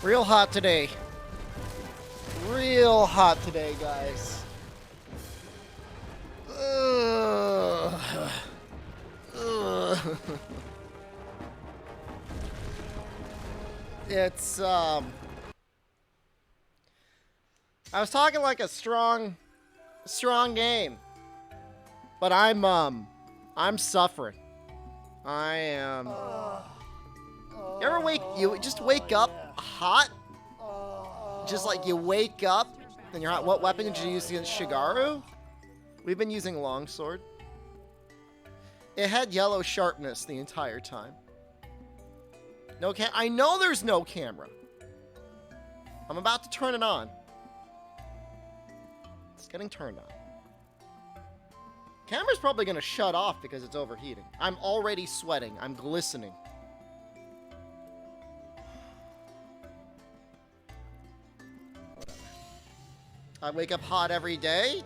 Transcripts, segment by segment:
Real hot today. Real hot today, guys. Ugh. Ugh. It's, I was talking like a strong game. But I'm suffering. I am... You ever you just wake up hot? Just like you wake up and you're hot. What weapon did you use against Shigaru? We've been using longsword. It had yellow sharpness the entire time. No I know there's no camera. I'm about to turn it on. It's getting turned on. Camera's probably going to shut off because it's overheating. I'm already sweating. I'm glistening. I wake up hot every day.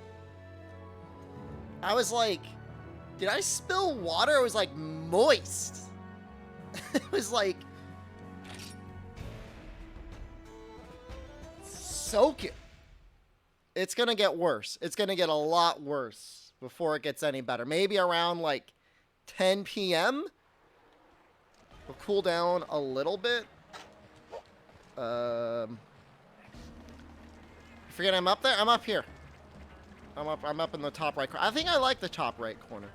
I was like, did I spill water? It was like moist. It was like, soak it. It's going to get worse. It's going to get a lot worse before it gets any better. Maybe around like 10 p.m. We'll cool down a little bit. Forget I'm up there? I'm up here. I'm up in the top right corner. I think I like the top right corner.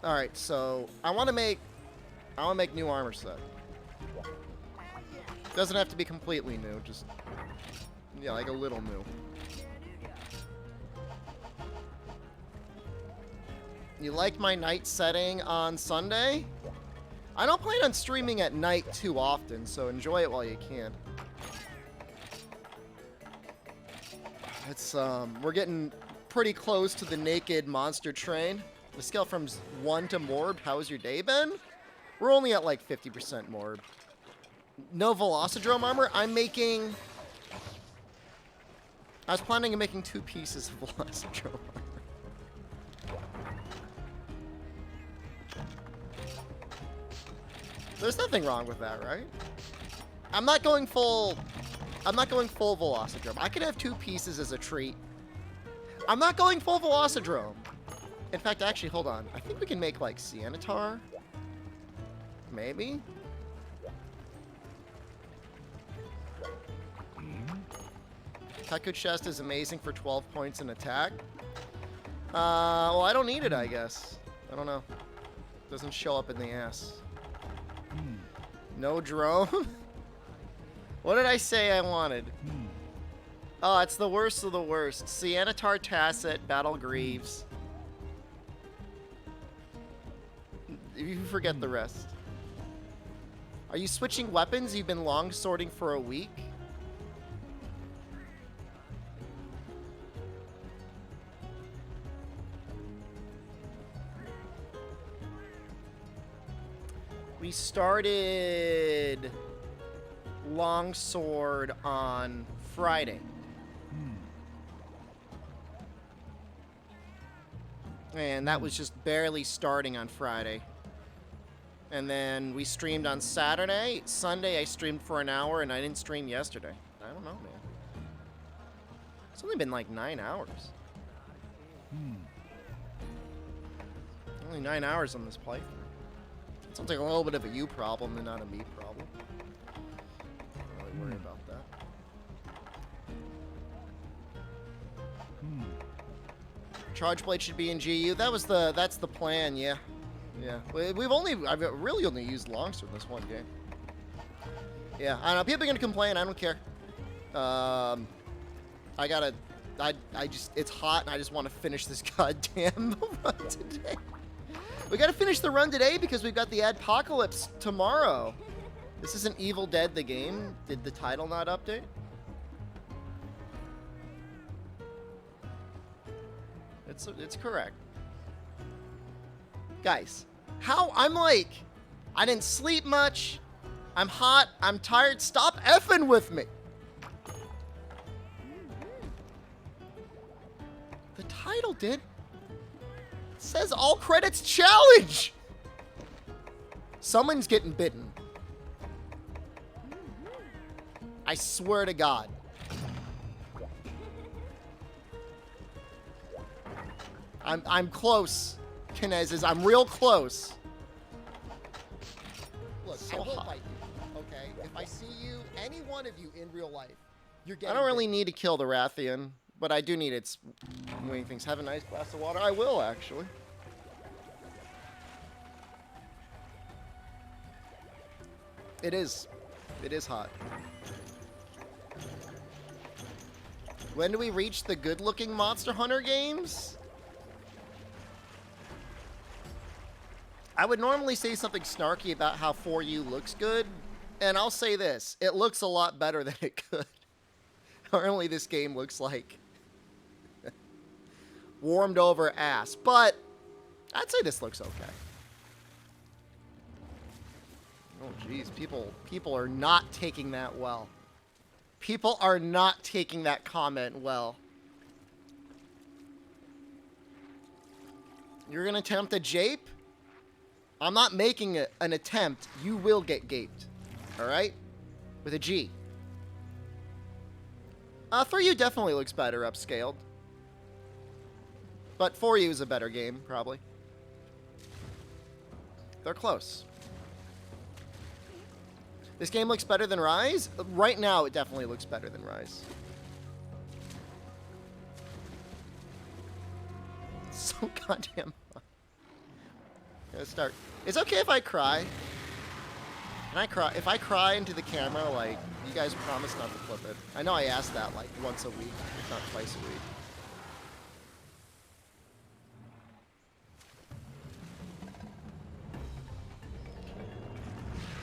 Alright, so I want to make new armor set. Doesn't have to be completely new, just yeah, like a little new. You like my night setting on Sunday? I don't plan on streaming at night too often, so enjoy it while you can. It's we're getting pretty close to the naked monster train. The scale from 1 to Morb. How's your day been? We're only at like 50% Morb. No Velocidrome armor. I was planning on making 2 pieces of Velocidrome armor. There's nothing wrong with that, right? I'm not going full Velocidrome. I could have 2 pieces as a treat. I'm not going full Velocidrome. In fact, actually, hold on. I think we can make, like, Cyantar. Maybe? Kaku chest is amazing for 12 points in attack. Well, I don't need it, I guess. I don't know. Doesn't show up in the ass. No drone? What did I say I wanted? Oh, it's the worst of the worst. Cyantar, Tacet, Battle Greaves. You forget the rest. Are you switching weapons? You've been long sorting for a week? We started longsword on Friday. And that was just barely starting on Friday. And then we streamed on Saturday. Sunday I streamed for an hour and I didn't stream yesterday. I don't know, man. It's only been like 9 hours. Only 9 hours on this playthrough. Sounds like a little bit of a you problem and not a me problem. Don't really worry about that. Charge blade should be in GU. That's the plan, yeah. Yeah. I've really only used longsword in this one game. Yeah, I know, people are gonna complain, I don't care. It's hot and I just want to finish this goddamn run today. We gotta finish the run today because we've got the Adpocalypse tomorrow. This isn't Evil Dead the game. Did the title not update? It's correct. Guys, I didn't sleep much. I'm hot. I'm tired. Stop effing with me. The title did. Says all credits challenge. Someone's getting bitten. I swear to God. I'm close, Kinezes. I'm real close. Look, So I will hot. fight you, okay? If I see you, any one of you in real life, you're I getting don't really bit. need to kill the Rathian, but I do need its wing things. Have a nice glass of water. I will, actually. It is. It is hot. When do we reach the good-looking Monster Hunter games? I would normally say something snarky about how 4U looks good, and I'll say this. It looks a lot better than it could. Normally this game looks like warmed over ass, but I'd say this looks okay. Oh jeez, people are not taking that well. People are not taking that comment well. You're gonna attempt a jape? I'm not making an attempt. You will get gaped. Alright? With a G. 3U definitely looks better upscaled. But 4U is a better game, probably. They're close. This game looks better than Rise? Right now, it definitely looks better than Rise. So goddamn hot. Let's start. It's okay if I cry. Can I cry? If I cry into the camera, like, you guys promise not to flip it. I know I asked that, like, once a week, if not twice a week.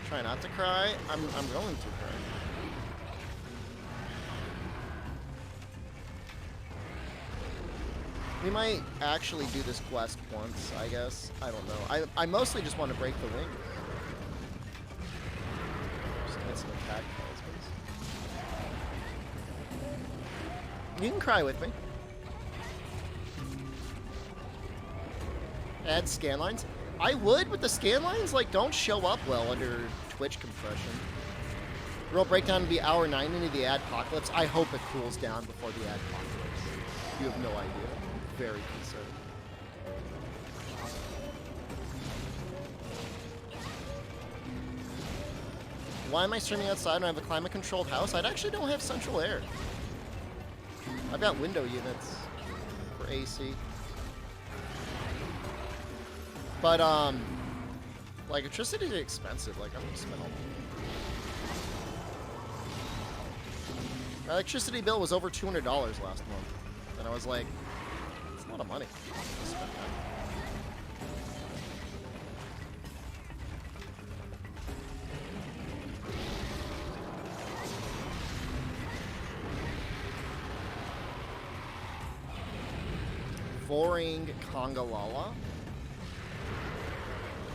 Try not to cry. I'm going to cry. We might actually do this quest once, I guess. I don't know. I mostly just want to break the wing. Just get some attack calls. You can cry with me. Add scan lines. I would, but the scan lines, like, don't show up well under Twitch compression. Real breakdown would be hour 9 into the adpocalypse. I hope it cools down before the adpocalypse. You have no idea. Very concerned. Why am I streaming outside when I have a climate-controlled house? I actually don't have central air. I've got window units for AC. But, like, electricity is expensive. Like, I'm gonna spend all my electricity bill was over $200 last month. And I was like, it's a lot of money to spend that. Voring Kongalala.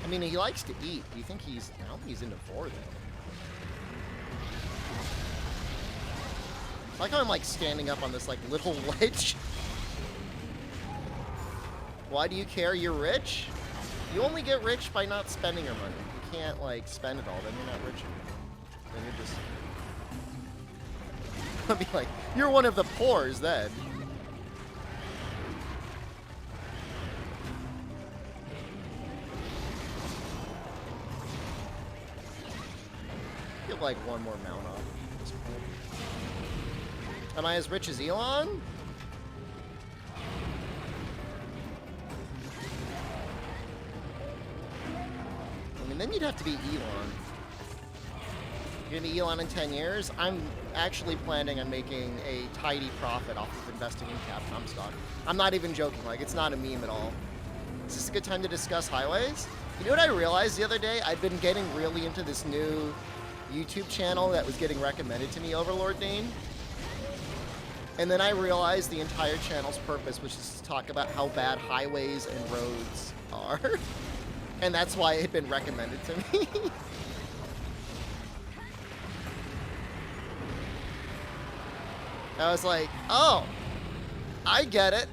I mean, he likes to eat. Do you think he's... I don't think he's into vor, though. I like how I'm, like, standing up on this, like, little ledge. Why do you care? You're rich? You only get rich by not spending your money. You can't, like, spend it all. Then you're not rich anymore. Then you're just... I'll be like, you're one of the poors, then. Get, like, one more mount off at this point. Am I as rich as Elon? I mean, then you'd have to be Elon. You're gonna be Elon in 10 years? I'm actually planning on making a tidy profit off of investing in Capcom stock. I'm not even joking, like, it's not a meme at all. Is this a good time to discuss highways? You know what I realized the other day? I've been getting really into this new YouTube channel that was getting recommended to me, Overlord Dane. And then I realized the entire channel's purpose was just to talk about how bad highways and roads are. And that's why it had been recommended to me. I was like, oh, I get it.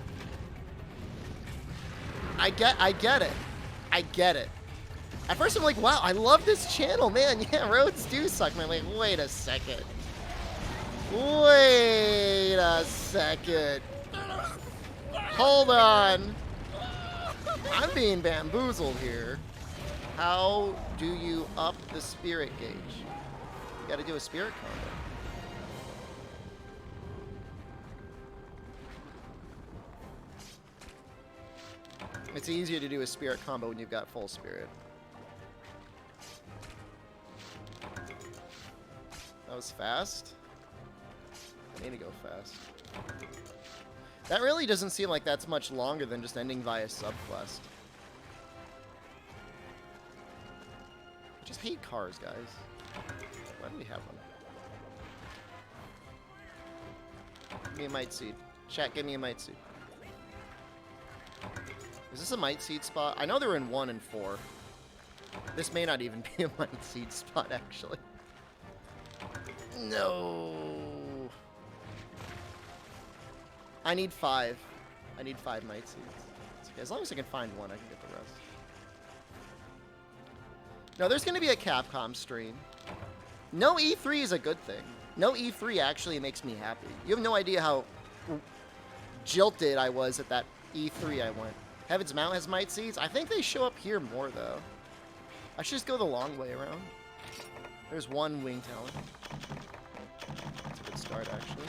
I get it. I get it. At first I'm like, wow, I love this channel, man. Yeah, roads do suck. And I'm like, wait a second. Wait a second. Hold on. I'm being bamboozled here. How do you up the spirit gauge? You gotta do a spirit combo. It's easier to do a spirit combo when you've got full spirit. That was fast. I need to go fast. That really doesn't seem like that's much longer than just ending via subquest. I just hate cars, guys. Why do we have one? Give me a mite seed. Chat, give me a mite seed. Is this a mite seed spot? I know they're in 1 and 4. This may not even be a mite seed spot, actually. No. I need 5. I need 5 mite seeds. It's okay. As long as I can find one, I can get the rest. No, there's going to be a Capcom stream. No E3 is a good thing. No E3 actually makes me happy. You have no idea how jilted I was at that E3 I went. Heaven's Mount has mite seeds. I think they show up here more, though. I should just go the long way around. There's one wing talent. That's a good start, actually.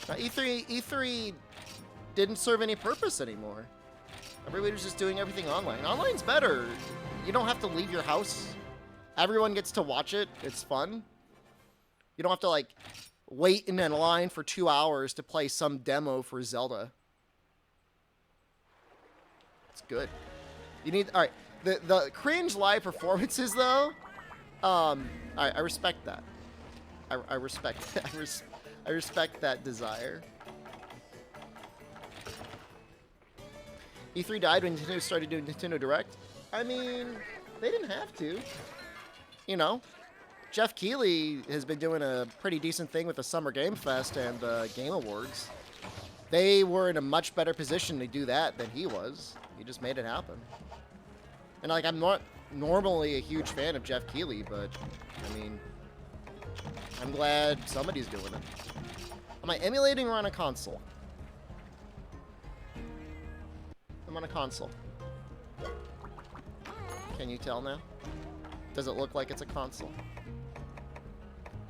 Now, E3 didn't serve any purpose anymore. Everybody was just doing everything online. Online's better. You don't have to leave your house. Everyone gets to watch it. It's fun. You don't have to, like, wait in a line for 2 hours to play some demo for Zelda. It's good. You need... Alright. The cringe live performances, though... Alright, I respect that. I respect that. I respect that desire. E3 died when Nintendo started doing Nintendo Direct. I mean, they didn't have to. You know, Jeff Keighley has been doing a pretty decent thing with the Summer Game Fest and the Game Awards. They were in a much better position to do that than he was. He just made it happen. And, like, I'm not normally a huge fan of Jeff Keighley, but, I mean, I'm glad somebody's doing it. Am I emulating or on a console? I'm on a console. Can you tell now? Does it look like it's a console?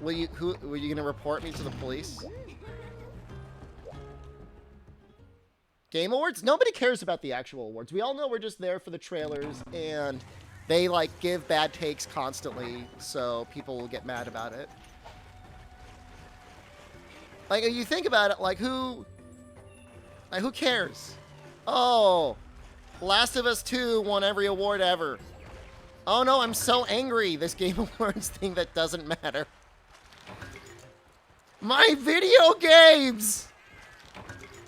Were you gonna report me to the police? Game Awards? Nobody cares about the actual awards. We all know we're just there for the trailers, and they, like, give bad takes constantly, so people will get mad about it. Like, if you think about it, like, who cares? Oh, Last of Us 2 won every award ever. Oh no, I'm so angry. This Game Awards thing that doesn't matter. My video games!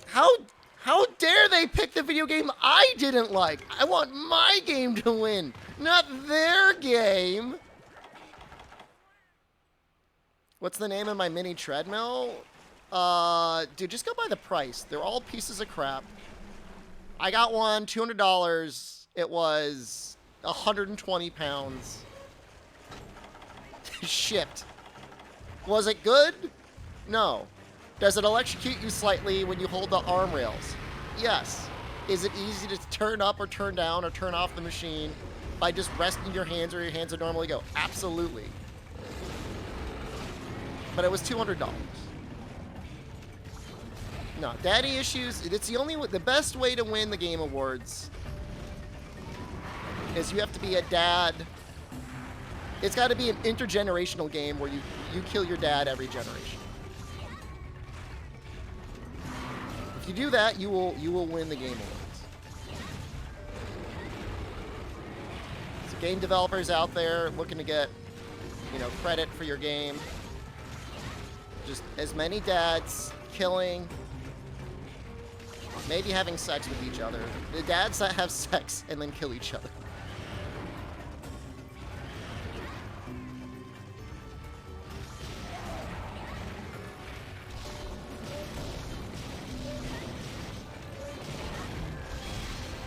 How dare they pick the video game I didn't like? I want my game to win, not their game. What's the name of my mini treadmill? Dude, just go by the price. They're all pieces of crap. I got one, $200. It was 120 pounds. Shipped. Was it good? No. Does it electrocute you slightly when you hold the arm rails? Yes. Is it easy to turn up or turn down or turn off the machine by just resting your hands where your hands would normally go? Absolutely. But it was $200. No, daddy issues, it's the best way to win the Game Awards is you have to be a dad. It's got to be an intergenerational game where you kill your dad every generation. If you do that, you will win the Game Awards. So game developers out there looking to get, credit for your game. Just as many dads killing, maybe having sex with each other. The dads that have sex and then kill each other.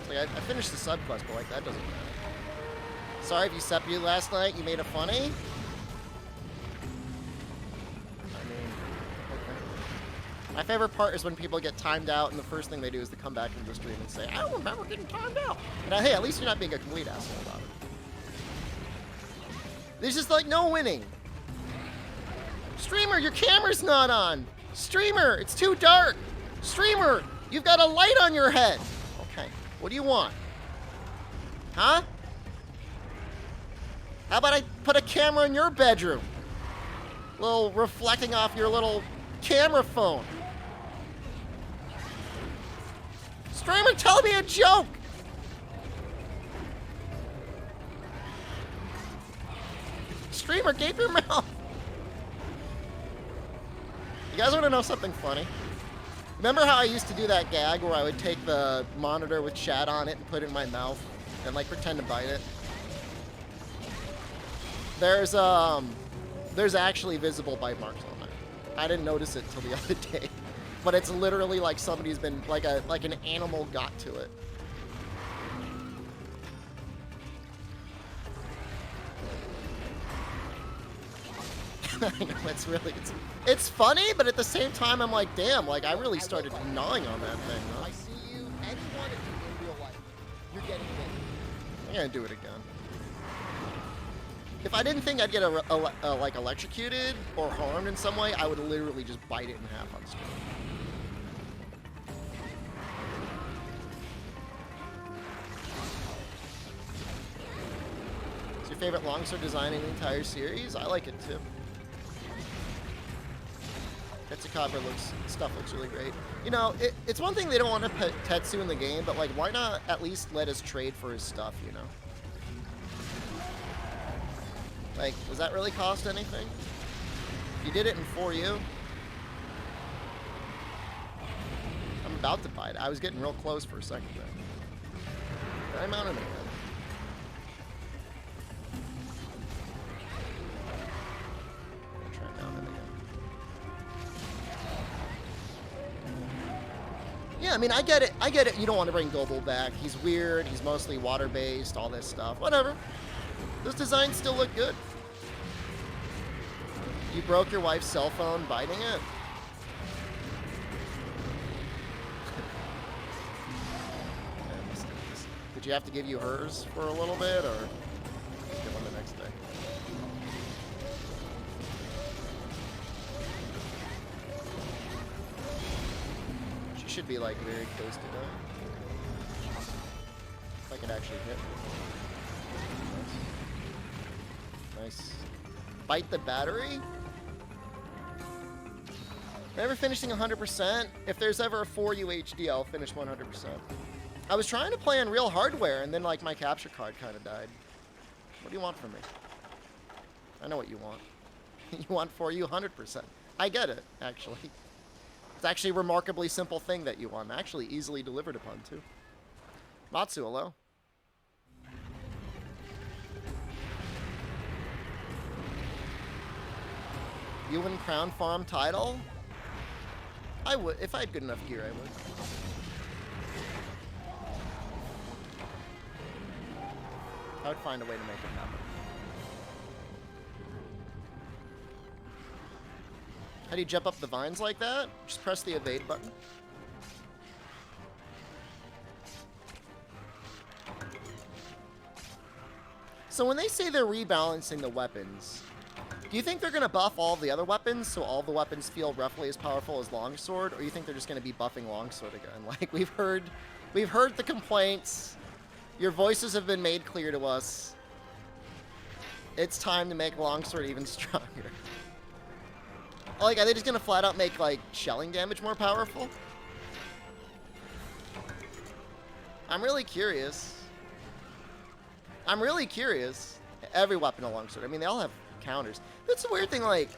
It's like I finished the subquest, but like that doesn't matter. Sorry if you separated last night. You made it funny. My favorite part is when people get timed out and the first thing they do is to come back into the stream and say, I don't remember getting timed out. And hey, at least you're not being a complete asshole about it. There's just like no winning. Streamer, your camera's not on. Streamer, it's too dark. Streamer, you've got a light on your head. Okay, what do you want? Huh? How about I put a camera in your bedroom? Little reflecting off your little camera phone. Streamer, tell me a joke. Streamer, gape your mouth. You guys want to know something funny? Remember how I used to do that gag where I would take the monitor with chat on it and put it in my mouth and like pretend to bite it? There's actually visible bite marks on it. I didn't notice it till the other day, but it's literally like somebody's been like an animal got to it. I know, it's funny, but at the same time, I'm like, damn, like I really started gnawing on that thing. Huh? I see you, any one of you in real life. You're getting bit. I'm gonna do it again. If I didn't think I'd get like electrocuted or harmed in some way, I would literally just bite it in half on stream. It's your favorite longsword design in the entire series? I like it too. Tetsucopper stuff looks really great. You know, it's one thing they don't want to put Tetsu in the game, but like, why not at least let us trade for his stuff, you know? Like, does that really cost anything? If you did it in 4U, I'm about to buy it. I was getting real close for a second there. Did I mount him again? I'll try to mount him again. Yeah, I mean, I get it. I get it. You don't want to bring Goble back. He's weird. He's mostly water-based, all this stuff. Whatever. Those designs still look good. You broke your wife's cell phone biting it? Did you have to give you hers for a little bit, or just give one the next day? She should be like very close to die. If I could actually hit. Nice. Bite the battery? Never finishing 100%. If there's ever a 4U HD, I'll finish 100%. I was trying to play on real hardware, and then like my capture card kind of died. What do you want from me? I know what you want. You want 4U 100%. I get it, actually. It's actually a remarkably simple thing that you want. Actually easily delivered upon, too. Matsu, hello. You win Crown Farm title? I would. If I had good enough gear, I would. I would find a way to make it happen. How do you jump up the vines like that? Just press the evade button. So when they say they're rebalancing the weapons, do you think they're going to buff all the other weapons so all the weapons feel roughly as powerful as Longsword, or you think they're just going to be buffing Longsword again? Like, we've heard the complaints. Your voices have been made clear to us. It's time to make Longsword even stronger. Like, are they just going to flat out make, like, shelling damage more powerful? I'm really curious. Every weapon a Longsword. I mean, they all have counters. That's the weird thing, like,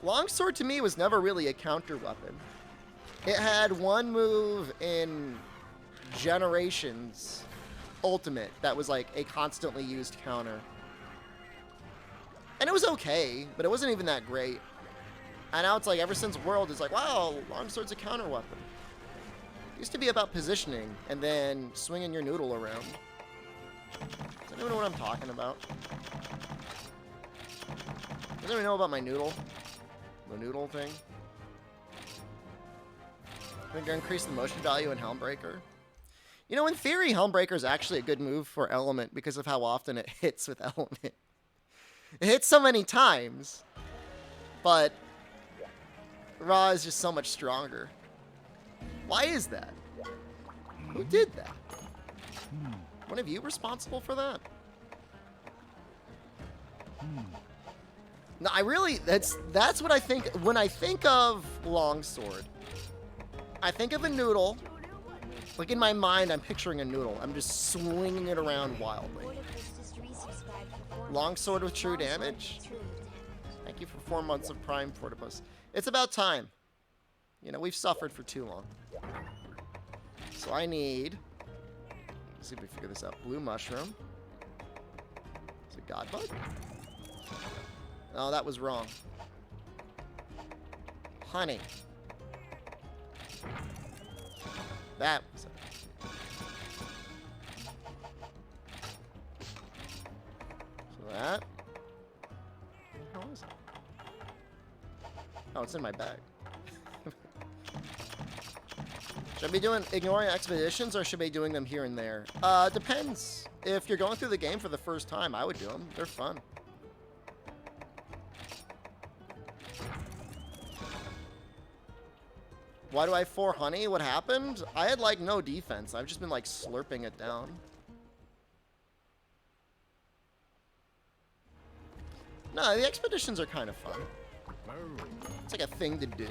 Longsword to me was never really a counter weapon. It had one move in Generations Ultimate that was like a constantly used counter. And it was okay, but it wasn't even that great. And now it's like, ever since World, it's like, wow, Longsword's a counter weapon. It used to be about positioning and then swinging your noodle around. Does anyone know what I'm talking about? Does anyone know about my noodle? The noodle thing? We're gonna increase the motion value in Helmbreaker. You know, in theory, Helmbreaker is actually a good move for Element because of how often it hits with Element. It hits so many times, but Raw is just so much stronger. Why is that? Who did that? One of you responsible for that? No, I really, that's what I think, when I think of Longsword. I think of a noodle. Like in my mind, I'm picturing a noodle. I'm just swinging it around wildly. Longsword with true damage. Thank you for 4 months of Prime Fortipus. It's about time. You know, we've suffered for too long. So I need, let's see if we figure this out. Blue mushroom. Is it God bug? Oh, that was wrong. Honey. That was it. So that. How is it? Oh, it's in my bag. Should I be ignoring expeditions, or should I be doing them here and there? Depends. If you're going through the game for the first time, I would do them. They're fun. Why do I have 4 honey? What happened? I had, like, no defense. I've just been, like, slurping it down. No, the expeditions are kind of fun. It's like a thing to do.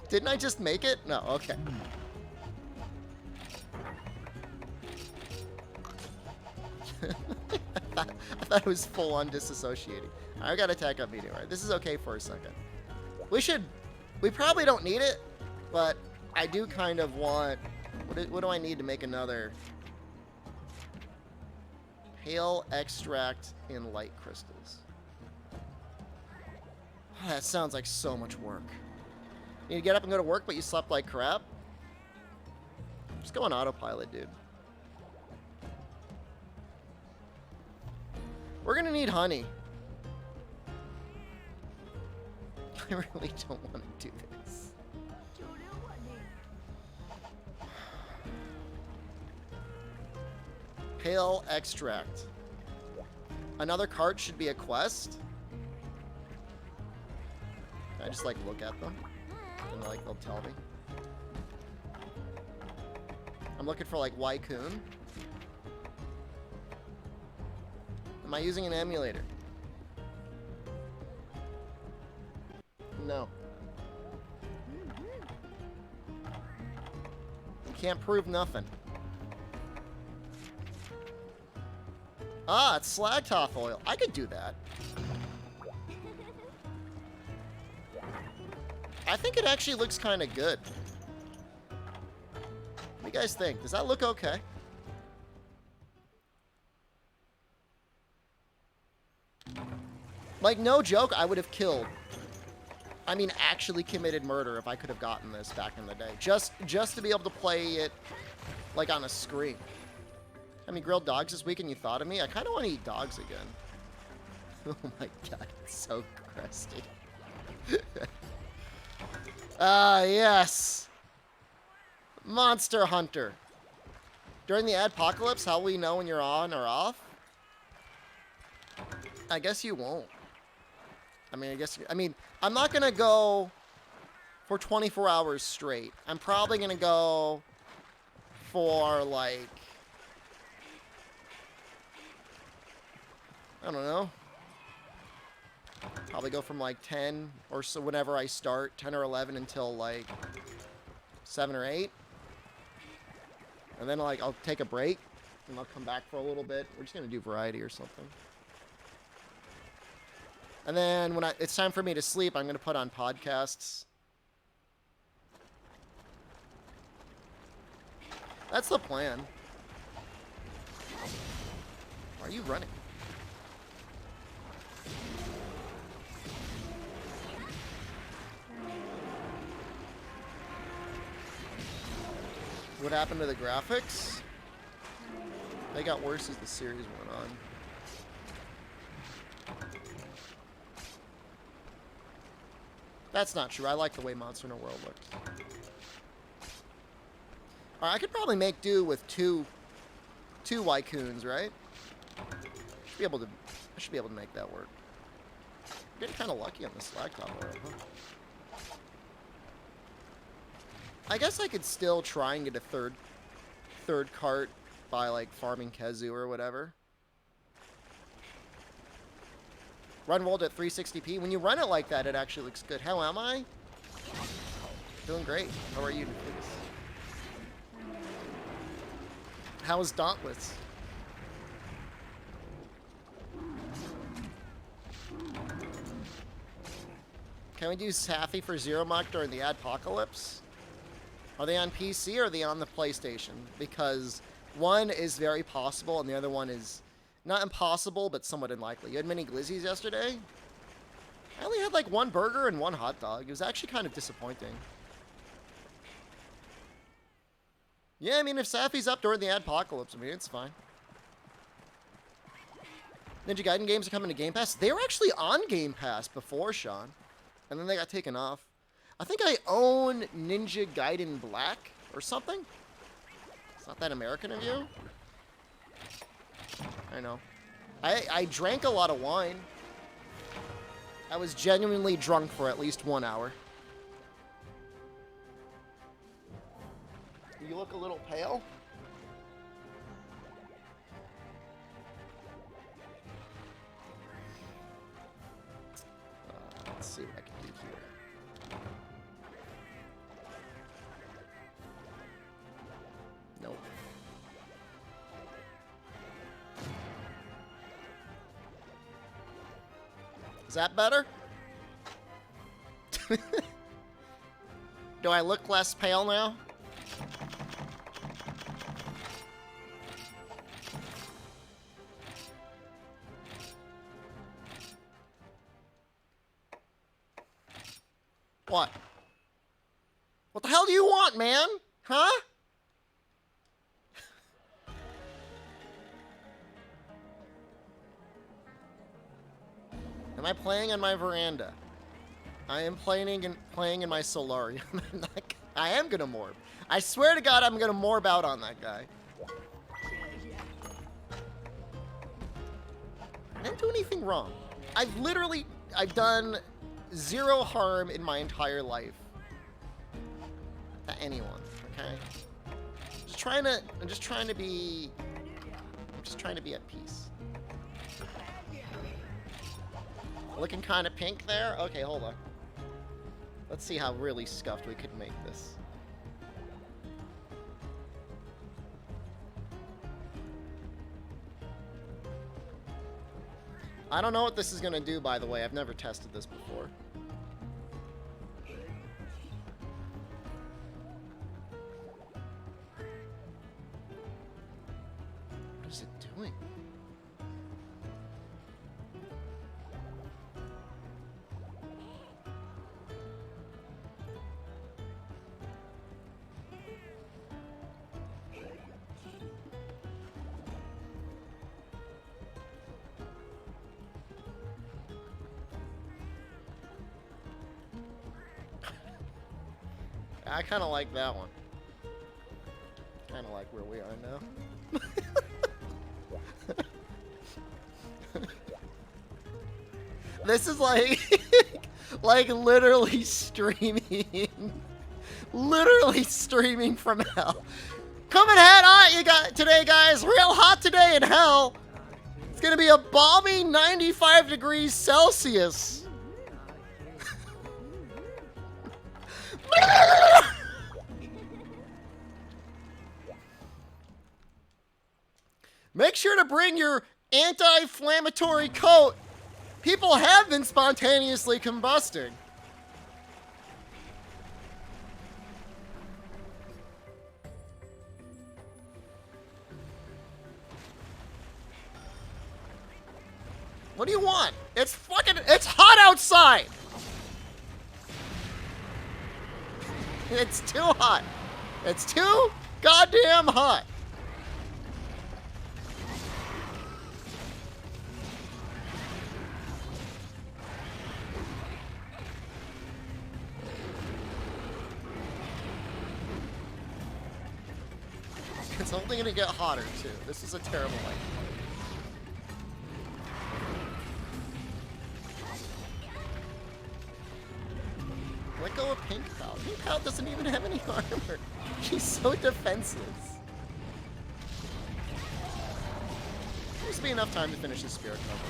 Didn't I just make it? No, okay. I thought it was full on disassociating. I gotta attack up meteor. This is okay for a second. We probably don't need it, but I do kind of want, what do I need to make another? Pale extract in light crystals. That sounds like so much work. You need to get up and go to work, but you slept like crap? Just go on autopilot, dude. We're gonna need honey. I really don't want to do this. Pale extract. Another cart should be a quest. Can I just like look at them? And like they'll tell me. I'm looking for like Wycoon. Am I using an emulator? No. You can't prove nothing. Ah, it's Slagtoth oil. I could do that. I think it actually looks kind of good. What do you guys think? Does that look okay? Like, no joke, I would have killed. I mean, actually committed murder if I could have gotten this back in the day. Just to be able to play it, like, on a screen. I mean, grilled dogs this weekend, you thought of me? I kind of want to eat dogs again. Oh my god, it's so crusty. Ah, yes. Monster Hunter. During the adpocalypse, how will we know when you're on or off? I guess you won't. I mean, I'm not going to go for 24 hours straight. I'm probably going to go for, like, I don't know. Probably go from, like, 10 or so whenever I start, 10 or 11 until, like, 7 or 8. And then, like, I'll take a break, and I'll come back for a little bit. We're just going to do variety or something. And then when it's time for me to sleep, I'm going to put on podcasts. That's the plan. Why are you running? What happened to the graphics? They got worse as the series went on. That's not true. I like the way Monster Hunter World looks. Alright, I could probably make do with two Wycoons, right? I should be able to make that work. I'm getting kind of lucky on this lag top world, huh? I guess I could still try and get a third cart by like farming Kezu or whatever. Run world at 360p. When you run it like that, it actually looks good. How am I? Doing great. How are you, please? How is Dauntless? Can we do Safi for Zero Muck during the Adpocalypse? Are they on PC or are they on the PlayStation? Because one is very possible and the other one is not impossible, but somewhat unlikely. You had many glizzies yesterday? I only had like one burger and one hot dog. It was actually kind of disappointing. Yeah, I mean, if Safi's up during the Adpocalypse, I mean, it's fine. Ninja Gaiden games are coming to Game Pass. They were actually on Game Pass before, Sean. And then they got taken off. I think I own Ninja Gaiden Black or something. It's not that American of you. I know. I drank a lot of wine. I was genuinely drunk for at least 1 hour. You look a little pale. Let's see what I can do here. Nope. Is that better? Do I look less pale now? What? What the hell do you want, man? Huh? Am I playing on my veranda? I am playing in my solarium. I am gonna morb. I swear to God, I'm gonna morb out on that guy. I didn't do anything wrong. I've done 0 harm in my entire life to anyone. Okay. I'm just trying to be at peace. Looking kind of pink there? Okay, hold on. Let's see how really scuffed we could make this. I don't know what this is going to do, by the way. I've never tested this before. What is it doing? I kind of like that one. Kind of like where we are now. This is like, like literally streaming. Literally streaming from hell. Coming head on you got today, guys. Real hot today in hell. It's gonna be a balmy 95 degrees Celsius. Make sure to bring your anti-inflammatory coat. People have been spontaneously combusting. What do you want? It's hot outside. It's too hot. It's too goddamn hot. It's only gonna get hotter too. This is a terrible idea. Let go of Pink Pal. Pink Pal doesn't even have any armor. She's so defenseless. There's be enough time to finish the spirit combo.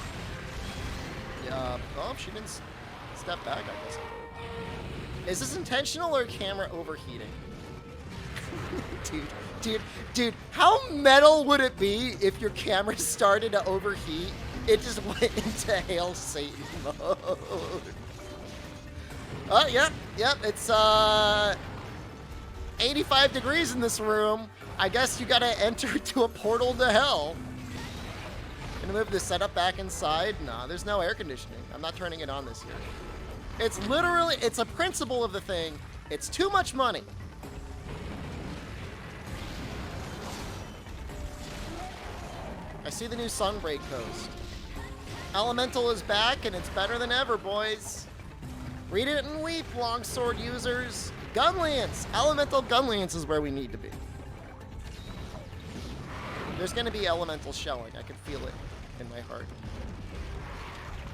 Yeah. Oh, she didn't step back, I guess. Is this intentional or camera overheating? Dude, how metal would it be if your camera started to overheat? It just went into Hail Satan mode. Oh, yep, it's 85 degrees in this room. I guess you gotta enter to a portal to hell. Gonna move the setup back inside? Nah, there's no air conditioning. I'm not turning it on this year. It's literally, it's a principle of the thing. It's too much money. I see the new Sunbreak Coast. Elemental is back, and it's better than ever, boys. Read it and weep, longsword users. Gunlance! Elemental Gunlance is where we need to be. There's gonna be elemental shelling. I can feel it in my heart.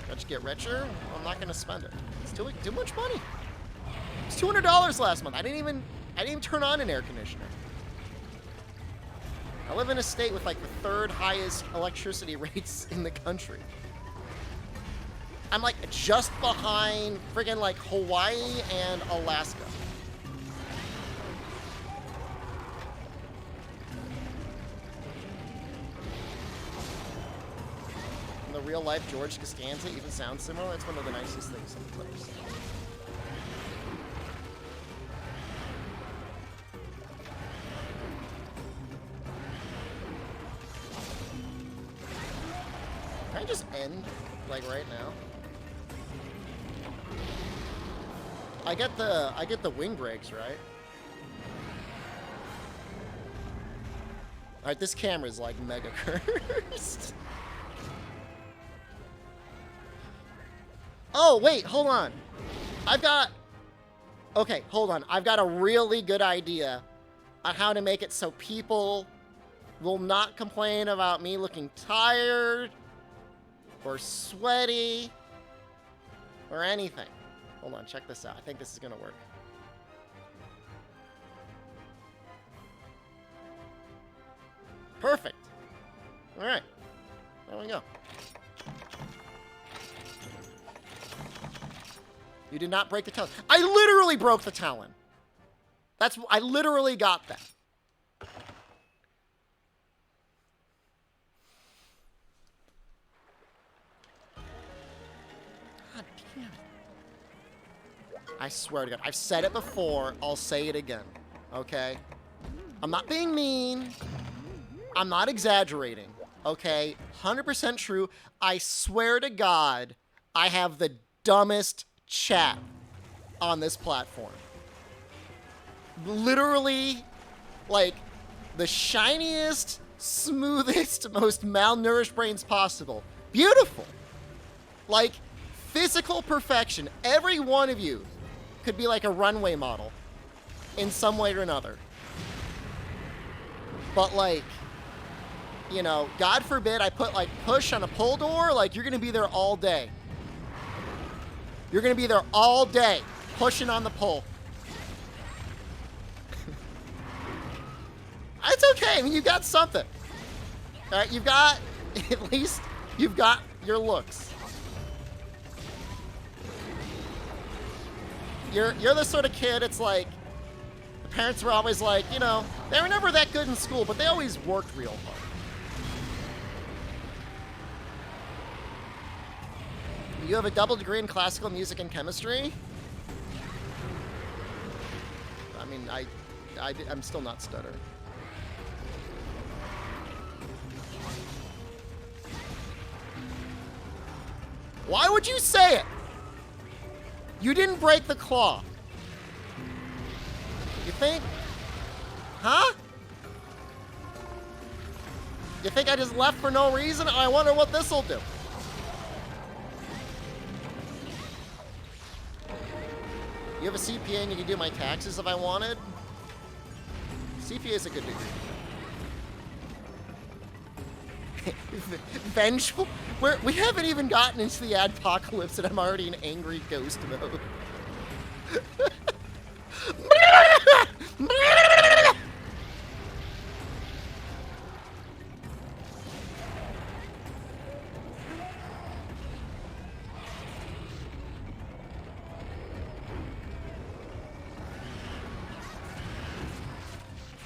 Let's get richer. I'm not gonna spend it. It's too much money. It's $200 last month. I didn't even turn on an air conditioner. I live in a state with like the third highest electricity rates in the country. I'm like just behind friggin' like Hawaii and Alaska. And the real life George Costanza even sounds similar. That's one of the nicest things I've ever seen. Can I just end like right now? I get the wing breaks, right? Alright, this camera's like mega cursed. Oh, wait, hold on. Okay, hold on. I've got a really good idea on how to make it so people will not complain about me looking tired or sweaty or anything. Hold on, check this out. I think this is gonna work. Perfect. All right, there we go. You did not break the talon. I literally broke the talon. I literally got that. God damn it. I swear to God, I've said it before, I'll say it again, okay? I'm not being mean. I'm not exaggerating, okay? 100% true. I swear to God, I have the dumbest chat on this platform. Literally, like, the shiniest, smoothest, most malnourished brains possible. Beautiful. Like, physical perfection. Every one of you could be like a runway model in some way or another. But like, you know, God forbid I put like push on a pull door, like you're gonna be there all day. You're gonna be there all day, pushing on the pull. It's okay, I mean, you got something. All right, you've got, at least you've got your looks. You're the sort of kid, it's like, the parents were always like, you know, they were never that good in school, but they always worked real hard. You have a double degree in classical music and chemistry? I mean, I'm still not stuttering. Why would you say it? You didn't break the claw. You think? Huh? You think I just left for no reason? I wonder what this'll do. You have a CPA and you can do my taxes if I wanted? CPA is a good degree. Vengeful. We haven't even gotten into the apocalypse, and I'm already in angry ghost mode.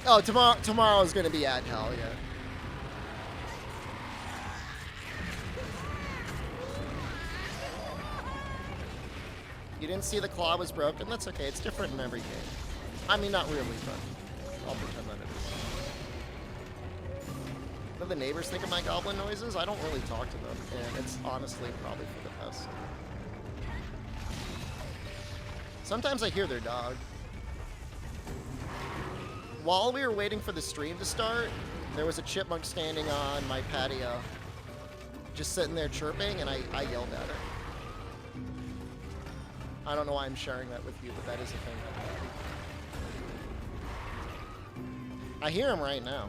Oh, tomorrow's gonna be at hell, yeah. You didn't see the claw was broken? That's okay, it's different in every game. I mean, not really, but I'll pretend that it is. What do the neighbors think of my goblin noises? I don't really talk to them, and it's honestly probably for the best. Sometimes I hear their dog. While we were waiting for the stream to start, there was a chipmunk standing on my patio, just sitting there chirping, and I yelled at her. I don't know why I'm sharing that with you, but that is a thing. I hear him right now.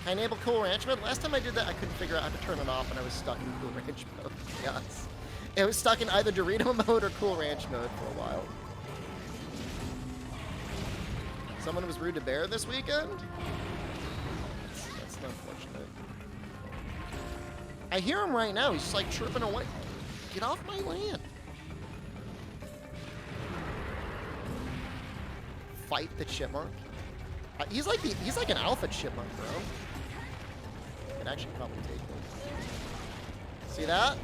Can I enable Cool Ranch mode? Last time I did that, I couldn't figure out how to turn it off, and I was stuck in Cool Ranch mode. Yes. It was stuck in either Dorito mode or Cool Ranch mode for a while. Someone was rude to Bear this weekend? That's unfortunate. I hear him right now. He's just like chirping away. Get off my land. Fight the chipmunk. He's like an alpha chipmunk, bro. Could actually probably take him. See that?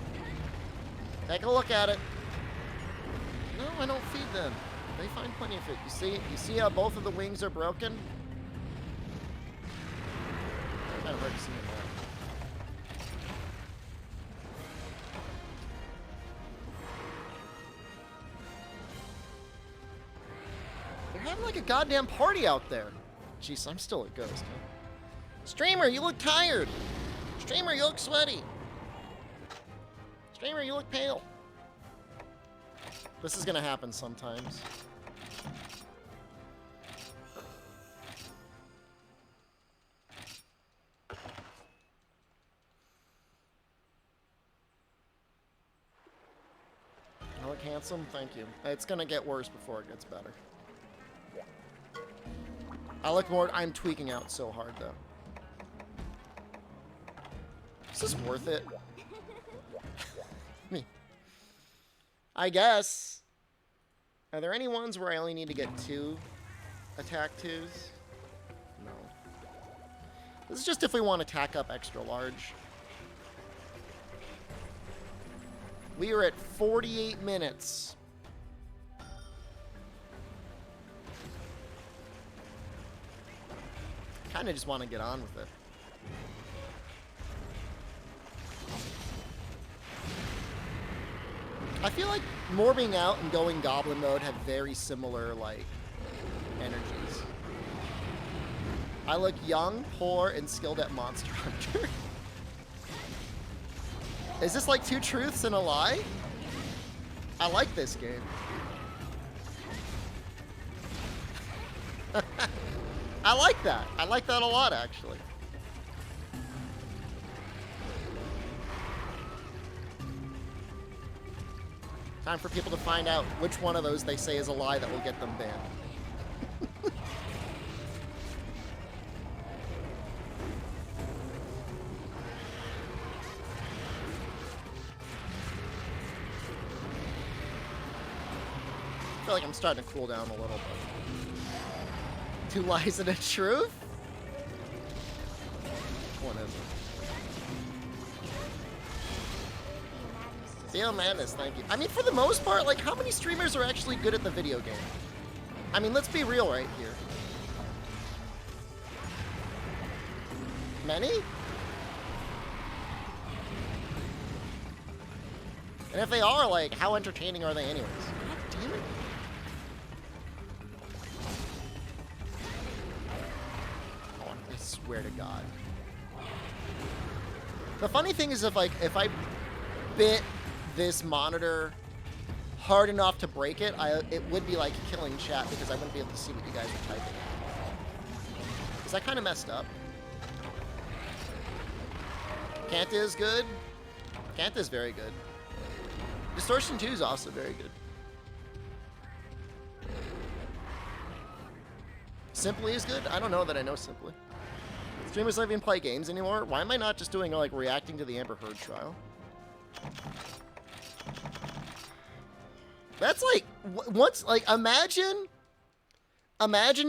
Take a look at it. No, I don't feed them. They find plenty of food. You see how both of the wings are broken? Kind of hard to see them there. They're having like a goddamn party out there. Jeez, I'm still a ghost, huh? Streamer, you look tired. Streamer, you look sweaty. Streamer, you look pale. This is gonna happen sometimes. I look handsome? Thank you. It's gonna get worse before it gets better. I look more... I'm tweaking out so hard, though. Is this worth it? I guess. Are there any ones where I only need to get 2 attack 2s? No. This is just if we want to tack up extra large. We are at 48 minutes. Kind of just want to get on with it. I feel like morbing out and going goblin mode have very similar, like, energies. I look young, poor, and skilled at Monster Hunter. Is this like 2 truths and a lie? I like this game. I like that. I like that a lot, actually. Time for people to find out which one of those they say is a lie that will get them banned. I feel like I'm starting to cool down a little bit. 2 lies and a truth? Which one is it? Theo Madness, thank you. I mean, for the most part, like, how many streamers are actually good at the video game? I mean, let's be real right here. Many? And if they are, like, how entertaining are they anyways? God damn it. Oh, I swear to God. The funny thing is if I bit this monitor hard enough to break it, it would be like killing chat because I wouldn't be able to see what you guys are typing. Is that kind of messed up? Kanta is good. Kanta is very good. Distortion 2 is also very good. Simply is good? I don't know that I know Simply. Streamers don't even play games anymore. Why am I not just doing, like, reacting to the Amber Heard trial? That's like, once, like, imagine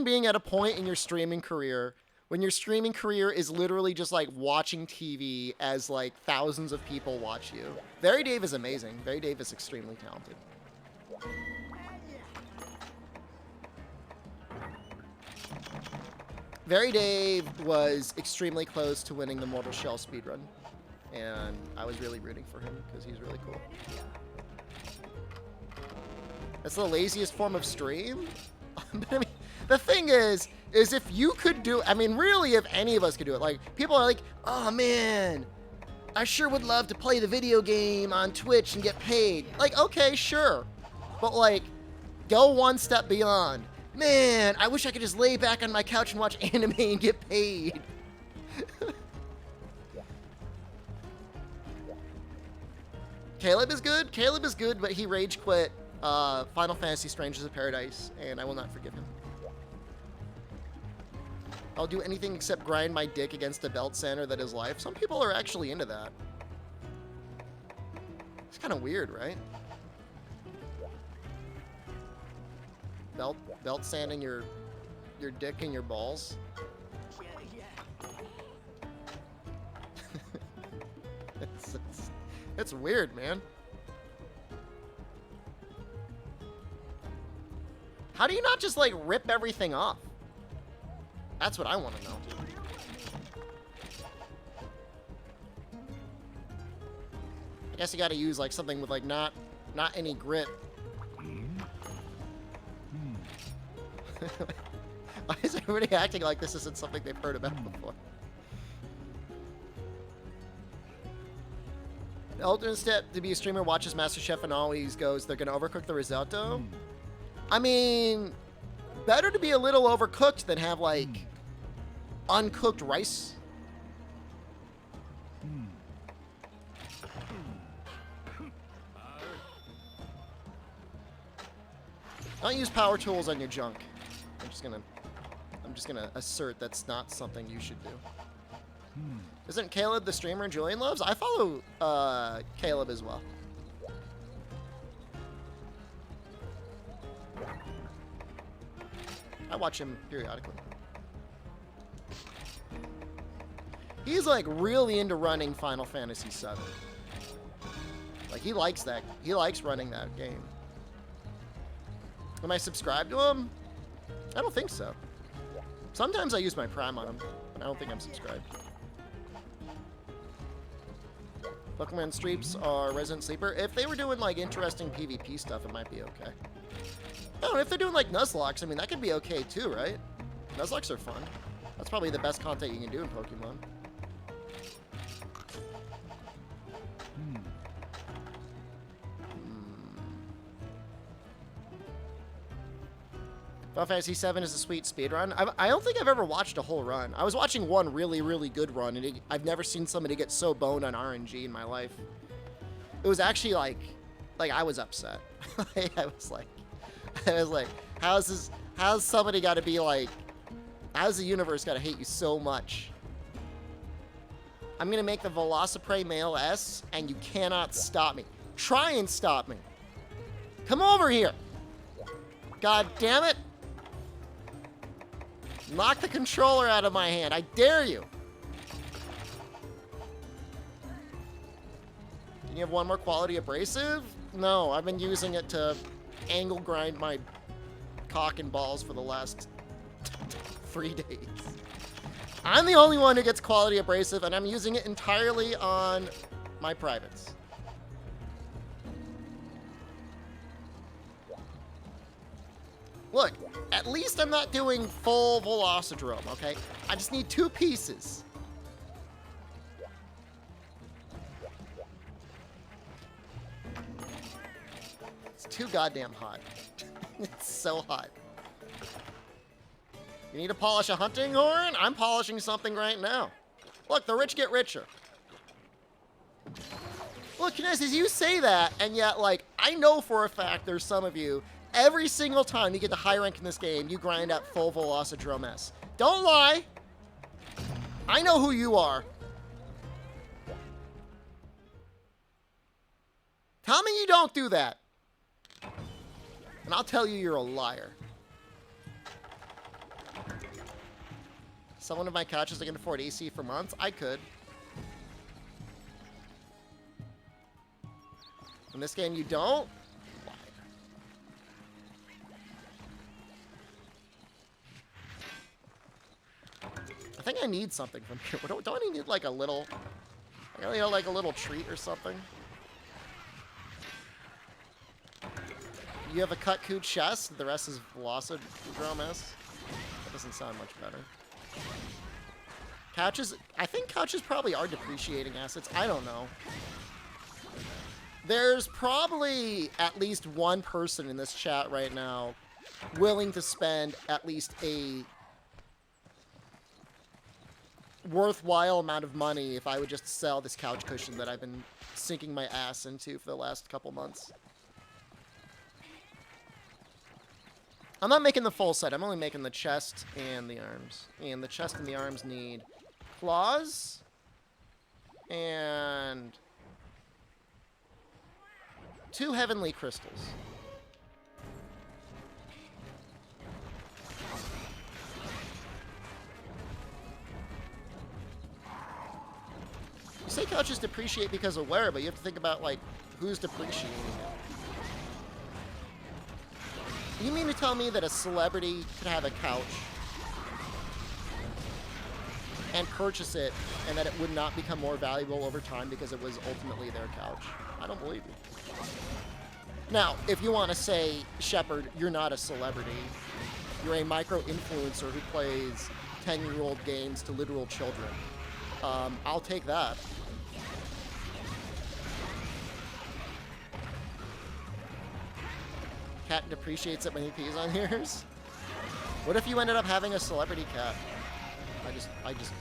being at a point in your streaming career when your streaming career is literally just, like, watching TV as, like, thousands of people watch you. Very Dave is amazing. Very Dave is extremely talented. Very Dave was extremely close to winning the Mortal Shell speedrun, and I was really rooting for him because he's really cool. That's the laziest form of stream? But I mean, the thing is if you could do, I mean, really, if any of us could do it, like, people are like, oh man, I sure would love to play the video game on Twitch and get paid. Like, okay, sure. But, like, go one step beyond. Man, I wish I could just lay back on my couch and watch anime and get paid. Caleb is good. Caleb is good, but he rage quit Final Fantasy Strangers of Paradise, and I will not forgive him. I'll do anything except grind my dick against a belt sander that is life. Some people are actually into that. It's kind of weird, right? Belt sanding your dick and your balls. It's weird, man. How do you not just, like, rip everything off? That's what I want to know. I guess you got to use, like, something with, like, not any grit. Why is everybody acting like this isn't something they've heard about before? The ultimate step to be a streamer watches MasterChef and always goes, they're going to overcook the risotto. I mean, better to be a little overcooked than have, like, uncooked rice. Don't use power tools on your junk. I'm just gonna assert that's not something you should do. Isn't Caleb the streamer Julian loves? I follow Caleb as well. I watch him periodically. He's like really into running Final Fantasy VII. Like he likes that. He likes running that game. Am I subscribed to him? I don't think so. Sometimes I use my Prime on him, but I don't think I'm subscribed. Pokemon streams are Resident Sleeper. If they were doing like interesting PvP stuff, it might be okay. No, if they're doing like Nuzlocke, I mean that could be okay too, right? Nuzlocks are fun. That's probably the best content you can do in Pokemon. Final Fantasy VII is a sweet speedrun. I don't think I've ever watched a whole run. I was watching one really, really good run, and I've never seen somebody get so boned on RNG in my life. It was actually like I was upset. I was like, how's somebody got to be like, how's the universe got to hate you so much? I'm gonna make the Velociprey male S, and you cannot stop me. Try and stop me. Come over here. God damn it. Knock the controller out of my hand. I dare you. Can you have one more quality abrasive? No, I've been using it to angle grind my cock and balls for the last 3 days. I'm the only one who gets quality abrasive, and I'm using it entirely on my privates. Look, at least I'm not doing full Velocidrome, okay? I just need 2 pieces. It's too goddamn hot. It's so hot. You need to polish a hunting horn? I'm polishing something right now. Look, the rich get richer. Look, Kinesis, you say that, and yet, like, I know for a fact there's some of you, every single time you get to high rank in this game, you grind out full Velocidrome S. Don't lie. I know who you are. Tell me you don't do that. And I'll tell you you're a liar. Sell one of my couches I can afford AC for months? I could. In this game you don't? Liar. I think I need something from here. Don't I need like a little... I need like a little treat or something? You have a Kutku chest, the rest is Velocidrome S. That doesn't sound much better. Couches, I think couches probably are depreciating assets. I don't know. There's probably at least one person in this chat right now willing to spend at least a worthwhile amount of money if I would just sell this couch cushion that I've been sinking my ass into for the last couple months. I'm not making the full set. I'm only making the chest and the arms. And the chest and the arms need claws and 2 heavenly crystals. You say couches depreciate because of where, but you have to think about, like, who's depreciating it. You mean to tell me that a celebrity could have a couch and purchase it and that it would not become more valuable over time because it was ultimately their couch? I don't believe you. Now, if you want to say, Shepard, you're not a celebrity, you're a micro-influencer who plays 10-year-old games to literal children, I'll take that. Cat depreciates it when he pees on yours. What if you ended up having a celebrity cat? I just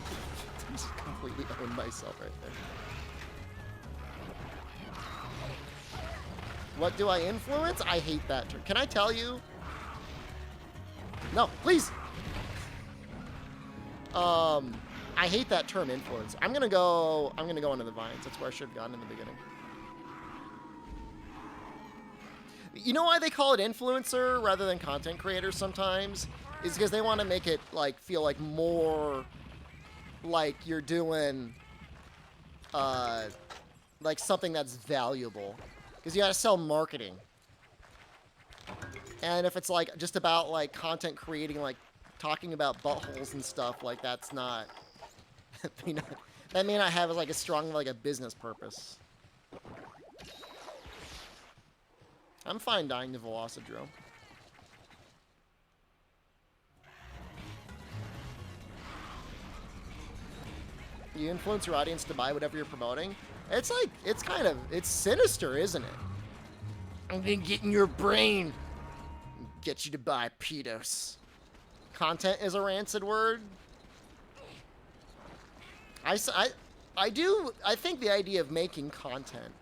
completely owned myself right there. What do I influence? I hate that term. Can I tell you? No, please. I hate that term, influence. I'm gonna go into the vines. That's where I should have gone in the beginning. You know why they call it influencer rather than content creator sometimes? Is because they want to make it like feel like more like you're doing like something that's valuable. Because you gotta sell marketing. And if it's like just about like content creating, like talking about buttholes and stuff, like that's not that may not have like a strong like a business purpose. I'm fine dying to Velocidrome. You influence your audience to buy whatever you're promoting. It's like, it's sinister, isn't it? I'm gonna get in your brain and get you to buy pedos. Content is a rancid word. I think the idea of making content,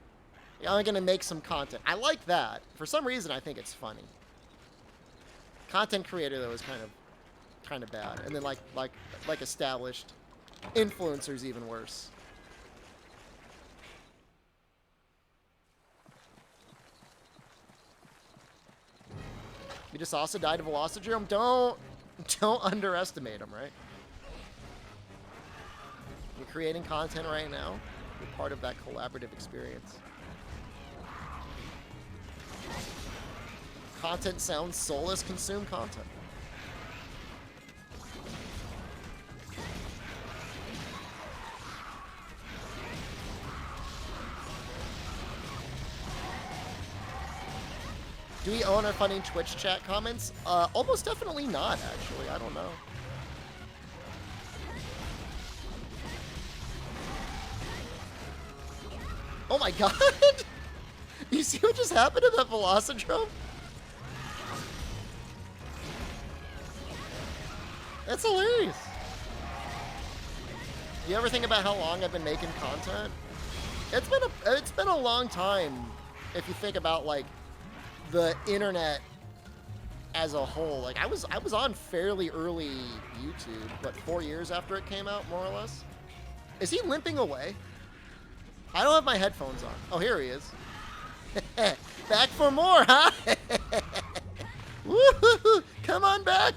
I'm gonna make some content. I like that. For some reason, I think it's funny. Content creator though is kind of bad, and then like established influencers even worse. You just also died of Velocidrome. Don't underestimate him, right? You're creating content right now. You're part of that collaborative experience. Content sounds soulless. Consume content. Do we own our funny Twitch chat comments? Almost definitely not, actually. I don't know. Oh my god! You see what just happened to that Velocidrome? That's hilarious. You ever think about how long I've been making content? It's been a long time if you think about like the internet as a whole. Like I was on fairly early YouTube, but 4 years after it came out, more or less. Is he limping away? I don't have my headphones on. Oh, here he is. Back for more, huh? Woo-hoo-hoo. Come on back.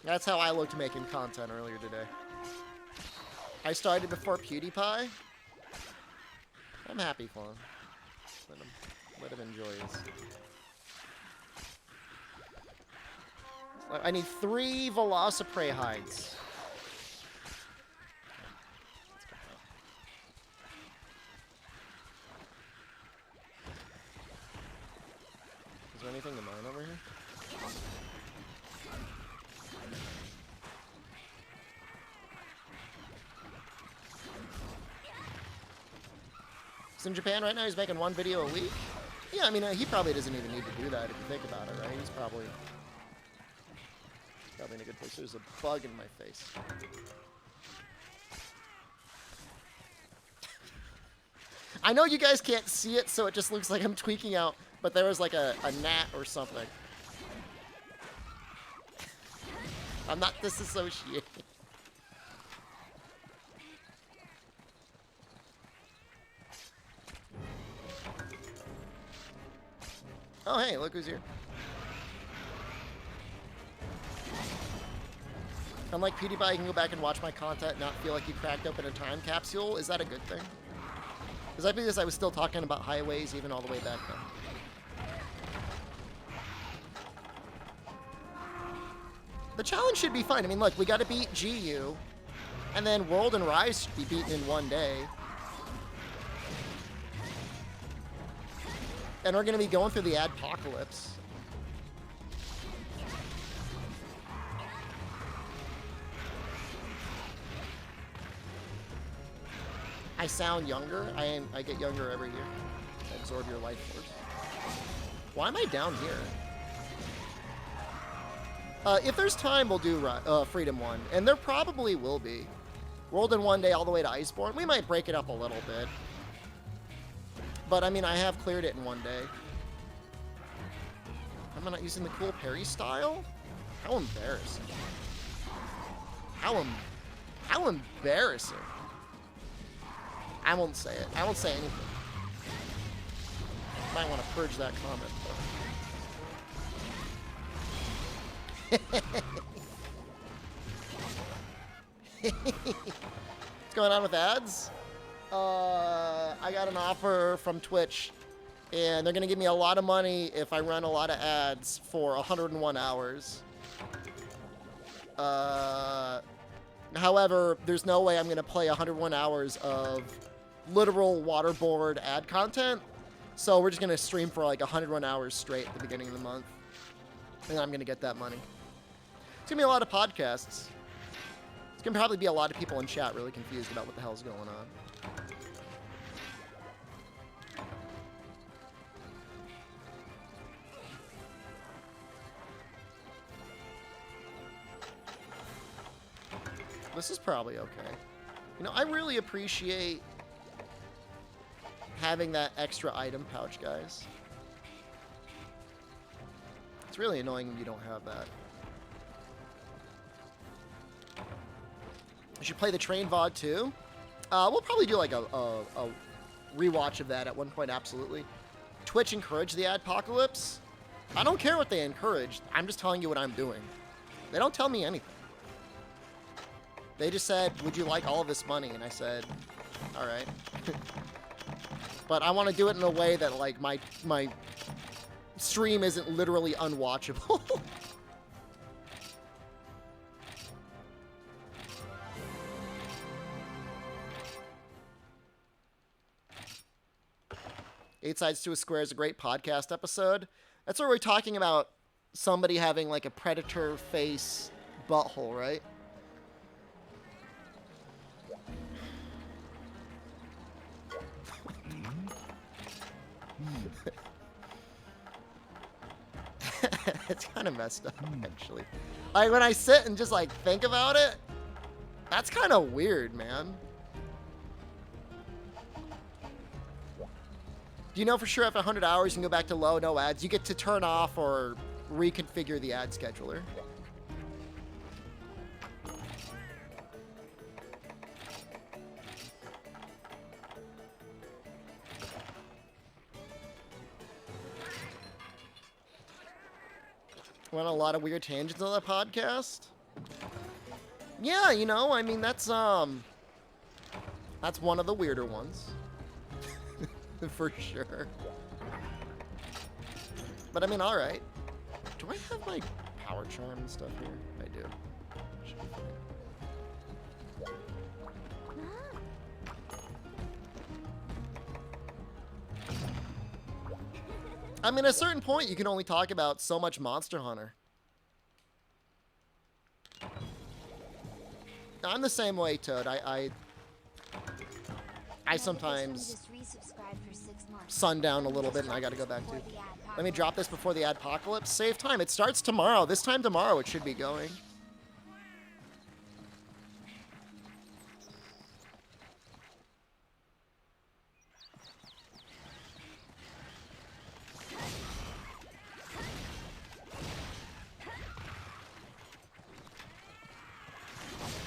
That's how I looked making content earlier today. I started before PewDiePie. I'm happy for him. Let him enjoy his. I need 3 Velociprey hides. Is there anything to mine over here? In Japan right now, he's making 1 video a week. Yeah, I mean, he probably doesn't even need to do that if you think about it, right? He's probably in a good place. There's a bug in my face. I know you guys can't see it, so it just looks like I'm tweaking out, but there was like a gnat or something. I'm not disassociating. Oh, hey, look who's here. Unlike PewDiePie, you can go back and watch my content and not feel like you cracked open a time capsule. Is that a good thing? Is that because I was still talking about highways even all the way back then? The challenge should be fine. I mean, look, we got to beat GU, and then World and Rise should be beaten in 1 day. And we're going to be going through the Adpocalypse. I sound younger. I get younger every year. I absorb your life force. Why am I down here? If there's time, we'll do Freedom 1. And there probably will be. World in 1 day all the way to Iceborne. We might break it up a little bit. But, I mean, I have cleared it in 1 day. Am I not using the cool parry style? How embarrassing. How embarrassing. I won't say it. I won't say anything. Might want to purge that comment. What's going on with ads? I got an offer from Twitch, and they're going to give me a lot of money if I run a lot of ads for 101 hours. However, there's no way I'm going to play 101 hours of literal waterboard ad content, so we're just going to stream for like 101 hours straight at the beginning of the month, and I'm going to get that money. It's going to be a lot of podcasts. It's going to probably be a lot of people in chat really confused about what the hell's going on. This is probably okay. You know, I really appreciate having that extra item pouch, guys. It's really annoying when you don't have that. I should play the train VOD too. We'll probably do like a rewatch of that at one point, absolutely. Twitch encouraged the Adpocalypse. I don't care what they encouraged. I'm just telling you what I'm doing. They don't tell me anything. They just said, would you like all of this money? And I said, all right. But I want to do it in a way that, like, my stream isn't literally unwatchable. Eight Sides to a Square is a great podcast episode. That's where we're talking about somebody having, like, a predator face butthole, right? It's kind of messed up, actually. Like, when I sit and just, like, think about it, that's kind of weird, man. Do you know for sure after 100 hours you can go back to low, no ads? You get to turn off or reconfigure the ad scheduler. Went on a lot of weird tangents on the podcast. Yeah, you know, I mean, that's one of the weirder ones. For sure. But I mean, alright. Do I have my power charm and stuff here? I do. Should be fine. I mean, at a certain point, you can only talk about so much Monster Hunter. I'm the same way, Toad. I sometimes sundown a little bit and I gotta go back to. Let me drop this before the adpocalypse. Save time. It starts tomorrow. This time tomorrow it should be going.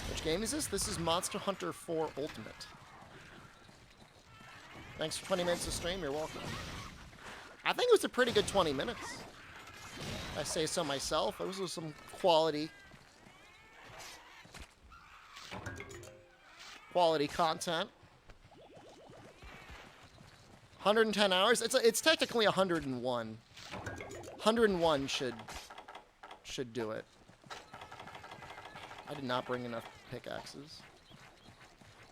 Which game is this? This is Monster Hunter 4 Ultimate. Thanks for 20 minutes of stream. You're welcome. I think it was a pretty good 20 minutes. I say so myself. It was some quality content. 110 hours. It's technically 101. 101 should do it. I did not bring enough pickaxes.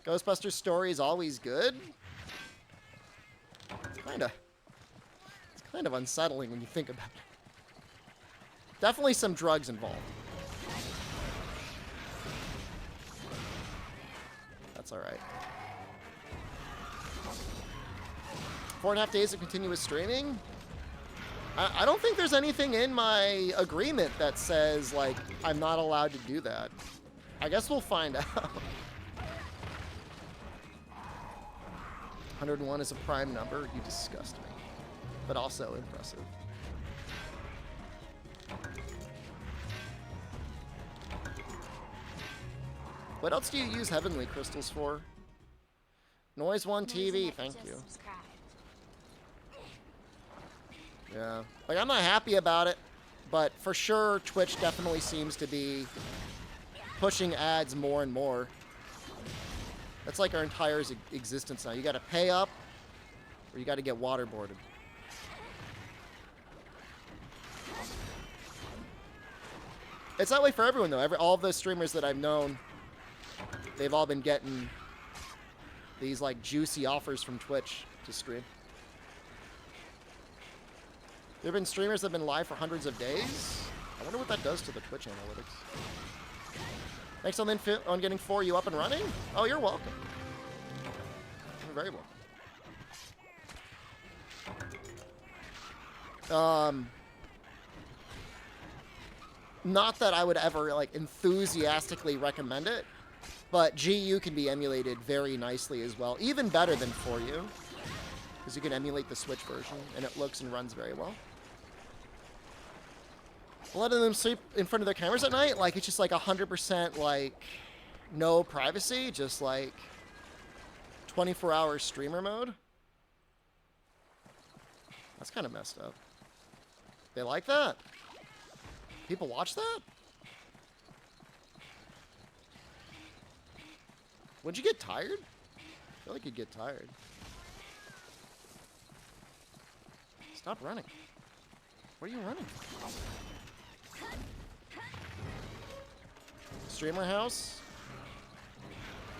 Ghostbusters story is always good. It's kind of unsettling when you think about it. Definitely some drugs involved. That's alright. 4.5 days of continuous streaming? I don't think there's anything in my agreement that says, like, I'm not allowed to do that. I guess we'll find out. 101 is a prime number. You disgust me. But also impressive. What else do you use Heavenly Crystals for? Noise One TV, thank you. Yeah. Like, I'm not happy about it, but for sure, Twitch definitely seems to be pushing ads more and more. That's like our entire existence now. You gotta pay up, or you gotta get waterboarded. It's that way for everyone, though. All of those streamers that I've known, they've all been getting these, like, juicy offers from Twitch to stream. There have been streamers that have been live for hundreds of days. I wonder what that does to the Twitch analytics. Thanks on getting 4 you up and running. Oh, you're welcome. You're very welcome. Not that I would ever, like, enthusiastically recommend it, but GU can be emulated very nicely as well. Even better than 4U, because you can emulate the Switch version, and it looks and runs very well. A lot of them sleep in front of their cameras at night. Like, it's just like 100% like no privacy, just like 24-hour streamer mode. That's kind of messed up. They like that? People watch that? Would you get tired? I feel like you'd get tired. Stop running. Where are you running? Streamer House?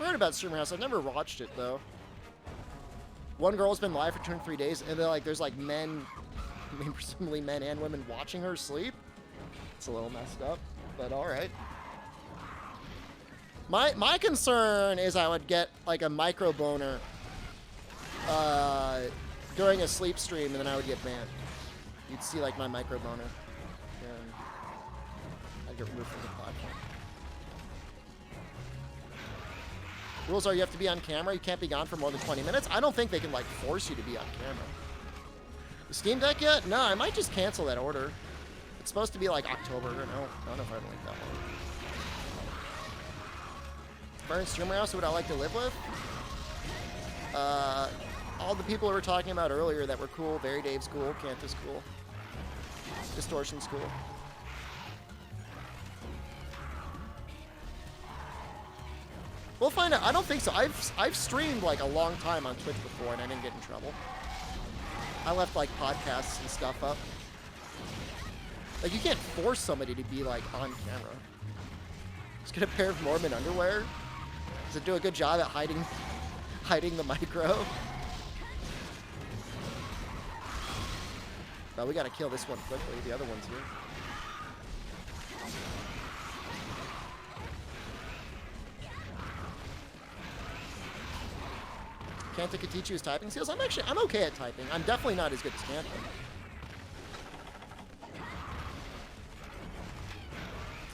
I heard about Streamer House. I've never watched it, though. One girl's been live for 23 days, and they're like, there's like men, I mean, presumably men and women watching her sleep. It's a little messed up, but alright. My concern is I would get like a micro boner during a sleep stream, and then I would get banned. You'd see like my micro boner, and I'd get removed from the platform. Rules are you have to be on camera. You can't be gone for more than 20 minutes. I don't think they can like force you to be on camera. The Steam Deck yet? No, I might just cancel that order. It's supposed to be like October. No, I don't know if I like that one. Burn streamer house, would I like to live with? All the people we were talking about earlier that were cool. Very Dave's cool. Cantus cool. Distortion's cool. We'll find out. I don't think so. I've streamed like a long time on Twitch before, and I didn't get in trouble. I left like podcasts and stuff up. Like you can't force somebody to be like on camera. Just get a pair of Mormon underwear. Does it do a good job at hiding the micro? Well, we gotta kill this one quickly. The other one's here. Kanta could teach you his typing skills. I'm okay at typing. I'm definitely not as good as Kanta.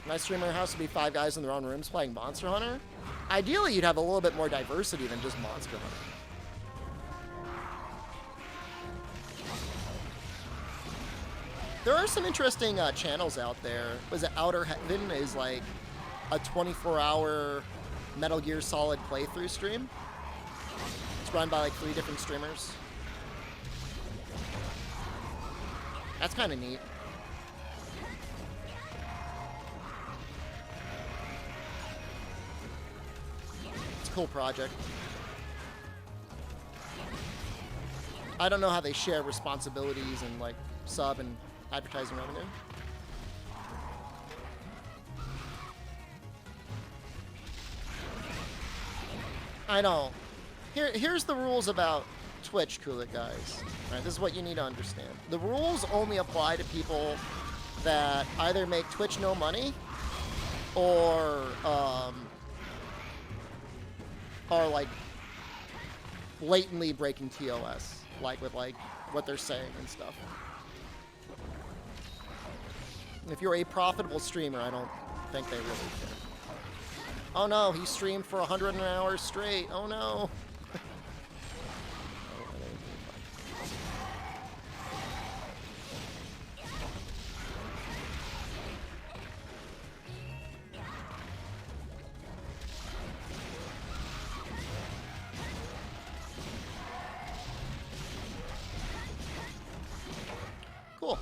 My streamer house would be 5 guys in their own rooms playing Monster Hunter. Ideally, you'd have a little bit more diversity than just Monster Hunter. There are some interesting channels out there. Was it Outer Heaven is like a 24-hour Metal Gear Solid playthrough stream. It's run by like 3 different streamers. That's kind of neat. It's a cool project. I don't know how they share responsibilities and like sub and advertising revenue. I don't. Here's the rules about Twitch, Kulik guys. Right, this is what you need to understand. The rules only apply to people that either make Twitch no money or are like blatantly breaking TOS, like with like what they're saying and stuff. If you're a profitable streamer, I don't think they really care. Oh no, he streamed for 100 hours straight. Oh no. Cool.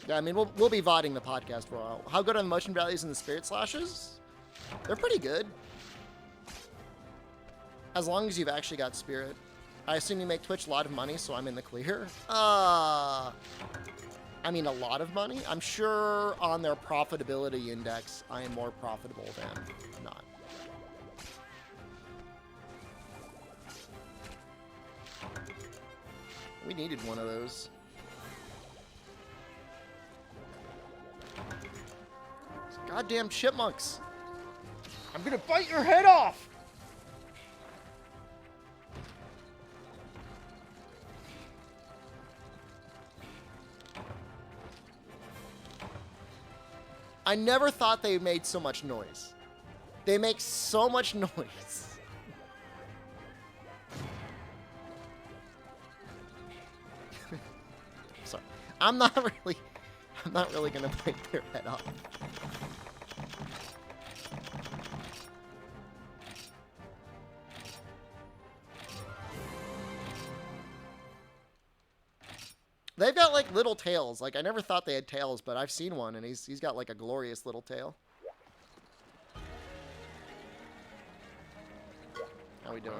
Yeah, I mean, we'll be VODing the podcast for a while. How good are the motion values and the spirit slashes? They're pretty good. As long as you've actually got spirit. I assume you make Twitch a lot of money, so I'm in the clear. I mean, a lot of money? I'm sure on their profitability index, I am more profitable than not. We needed one of those. Goddamn chipmunks. I'm gonna bite your head off! I never thought they made so much noise. They make so much noise. Sorry. I'm not really gonna bite their head off. They've got like little tails. Like I never thought they had tails, but I've seen one and he's got like a glorious little tail. How we doing?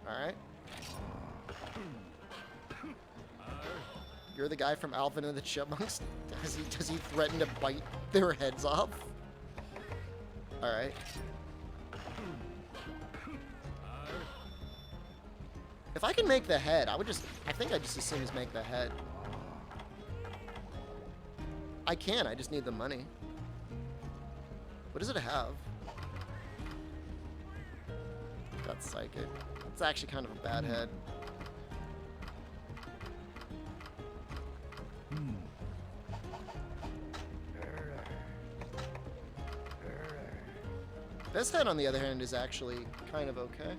Alright. You're the guy from Alvin and the Chipmunks? Does he threaten to bite their heads off? Alright. If I can make the head, I think I'd just as soon as make the head. I can, I just need the money. What does it have? That's psychic. It's actually kind of a bad head. This head, on the other hand, is actually kind of okay.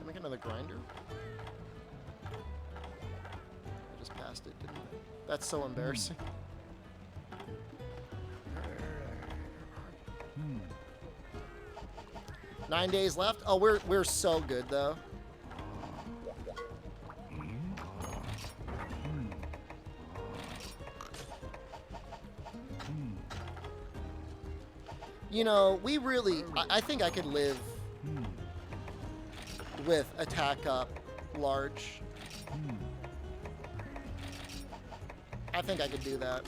Make another grinder. I just passed it, didn't I? That's so embarrassing. 9 days left. Oh, we're so good though. You know, we really. I think I could live with attack up large. I think I could do that.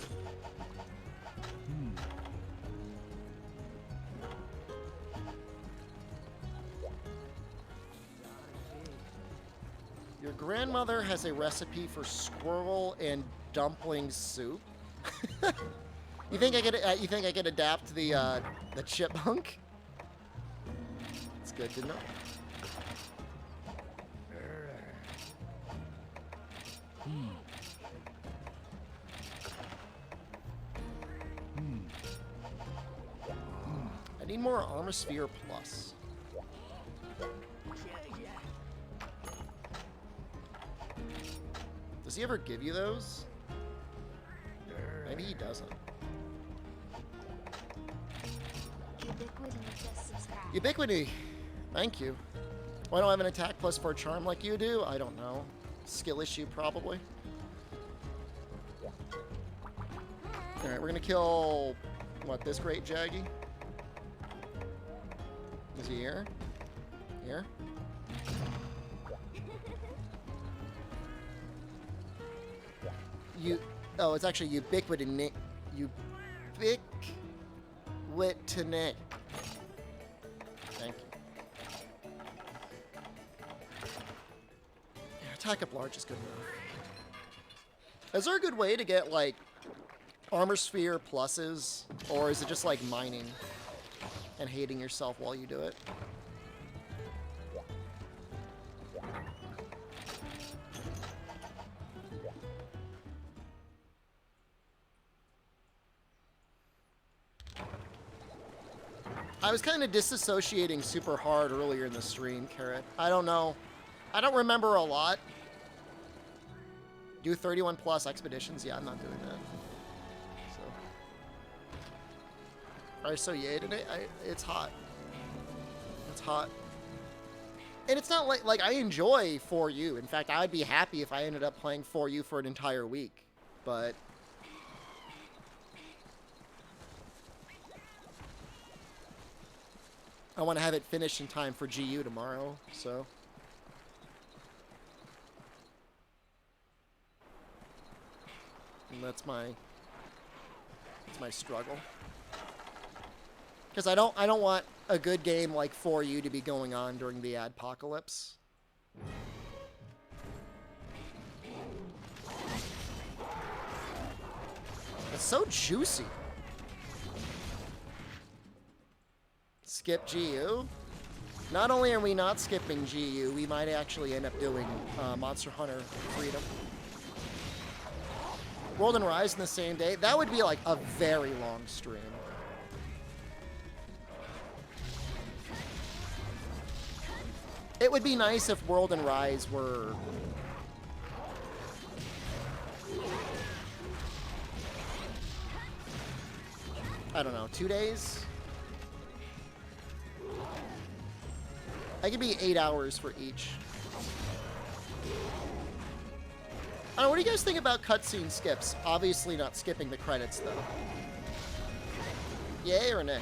Your grandmother has a recipe for squirrel and dumpling soup. You think I could adapt the chipmunk? It's good to know. I need more Armor Sphere Plus. Does he ever give you those? Maybe he doesn't. Ubiquity. Thank you. Why don't I have an attack plus for a charm like you do? I don't know. Skill issue, probably. Alright, we're gonna kill, what, this great Jaggy? Is he here? Here? Oh, it's actually ubiquity. Ubiquitine. Thank you. Yeah, attack up large is good enough. Is there a good way to get, like, Armor Sphere pluses? Or is it just, like, mining and hating yourself while you do it? I was kind of disassociating super hard earlier in the stream, Carrot. I don't know. I don't remember a lot. Do 31 plus expeditions? Yeah, I'm not doing that. So. Alright, so yay today. It's hot. It's hot. And it's not like I enjoy 4U. In fact, I'd be happy if I ended up playing 4U for an entire week. But I want to have it finished in time for GU tomorrow, so. And that's my struggle. Because I don't want a good game like 4U to be going on during the adpocalypse. It's so juicy. Skip GU. Not only are we not skipping GU, we might actually end up doing Monster Hunter Freedom. World and Rise in the same day. That would be like a very long stream. It would be nice if World and Rise were... I don't know, 2 days? I could be 8 hours for each. I don't know, what do you guys think about cutscene skips? Obviously not skipping the credits, though. Yay or nay?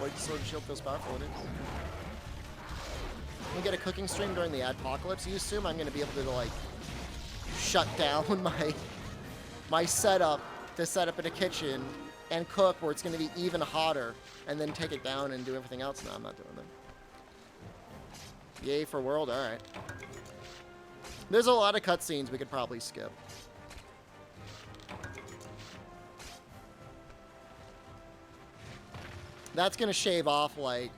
Like Sword and Shield feels powerful, it is. we get a cooking stream during the apocalypse, you assume I'm going to be able to, like, shut down my setup to set up in a kitchen and cook where it's going to be even hotter, and then take it down and do everything else. No, I'm not doing that. Yay for world, alright. There's a lot of cutscenes we could probably skip. That's gonna shave off like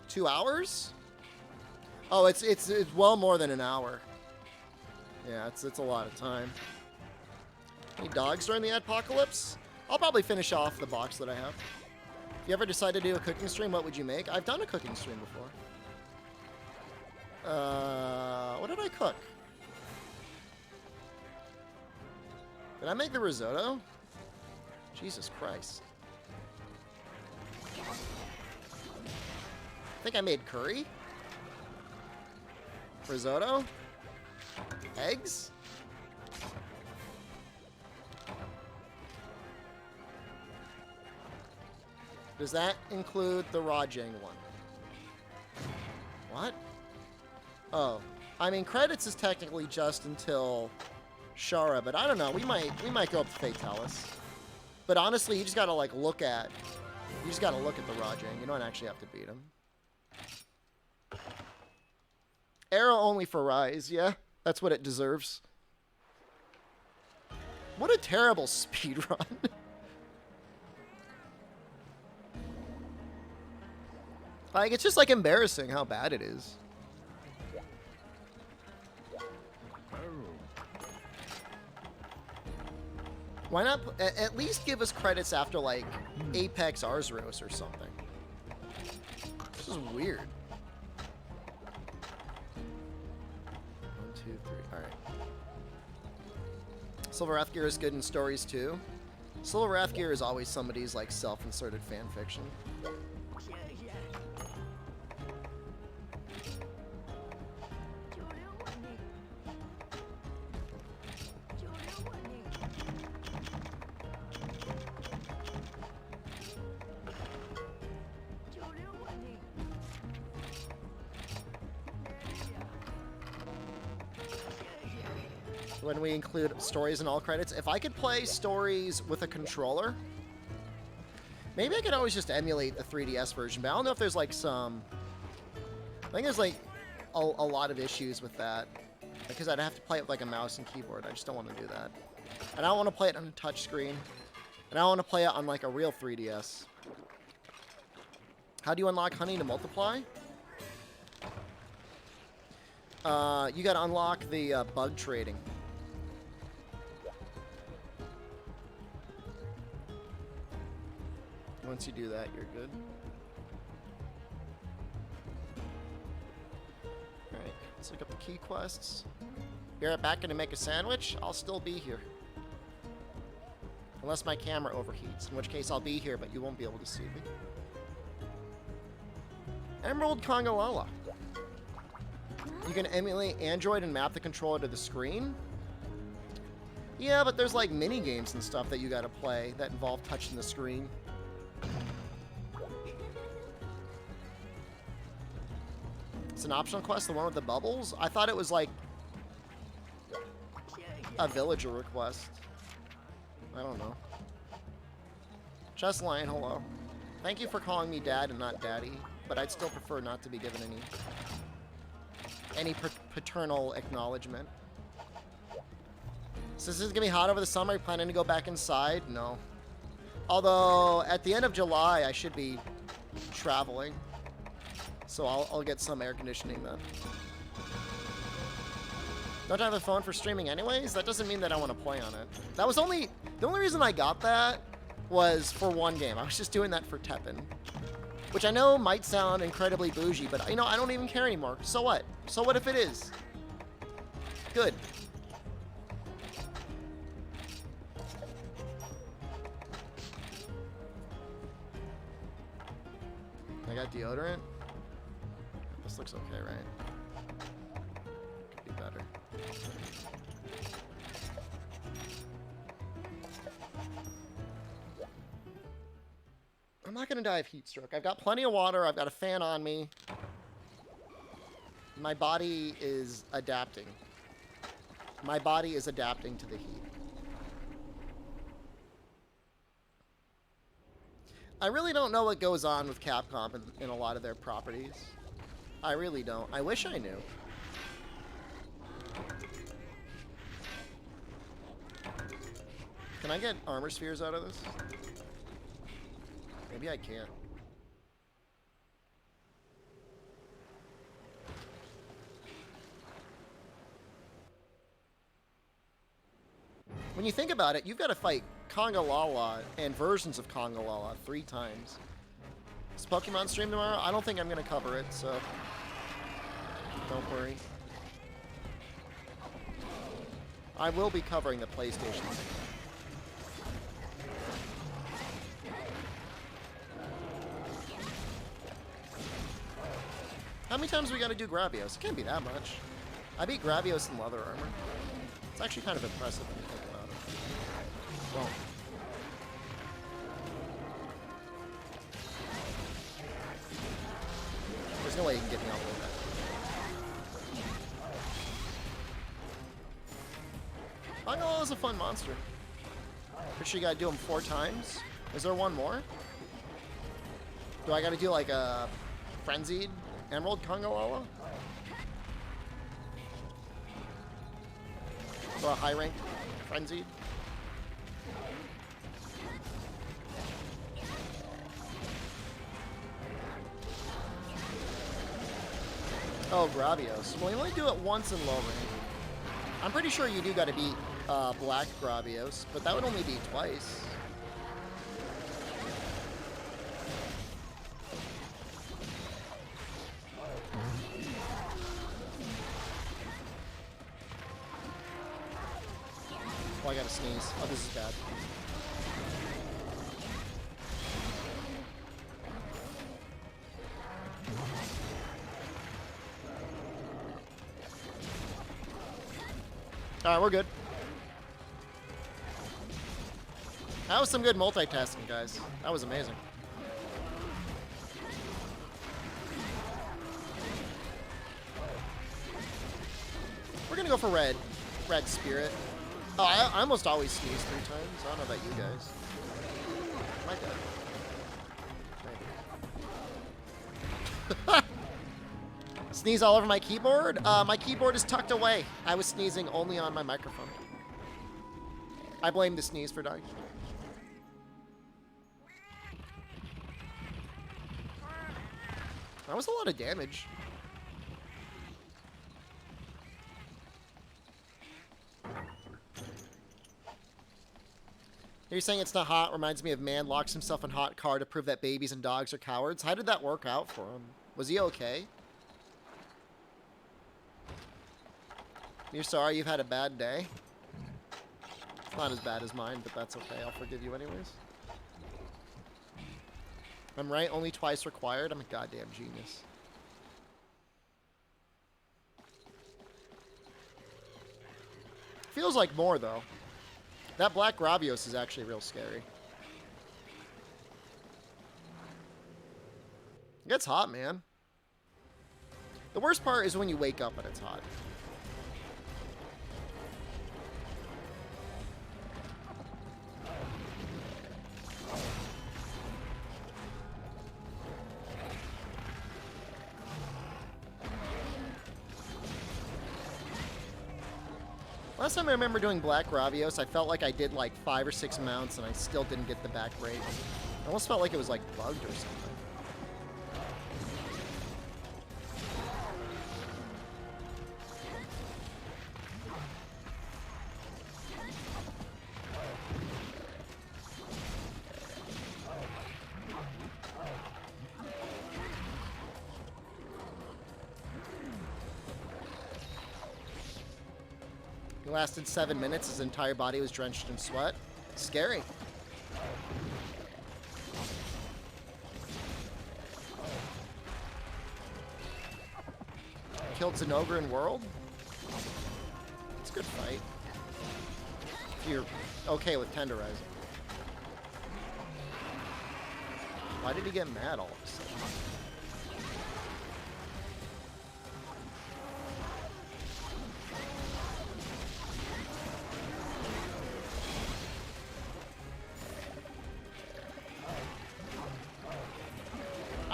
2 hours? Oh, it's well more than an hour. Yeah, it's a lot of time. Any dogs during the apocalypse? I'll probably finish off the box that I have. If you ever decide to do a cooking stream, what would you make? I've done a cooking stream before. What did I cook? Did I make the risotto? Jesus Christ. I think I made curry. Risotto. Eggs. Does that include the Rajang one? What? Oh. I mean, credits is technically just until Shara, but I don't know. We might go up to Fatalis. But honestly, you just gotta like look at the Rajang. You don't actually have to beat him. Arrow only for Rise, yeah. That's what it deserves. What a terrible speedrun. Like, it's just like embarrassing how bad it is. Why not at least give us credits after, like, Apex Arzros or something? This is weird. 1, 2, 3. Alright. Silver Wrathgear is good in stories, too. Silver Wrathgear is always somebody's, like, self-inserted fan fiction. When we include stories in all credits. If I could play stories with a controller, maybe I could always just emulate the 3DS version, but I don't know if there's like some... I think there's like a lot of issues with that, because I'd have to play it with like a mouse and keyboard. I just don't want to do that. And I don't want to play it on a touch screen, and I don't want to play it on like a real 3DS. How do you unlock honey to multiply? You gotta unlock the bug trading. Once you do that, you're good. Alright, let's look up the key quests. Be right back, gonna make a sandwich. I'll still be here. Unless my camera overheats, in which case I'll be here, but you won't be able to see me. Emerald Kongalala. You can emulate Android and map the controller to the screen? Yeah, but there's like mini games and stuff that you gotta play that involve touching the screen. It's an optional quest, the one with the bubbles? I thought it was like a villager request. I don't know. Chess Lion, hello. Thank you for calling me Dad and not Daddy, but I'd still prefer not to be given any paternal acknowledgement. So this is gonna be hot over the summer. Are you planning to go back inside? No. Although at the end of July, I should be traveling. So I'll get some air conditioning then. Don't I have a phone for streaming anyways? That doesn't mean that I want to play on it. That was the only reason I got that was for one game. I was just doing that for Teppen. Which I know might sound incredibly bougie, but you know, I don't even care anymore. So what? So what if it is? Good. I got deodorant. This looks okay, right? Could be better. I'm not gonna die of heat stroke. I've got plenty of water. I've got a fan on me. my body is adapting. My body is adapting to the heat. I really don't know what goes on with Capcom in a lot of their properties. I really don't. I wish I knew. Can I get armor spheres out of this? Maybe I can't. When you think about it, you've got to fight Kongalala and versions of Kongalala 3 times. Is Pokemon stream tomorrow? I don't think I'm going to cover it, so don't worry. I will be covering the PlayStation. How many times we got to do Gravios? It can't be that much. I beat Gravios in leather armor. It's actually kind of impressive when you think about it. Well, there's no way you can get me all the way back. Kongalala is a fun monster. Pretty sure you gotta do him 4 times. Is there one more? Do I gotta do like a frenzied Emerald Kongalala? Or a high rank frenzied? Oh, Gravios. Well, you only do it once in low rank. I'm pretty sure you do gotta beat Black Gravios, but that would only be twice. Oh, I gotta sneeze. Oh, this is bad. Alright, we're good. That was some good multitasking, guys. That was amazing. We're gonna go for red. Red Spirit. Oh, I almost always sneeze 3 times. I don't know about you guys. My God. Maybe. Sneeze all over my keyboard? My keyboard is tucked away. I was sneezing only on my microphone. I blame the sneeze for dying. That was a lot of damage. You're saying it's not hot? Reminds me of man locks himself in hot car to prove that babies and dogs are cowards. How did that work out for him? Was he okay? You're sorry you've had a bad day? It's not as bad as mine, but that's okay. I'll forgive you anyways. I'm right, only twice required. I'm a goddamn genius. Feels like more, though. That Black Gravios is actually real scary. It gets hot, man. The worst part is when you wake up and it's hot. Last time I remember doing Black Gravios, I felt like I did like 5 or 6 mounts and I still didn't get the back break. I almost felt like it was like bugged or something. He lasted 7 minutes. His entire body was drenched in sweat. Scary. Killed Zenogre in World. It's a good fight. If you're okay with tenderizing. Why did he get mad all of a sudden?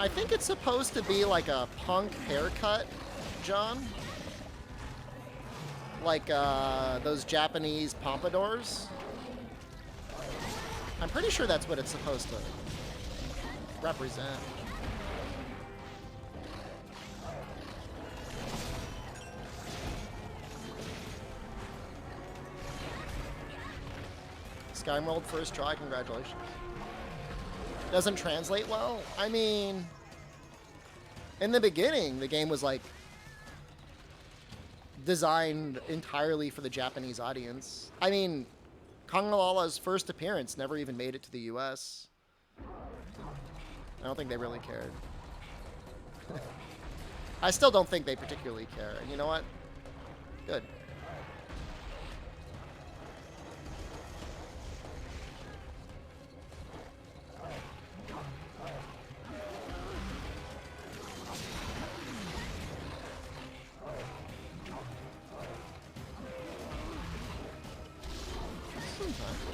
I think it's supposed to be like a punk haircut, John. Like those Japanese pompadours. I'm pretty sure that's what it's supposed to represent. SkyWorld first try, congratulations. Doesn't translate well? I mean, in the beginning, the game was like designed entirely for the Japanese audience. I mean, Kongalala's first appearance never even made it to the US. I don't think they really cared. I still don't think they particularly care. And you know what? Good.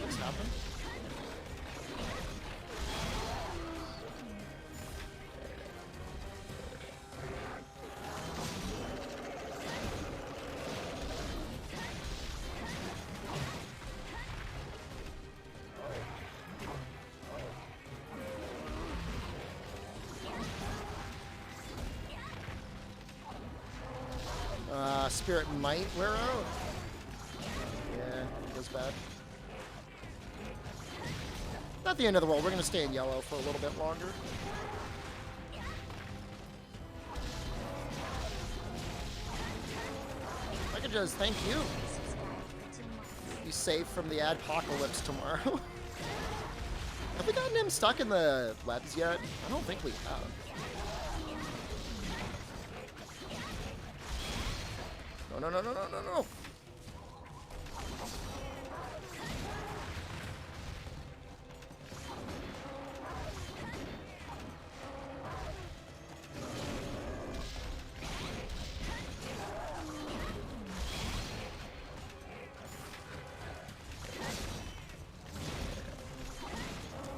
What's happened? Spirit might wear out. Yeah, it goes bad. Not the end of the world. We're going to stay in yellow for a little bit longer. I could just thank you. Be safe from the adpocalypse tomorrow. Have we gotten him stuck in the webs yet? I don't think we have. No, no, no, no, no, no, no.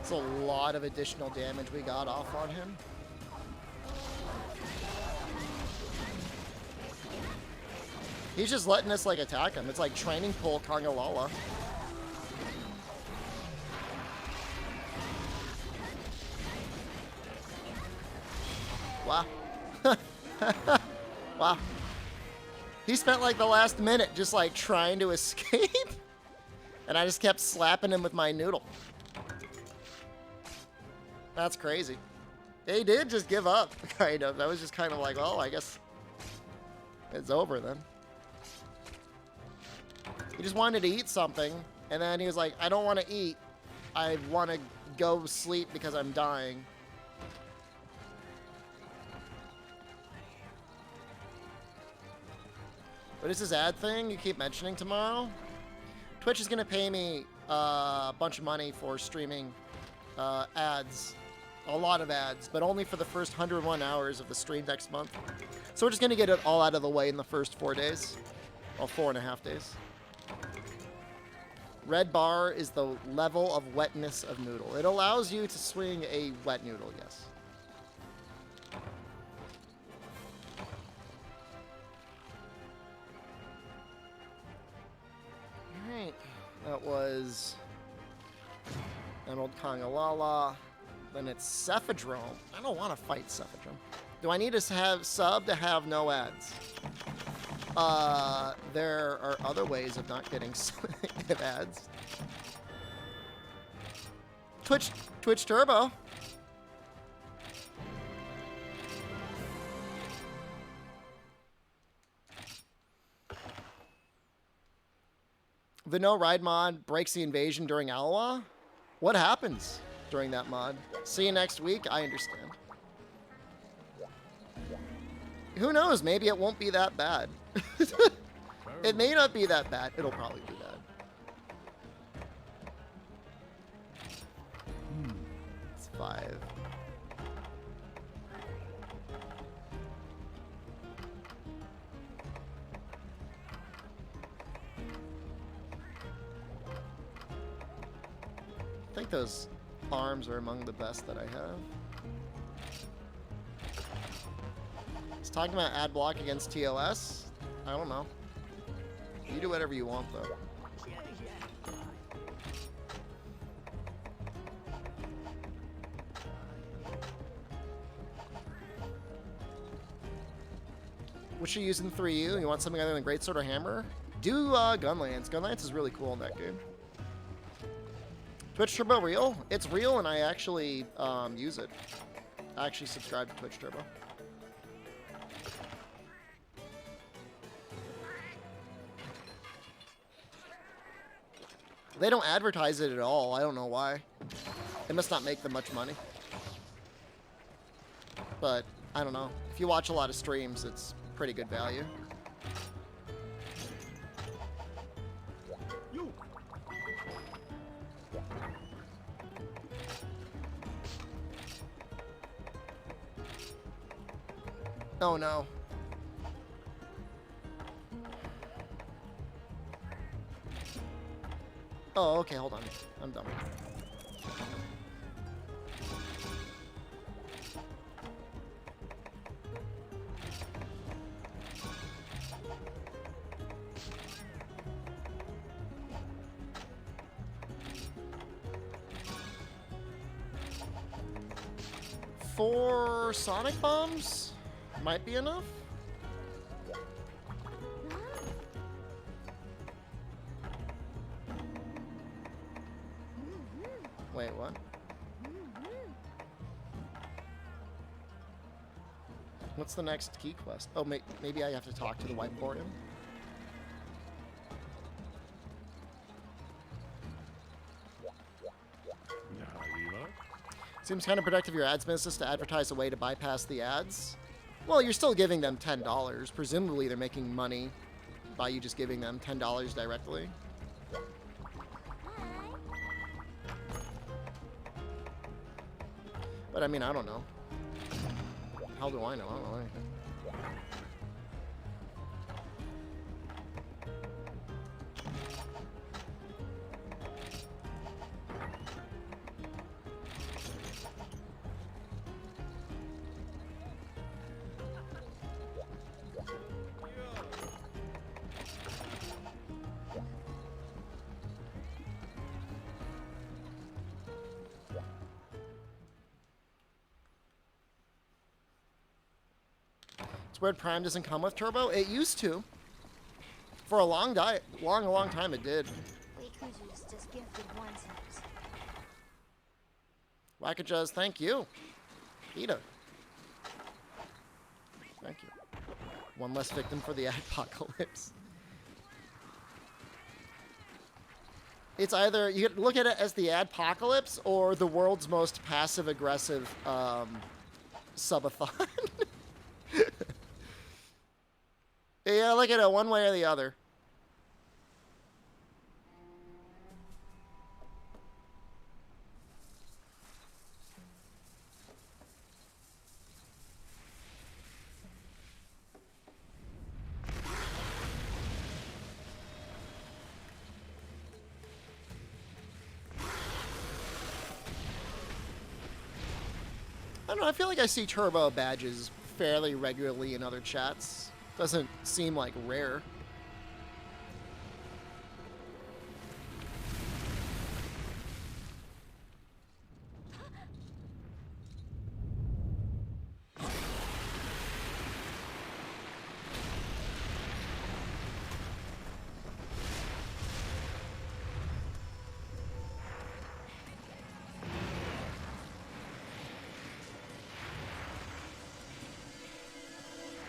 It's a lot of additional damage we got off on him. He's just letting us, like, attack him. It's like training pull Kongalala. Wow. Wow. He spent, like, the last minute just, like, trying to escape. And I just kept slapping him with my noodle. That's crazy. He did just give up, kind of. That was just kind of like, well, I guess it's over then. He just wanted to eat something, and then he was like, I don't want to eat. I want to go sleep because I'm dying. What is this ad thing you keep mentioning tomorrow? Twitch is going to pay me a bunch of money for streaming ads. A lot of ads, but only for the first 101 hours of the stream next month. So we're just going to get it all out of the way in the first 4 days. Well, 4.5 days. Red bar is the level of wetness of noodle. It allows you to swing a wet noodle, yes. Alright. That was Emerald Kongalala. Then it's Cephadrome. I don't want to fight Cephadrome. Do I need to have sub to have no ads? There are other ways of not getting ads. Twitch Turbo. The no ride mod breaks the invasion during Alwa. What happens during that mod? See you next week. I understand. Who knows? Maybe it won't be that bad. It may not be that bad. It'll probably be bad. It's 5. I think those arms are among the best that I have. He's talking about ad block against TOS. I don't know. You do whatever you want, though. What should you use in 3U? You want something other than Greatsword or Hammer? Do Gunlance. Gunlance is really cool in that game. Twitch Turbo real? It's real, and I actually use it. I actually subscribe to Twitch Turbo. They don't advertise it at all. I don't know why. It must not make them much money. But, I don't know. If you watch a lot of streams, it's pretty good value. Oh no. Oh, okay, hold on. I'm done. Four Sonic Bombs might be enough. Wait, what? What's the next key quest? Oh, maybe I have to talk to the Whiteboardian. Seems kind of productive your ads business to advertise a way to bypass the ads. Well, you're still giving them $10. Presumably they're making money by you just giving them $10 directly. But I mean, I don't know. How do I know? I don't know anything. Weird Prime doesn't come with turbo. It used to. For a long time it did. Wackajas, thank you. Ida. Thank you. One less victim for the apocalypse. It's either, you look at it as the adpocalypse or the world's most passive-aggressive subathon. Yeah, look at it one way or the other. I don't know, I feel like I see turbo badges fairly regularly in other chats. Doesn't seem like rare.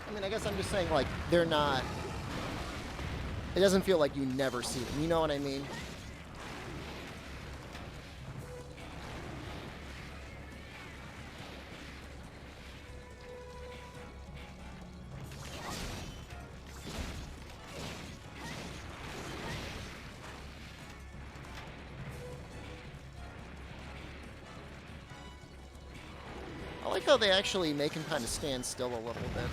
I mean, I guess I'm just saying, like, they're not... It doesn't feel like you never see them. You know what I mean? I like how they actually make him kind of stand still a little bit.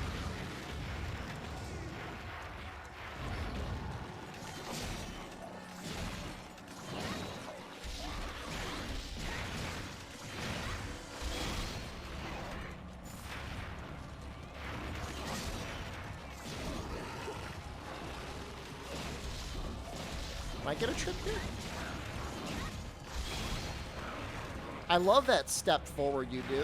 Might get a trip here. I love that step forward you do.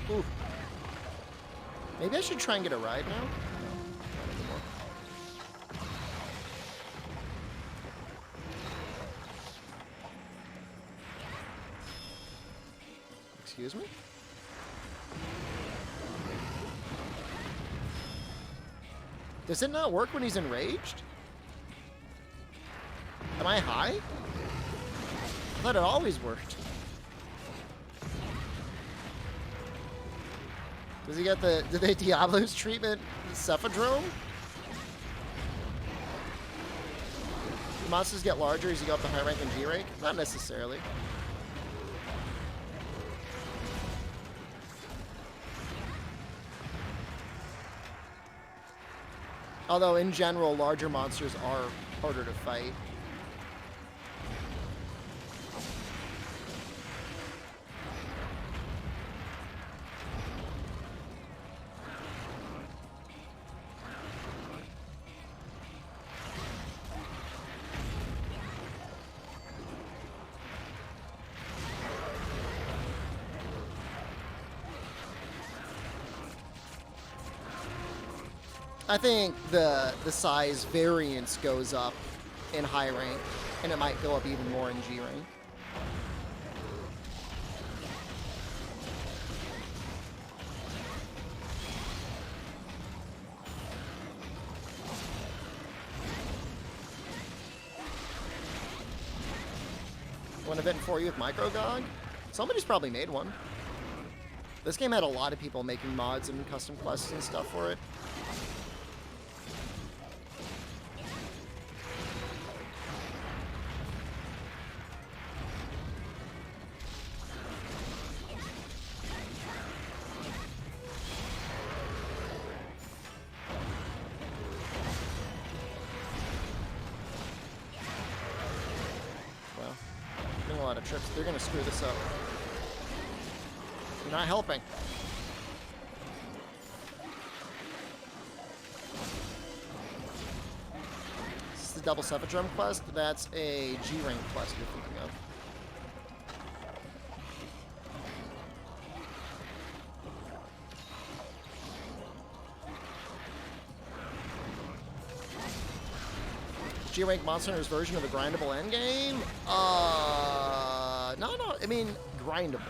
Ooh. Maybe I should try and get a ride now. Excuse me? Does it not work when he's enraged? Am I high? I thought it always worked. Does he get the... Did they Diablo's treatment Cephadrome? Do monsters get larger as you go up the high rank and G rank? Not necessarily. Although, in general, larger monsters are harder to fight. I think the size variance goes up in high rank, and it might go up even more in G rank. One event for you with MicroGog? Somebody's probably made one. This game had a lot of people making mods and custom quests and stuff for it. Trips. They're gonna screw this up. You're not helping. This is the double Cephadrome quest. That's a G rank quest you're thinking of. G rank Monster Hunter's version of a grindable endgame? No, I mean, grindable.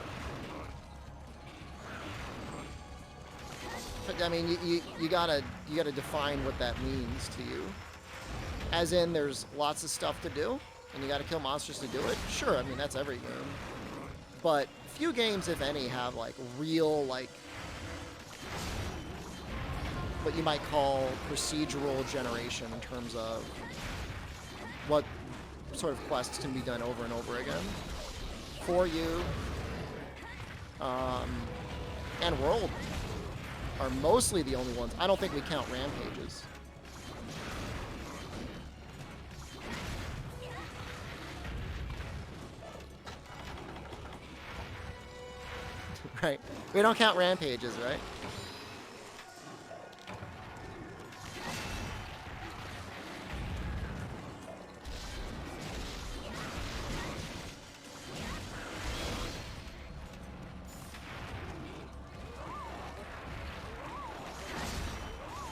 I mean, you gotta define what that means to you. As in, there's lots of stuff to do, and you gotta kill monsters to do it? Sure, I mean, that's every game. But few games, if any, have, like, real, like, what you might call procedural generation in terms of what sort of quests can be done over and over again. For You and World are mostly the only ones. I don't think we count Rampages. Right. We don't count Rampages, right?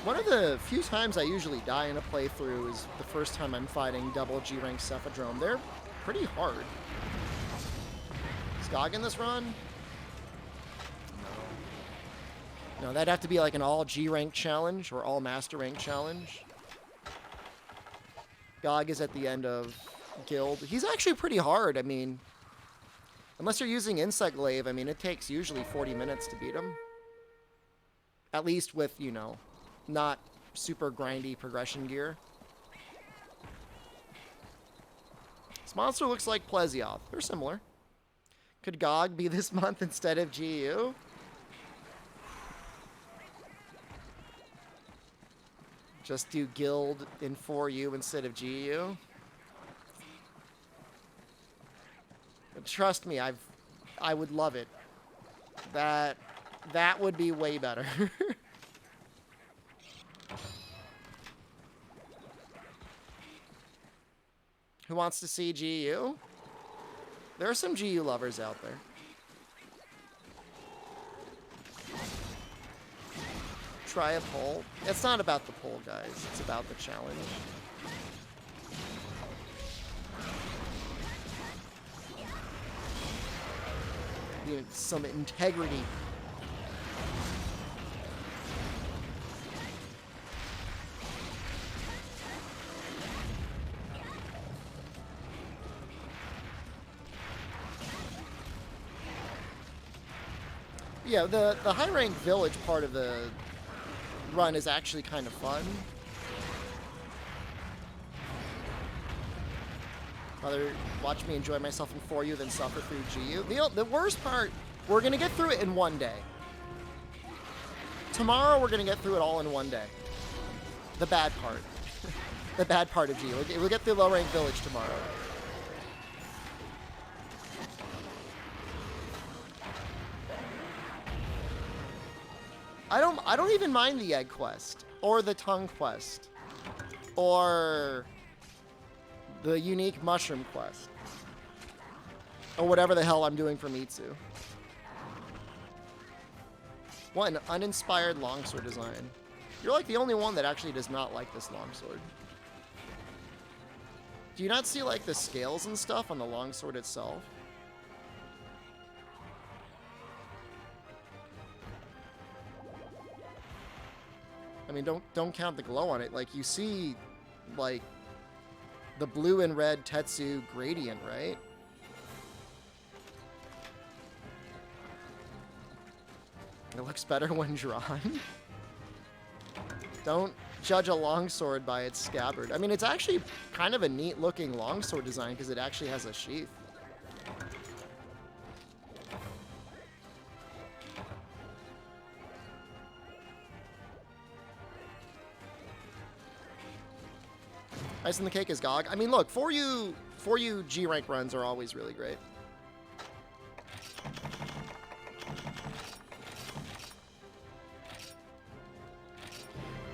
One of the few times I usually die in a playthrough is the first time I'm fighting double G-rank Cephadrome. They're pretty hard. Is Gog in this run? No, that'd have to be like an all G-rank challenge or all master rank challenge. Gog is at the end of Guild. He's actually pretty hard. I mean, unless you're using Insect Glaive, I mean, it takes usually 40 minutes to beat him. At least with, you know, not super grindy progression gear. This monster looks like Plesioth. They're similar. Could Gog be this month instead of GU? Just do Guild in 4U instead of GU? But trust me, I would love it. That would be way better. Who wants to see GU? There are some GU lovers out there. Try a poll. It's not about the poll, guys. It's about the challenge. You know, some integrity. Yeah, the high rank village part of the run is actually kind of fun. Rather watch me enjoy myself in 4U than suffer through GU. The worst part, we're going to get through it in one day. Tomorrow, we're going to get through it all in one day. The bad part. The bad part of GU. We'll get through low rank village tomorrow. I don't even mind the egg quest or the tongue quest or the unique mushroom quest or whatever the hell I'm doing for Mitsu. What an uninspired longsword design. You're like the only one that actually does not like this longsword. Do you not see like the scales and stuff on the longsword itself? I mean, don't count the glow on it. Like, you see, like, the blue and red Tetsu gradient, right? It looks better when drawn. Don't judge a longsword by its scabbard. I mean, it's actually kind of a neat-looking longsword design because it actually has a sheath. Icing the cake is GOG. I mean, look, 4U G rank runs are always really great.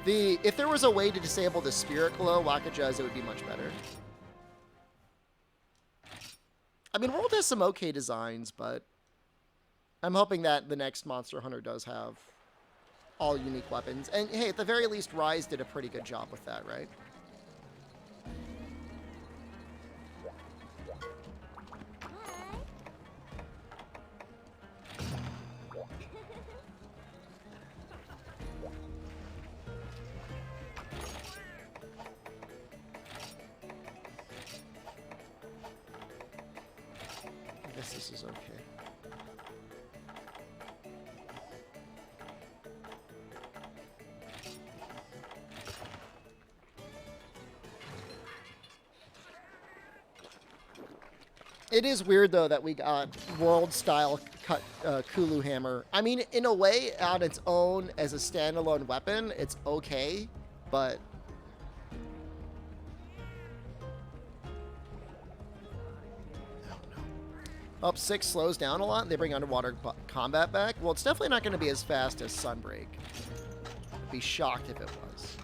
If there was a way to disable the spirit glow, Wakaja's, it would be much better. I mean, World has some okay designs, but I'm hoping that the next Monster Hunter does have all unique weapons. And hey, at the very least, Rise did a pretty good job with that, right? I guess this is okay. It is weird, though, that we got world-style Kulu Hammer. I mean, in a way, on its own, as a standalone weapon, it's okay, but... Up 6 slows down a lot. They bring underwater combat back. Well, it's definitely not going to be as fast as Sunbreak. I'd be shocked if it was.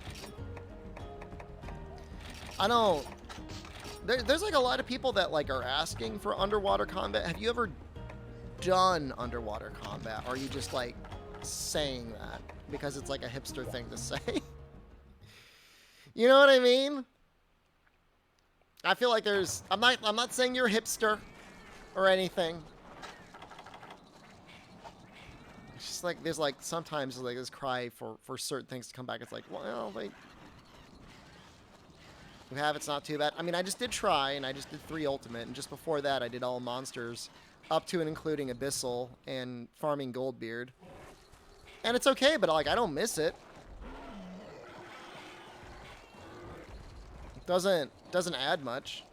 I don't... There's like a lot of people that like are asking for underwater combat. Have you ever done underwater combat? Or are you just like saying that because it's like a hipster thing to say? You know what I mean? I feel like there's... I'm not saying you're a hipster or anything. It's just like there's like sometimes like this cry for certain things to come back. It's like, well, like you have, it's not too bad. I mean, I just did try, and I just did 3 ultimate, and just before that I did all monsters up to and including Abyssal and farming Goldbeard. And it's okay, but like I don't miss it. It doesn't add much.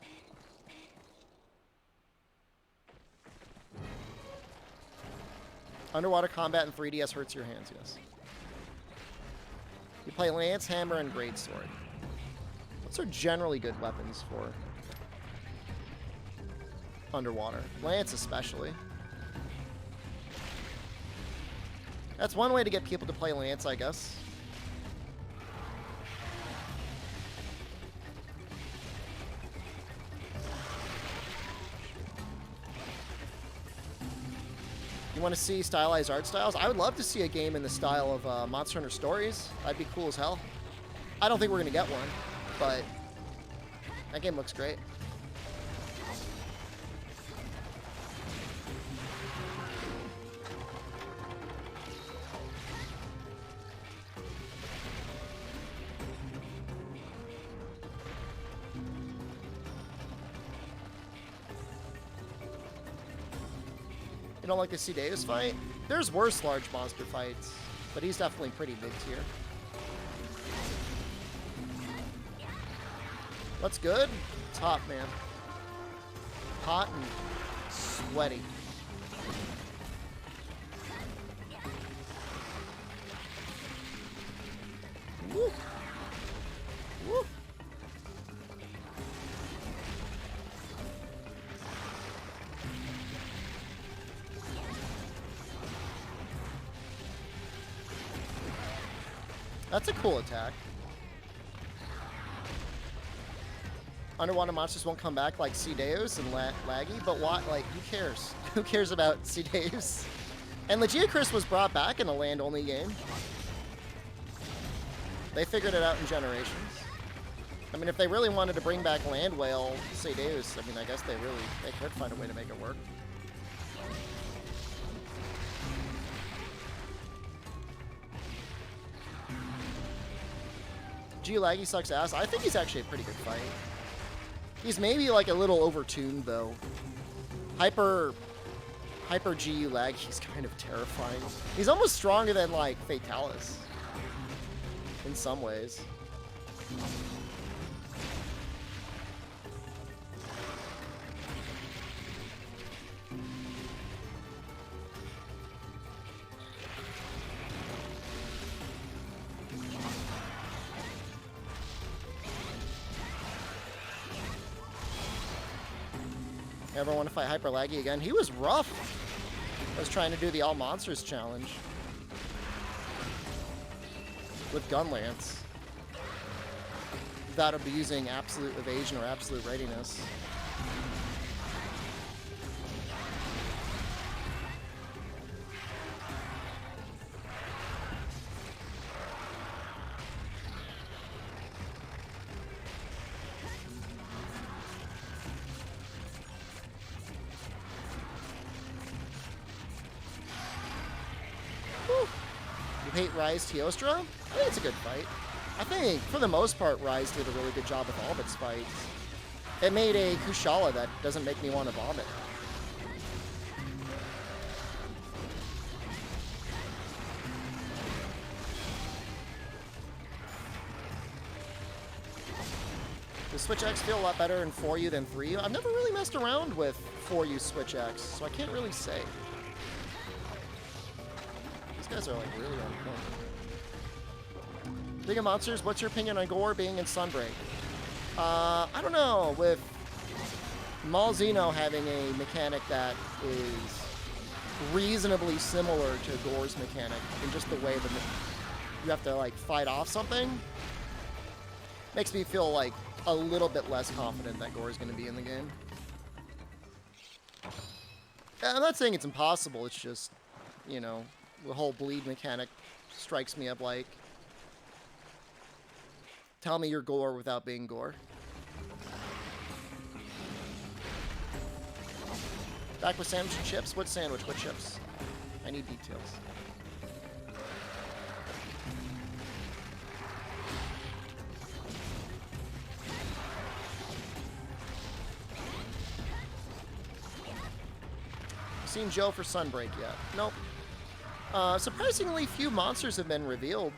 Underwater combat in 3DS hurts your hands, yes. You play Lance, Hammer, and Greatsword. Those are generally good weapons for underwater. Lance especially. That's one way to get people to play Lance, I guess. You want to see stylized art styles? I would love to see a game in the style of Monster Hunter Stories. That'd be cool as hell. I don't think we're going to get one, but that game looks great. You don't like the Cedeus fight? There's worse large monster fights, but he's definitely pretty mid-tier. What's good? It's hot, man. Hot and sweaty. Woo. Woo. That's a cool attack. Underwater monsters won't come back like Cedeus and Laggy, but what? Like, who cares? Who cares about Cedeus? And Legiacris was brought back in a land-only game. They figured it out in Generations. I mean, if they really wanted to bring back Land Whale Cedeus, I mean, I guess they could find a way to make it work. Laggy sucks ass. I think he's actually a pretty good fight. He's maybe like a little overtuned though. Hyper G Laggy's kind of terrifying. He's almost stronger than like Fatalis in some ways. Ever want to fight Hyper Laggy again? He was rough. I was trying to do the All Monsters challenge with Gunlance without abusing absolute evasion or absolute readiness. Hate Rise Teostra? I think it's a good fight. I think, for the most part, Rise did a really good job with all of its fights. It made a Kushala that doesn't make me want to vomit. Does Switch X feel a lot better in 4U than 3U? I've never really messed around with 4U Switch X, so I can't really say. Guys are like really on point. Big of Monsters, what's your opinion on Gore being in Sunbreak? I don't know, with Malzeno having a mechanic that is reasonably similar to Gore's mechanic in just the way that you have to like fight off something, makes me feel like a little bit less confident that Gore is going to be in the game. I'm not saying it's impossible, it's just, you know, the whole bleed mechanic strikes me up like, tell me you're Gore without being Gore. Back with sandwich and chips? What sandwich? What chips? I need details. Seen Joe for Sunbreak yet? Nope. Surprisingly few monsters have been revealed.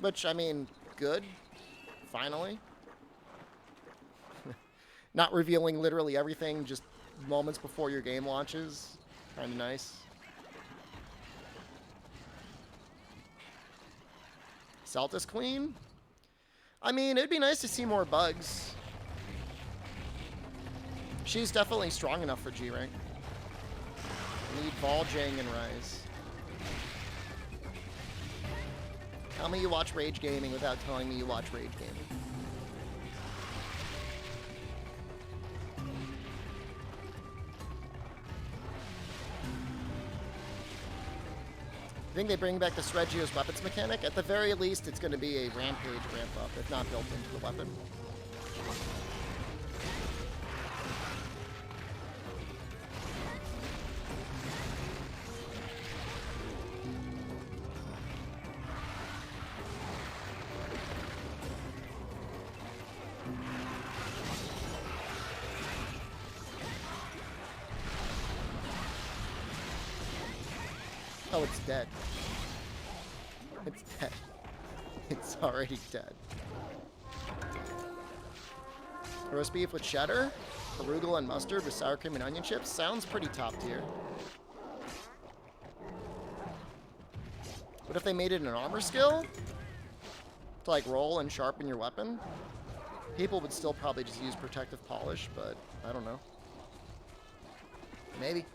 Which, I mean, good. Finally. Not revealing literally everything just moments before your game launches. Kind of nice. Celtis Queen? I mean, it'd be nice to see more bugs. She's definitely strong enough for G rank. Need Vol, Jang, and Rise. Tell me you watch Rage Gaming without telling me you watch Rage Gaming. I think they bring back the Sregio's weapons mechanic. At the very least, it's going to be a Rampage ramp up, if not built into the weapon. Oh, it's dead. It's dead. It's already dead. Roast beef with cheddar, arugula and mustard with sour cream and onion chips. Sounds pretty top tier. What if they made it an armor skill? To like roll and sharpen your weapon? People would still probably just use protective polish, but I don't know. Maybe.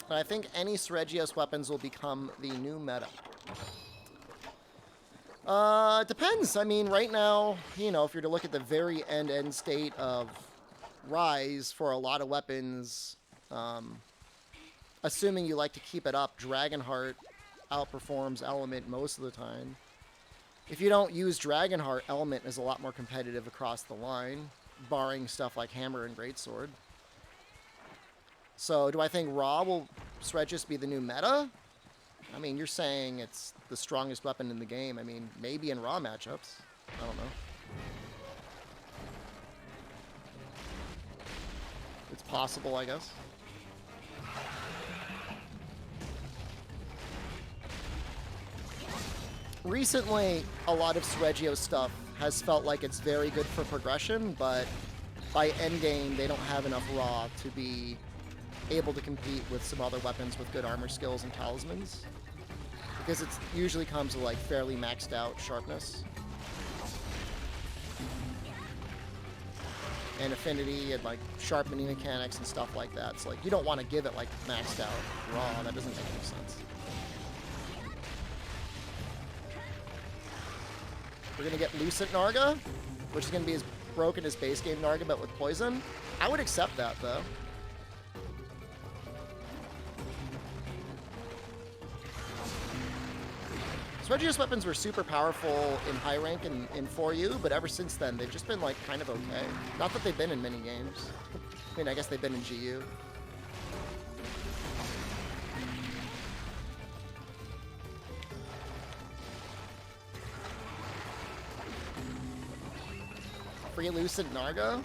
But I think any Sregios weapons will become the new meta. It depends. I mean, right now, you know, if you're to look at the very end state of Rise for a lot of weapons, assuming you like to keep it up, Dragonheart outperforms Element most of the time. If you don't use Dragonheart, Element is a lot more competitive across the line, barring stuff like Hammer and Greatsword. So, do I think Raw will Sregios be the new meta? I mean, you're saying it's the strongest weapon in the game. I mean, maybe in Raw matchups. I don't know. It's possible, I guess. Recently, a lot of Sregios stuff has felt like it's very good for progression, but by endgame, they don't have enough Raw to be able to compete with some other weapons with good armor skills and talismans, because it usually comes with like fairly maxed out sharpness and affinity and like sharpening mechanics and stuff like that. So like you don't want to give it like maxed out raw. That doesn't make any sense. We're gonna get Lucent Narga, which is gonna be as broken as base game Narga but with poison. I would accept that though. Sregios weapons were super powerful in high rank in 4U, but ever since then, they've just been, like, kind of okay. Not that they've been in many games. I mean, I guess they've been in GU. Free Lucent Narga?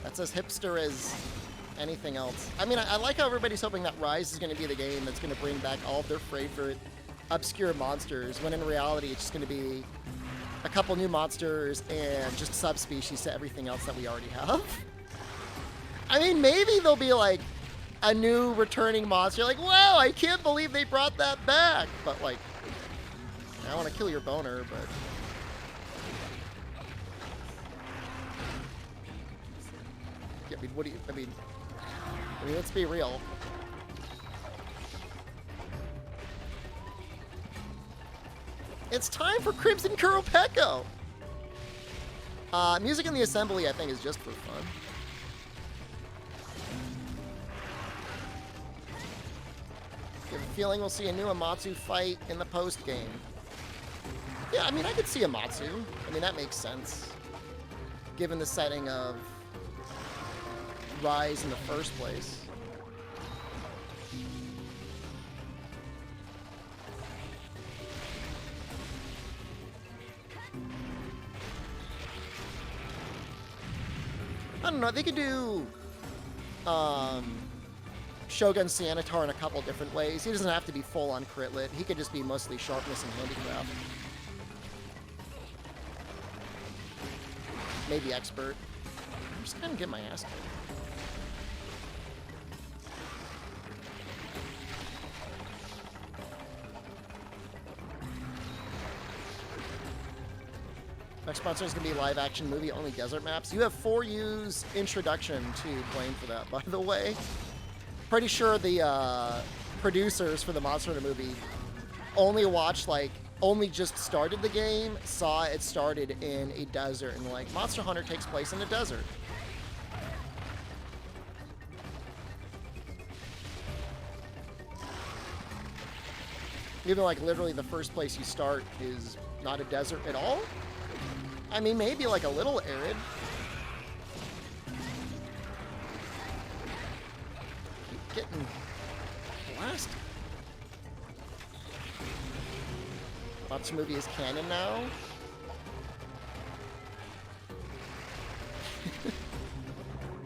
That's as hipster as anything else. I mean, I like how everybody's hoping that Rise is going to be the game that's going to bring back all of their favorite obscure monsters, when in reality it's just going to be a couple new monsters and just subspecies to everything else that we already have. I mean, maybe there'll be like a new returning monster, like, wow, I can't believe they brought that back, but like, I want to kill your boner, but yeah, I mean, what do you, I mean, let's be real. It's time for Crimson Kuropeko! Music in the Assembly, I think, is just for fun. I have a feeling we'll see a new Amatsu fight in the post-game. Yeah, I mean, I could see Amatsu. I mean, that makes sense, given the setting of Rise in the first place. I don't know, they could do Shogun Sianitar in a couple different ways. He doesn't have to be full-on crit lit. He could just be mostly sharpness and handicraft. Maybe expert. I'm just gonna get my ass kicked. Next sponsor is going to be live action movie, only desert maps. You have 4U's introduction to playing for that, by the way. Pretty sure the producers for the Monster Hunter movie only watched, like, only just started the game, saw it started in a desert, and like, Monster Hunter takes place in a desert. Even like literally the first place you start is not a desert at all. I mean, maybe like a little arid. Keep getting blasted. Monster movie is canon now.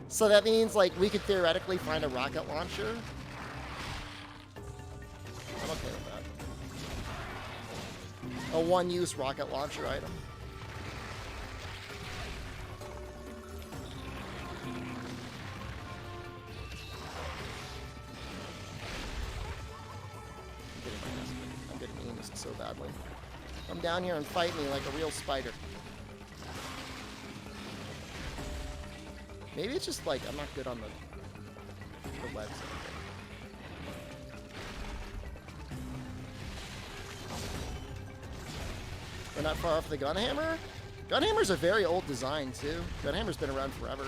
So that means like we could theoretically find a rocket launcher. I'm okay with that. A one-use rocket launcher item. I'm getting aimed so badly. Come down here and fight me like a real spider. Maybe it's just like I'm not good on the webs. We're not far off the Gunhammer. Gunhammer's a very old design too. Gunhammer's been around forever.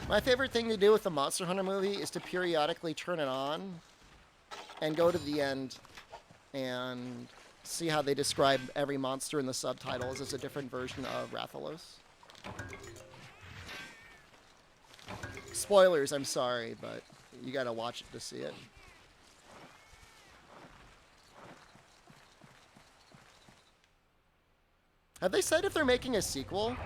My favorite thing to do with the Monster Hunter movie is to periodically turn it on and go to the end and see how they describe every monster in the subtitles as a different version of Rathalos. Spoilers, I'm sorry, but you gotta watch it to see it. Have they said if they're making a sequel?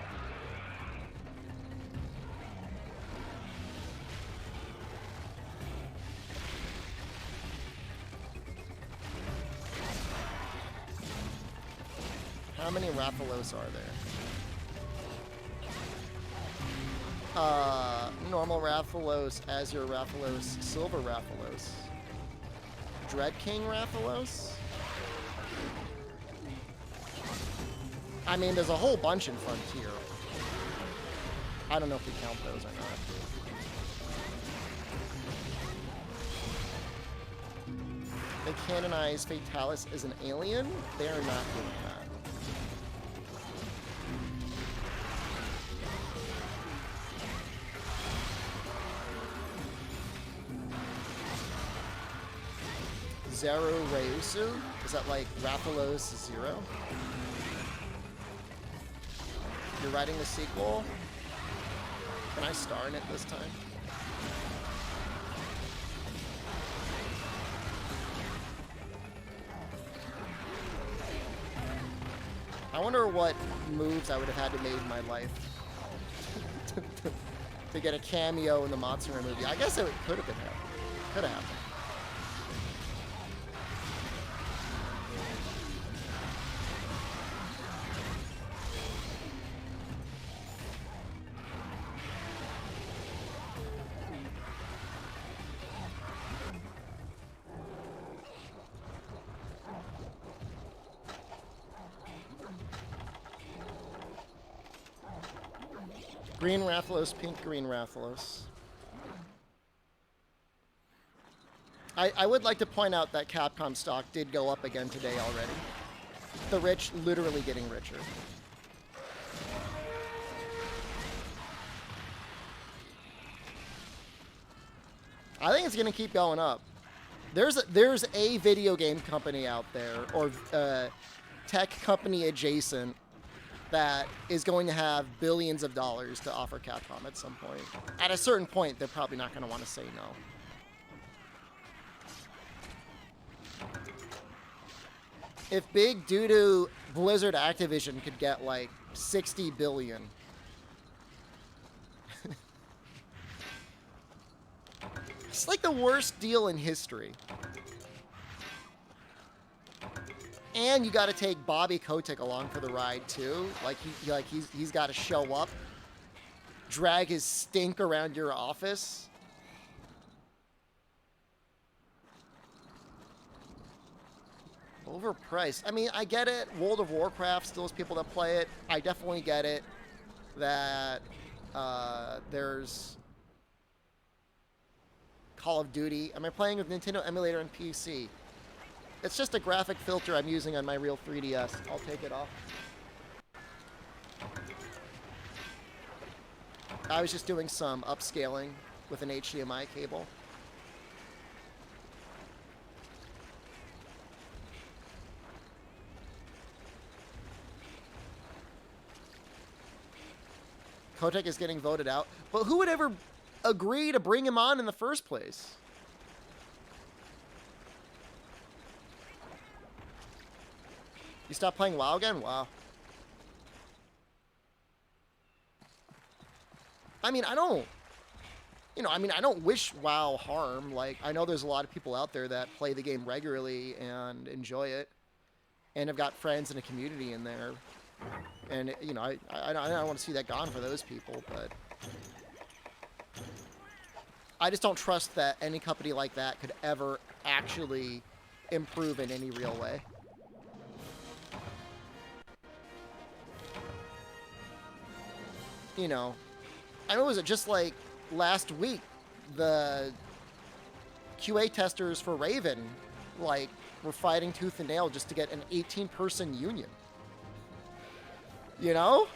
How many Rathalos are there? Normal Rathalos, Azure Rathalos, Silver Rathalos. Dread King Rathalos? I mean, there's a whole bunch in Frontier. I don't know if we count those or not. They canonize Fatalis as an alien? They are not doing that. Zero Reusu? Is that like Rathalos Zero? You're writing the sequel? Can I star in it this time? I wonder what moves I would have had to make in my life to get a cameo in the Monster Hunter movie. I guess it could have been happened. Could have happened. Green Rathalos, pink green Rathalos. I would like to point out that Capcom stock did go up again today already. The rich literally getting richer. I think it's going to keep going up. There's a video game company out there, or tech company adjacent, that is going to have billions of dollars to offer Capcom at some point. At a certain point, they're probably not going to want to say no. If big doo-doo Blizzard Activision could get like 60 billion. It's like the worst deal in history. And you got to take Bobby Kotick along for the ride too. Like he's got to show up, drag his stink around your office. Overpriced. I mean, I get it. World of Warcraft still has people that play it. I definitely get it that there's Call of Duty. Am I playing with Nintendo emulator and PC? It's just a graphic filter I'm using on my real 3DS. I'll take it off. I was just doing some upscaling with an HDMI cable. Kotick is getting voted out. But who would ever agree to bring him on in the first place? You stopped playing WoW again? Wow. I mean, I don't wish WoW harm. Like, I know there's a lot of people out there that play the game regularly and enjoy it and have got friends and a community in there. And, you know, I don't want to see that gone for those people, but I just don't trust that any company like that could ever actually improve in any real way. You know, I know, was it just like last week, the QA testers for Raven, like, were fighting tooth and nail just to get an 18-person union. You know?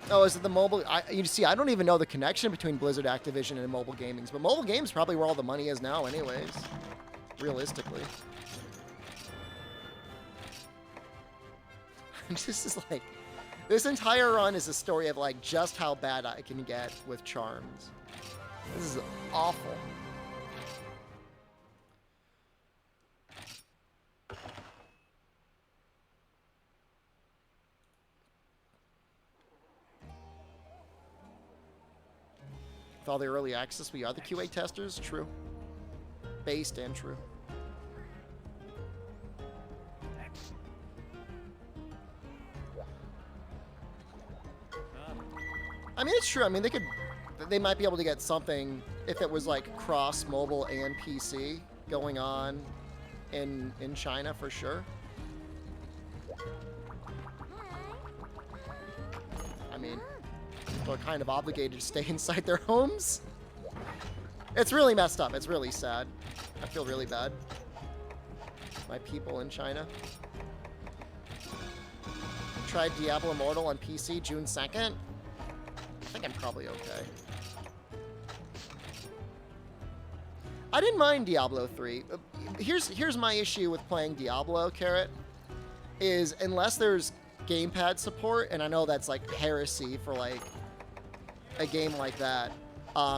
Oh, is it the mobile? You see, I don't even know the connection between Blizzard Activision and mobile gaming, but mobile games probably where all the money is now anyways, realistically. This is like, this entire run is a story of like just how bad I can get with charms. This is awful. With all the early access, we are the QA testers. True. Based and true. I mean, it's true. I mean, they might be able to get something if it was like cross mobile and PC going on in China for sure. I mean, people are kind of obligated to stay inside their homes. It's really messed up. It's really sad. I feel really bad. My people in China. Tried Diablo Immortal on PC June 2nd. I think I'm probably okay. I didn't mind Diablo 3. Here's my issue with playing Diablo, Carrot, is unless there's gamepad support, and I know that's like heresy for like a game like that,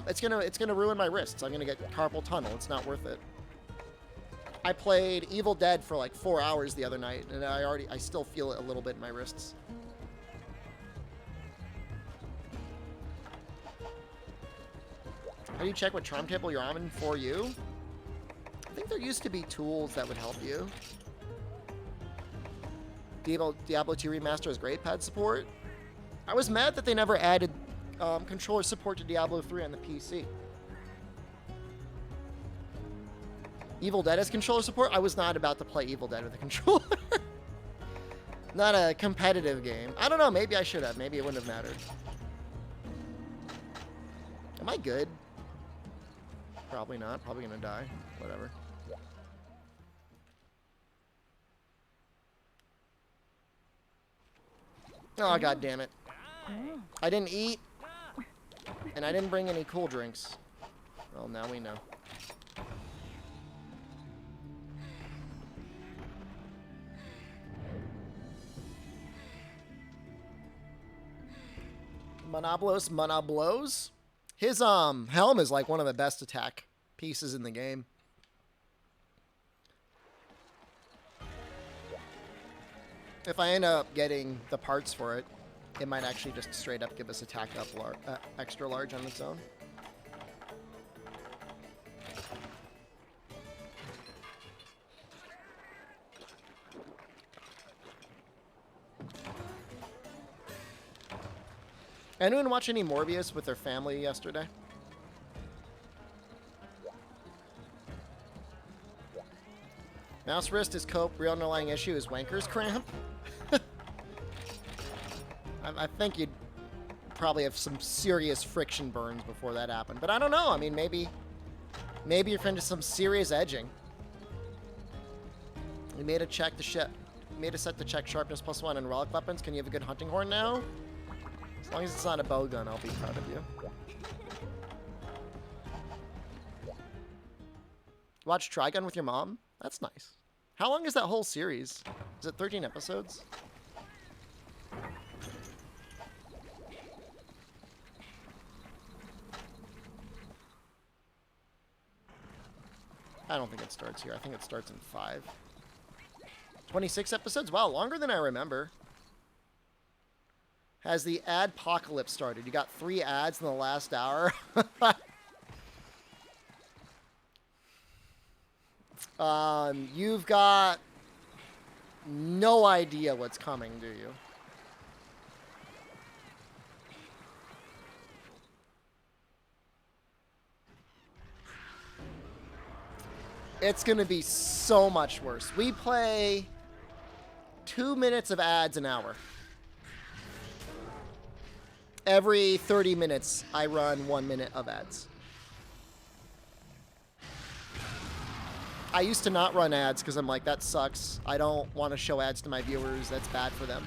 it's gonna ruin my wrists. I'm gonna get carpal tunnel. It's not worth it. I played Evil Dead for like 4 hours the other night, and I still feel it a little bit in my wrists. How do you check what charm table you're on for you? I think there used to be tools that would help you. Diablo 2 Remaster has great pad support. I was mad that they never added controller support to Diablo 3 on the PC. Evil Dead has controller support? I was not about to play Evil Dead with a controller. Not a competitive game. I don't know, maybe I should have. Maybe it wouldn't have mattered. Am I good? Probably not. Probably gonna die. Whatever. Oh, god damn it. I didn't eat, and I didn't bring any cool drinks. Well, now we know. Monoblos? His helm is like one of the best attack pieces in the game. If I end up getting the parts for it, it might actually just straight up give us attack up extra large on its own. Anyone watch any Morbius with their family yesterday? Mouse wrist is cope. Real underlying issue is wanker's cramp. I think you'd probably have some serious friction burns before that happened. But I don't know. I mean, maybe your friend did some serious edging. We made a check to made a set to check sharpness +1 and relic weapons. Can you have a good hunting horn now? As long as it's not a bow gun, I'll be proud of you. Watch Trigun with your mom? That's nice. How long is that whole series? Is it 13 episodes? I don't think it starts here. I think it starts in 5. 26 episodes? Wow, longer than I remember. Has the adpocalypse started? You got 3 ads in the last hour? You've got no idea what's coming, do you? It's going to be so much worse. We play 2 minutes of ads an hour. Every 30 minutes, I run 1 minute of ads. I used to not run ads because I'm like, that sucks. I don't want to show ads to my viewers. That's bad for them.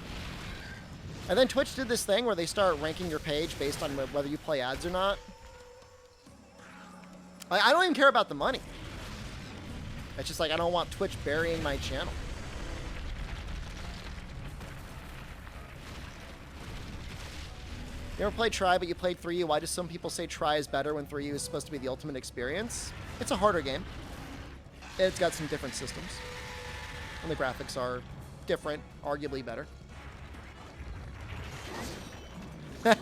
And then Twitch did this thing where they start ranking your page based on whether you play ads or not. I don't even care about the money. It's just like, I don't want Twitch burying my channel. You ever played Try, but you played 3U? Why do some people say Try is better when 3U is supposed to be the ultimate experience? It's a harder game. It's got some different systems. And the graphics are different, arguably better. I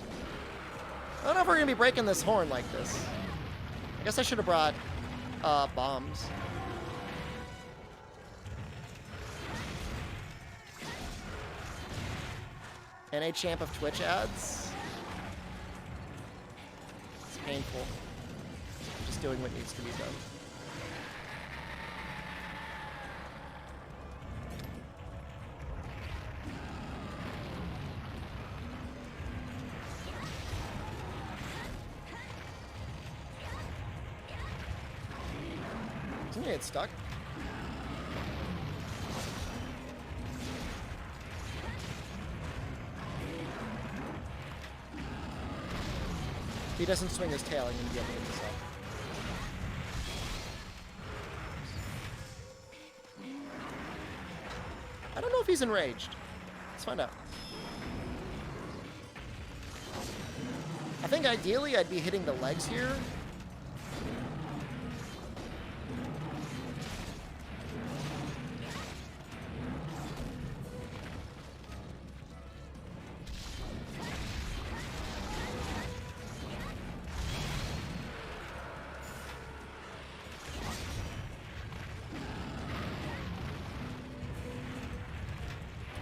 don't know if we're going to be breaking this horn like this. I guess I should have brought bombs. NA champ of Twitch ads. It's painful. I'm just doing what needs to be done. Isn't it stuck? If he doesn't swing his tail, I'm going to be able to get this up. I don't know if he's enraged. Let's find out. I think ideally I'd be hitting the legs here.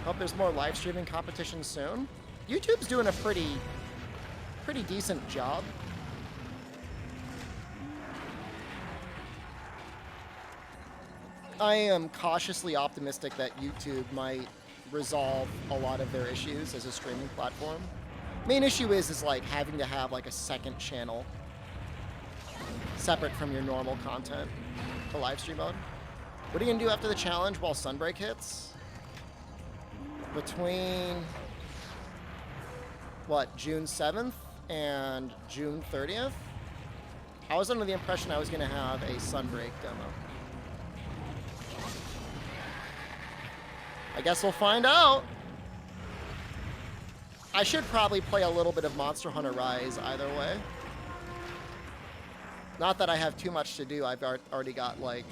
Hope there's more live streaming competition soon. YouTube's doing a pretty decent job. I am cautiously optimistic that YouTube might resolve a lot of their issues as a streaming platform. Main issue is like having to have like a second channel separate from your normal content to live stream on. What are you gonna do after the challenge while Sunbreak hits? Between what, June 7th and June 30th? I was under the impression I was gonna have a Sunbreak demo. I guess we'll find out. I should probably play a little bit of Monster Hunter Rise either way. Not that I have too much to do. I've already got like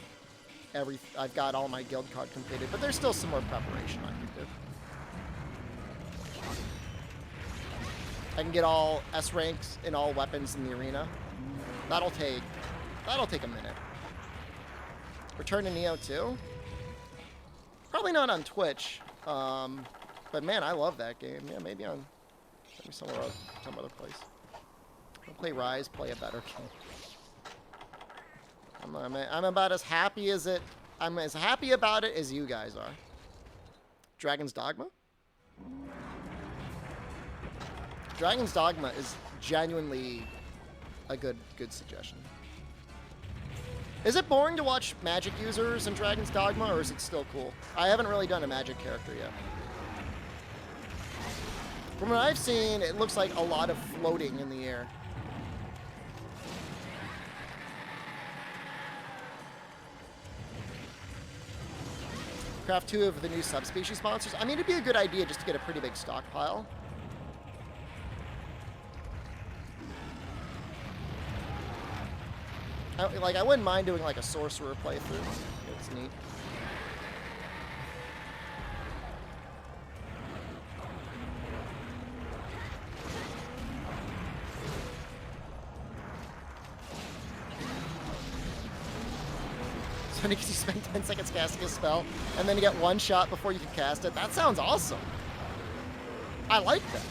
I've got all my guild card completed, but there's still some more preparation I can do. I can get all S ranks in all weapons in the arena. That'll take a minute. Return to Neo 2? Probably not on Twitch. But man, I love that game. Yeah, maybe on Somewhere else, some other place. I'll play Rise, play a better game. I'm about as happy as it. I'm as happy about it as you guys are. Dragon's Dogma? Dragon's Dogma is genuinely a good suggestion. Is it boring to watch magic users in Dragon's Dogma, or is it still cool? I haven't really done a magic character yet. From what I've seen, it looks like a lot of floating in the air. Craft 2 of the new subspecies monsters. I mean, it'd be a good idea just to get a pretty big stockpile. I wouldn't mind doing like a sorcerer playthrough. It's neat. So because you spend 10 seconds casting a spell, and then you get one shot before you can cast it. That sounds awesome. I like that.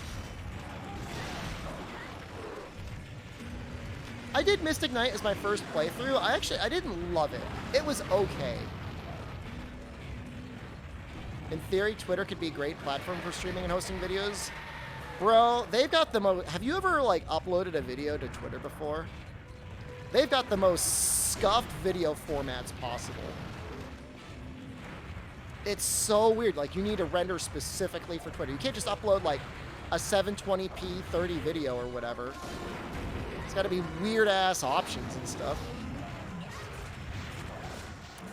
I did Mystic Knight as my first playthrough. I didn't love it. It was okay. In theory, Twitter could be a great platform for streaming and hosting videos. Bro, they've got the most... Have you ever, like, uploaded a video to Twitter before? They've got the most scuffed video formats possible. It's so weird. Like, you need to render specifically for Twitter. You can't just upload, like, a 720p 30 video or whatever. It's got to be weird-ass options and stuff.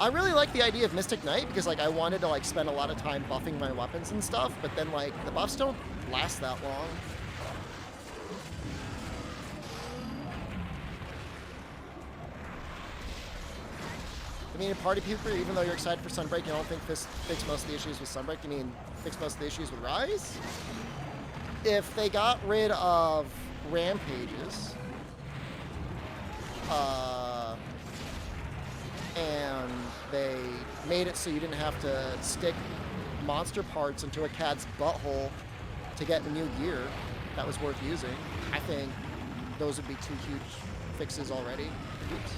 I really like the idea of Mystic Knight because, like, I wanted to, like, spend a lot of time buffing my weapons and stuff, but then, like, the buffs don't last that long. I mean, Party Pooper, even though you're excited for Sunbreak, you don't think this fix most of the issues with Sunbreak? You mean fix most of the issues with Rise? If they got rid of rampages... and they made it so you didn't have to stick monster parts into a cat's butthole to get new gear that was worth using. I think those would be two huge fixes already. Oops.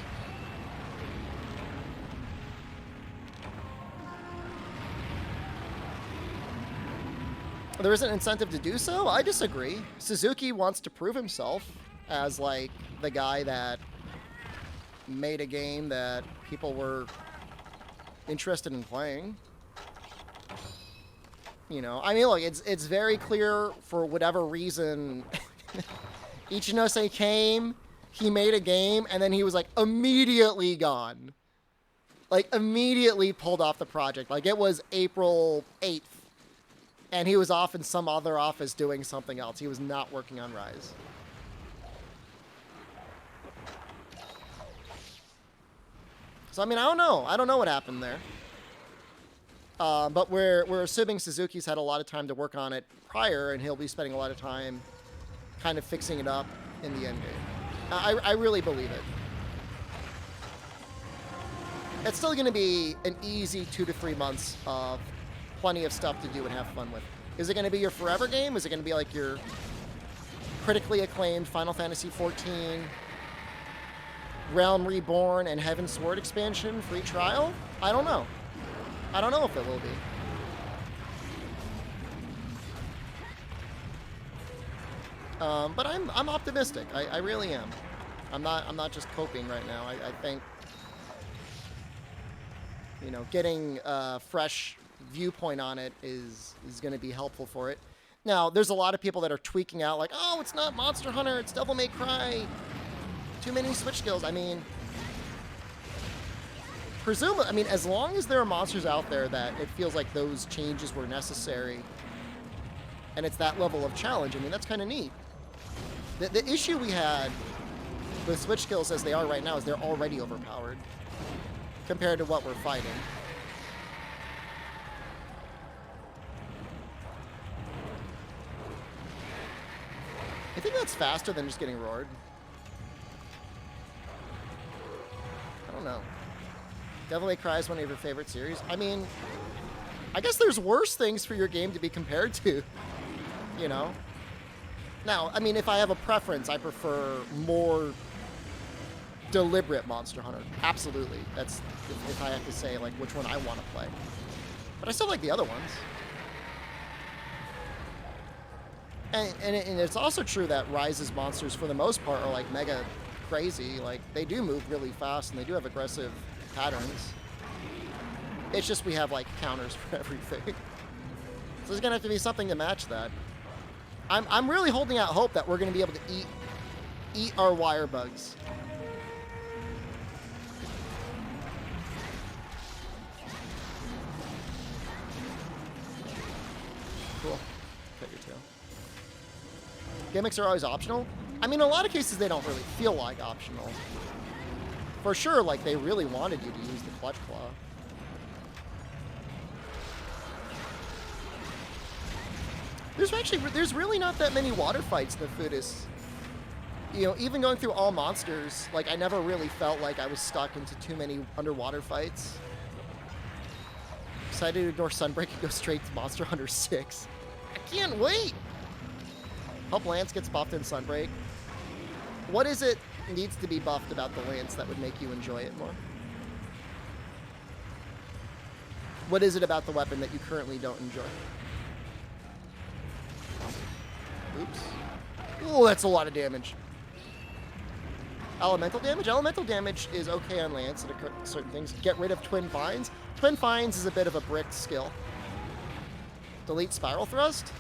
There is an incentive to do so? I disagree. Suzuki wants to prove himself as, like, the guy that made a game that people were interested in playing. You know, I mean, look, it's very clear for whatever reason. Ichinose came, he made a game, and then he was, like, immediately gone. Like, immediately pulled off the project. Like, it was April 8th, and he was off in some other office doing something else. He was not working on Rise. So, I mean, I don't know. I don't know what happened there. But we're assuming Suzuki's had a lot of time to work on it prior, and he'll be spending a lot of time kind of fixing it up in the end game. I really believe it. It's still going to be an easy 2 to 3 months of plenty of stuff to do and have fun with. Is it going to be your forever game? Is it going to be like your critically acclaimed Final Fantasy XIV Realm Reborn and Heaven Sword expansion free trial? I don't know. I don't know if it will be. But I'm optimistic. I really am. I'm not just coping right now. I think, you know, getting a fresh viewpoint on it is going to be helpful for it. Now, there's a lot of people that are tweaking out like, oh, it's not Monster Hunter, it's Devil May Cry. Too many switch skills. I mean, presumably, I mean, as long as there are monsters out there that it feels like those changes were necessary, and it's that level of challenge, I mean, that's kind of neat. The issue we had with switch skills as they are right now is they're already overpowered compared to what we're fighting. I think that's faster than just getting roared. I don't know. Devil May Cry is one of your favorite series. I mean, I guess there's worse things for your game to be compared to, you know? Now, I mean, if I have a preference, I prefer more deliberate Monster Hunter. Absolutely. That's if I have to say, like, which one I want to play. But I still like the other ones. And it's also true that Rise's monsters, for the most part, are, like, mega crazy. Like, they do move really fast, and they do have aggressive patterns. It's just we have, like, counters for everything. So there's going to have to be something to match that. I'm really holding out hope that we're going to be able to eat our wire bugs. Cool. Cut your tail. Gimmicks are always optional. I mean, in a lot of cases, they don't really feel like optional. For sure, like, they really wanted you to use the Clutch Claw. There's really not that many water fights in the Foodist. You know, even going through all monsters, like, I never really felt like I was stuck into too many underwater fights. Decided to ignore Sunbreak and go straight to Monster Hunter 6. I can't wait! Hope Lance gets buffed in Sunbreak. What is it needs to be buffed about the Lance that would make you enjoy it more? What is it about the weapon that you currently don't enjoy? Oops. Oh, that's a lot of damage. Elemental damage? Elemental damage is okay on Lance at certain things. Get rid of Twin Fines. Twin Fines is a bit of a bricked skill. Delete Spiral Thrust?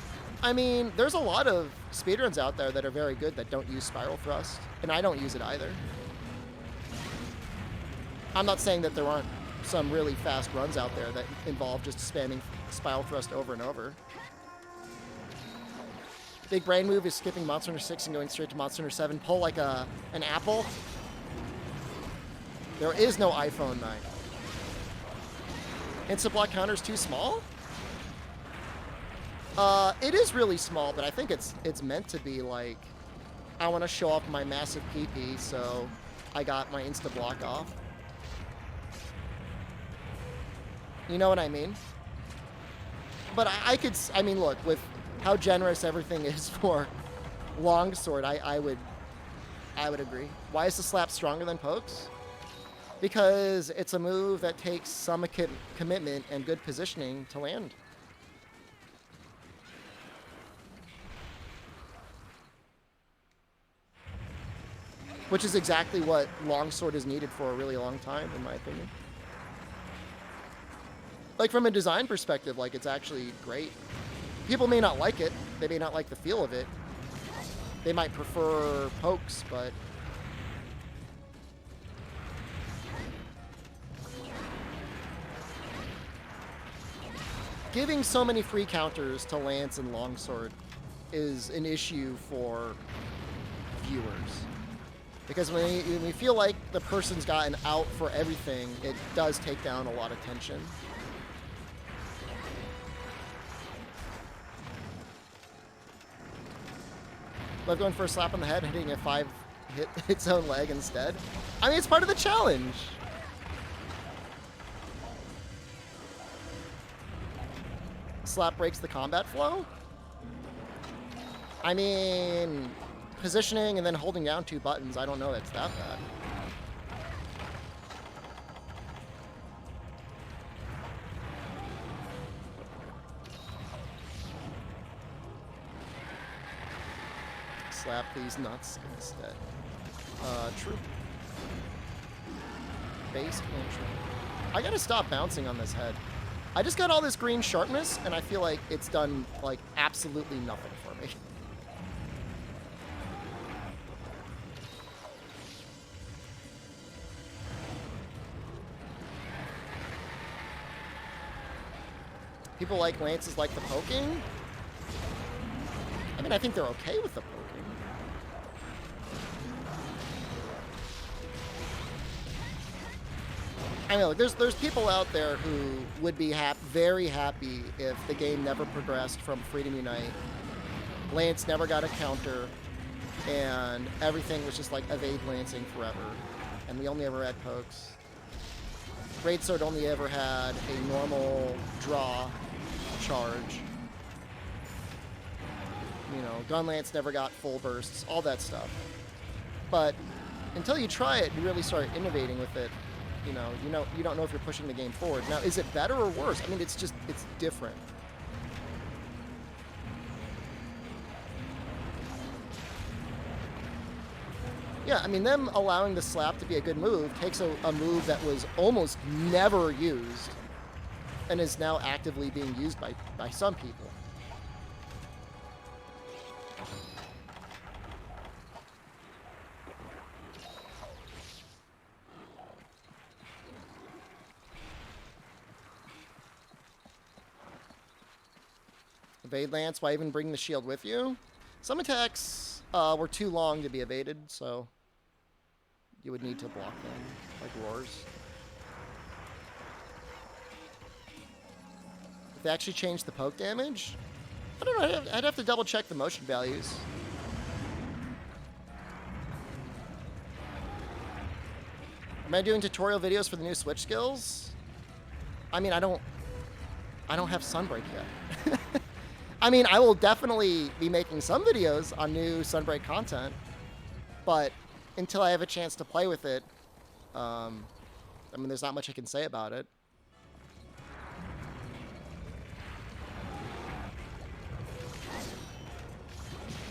I mean, there's a lot of speedruns out there that are very good that don't use Spiral Thrust, and I don't use it either. I'm not saying that there aren't some really fast runs out there that involve just spamming Spiral Thrust over and over. Big brain move is skipping Monster Hunter 6 and going straight to Monster Hunter 7. Pull like an apple. There is no iPhone 9. Instant block counter is too small? It is really small, but I think it's meant to be like, I want to show off my massive PP, so I got my insta block off. You know what I mean? But I mean, look, with how generous everything is for Longsword, I would agree. Why is the slap stronger than pokes? Because it's a move that takes some commitment and good positioning to land. Which is exactly what Longsword is needed for a really long time, in my opinion. Like, from a design perspective, like, it's actually great. People may not like it. They may not like the feel of it. They might prefer pokes, but... giving so many free counters to Lance and Longsword is an issue for viewers. Because when we feel like the person's gotten out for everything, it does take down a lot of tension. Love going for a slap on the head, hitting a 5 hit its own leg instead. I mean, it's part of the challenge. Slap breaks the combat flow? I mean, positioning and then holding down 2 buttons, I don't know that's that bad. Slap these nuts instead. True. Base entry. I gotta stop bouncing on this head. I just got all this green sharpness, and I feel like it's done, like, absolutely nothing for me. People like Lance's like the poking. I mean, I think they're okay with the poking. I know, there's people out there who would be very happy if the game never progressed from Freedom Unite. Lance never got a counter, and everything was just like evade lancing forever. And we only ever had pokes. Greatsword only ever had a normal draw charge. You know, Gunlance never got full bursts, all that stuff. But until you try it, you really start innovating with it. You don't know if you're pushing the game forward. Now, is it better or worse? I mean, it's different. Yeah, I mean, them allowing the slap to be a good move takes a move that was almost never used and is now actively being used by some people. Evade Lance, why even bring the shield with you? Some attacks were too long to be evaded, so you would need to block them, like Roars. If they actually changed the poke damage? I don't know, I'd have to double check the motion values. Am I doing tutorial videos for the new Switch skills? I mean, I don't have Sunbreak yet. I mean, I will definitely be making some videos on new Sunbreak content, but until I have a chance to play with it, I mean, there's not much I can say about it.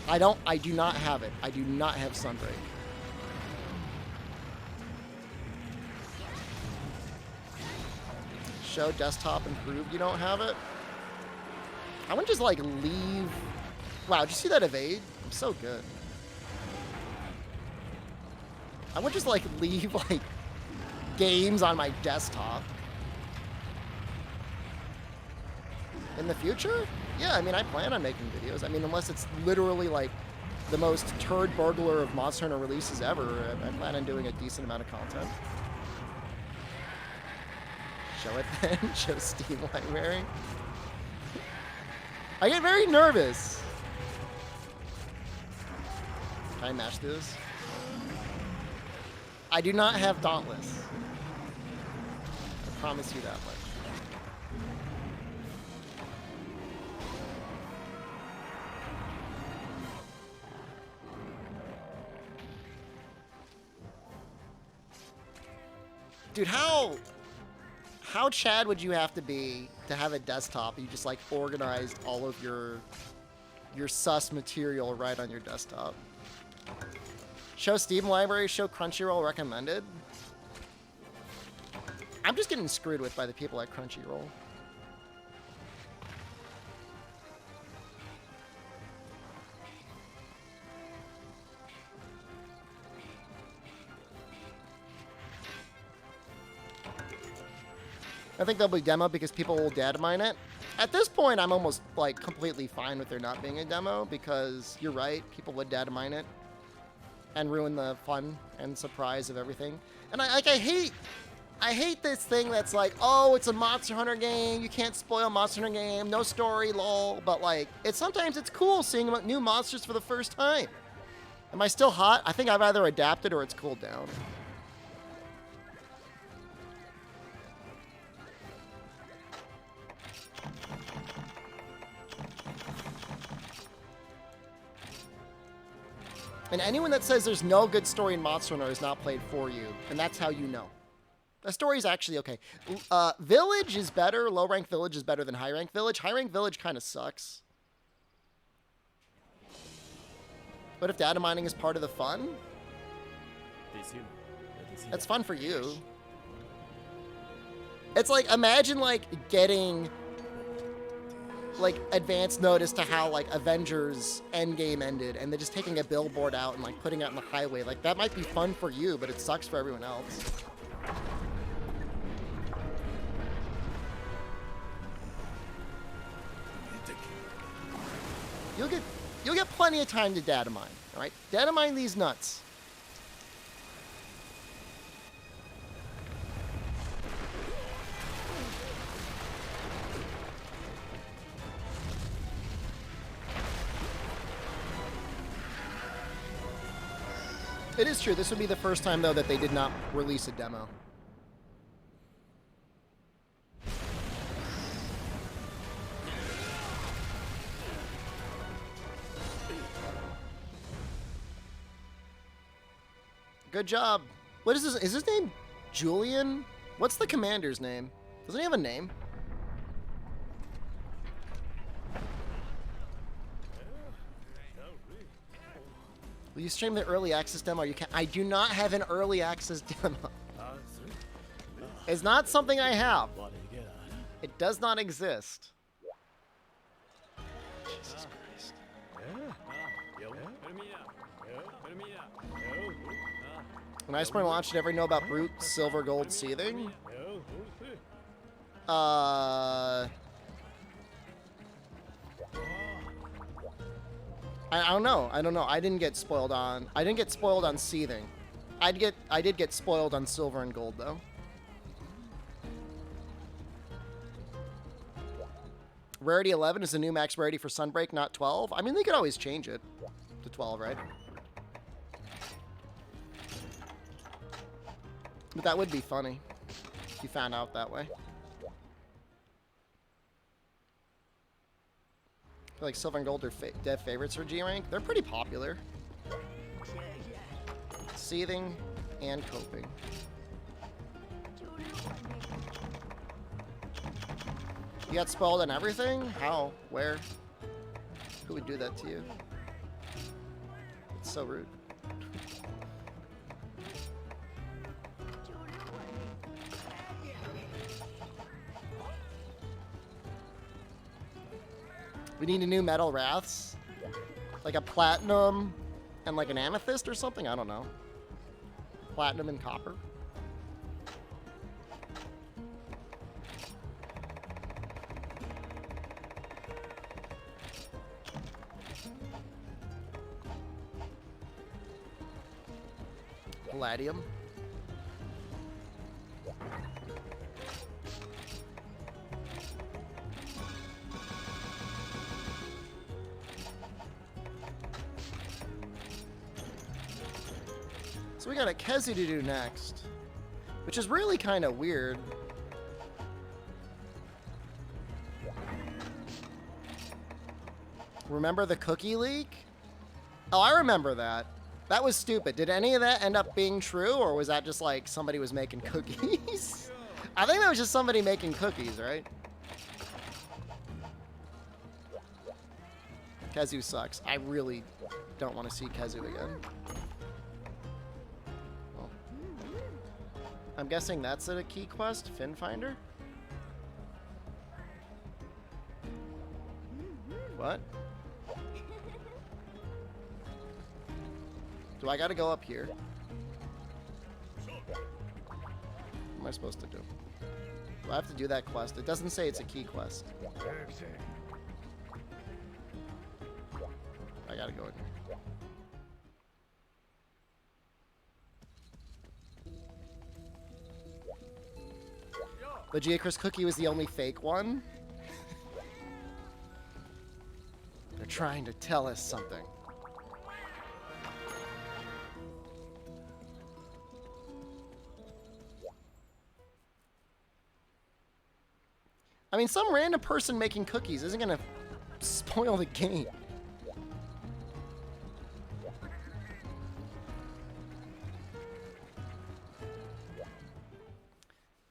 I do not have it. I do not have Sunbreak. Show desktop improved, you don't have it? I wouldn't just, like, leave... Wow, did you see that evade? I'm so good. I would just, like, leave, like, games on my desktop. In the future? Yeah, I mean, I plan on making videos. I mean, unless it's literally, like, the most turd burglar of Monster Hunter releases ever, I plan on doing a decent amount of content. Show it then. Show Steam Library. I get very nervous. Can I mash this? I do not have Dauntless. I promise you that much. Dude, how Chad would you have to be to have a desktop you just like organized all of your sus material right on your desktop? Show Steam Library, show Crunchyroll recommended. I'm just getting screwed with by the people at Crunchyroll. I think they'll be demo because people will data mine it. At this point, I'm almost like completely fine with there not being a demo because you're right, people would data mine it and ruin the fun and surprise of everything. And I hate this thing that's like, oh, it's a Monster Hunter game, you can't spoil Monster Hunter game, no story, lol. But like, sometimes it's cool seeing new monsters for the first time. Am I still hot? I think I've either adapted or it's cooled down. And anyone that says there's no good story in Monster Hunter has not played for you, and that's how you know. The story's actually okay. Village is better. Low-rank Village is better than high-rank Village. High-rank Village kind of sucks. But if data mining is part of the fun, that's fun for you. It's like, imagine like getting like advance notice to how like Avengers Endgame ended and then just taking a billboard out and like putting it on the highway. Like that might be fun for you, but it sucks for everyone else. You'll get plenty of time to data mine, all right? Data mine these nuts. It is true. This would be the first time, though, that they did not release a demo. Good job. What is this? Is his name Julian? What's the commander's name? Doesn't he have a name? Will you stream the early access demo? You can. I do not have an early access demo. It's not something I have. It does not exist. Jesus Christ. When Iceborne launched, did everyone know about Brute Silver Gold Seething? I don't know. I don't know. I didn't get spoiled on. I didn't get spoiled on Seething. I did get spoiled on Silver and Gold though. Rarity 11 is the new max rarity for Sunbreak, not 12. I mean, they could always change it to 12, right? But that would be funny if you found out that way. I feel like Silver and Gold are dev favorites for G rank. They're pretty popular. Seething and Coping. You got spoiled on everything? How? Where? Who would do that to you? It's so rude. We need a new metal wraths? Like a platinum and like an amethyst or something? I don't know. Platinum and copper? Palladium. So we got a Kezi to do next, which is really kind of weird. Remember the cookie leak? Oh, I remember that. That was stupid. Did any of that end up being true, or was that just like somebody was making cookies? I think that was just somebody making cookies, right? Kezu sucks. I really don't want to see Kezu again. Oh. I'm guessing that's a key quest, Fin Finder? What? Do I gotta go up here? What am I supposed to do? Do I have to do that quest? It doesn't say it's a key quest. I gotta go in here. The Geochris cookie was the only fake one? They're trying to tell us something. I mean, some random person making cookies isn't gonna spoil the game.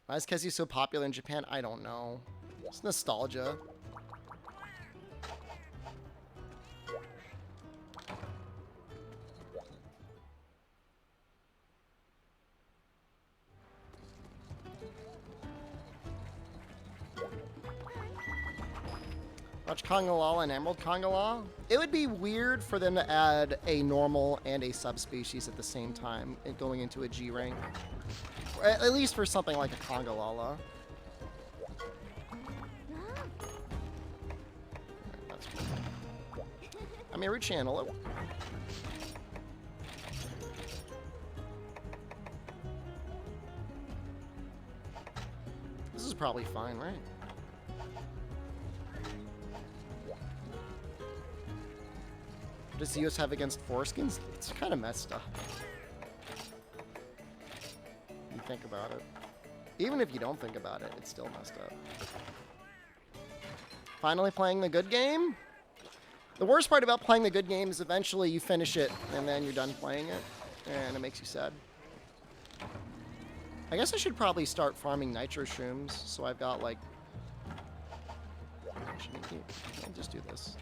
Why is Kezu so popular in Japan? I don't know. It's nostalgia. Watch Kongala and Emerald Kongala. It would be weird for them to add a normal and a subspecies at the same time going into a G rank. At least for something like a Kongala. That's cool. I mean, rechannel it. This is probably fine, right? What does Zeus have against foreskins? It's kind of messed up. You think about it. Even if you don't think about it, it's still messed up. Finally playing the good game? The worst part about playing the good game is eventually you finish it and then you're done playing it, and it makes you sad. I guess I should probably start farming nitro shrooms, so I've got, like... Actually, can I just do this?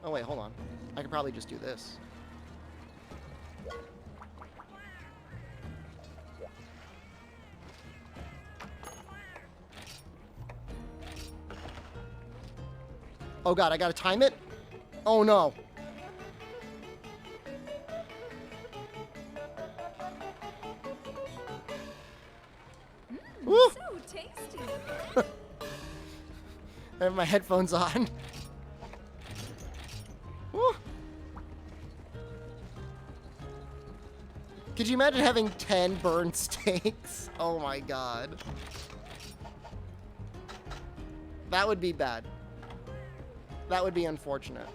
Oh, wait, hold on. I could probably just do this. Oh god, I gotta time it? Oh no. Woo! So tasty. I have my headphones on. Woo! Could you imagine having 10 burned steaks? Oh my god. That would be bad. That would be unfortunate.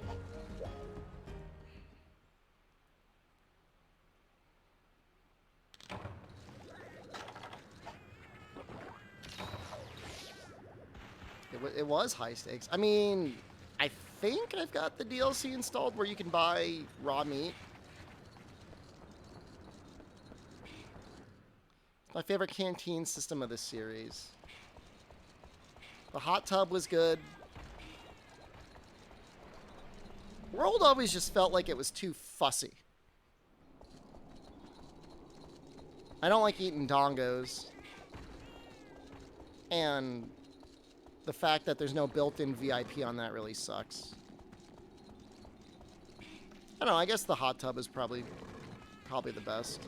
It was high stakes. I mean, I think I've got the DLC installed where you can buy raw meat. My favorite canteen system of this series. The hot tub was good. World always just felt like it was too fussy. I don't like eating dongos. And the fact that there's no built-in VIP on that really sucks. I don't know, I guess the hot tub is probably the best.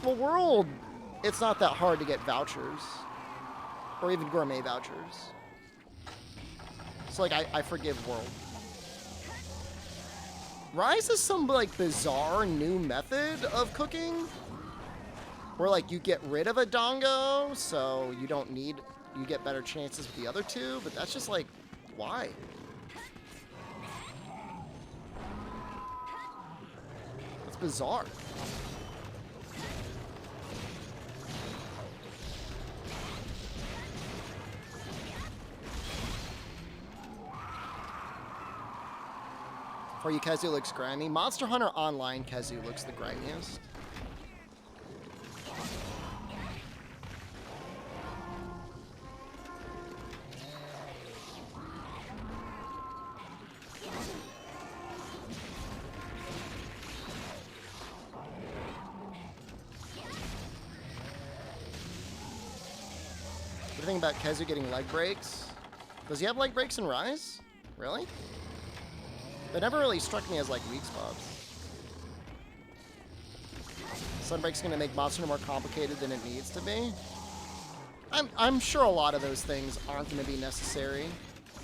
Well, World, it's not that hard to get vouchers. Or even gourmet vouchers. So, like, I forgive World. Rise is some, like, bizarre new method of cooking. Where, like, you get rid of a dongo, so you don't need... You get better chances with the other two, but that's just, like, why? It's bizarre. For you, Kezu looks grimy. Monster Hunter Online Kezu looks the grimiest. What do you think about Kezu getting leg breaks? Does he have leg breaks in Rise? Really? They never really struck me as, like, weak spots. Sunbreak's gonna make Monster Hunter more complicated than it needs to be. I'm sure a lot of those things aren't gonna be necessary.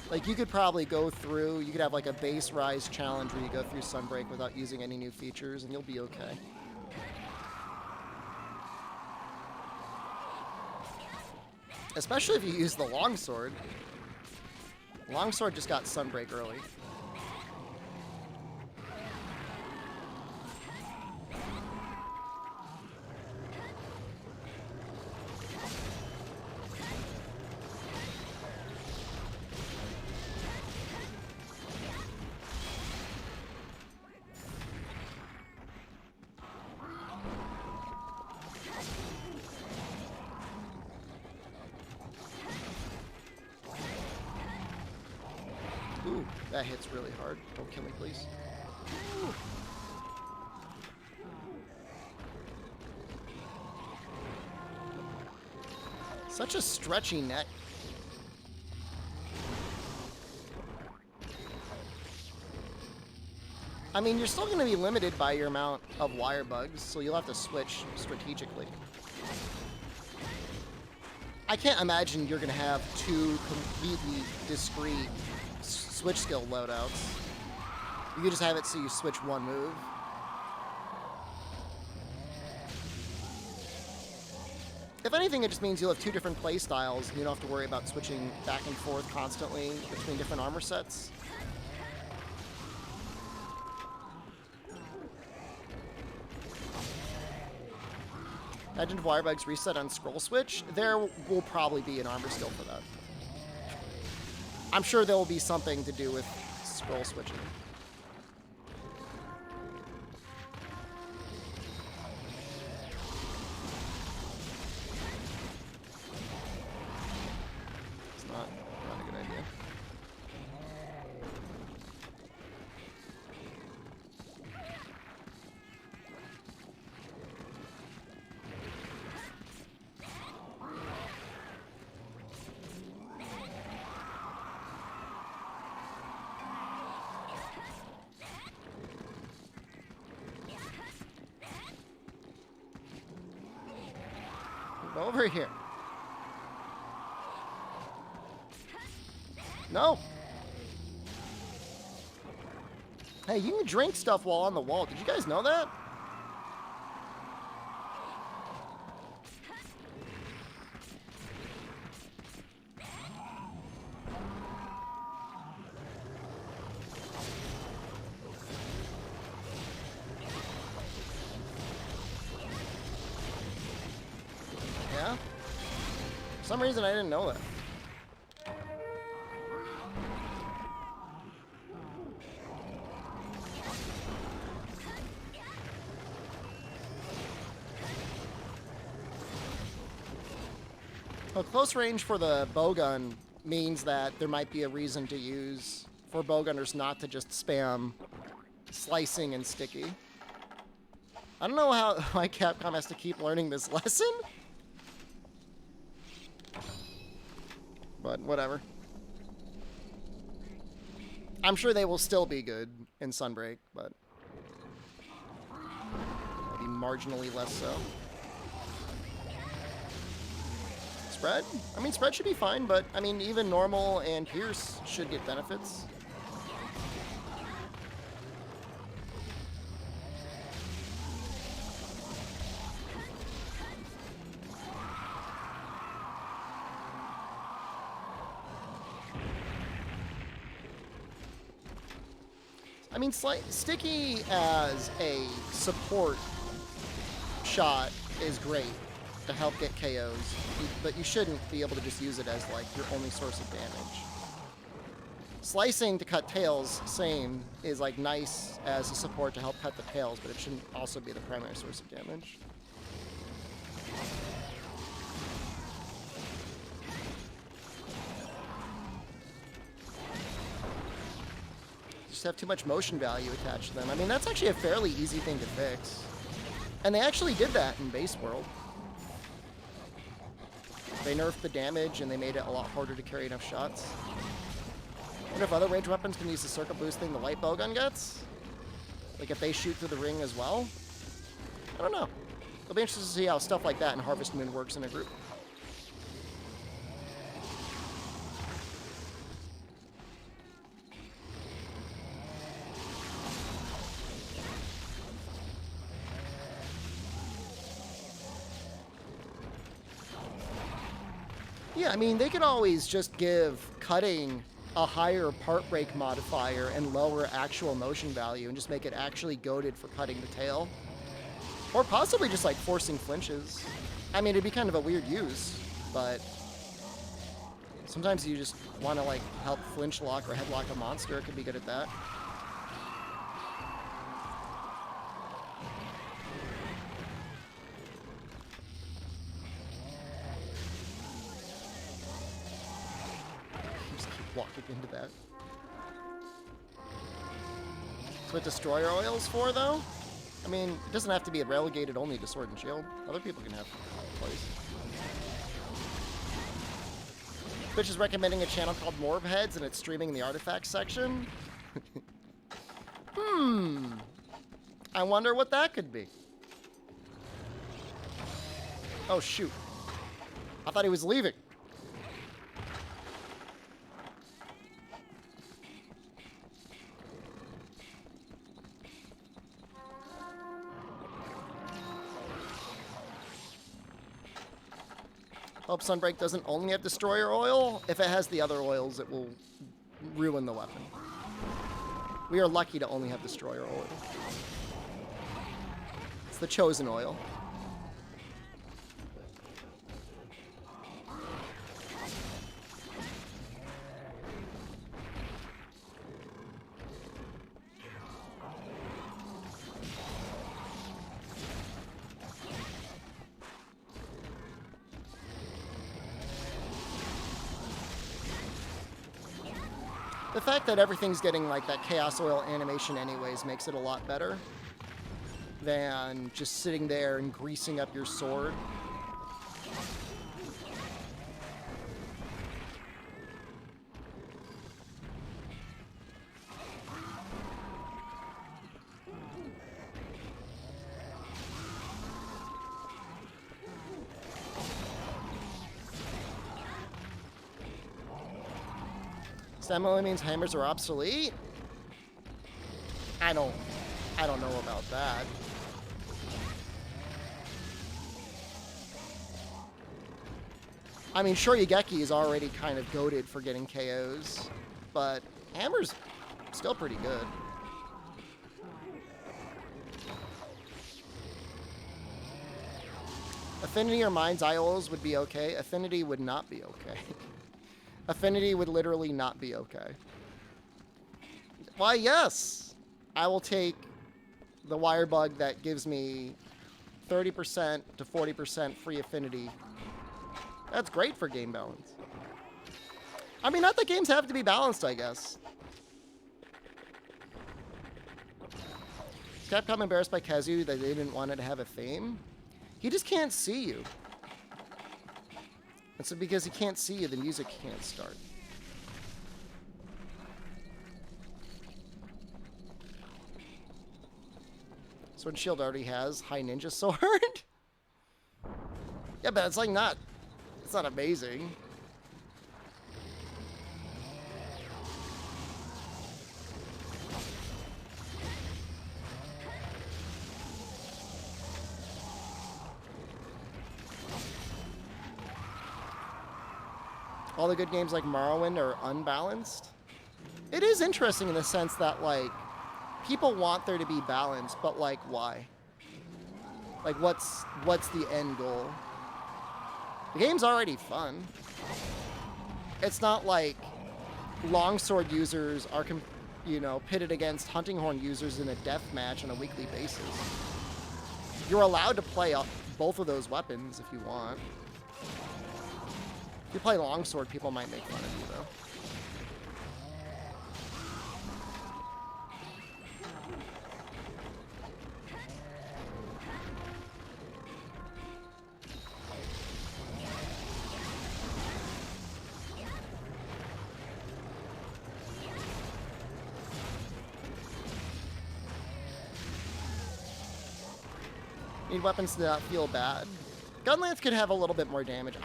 Like, you could probably go through, you could have, like, a base Rise challenge where you go through Sunbreak without using any new features, and you'll be okay. Especially if you use the Longsword. Longsword just got Sunbreak early. Ooh, that hits really hard. Don't kill me, please. Ooh. Such a stretchy neck. I mean, you're still going to be limited by your amount of wire bugs, so you'll have to switch strategically. I can't imagine you're going to have two completely discrete switch skill loadouts. You could just have it so you switch one move. If anything, it just means you'll have two different play styles, and you don't have to worry about switching back and forth constantly between different armor sets. Legend of Wirebugs reset on scroll switch. There will probably be an armor skill for that. I'm sure there will be something to do with scroll switching. It's not a good idea. Over here. No. Hey, you can drink stuff while on the wall. Did you guys know that? Yeah? For some reason, I didn't know that. Well, close range for the bowgun means that there might be a reason to use for bowgunners not to just spam slicing and sticky. I don't know why Capcom has to keep learning this lesson. But whatever. I'm sure they will still be good in Sunbreak, but maybe marginally less so. Spread? I mean, spread should be fine, but I mean, even normal and Pierce should get benefits. I mean, sticky as a support shot is great to help get KOs, but you shouldn't be able to just use it as like your only source of damage. Slicing to cut tails, same, is like nice as a support to help cut the tails, but it shouldn't also be the primary source of damage. Just have too much motion value attached to them. I mean, that's actually a fairly easy thing to fix. And they actually did that in Base World. They nerfed the damage and they made it a lot harder to carry enough shots. I wonder if other range weapons can use the circle boost thing the light bowgun gets? Like if they shoot through the ring as well? I don't know. It'll be interesting to see how stuff like that in Harvest Moon works in a group. Yeah, I mean, they could always just give cutting a higher part break modifier and lower actual motion value and just make it actually goated for cutting the tail. Or possibly just like forcing flinches. I mean, it'd be kind of a weird use, but sometimes you just want to like help flinch lock or headlock a monster. It could be good at that. Walking into that. So what Destroyer Oil's for, though? I mean, it doesn't have to be relegated only to Sword and Shield. Other people can have a place. Twitch is recommending a channel called Morb Heads, and it's streaming in the artifacts section. I wonder what that could be. Oh, shoot. I thought he was leaving. Hope Sunbreak doesn't only have Destroyer Oil. If it has the other oils, it will ruin the weapon. We are lucky to only have Destroyer Oil. It's the chosen oil. The fact that everything's getting like that Chaos Oil animation anyways makes it a lot better than just sitting there and greasing up your sword. That means hammers are obsolete? I don't know about that. I mean, Shoryugeki is already kind of goated for getting KOs, but hammer's still pretty good. Affinity or Mind's Eye Oils would be okay. Affinity would not be okay. Affinity would literally not be okay. Why, yes! I will take the wire bug that gives me 30% to 40% free affinity. That's great for game balance. I mean, not that games have to be balanced, I guess. Capcom embarrassed by Kazu that they didn't want it to have a theme? He just can't see you. And so because he can't see you, the music can't start. Sword and Shield already has High Ninja Sword. Yeah, but it's like not... It's not amazing. All the good games like Morrowind are unbalanced. It is interesting in the sense that, like, people want there to be balance, but, like, why? Like, what's the end goal? The game's already fun. It's not like longsword users are, you know, pitted against hunting horn users in a death match on a weekly basis. You're allowed to play both of those weapons if you want. If you play longsword, people might make fun of you, though. Need weapons to not feel bad. Gun Lance could have a little bit more damage.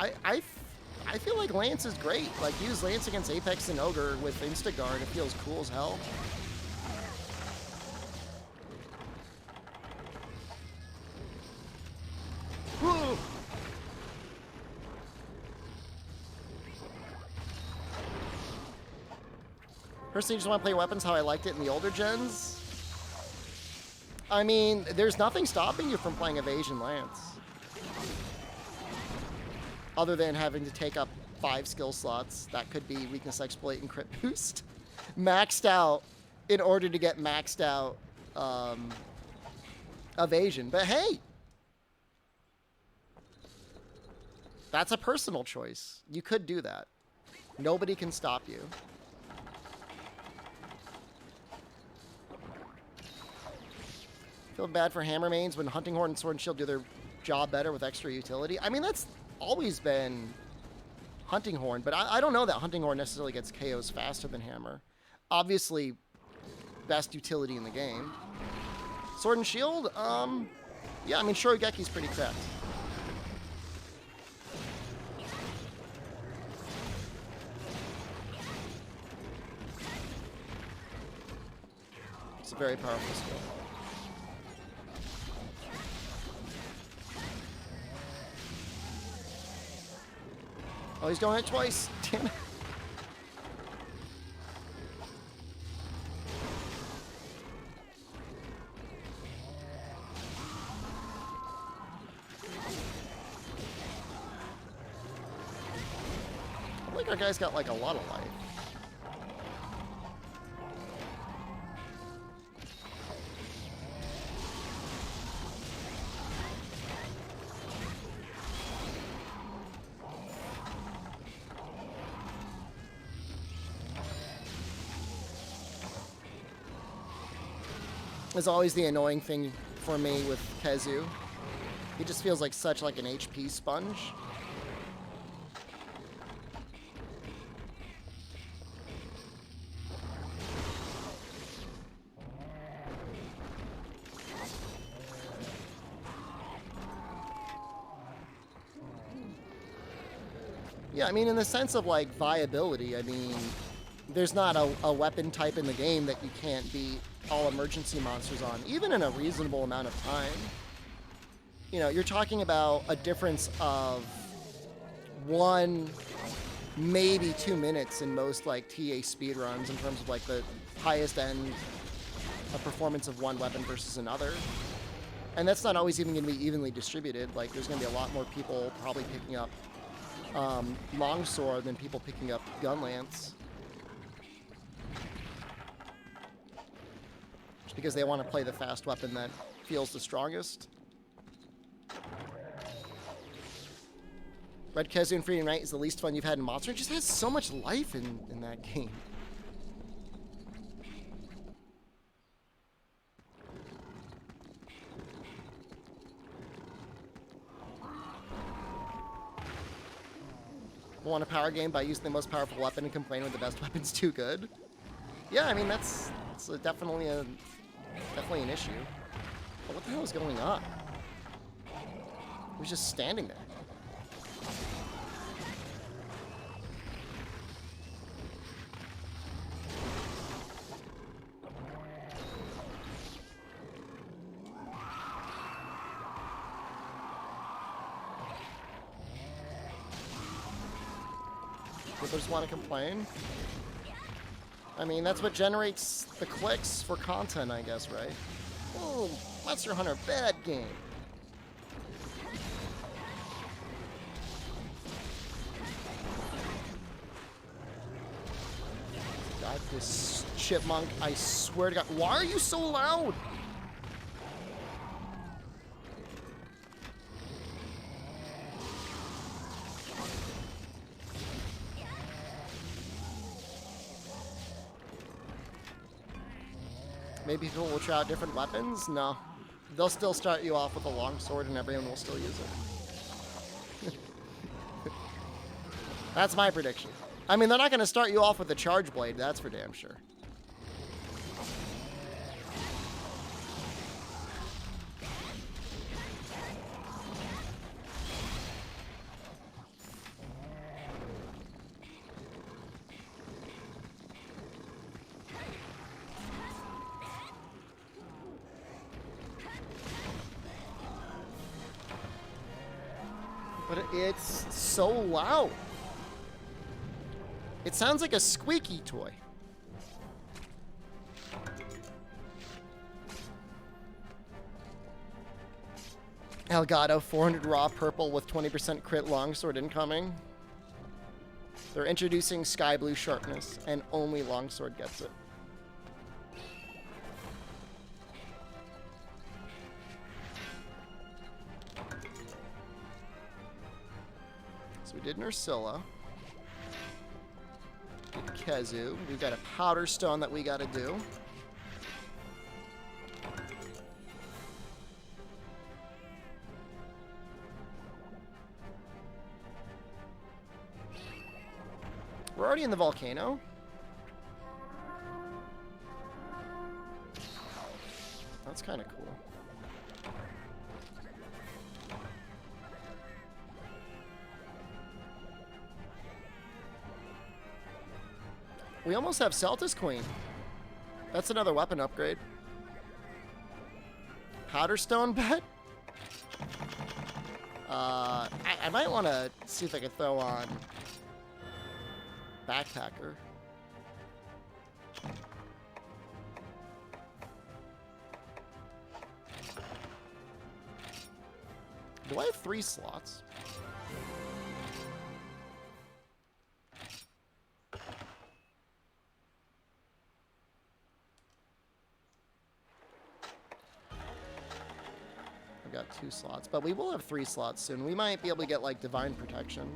I feel like Lance is great. Like, use Lance against Apex and Ogre with Instaguard. It feels cool as hell. Woo! Personally, just want to play weapons how I liked it in the older gens. I mean, there's nothing stopping you from playing Evasion Lance. Other than having to take up 5 skill slots. That could be Weakness Exploit and Crit Boost. Maxed out in order to get maxed out Evasion. But hey! That's a personal choice. You could do that. Nobody can stop you. Feel bad for hammer mains when Hunting Horn and Sword and Shield do their job better with extra utility. I mean, that's always been Hunting Horn, but I don't know that Hunting Horn necessarily gets KOs faster than hammer. Obviously, best utility in the game. Sword and Shield, yeah, I mean, Shoryugeki's pretty cracked. It's a very powerful skill. Oh, he's doing it twice. Damn it. I think our guy's got like a lot of life. is always the annoying thing for me with Kezu. He just feels like such like an HP sponge. Yeah, I mean, in the sense of, like, viability, I mean, there's not a weapon type in the game that you can't beat all emergency monsters on, even in a reasonable amount of time. You know, you're talking about a difference of 1, maybe 2 minutes in most, like, TA speedruns in terms of, like, the highest end of performance of one weapon versus another. And that's not always even going to be evenly distributed. Like, there's going to be a lot more people probably picking up longsword than people picking up gun lance, just because they want to play the fast weapon that feels the strongest. Red Kezu in Freedom Knight is the least fun you've had in Monster. It just has so much life in that game. Want a power game by using the most powerful weapon and complain when the best weapon's too good? Yeah, I mean that's definitely an issue. But what the hell is going on? He was just standing there. People just want to complain. I mean, that's what generates the clicks for content, I guess, right? Oh, Monster Hunter, bad game. God, this chipmunk, I swear to God. Why are you so loud? Maybe people will try out different weapons? No. They'll still start you off with a longsword and everyone will still use it. That's my prediction. I mean, they're not going to start you off with a charge blade, that's for damn sure. But it's so loud. It sounds like a squeaky toy. Elgato, 400 raw purple with 20% crit longsword incoming. They're introducing sky blue sharpness, and only longsword gets it. So we did Nursilla. Did Kezu. We've got a powder stone that we gotta do. We're already in the volcano. That's kind of cool. We almost have Celtis Queen. That's another weapon upgrade. Powder stone bet? I might want to see if I can throw on Backpacker. Do I have 3 slots? I've got 2 slots, but we will have 3 slots soon. We might be able to get, like, Divine Protection.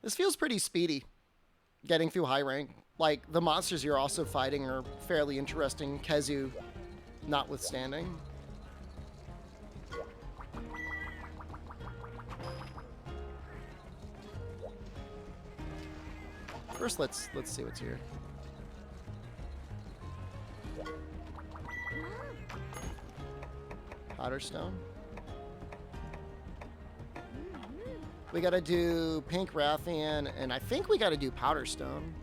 This feels pretty speedy. Getting through high rank. Like, the monsters you're also fighting are fairly interesting, Kezu notwithstanding. First, let's see what's here. Powderstone. We gotta do Pink Rathian, and I think we gotta do Powderstone.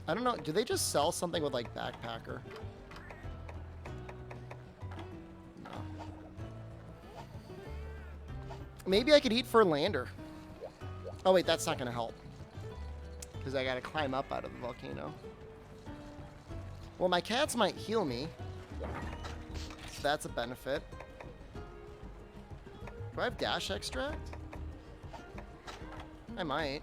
I don't know, do they just sell something with like Backpacker? No. Maybe I could eat for Lander. Oh wait, that's not gonna help. Because I gotta climb up out of the volcano. Well, my cats might heal me. So that's a benefit. Do I have Dash Extract? I might.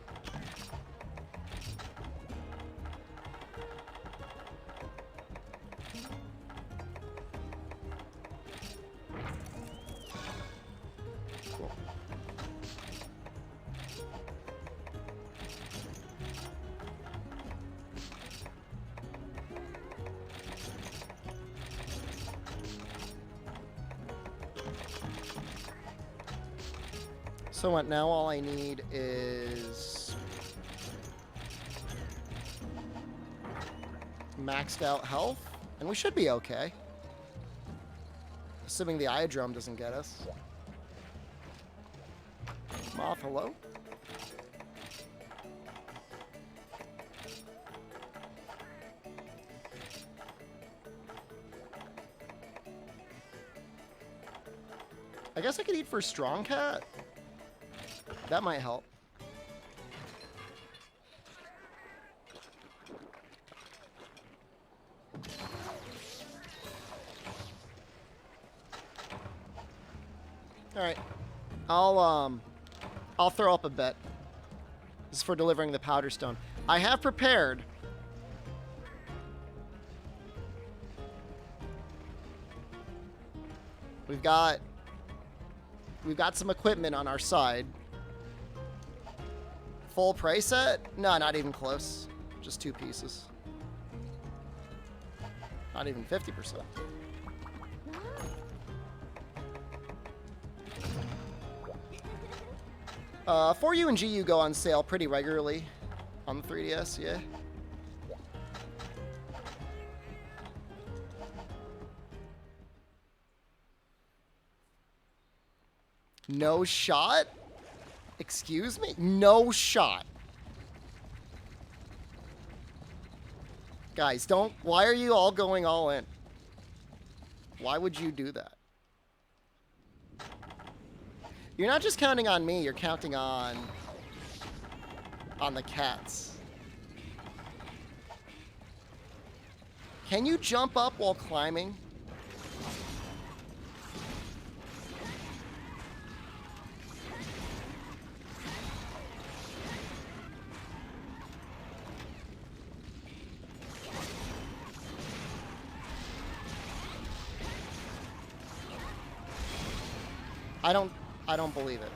Cool. So what, now all I need is maxed out health, and we should be okay. Assuming the Iodrome doesn't get us. Moth, hello? I guess I could eat for Strong Cat. That might help. All right. I'll throw up a bet. This is for delivering the Powderstone. I have prepared. We've got some equipment on our side. Full price set? No, not even close. Just 2 pieces. Not even 50%. For you and GU go on sale pretty regularly on the 3DS, yeah. No shot? Excuse me? No shot. Guys, don't... Why are you all going all in? Why would you do that? You're not just counting on me, you're counting on the cats. Can you jump up while climbing? I don't believe it.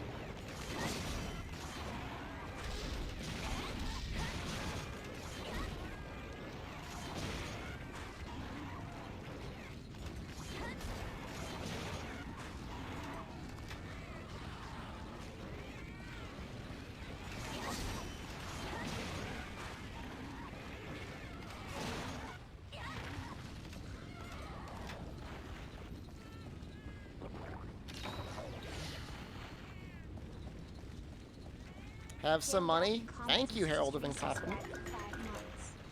Have some money. Thank you, Herald of Incompetence.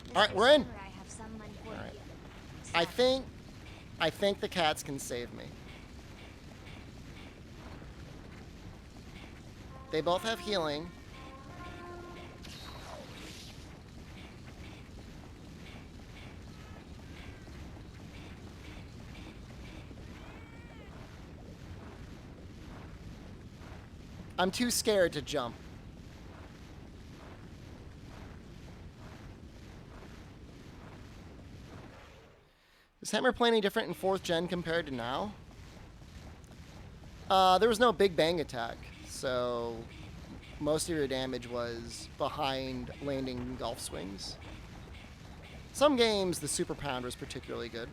Alright, we're in. Alright. I think the cats can save me. They both have healing. I'm too scared to jump. Is Hammer Play any different in 4th gen compared to now? There was no Big Bang attack, so most of your damage was behind landing golf swings. Some games, the Super Pound was particularly good.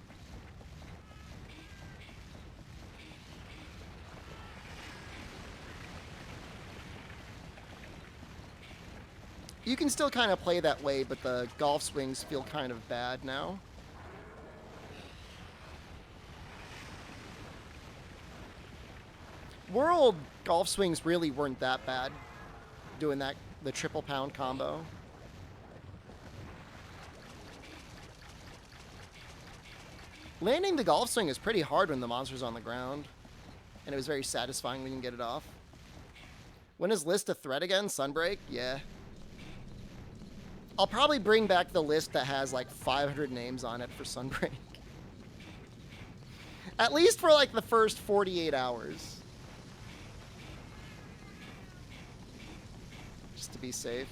You can still kind of play that way, but the golf swings feel kind of bad now. World golf swings really weren't that bad, doing that, the triple pound combo. Landing the golf swing is pretty hard when the monster's on the ground, and it was very satisfying when you can get it off. When is List a threat again? Sunbreak? Yeah. I'll probably bring back the list that has like 500 names on it for Sunbreak. At least for like the first 48 hours. Just to be safe.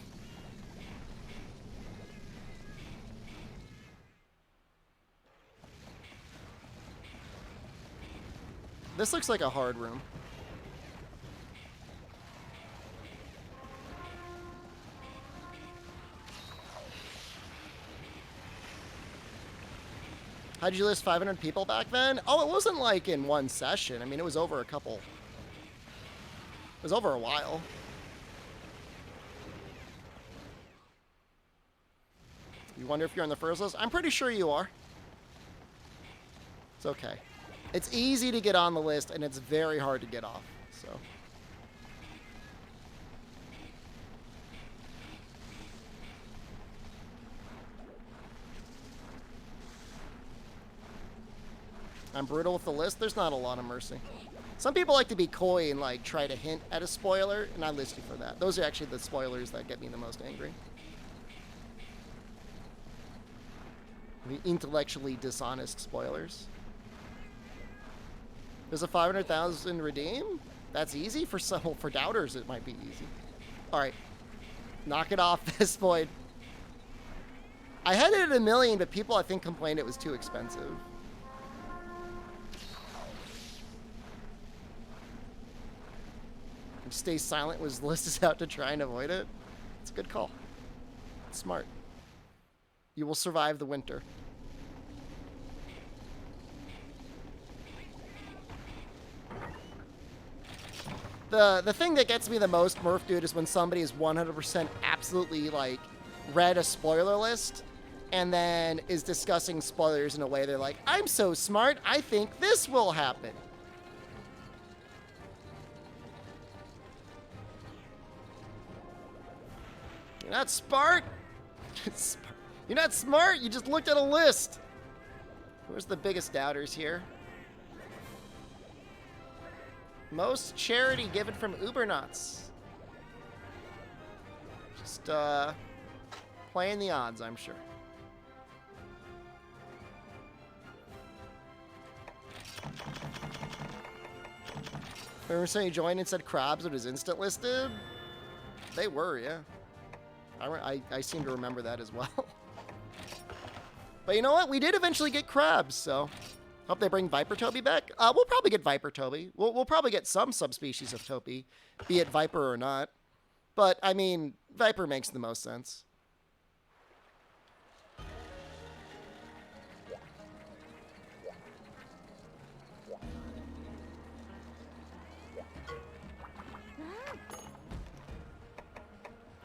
This looks like a hard room. How'd you list 500 people back then? Oh, it wasn't like in one session. I mean, it was over a couple. It was over a while. You wonder if you're on the first list? I'm pretty sure you are. It's okay. It's easy to get on the list, and it's very hard to get off, so. I'm brutal with the list. There's not a lot of mercy. Some people like to be coy and like try to hint at a spoiler, and I list you for that. Those are actually the spoilers that get me the most angry. The intellectually dishonest spoilers. Does a 500,000 redeem? That's easy for some. For doubters, it might be easy. All right, knock it off, this void. I had it at 1 million, but people I think complained it was too expensive. Stay silent was List is out to try and avoid it. It's a good call. It's smart. You will survive the winter. The thing that gets me the most, Murph Dude, is when somebody is 100% absolutely like read a spoiler list and then is discussing spoilers in a way they're like, I'm so smart, I think this will happen. You're not smart. You're not smart. You just looked at a list. Where's the biggest doubters here? Most charity given from Ubernauts. Just playing the odds, I'm sure. Remember saying you joined and said crabs it was instant listed? They were, yeah. I seem to remember that as well. But you know what? We did eventually get crabs, so hope they bring Viper Toby back. We'll probably get Viper Toby. We'll probably get some subspecies of Toby, be it Viper or not. But, I mean, Viper makes the most sense.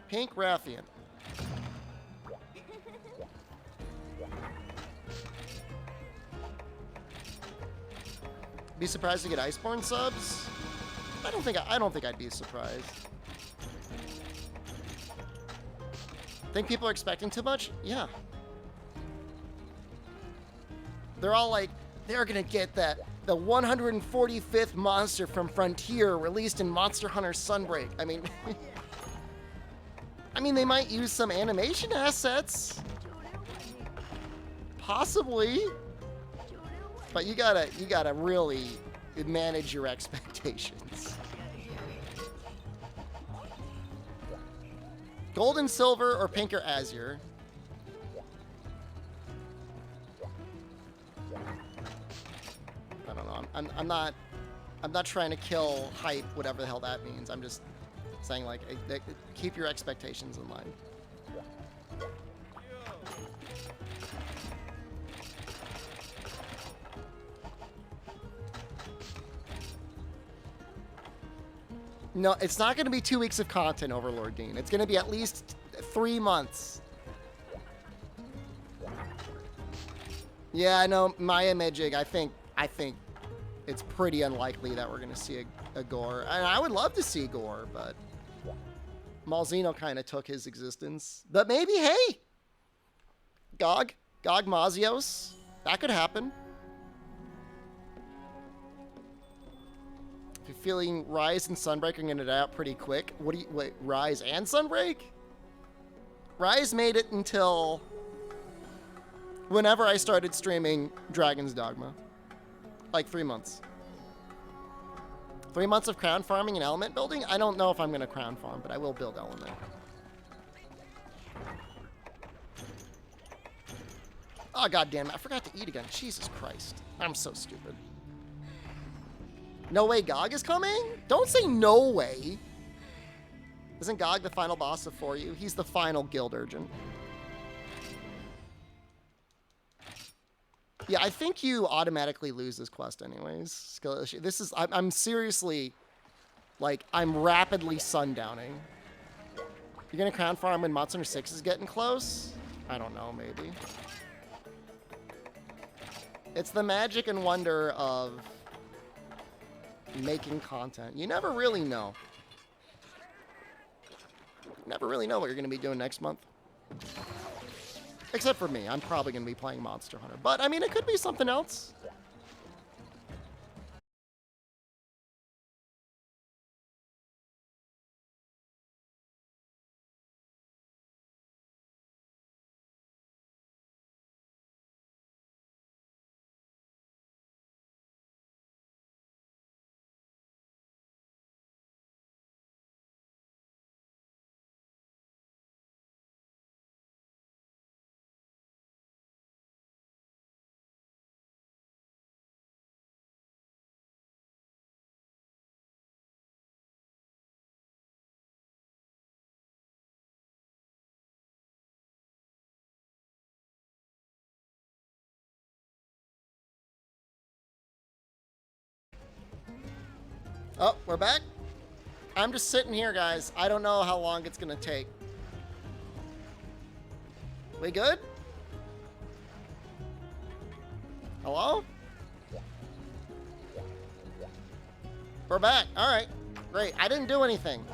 Pink Rathian. Be surprised to get Iceborne subs? I don't think I'd be surprised. Think people are expecting too much? Yeah. They're all like, they're gonna get the 145th monster from Frontier released in Monster Hunter Sunbreak. I mean, they might use some animation assets. Possibly. But you gotta really manage your expectations. Gold and silver or pink or azure? I'm not trying to kill hype, whatever the hell that means. I'm just saying, like, keep your expectations in line. No, it's not going to be 2 weeks of content, Overlord Dean. It's going to be at least 3 months. Yeah, I know, Maya Mijig, I think it's pretty unlikely that we're going to see a gore. And I would love to see gore, but Malzeno kind of took his existence. But maybe, hey, Gog Mazios, that could happen. If you're feeling Rise and Sunbreak are going to die out pretty quick. Wait, Rise and Sunbreak? Rise made it until whenever I started streaming Dragon's Dogma. Like 3 months. 3 months of crown farming and element building? I don't know if I'm going to crown farm, but I will build element. Oh, god damn it. I forgot to eat again. Jesus Christ. I'm so stupid. No way Gog is coming? Don't say no way. Isn't Gog the final boss of For You? He's the final guild urgent. Yeah, I think you automatically lose this quest anyways. Skill issue. This is... I'm seriously... Like, I'm rapidly sundowning. You're gonna crown farm when Monster Hunter 6 is getting close? I don't know, maybe. It's the magic and wonder of making content. You never really know. You never really know what you're going to be doing next month. Except for me. I'm probably going to be playing Monster Hunter. But, I mean, it could be something else. Oh, we're back? I'm just sitting here, guys. I don't know how long it's going to take. We good? Hello? We're back. All right. Great. I didn't do anything.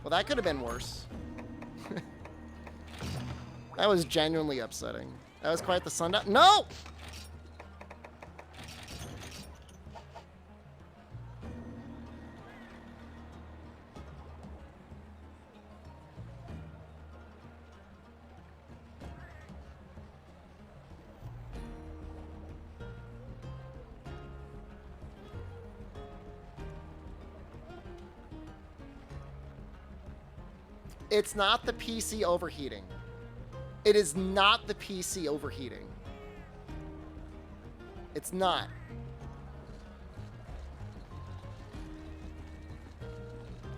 Well, that could have been worse. That was genuinely upsetting. That was quite the sundown. No! It's not the PC overheating. It is not the PC overheating. It's not.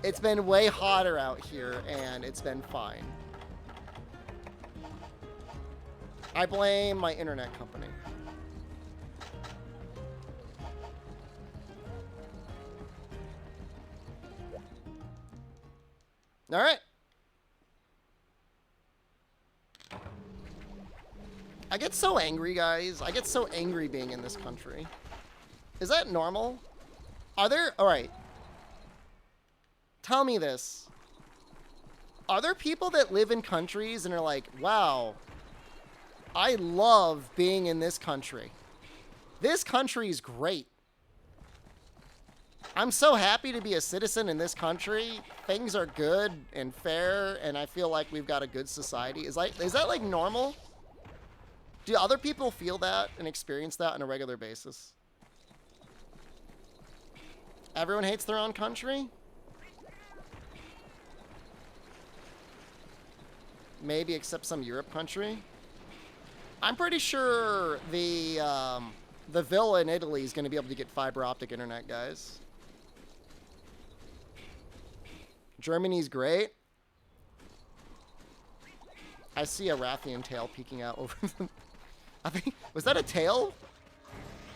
It's been way hotter out here, and it's been fine. I blame my internet company. All right. I get so angry, guys. I get so angry being in this country. Is that normal? Are there... All right. Tell me this. Are there people that live in countries and are like, wow, I love being in this country. This country is great. I'm so happy to be a citizen in this country. Things are good and fair, and I feel like we've got a good society. Is that like normal? Do other people feel that and experience that on a regular basis? Everyone hates their own country? maybe except some Europe country. I'm pretty sure the villa in Italy is going to be able to get fiber optic internet, guys. Germany's great. I see a Rathian tail peeking out over them. I think, was that a tail?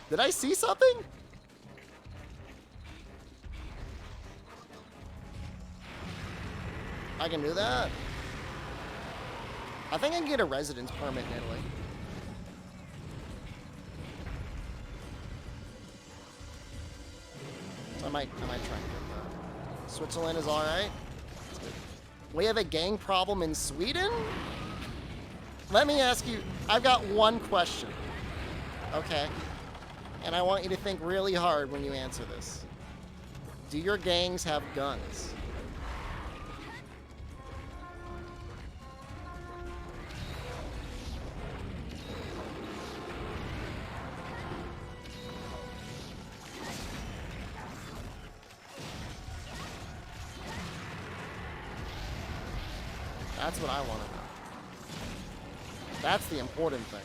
Did I see something? I can do that. I think I can get a residence permit in Italy. So I might try and get that. Switzerland is all right. We have a gang problem in Sweden? Let me ask you, I've got one question. Okay. And I want you to think really hard when you answer this. Do your gangs have guns? That's what I want to know. That's the important thing.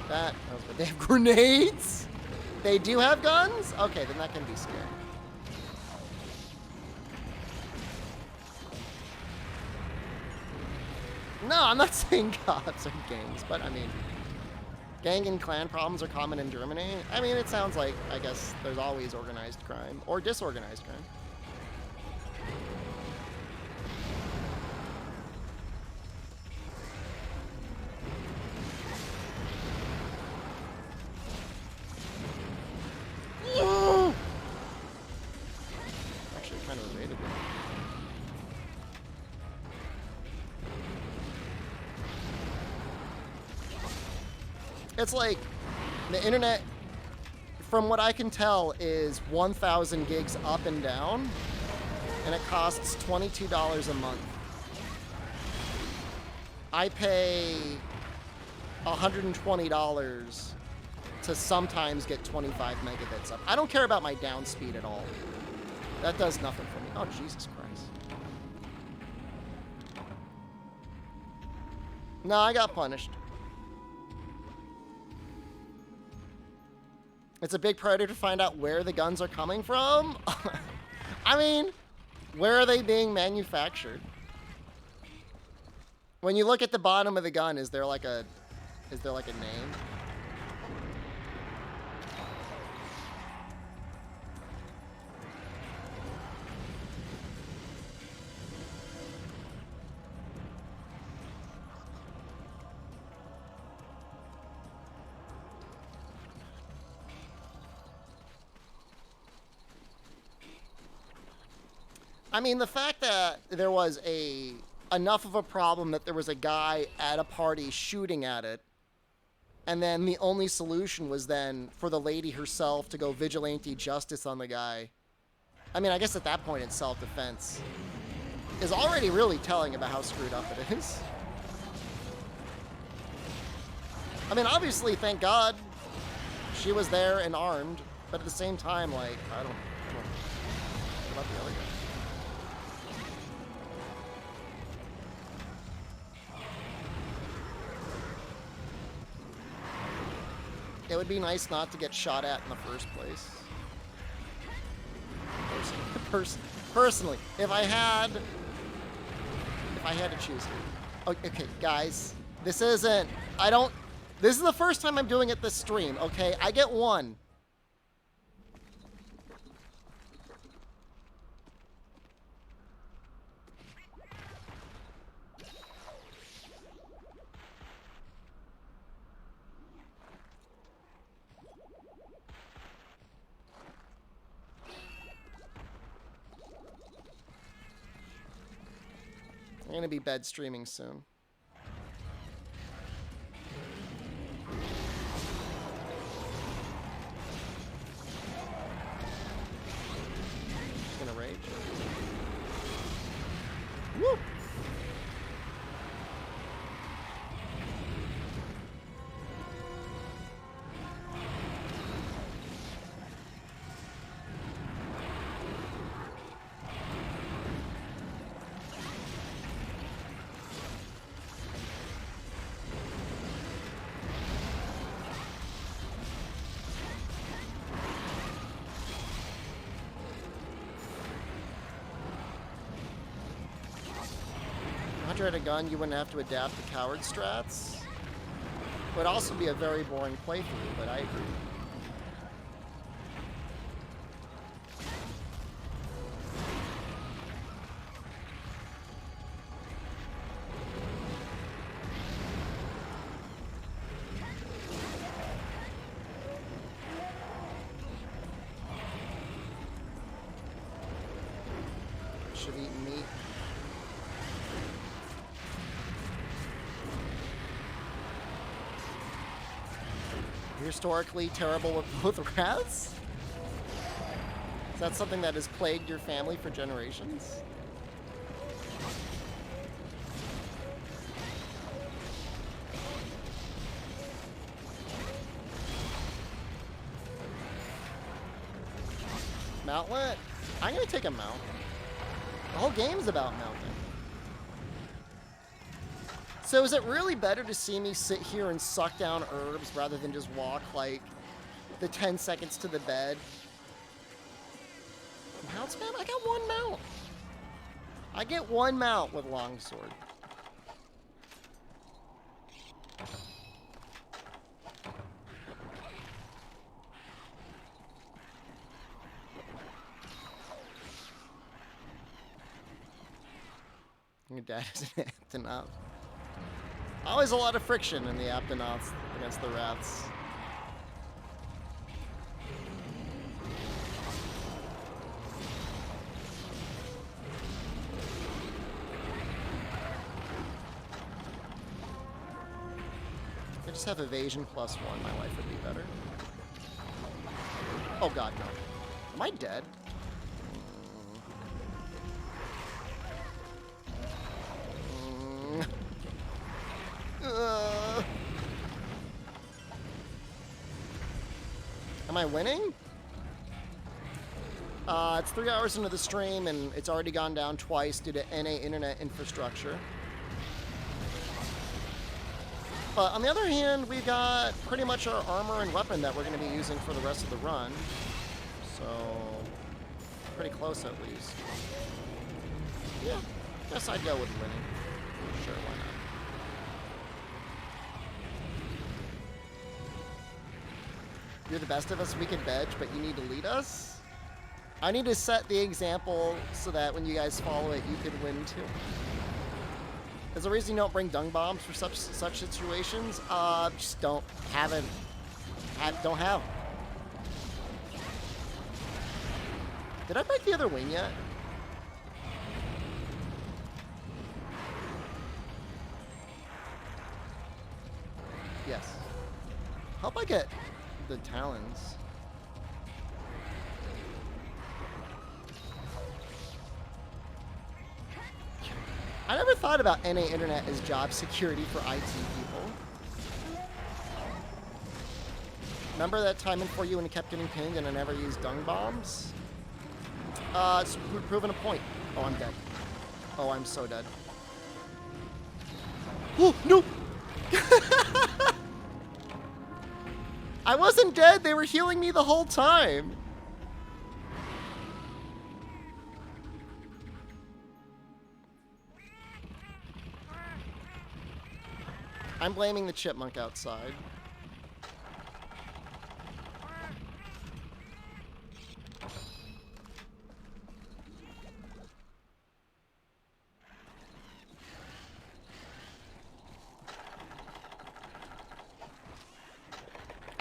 That was good. They have grenades? They do have guns? Okay, then that can be scary. No, I'm not saying cops are gangs, but I mean, gang and clan problems are common in Germany. I mean, it sounds like, I guess, there's always organized crime or disorganized crime. Actually, kind of evaded it. It's like the internet, from what I can tell, is 1,000 gigs up and down, and it costs $22 a month. I pay $120 to sometimes get 25 megabits up. I don't care about my down speed at all. That does nothing for me. Oh, Jesus Christ. No, I got punished. It's a big priority to find out where the guns are coming from. I mean, where are they being manufactured? When you look at the bottom of the gun, is there like a name? I mean, the fact that there was enough of a problem that there was a guy at a party shooting at it, and then the only solution was then for the lady herself to go vigilante justice on the guy. I mean, I guess at that point it's self-defense. Is already really telling about how screwed up it is. I mean, obviously, thank God she was there and armed, but at the same time, like, I don't know. What about the other guy? It would be nice not to get shot at in the first place. Personally, if I had to choose. Okay, guys, this is the first time I'm doing it this stream, okay? I get one. I'm gonna be bed streaming soon. Just gonna rage. Woo! Hunter had a gun, you wouldn't have to adapt to coward strats. It would also be a very boring playthrough, but I agree. Should have eaten meat. You're historically terrible with both rats? Is that something that has plagued your family for generations? Mountlet? I'm gonna take a mount. The whole game's about mounting. So is it really better to see me sit here and suck down herbs rather than just walk like the 10 seconds to the bed? Mounts, man? I got one mount. I get one mount with longsword. Your dad is an Aptonaut. Always a lot of friction in the Aptonauts against the rats. If I just have evasion +1, my life would be better. Oh god, no. Am I dead? Am I winning? It's 3 hours into the stream and it's already gone down twice due to NA internet infrastructure. But on the other hand, we've got pretty much our armor and weapon that we're going to be using for the rest of the run. So, pretty close at least. Yeah, guess I'd go with winning. Sure, why not? You're the best of us, we can veg, but you need to lead us? I need to set the example so that when you guys follow it, you can win too. There's a reason you don't bring dung bombs for such situations. Just don't have it. Don't have them. Did I break the other wing yet? Yes. Hope I get the talons. I never thought about NA internet as job security for IT people. Remember that time in 4U when it kept getting pinged and I never used dung bombs? It's proven a point. Oh, I'm dead. Oh, I'm so dead. Oh, no! I wasn't dead. They were healing me the whole time. I'm blaming the chipmunk outside.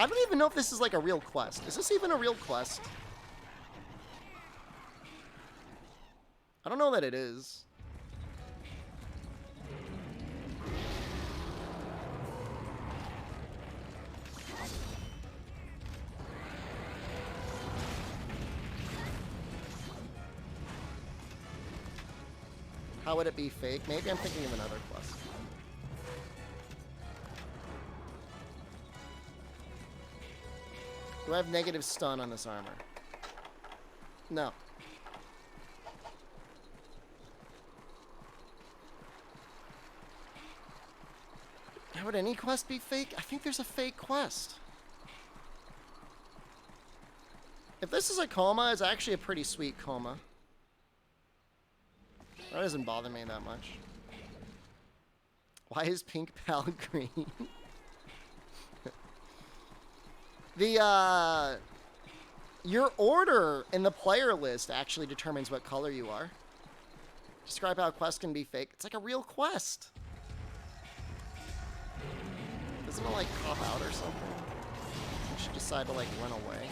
I don't even know if this is like a real quest. Is this even a real quest? I don't know that it is. How would it be fake? Maybe I'm thinking of another quest. Do I have negative stun on this armor? No. How would any quest be fake? I think there's a fake quest. If this is a coma, it's actually a pretty sweet coma. That doesn't bother me that much. Why is Pink Pal green? The, your order in the player list actually determines what color you are. Describe how a quest can be fake. It's like a real quest. Doesn't it, like, cop out or something? You should decide to, like, run away.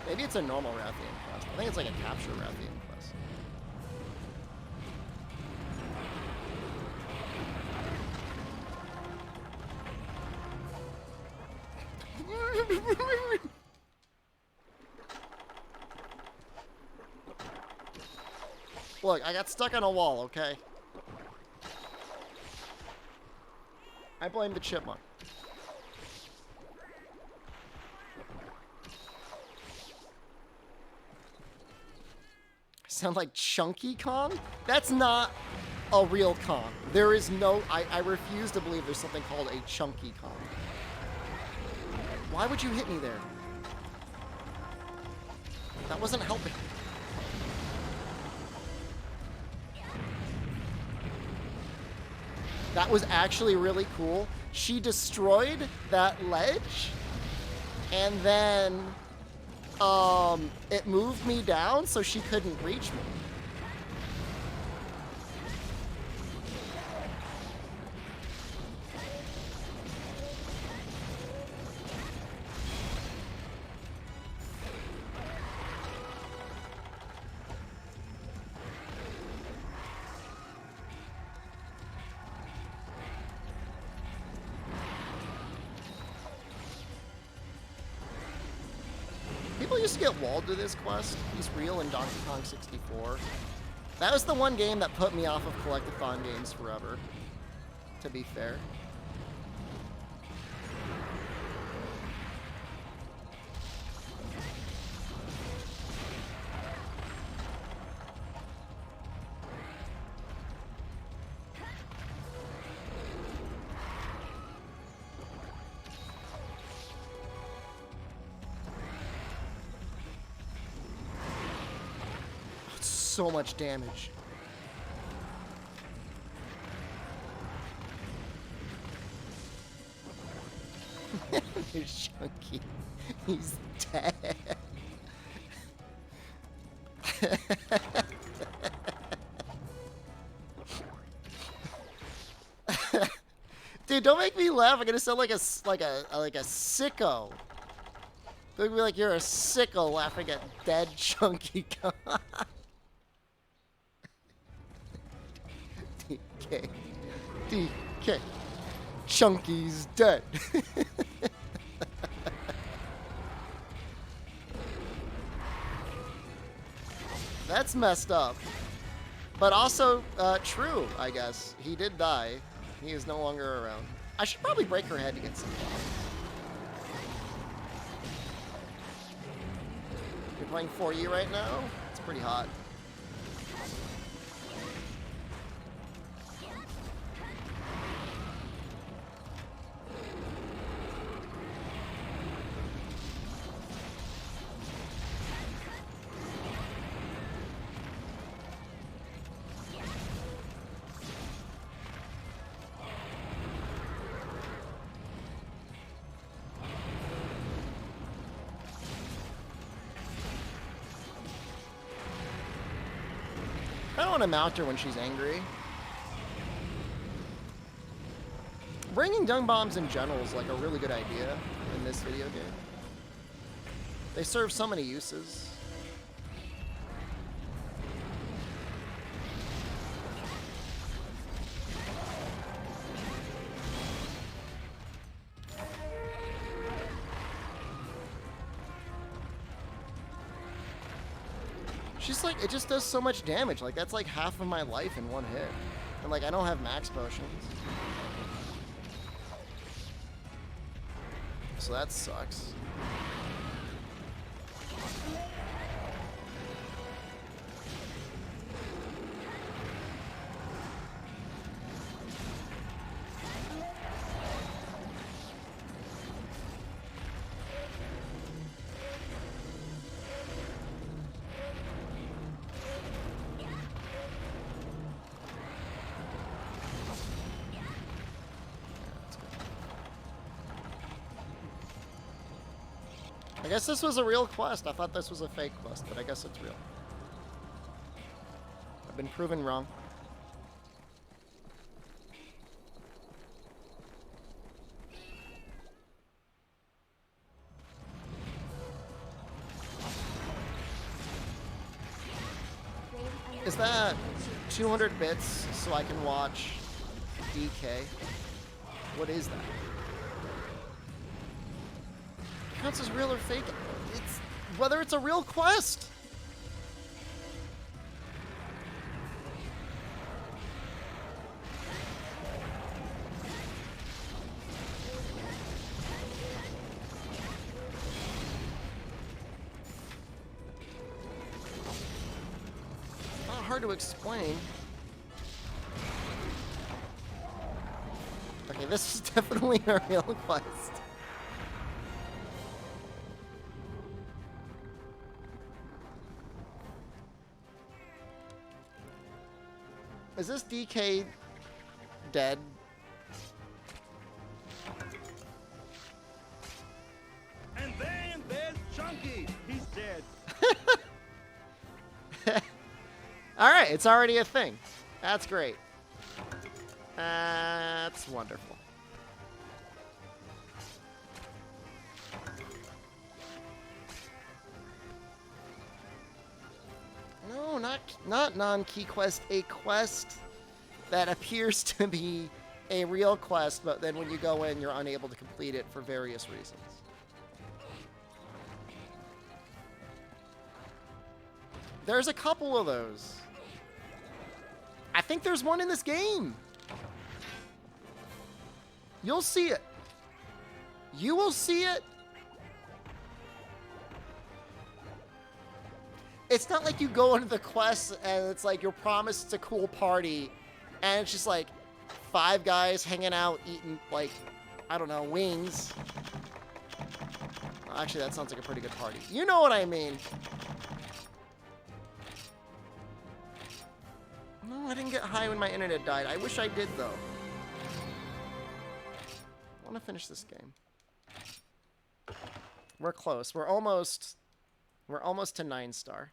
Maybe it's a normal Rathian quest. I think it's like a capture Rathian quest. Look, I got stuck on a wall, okay? I blame the chipmunk. Sound like Chunky Kong? That's not a real Kong. There is no... I refuse to believe there's something called a Chunky Kong. Why would you hit me there? That wasn't helping. That was actually really cool. She destroyed that ledge, and then it moved me down so she couldn't reach me. People used to get walled to this quest. He's real in Donkey Kong 64. That was the one game that put me off of collectathon games forever, to be fair. So much damage. There's Chunky. He's dead. Dude, don't make me laugh. I'm gonna sound like a sicko. Don't be like you're a sicko laughing at dead Chunky Kong. DK. DK. Chunky's dead. That's messed up. But also, true, I guess. He did die. He is no longer around. I should probably break her head to get some clout. You're playing 4E right now? It's pretty hot. I don't want to mount her when she's angry. Bringing dung bombs in general is like a really good idea in this video game. They serve so many uses. She's like, it just does so much damage. Like, that's like half of my life in one hit. And like, I don't have max potions. So that sucks. I guess this was a real quest. I thought this was a fake quest, but I guess it's real. I've been proven wrong. Is that 200 bits so I can watch DK? What is that? It counts as real or fake. It's whether it's a real quest. Not hard to explain. Okay, this is definitely a real quest. Is this DK dead? And then there's Chunky. He's dead. All right, it's already a thing. That's great. That's wonderful. No, not non-key quest. A quest that appears to be a real quest, but then when you go in, you're unable to complete it for various reasons. There's a couple of those. I think there's one in this game. You'll see it. You will see it. It's not like you go into the quest and it's like you're promised it's a cool party and it's just like 5 guys hanging out eating, like, I don't know, wings. Well, actually, that sounds like a pretty good party. You know what I mean. No, I didn't get high when my internet died. I wish I did, though. I want to finish this game. We're close. We're almost to 9-star.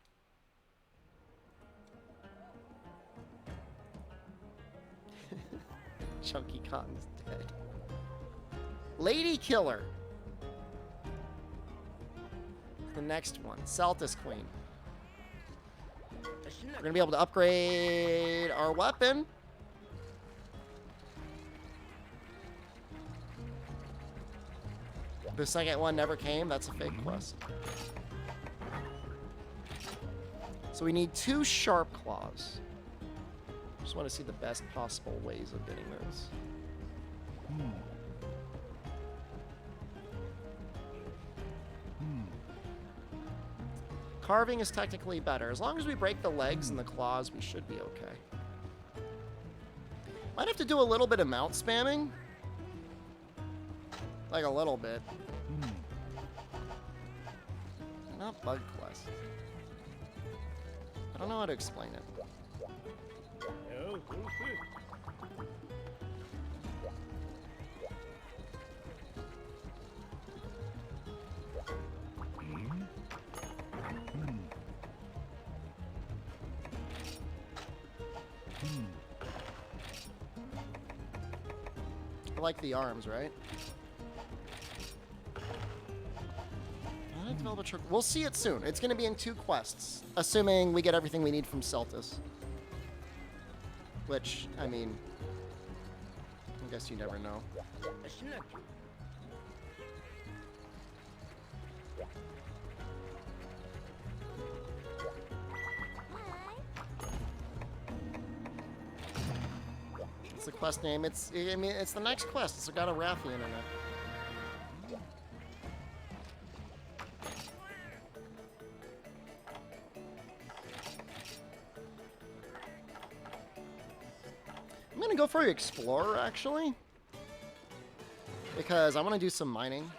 Chunky Cotton's dead. Lady Killer. The next one. Celtis Queen. We're going to be able to upgrade our weapon. The second one never came. That's a fake quest. So we need 2 sharp claws. Just want to see the best possible ways of getting those. Carving is technically better. As long as we break the legs and the claws, we should be okay. Might have to do a little bit of mount spamming. Like a little bit. Not bug quest. I don't know how to explain it. I like the arms, right? We'll see it soon. It's going to be in 2 quests, assuming we get everything we need from Celtis. Which, I mean, I guess you never know. It's the quest name. I mean, it's the next quest. It's got a Rathian in it. I'm gonna go for the Explorer, actually. Because I want to do some mining.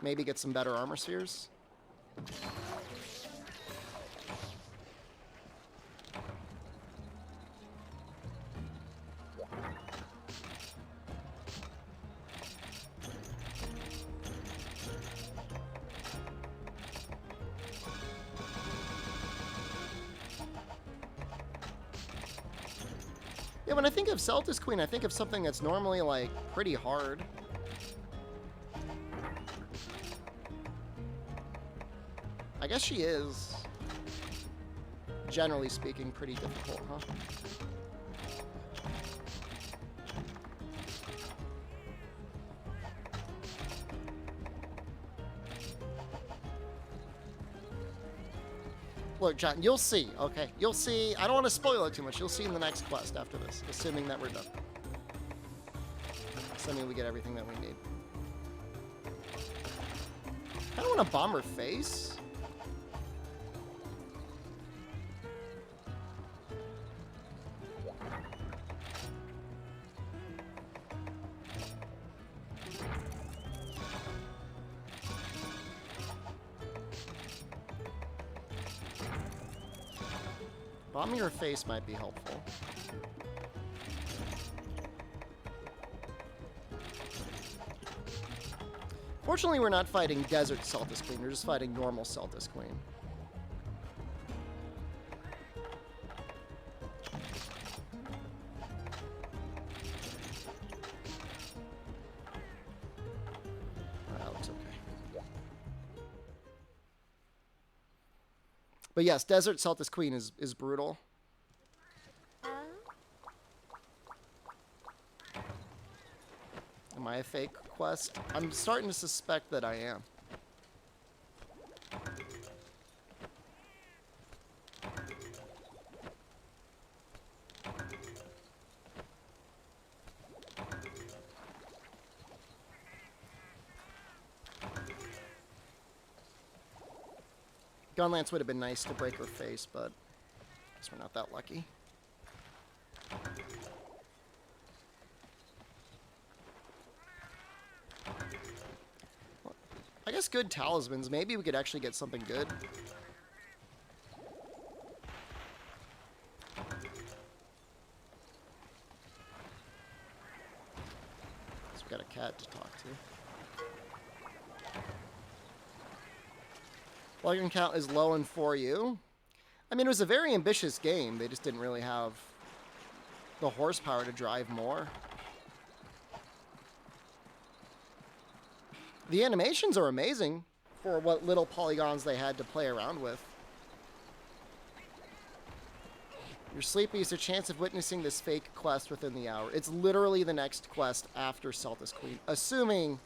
Maybe get some better armor spheres. Yeah, when I think of Celtis Queen, I think of something that's normally, like, pretty hard. I guess she is, generally speaking, pretty difficult, huh? Look, John, you'll see, okay? You'll see. I don't want to spoil it too much. You'll see in the next quest after this, assuming that we're done. Assuming we get everything that we need. I don't want to bomb her face. Bombing her face might be helpful. Fortunately, we're not fighting Desert Celtis Queen. We're just fighting normal Celtis Queen. That looks okay. But yes, Desert Celtis Queen is brutal. Am I a fake quest? I'm starting to suspect that I am. Gunlance would have been nice to break her face, but I guess we're not that lucky. I guess good talismans. Maybe we could actually get something good. So we got a cat to talk to. Plugin count is low and for you. I mean, it was a very ambitious game. They just didn't really have the horsepower to drive more. The animations are amazing for what little polygons they had to play around with. You're sleepy is a chance of witnessing this fake quest within the hour. It's literally the next quest after Celtis Queen, assuming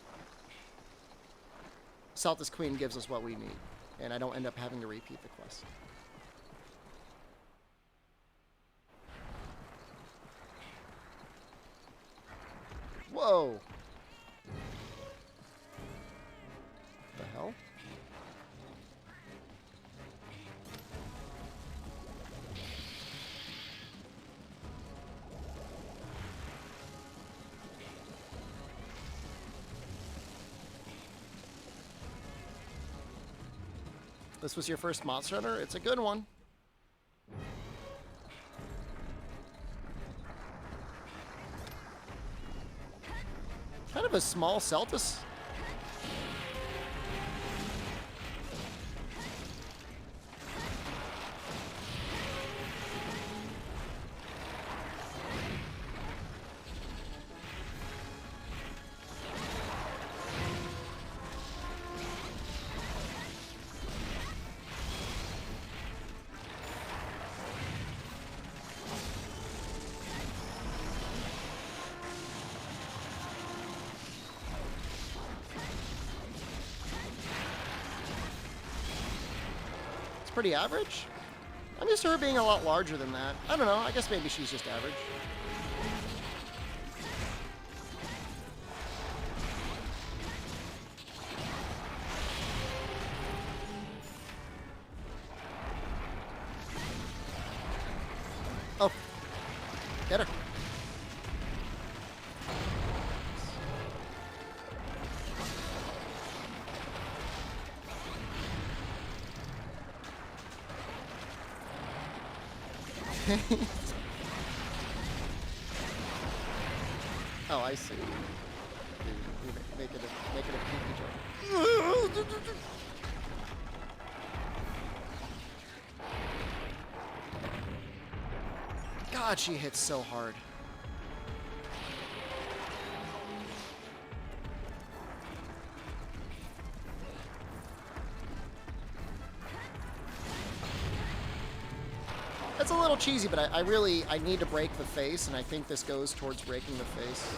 Celtis Queen gives us what we need, and I don't end up having to repeat the quest. Whoa! The hell? This was your first Monster Hunter? It's a good one. Kind of a small Celtis. Pretty average. I'm used to her being a lot larger than that. I don't know. I guess maybe she's just average. Oh. Get her. Oh, I see. Make it a pinky jump. God, she hits so hard. That's a little cheesy, but I really need to break the face, and I think this goes towards breaking the face.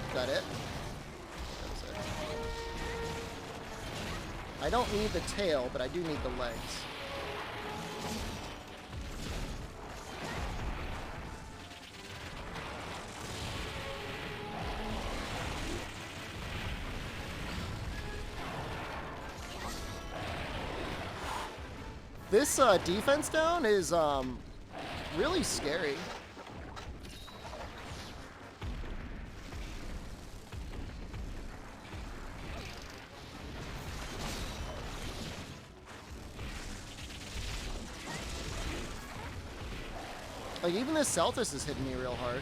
Is that it? That was it. I don't need the tail, but I do need the legs. This defense down is really scary. Like, even this Celtis is hitting me real hard.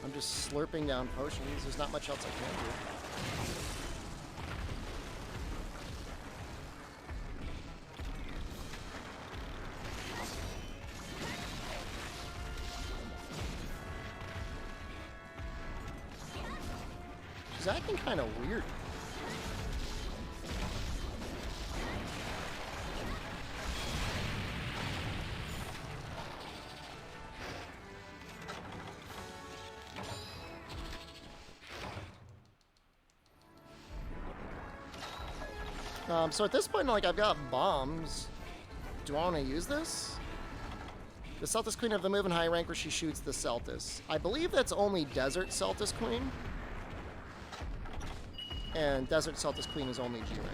I'm just slurping down potions. There's not much else I can do. She's acting kind of weird. So at this point, like, I've got bombs. Do I want to use this? The Celtis Queen of the move in high rank where she shoots the Celtis. I believe that's only Desert Celtis Queen. And Desert Celtis Queen is only G rank.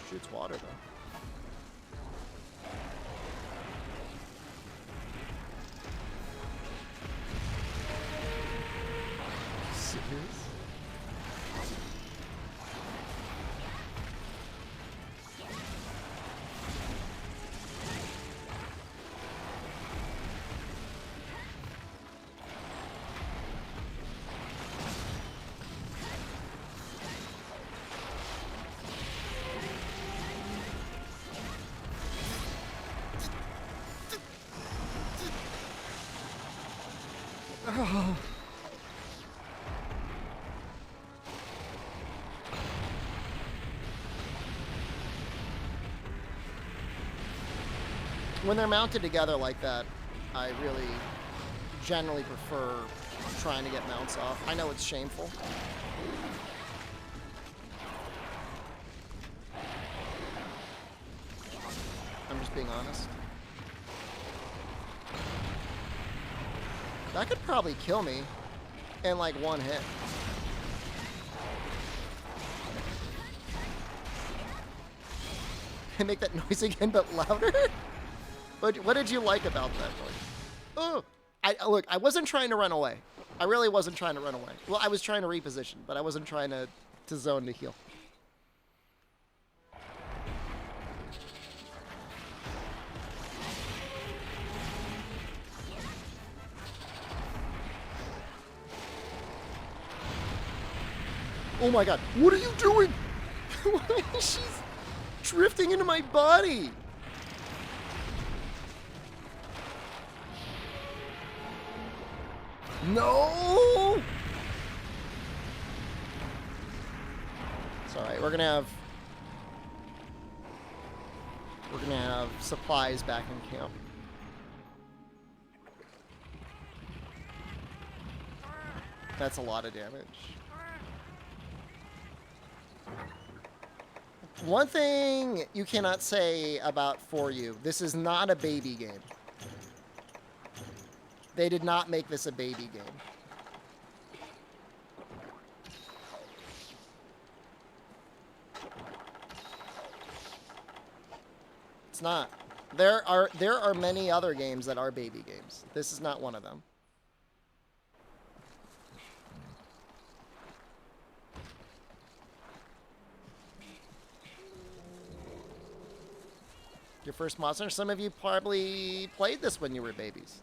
Shoots water, though. Serious? Oh. When they're mounted together like that, I really generally prefer trying to get mounts off. I know it's shameful. I'm just being honest. That could probably kill me in like one hit. And make that noise again, but louder? What did you like about that noise? Oh, look, I wasn't trying to run away. I really wasn't trying to run away. Well, I was trying to reposition, but I wasn't trying to zone to heal. Oh my god, what are you doing? She's drifting into my body. No! It's alright, we're gonna have supplies back in camp. That's a lot of damage. One thing you cannot say about For You, this is not a baby game. They did not make this a baby game. It's not. There are many other games that are baby games. This is not one of them. Your first monster. Some of you probably played this when you were babies.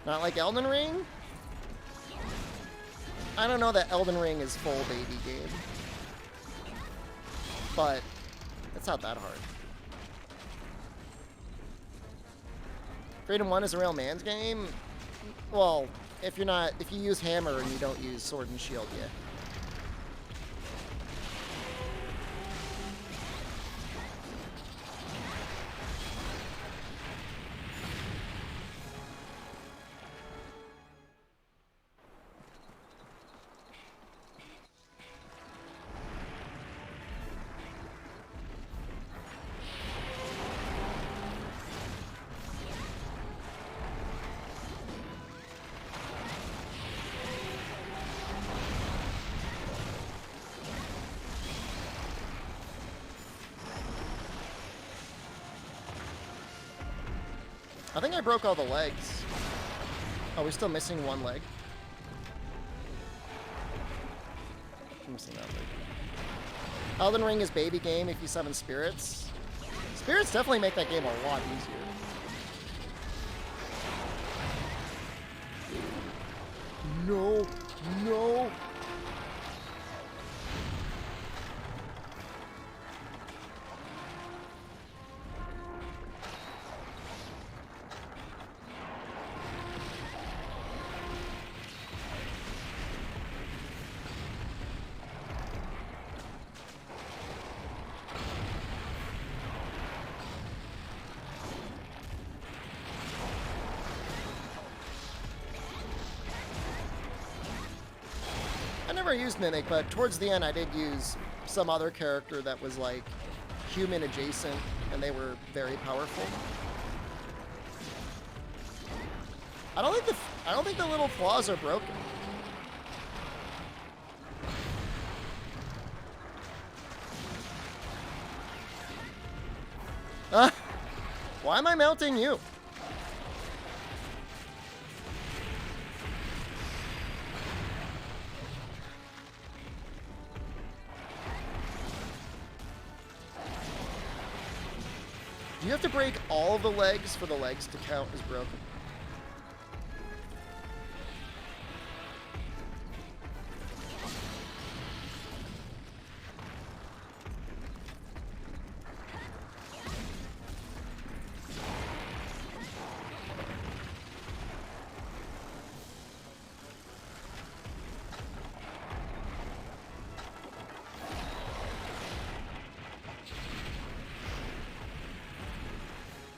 Not like Elden Ring? I don't know that Elden Ring is full baby game. But it's not that hard. Freedom 1 is a real man's game? Well, if you use hammer and you don't use sword and shield, yeah. I think I broke all the legs. Oh, we're still missing one leg. I'm missing that leg. Elden Ring is baby game if you summon spirits. Spirits definitely make that game a lot easier. No, no. I never used Mimic, but towards the end I did use some other character that was like human adjacent, and they were very powerful. I don't think the little claws are broken. Why am I mounting you? Do you have to break all of the legs for the legs to count as broken?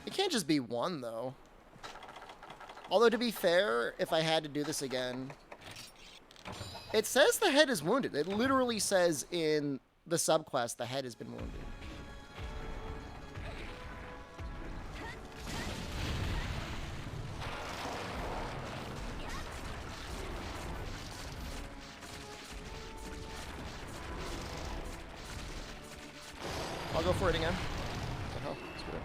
It can't just be one, though. Although, to be fair, if I had to do this again, it says the head is wounded. It literally says in the subclass the head has been wounded. I'll go for it again. What the hell? Screw it.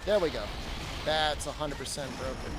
There we go. That's 100% broken.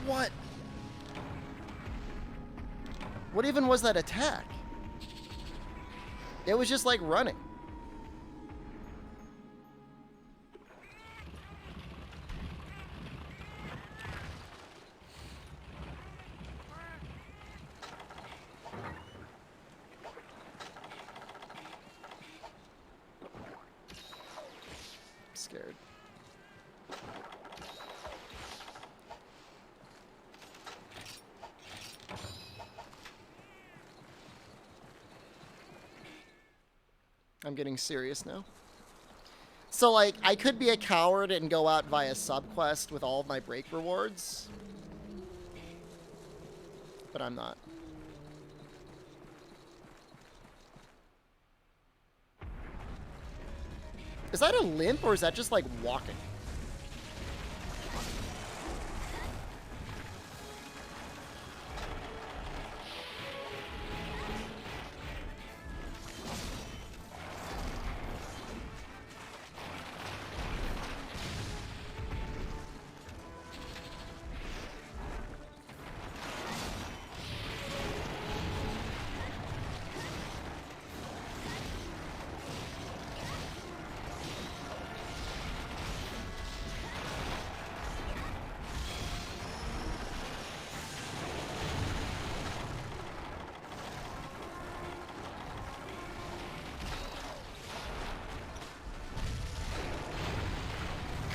What? What even was that attack? It was just like running. scared. I'm getting serious now. So, like, I could be a coward and go out via subquest with all of my break rewards. But I'm not. Is that a limp or is that just, like, walking?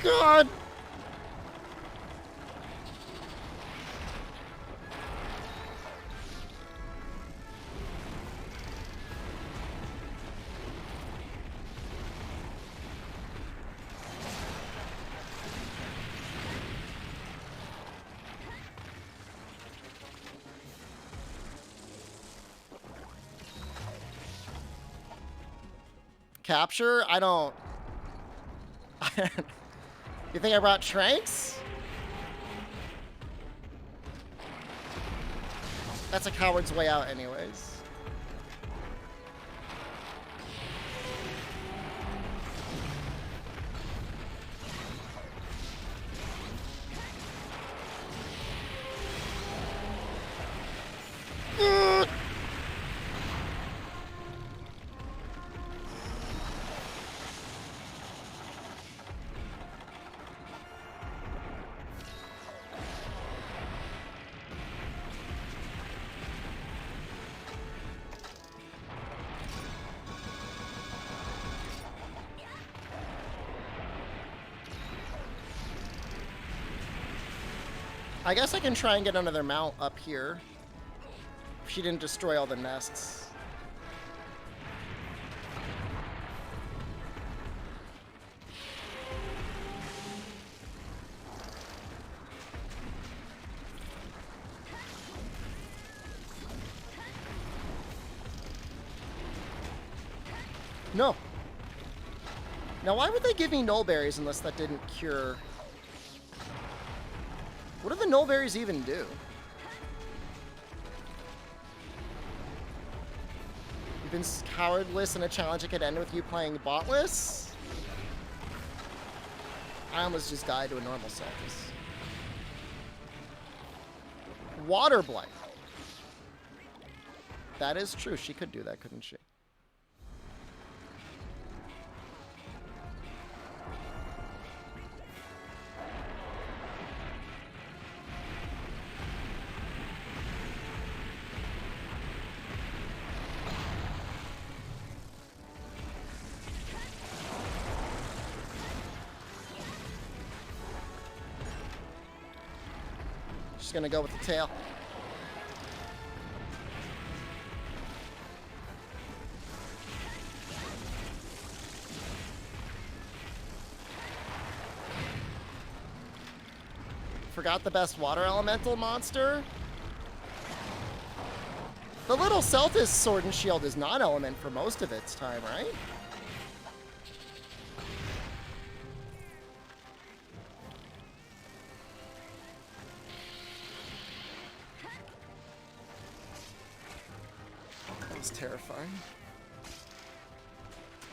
God! Capture? I don't... You think I brought Tranks? That's a coward's way out anyways. I guess I can try and get another mount up here. If she didn't destroy all the nests. No. Now, why would they give me null berries unless that didn't cure... What do the null berries even do? You've been cowardless in a challenge that could end with you playing botless? I almost just died to a normal Celtis. Water Blight. That is true. She could do that, couldn't she? Just gonna go with the tail. Forgot the best water elemental monster? The little Celtis Sword and Shield is non-element for most of its time, right? Terrifying.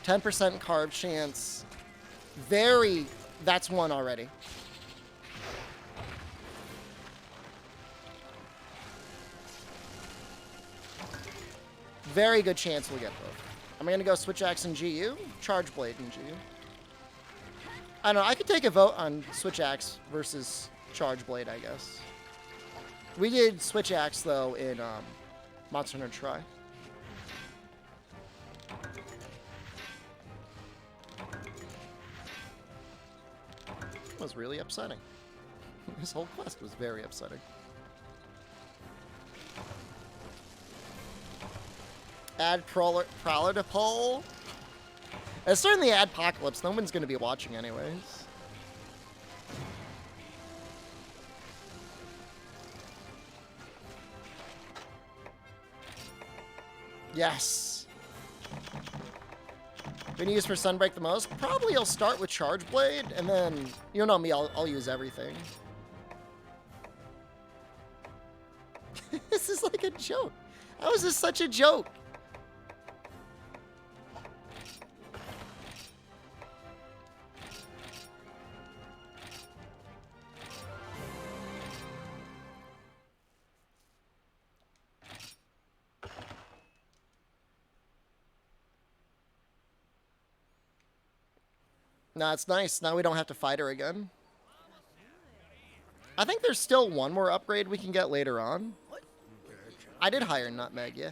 10% carb chance. Very... That's one already. Very good chance we'll get both. I'm going to go Switch Axe and GU. Charge Blade and GU. I don't know. I could take a vote on Switch Axe versus Charge Blade, I guess. We did Switch Axe, though, in Monster Hunter Tri. mission was really upsetting. This whole quest was very upsetting. Add Prowler to poll. It's starting the adpocalypse. No one's going to be watching anyways. Yes. Been used for Sunbreak the most? Probably I'll start with Charge Blade, and then, you know me, I'll use everything. This is like a joke. How is this such a joke? Nah, it's nice. Now we don't have to fight her again. I think there's still one more upgrade we can get later on. I did hire Nutmeg, yeah.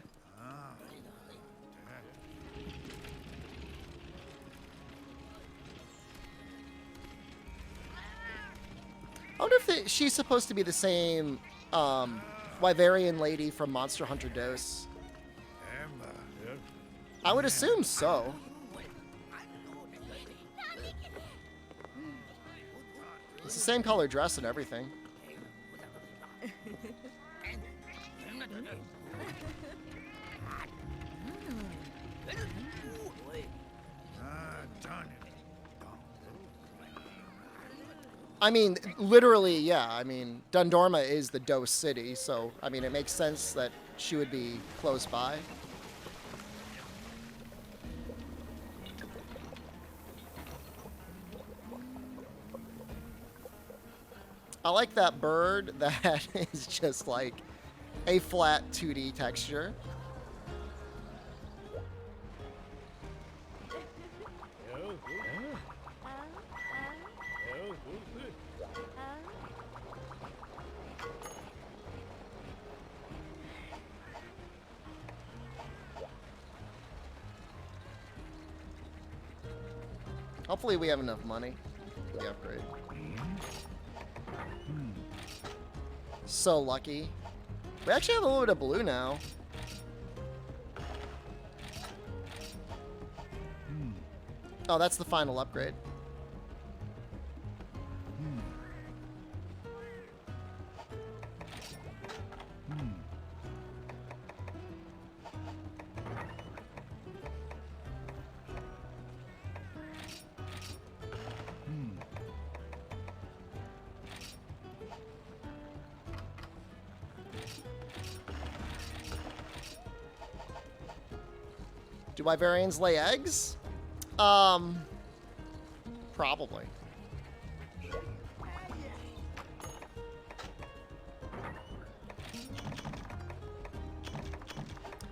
I wonder if she's supposed to be the same Wyverian lady from Monster Hunter Dose. I would assume so. It's the same color dress and everything. I mean, literally, yeah. I mean, Dundorma is the Dose city, so, I mean, it makes sense that she would be close by. I like that bird that is just like a flat 2D texture. Hopefully we have enough money for the upgrade. So lucky. We actually have a little bit of blue now. Oh, that's the final upgrade. Do Wyverians lay eggs? Probably.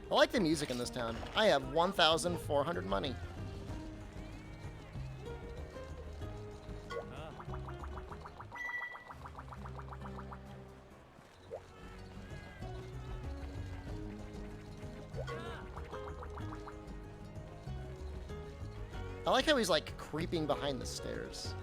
I like the music in this town. I have 1,400 money. I like how he's like creeping behind the stairs.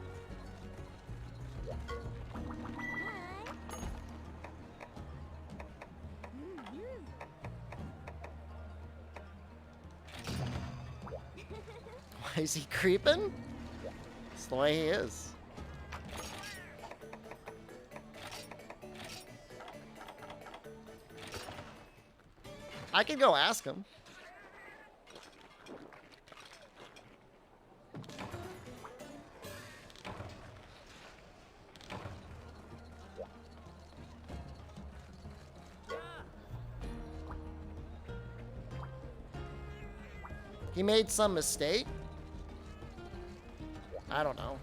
Why is he creeping? It's the way he is. I could go ask him. He made some mistake? I don't know.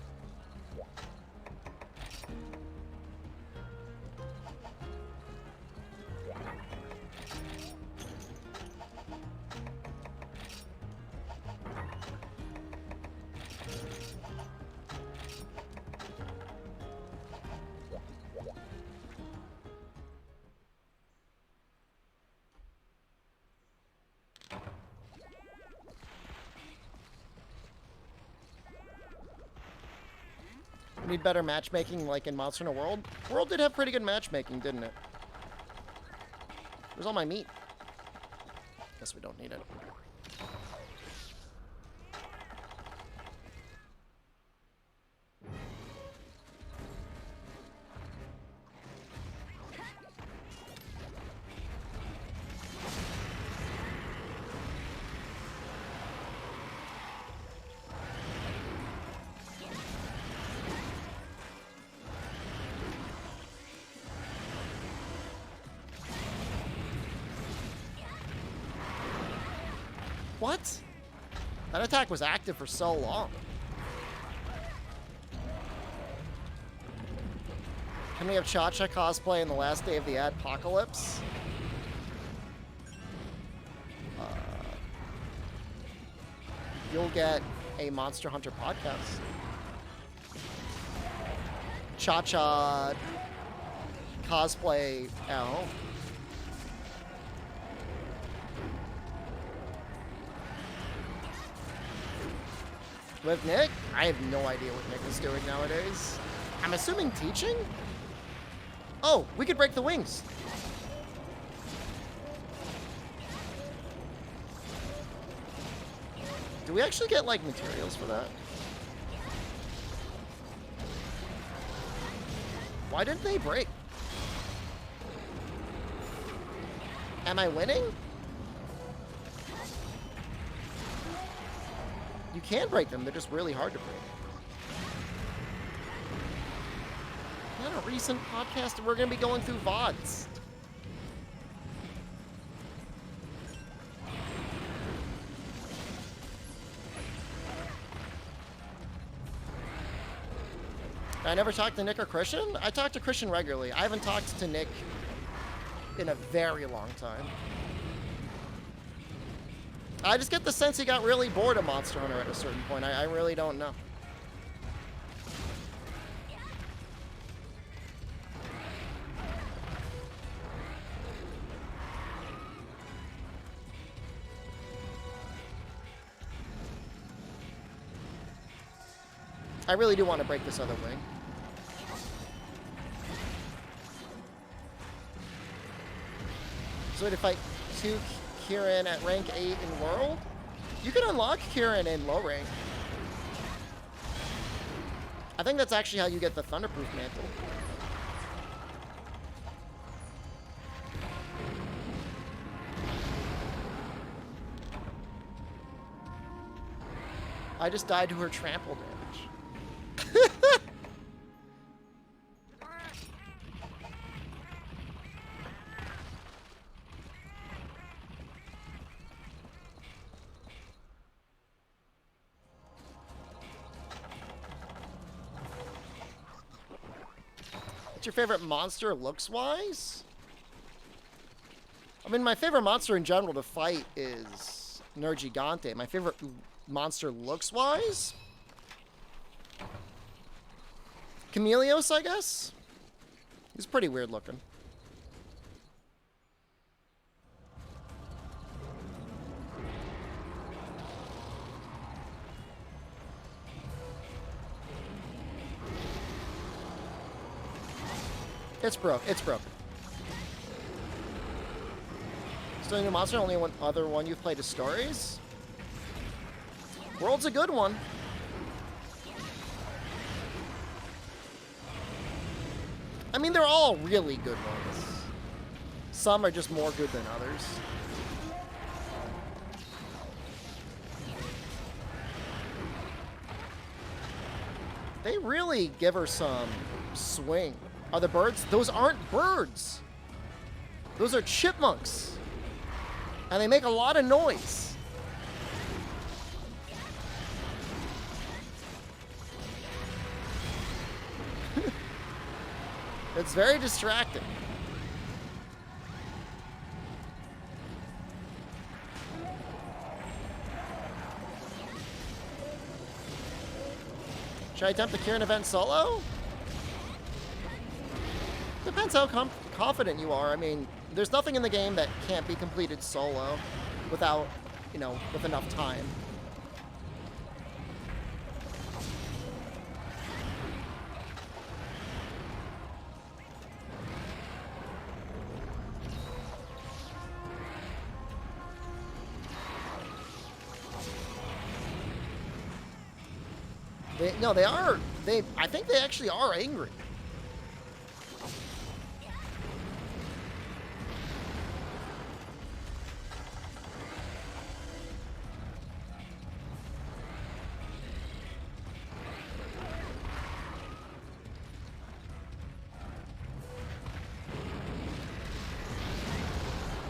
We need better matchmaking like in Monster Hunter World. World did have pretty good matchmaking, didn't it? Where's all my meat? Guess we don't need it. What? That attack was active for so long. Can we have Cha-Cha cosplay in the last day of the Adpocalypse? You'll get a Monster Hunter podcast. Cha-Cha cosplay at home. With Nick? I have no idea what Nick is doing nowadays. I'm assuming teaching? Oh, we could break the wings. Do we actually get, like, materials for that? Why didn't they break? Am I winning? You can break them, they're just really hard to break. Not a recent podcast, we're gonna be going through VODs. I never talked to Nick or Christian? I talk to Christian regularly. I haven't talked to Nick in a very long time. I just get the sense he got really bored of Monster Hunter at a certain point. I really don't know. I really do want to break this other wing. So to fight two Kieran at rank 8 in World? You can unlock Kieran in low rank. I think that's actually how you get the Thunderproof Mantle. I just died to her trample damage. What's your favorite monster looks-wise? I mean, my favorite monster in general to fight is Nergigante. My favorite monster looks-wise? Chameleos, I guess? He's pretty weird looking. It's broke. It's broken. Still a new monster? Only one other one you've played is Stories? World's a good one. I mean, they're all really good ones. Some are just more good than others. They really give her some swing. Are the birds? Those aren't birds. Those are chipmunks. And they make a lot of noise. It's very distracting. Should I attempt the Kieran event solo? Depends how confident you are. I mean, there's nothing in the game that can't be completed solo without, you know, with enough time. No, they are. I think they actually are angry.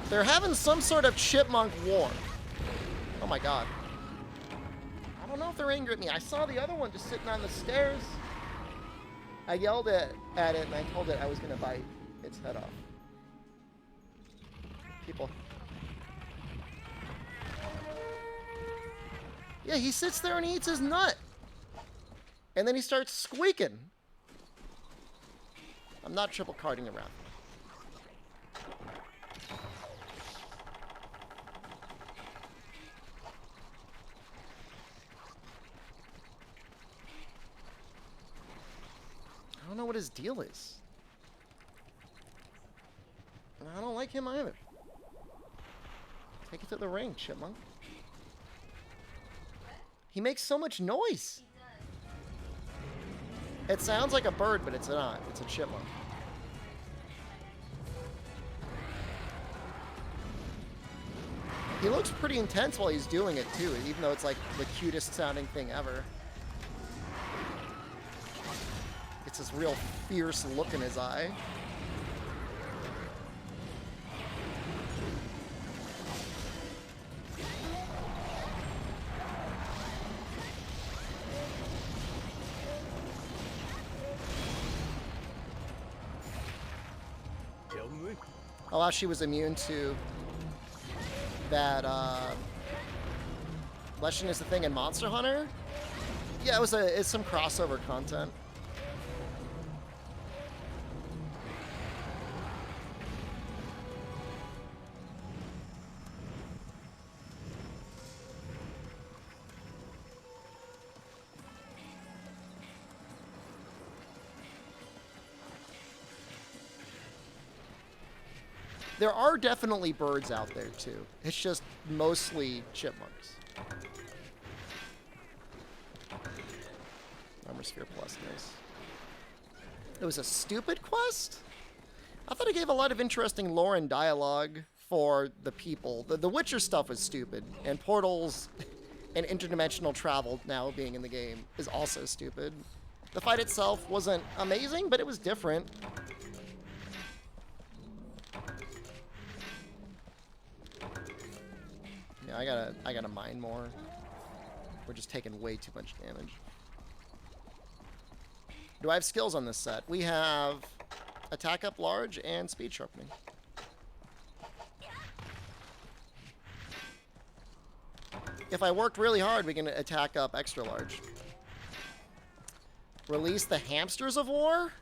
They're having some sort of chipmunk war. Oh my god. I don't know if they're angry at me. I saw the other one just sitting on the stairs. I yelled at it and I told it I was going to bite its head off. People. Yeah, he sits there and he eats his nut. And then he starts squeaking. I'm not triple carding around. I don't know what his deal is. I don't like him either. Take it to the ring, chipmunk. He makes so much noise. It sounds like a bird, but it's not. It's a chipmunk. He looks pretty intense while he's doing it, too, even though it's like the cutest sounding thing ever. It's this real fierce look in his eye. Oh, wow, she was immune to that, Leshen is the thing in Monster Hunter? Yeah, it's some crossover content. There are definitely birds out there, too. It's just mostly chipmunks. Armor Sphere Plus, nice. It was a stupid quest? I thought it gave a lot of interesting lore and dialogue for the people. The Witcher stuff was stupid, and portals and interdimensional travel now being in the game is also stupid. The fight itself wasn't amazing, but it was different. Yeah, I gotta mine more. We're just taking way too much damage. Do I have skills on this set? We have attack up large and speed sharpening. If I worked really hard, we can attack up extra large. Release the hamsters of war?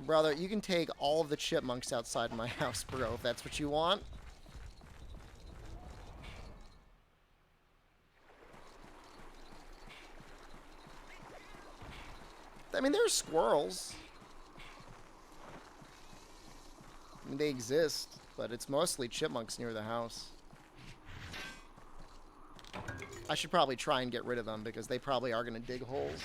Brother, you can take all of the chipmunks outside my house, bro, if that's what you want. I mean, there's squirrels. I mean, they exist, but it's mostly chipmunks near the house. I should probably try and get rid of them because they probably are going to dig holes.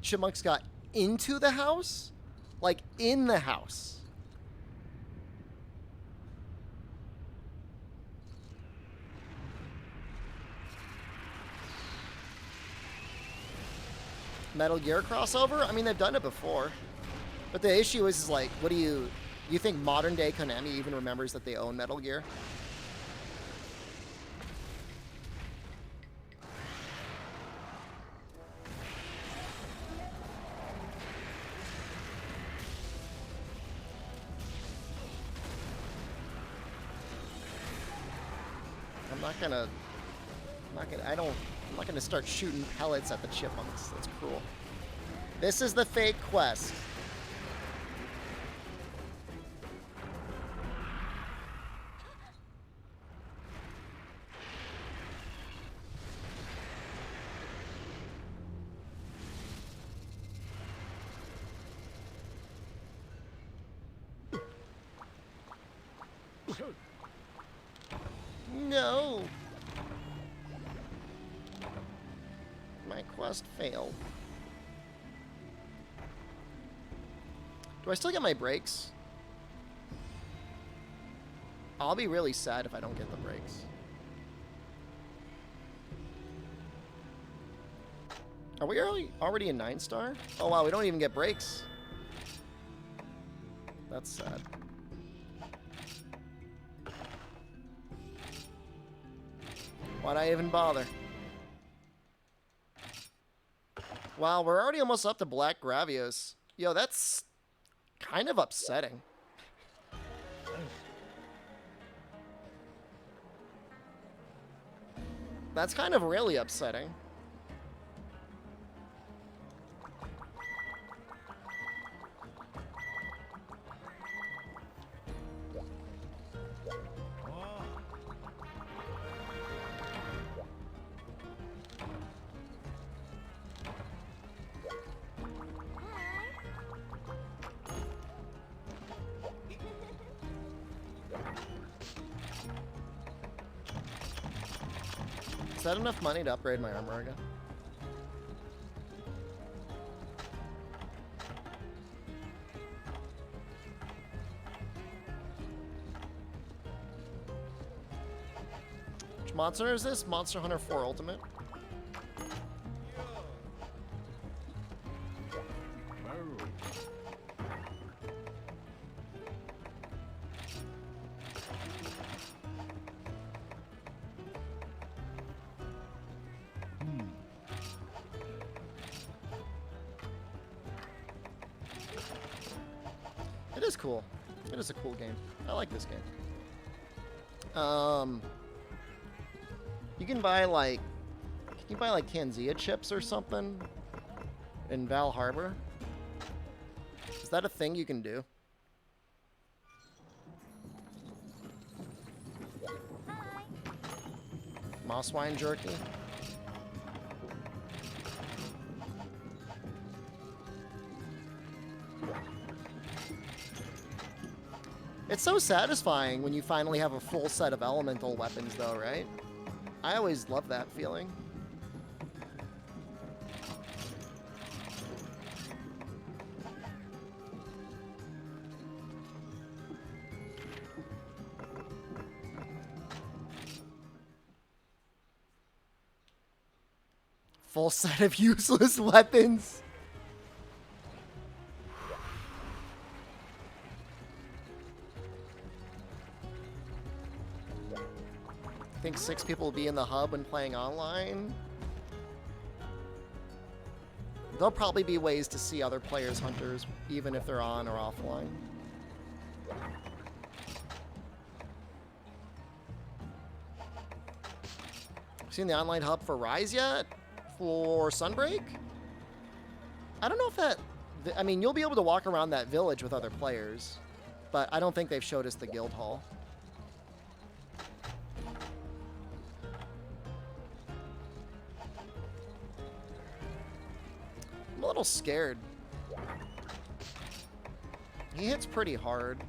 Chipmunks got into the house? Like, in the house. Metal Gear crossover? I mean, they've done it before. But the issue is like, what do you think modern day Konami even remembers that they own Metal Gear? I'm not gonna start shooting pellets at the chipmunks. That's cruel. This is the fake quest. No. My quest failed. Do I still get my breaks? I'll be really sad if I don't get the breaks. Are we already in 9-star? Oh wow, we don't even get breaks. That's sad. Why'd I even bother? Wow, we're already almost up to Black Gravios. Yo, that's kind of upsetting. That's kind of really upsetting. Is that enough money to upgrade my armor again? Which monster is this? Monster Hunter 4 Ultimate? It is cool. It is a cool game. I like this game. You can buy like Tanzia chips or something in Val Harbor. Is that a thing you can do? Moss wine jerky. It's so satisfying when you finally have a full set of elemental weapons, though, right? I always love that feeling. Full set of useless weapons. I think 6 people will be in the hub when playing online. There'll probably be ways to see other players' hunters, even if they're on or offline. Seen the online hub for Rise yet? For Sunbreak? I don't know if that... I mean, you'll be able to walk around that village with other players, but I don't think they've showed us the guild hall. I'm a little scared. He hits pretty hard.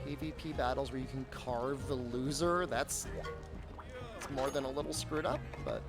PvP battles where you can carve the loser, that's more than a little screwed up, but...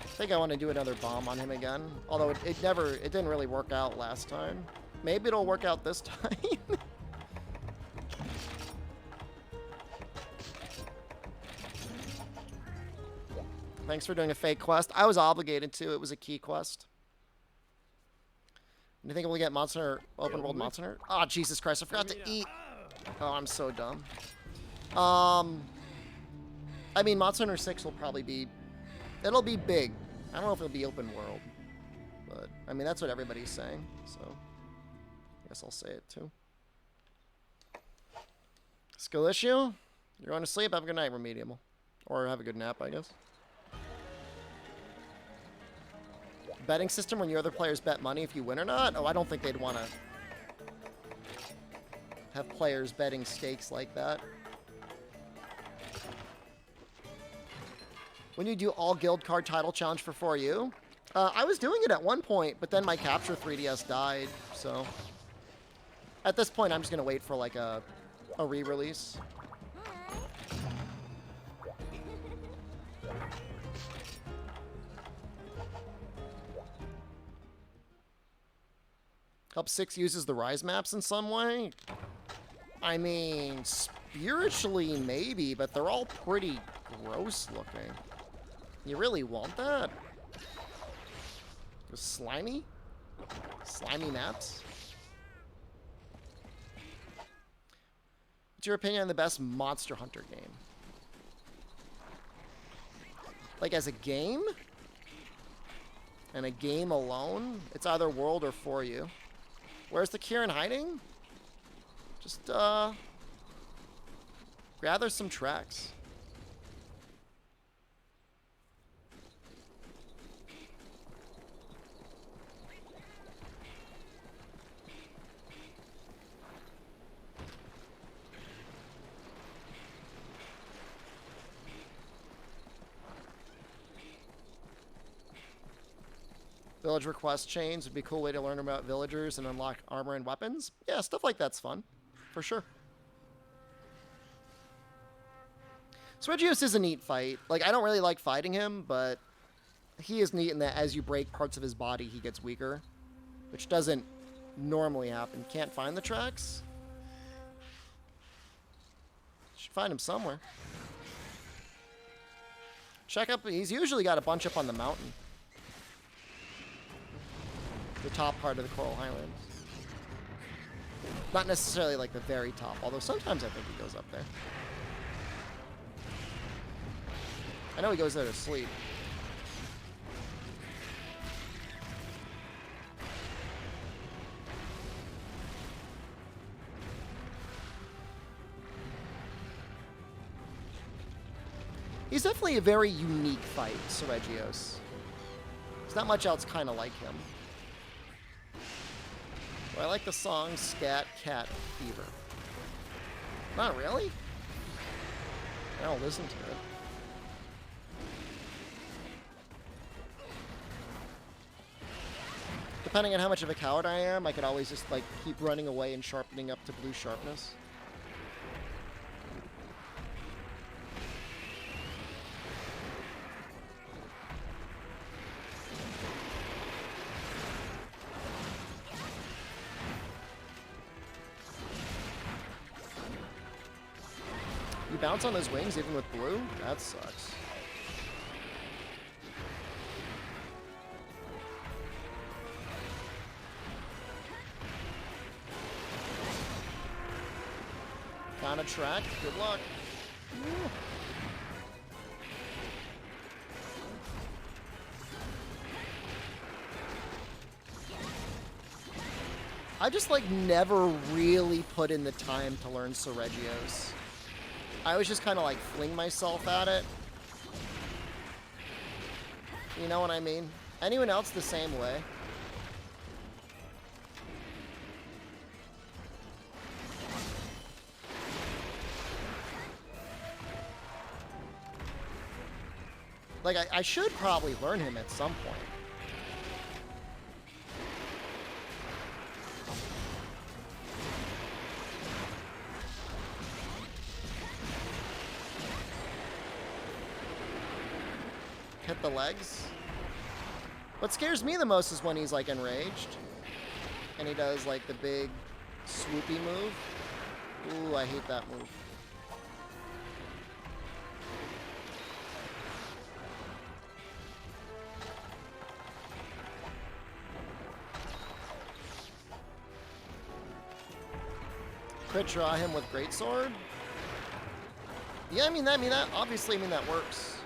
I think I want to do another bomb on him again. Although it didn't really work out last time. Maybe it'll work out this time. Thanks for doing a fake quest. I was obligated to. It was a key quest. Do you think we'll get Monster Open World Monster? Oh, Jesus Christ. I forgot to eat. Oh, I'm so dumb. I mean, Monster Hunter 6 will probably be... It'll be big. I don't know if it'll be open world. But, I mean, that's what everybody's saying. So, I guess I'll say it, too. Skill issue? You're going to sleep? Have a good night, Remediable. Or have a good nap, I guess. Betting system when your other players bet money if you win or not? Oh, I don't think they'd want to have players betting stakes like that. When you do all guild card title challenge for 4U? I was doing it at one point, but then my Capture 3DS died, so... At this point, I'm just going to wait for, like, a re-release. Help 6 uses the Rise maps in some way? I mean, spiritually, maybe, but they're all pretty gross looking. You really want that? Slimy? Slimy maps? What's your opinion on the best Monster Hunter game? Like, as a game? And a game alone? It's either World or 4U. Where's the Kieran hiding? Just, gather some tracks. Village request chains would be a cool way to learn about villagers and unlock armor and weapons. Yeah, stuff like that's fun. For sure. Regios is a neat fight. Like, I don't really like fighting him, but he is neat in that as you break parts of his body, he gets weaker. Which doesn't normally happen. Can't find the tracks? Should find him somewhere. Check up. He's usually got a bunch up on the mountain. The top part of the Coral Highlands. Not necessarily like the very top, although sometimes I think he goes up there. I know he goes there to sleep. He's definitely a very unique fight, Regios. There's not much else kind of like him. I like the song Scat Cat Fever. Not really? I'll listen to it. Depending on how much of a coward I am, I could always just like keep running away and sharpening up to blue sharpness. Bounce on those wings even with blue? That sucks. Found a track. Good luck. Woo. I just like never really put in the time to learn Regios. I always just kind of like fling myself at it. You know what I mean? Anyone else the same way? Like, I should probably learn him at some point. Hit the legs. What scares me the most is when he's like enraged and he does like the big swoopy move. Ooh, I hate that move. Crit draw him with greatsword. Yeah, I mean that. Obviously, I mean that works.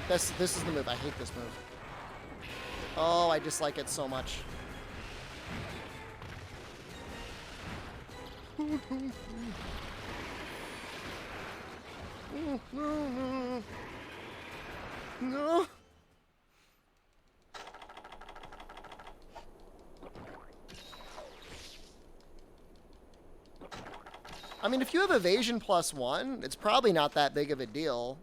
This is the move. I hate this move. Oh, I dislike it so much. No. I mean, if you have evasion +1, it's probably not that big of a deal.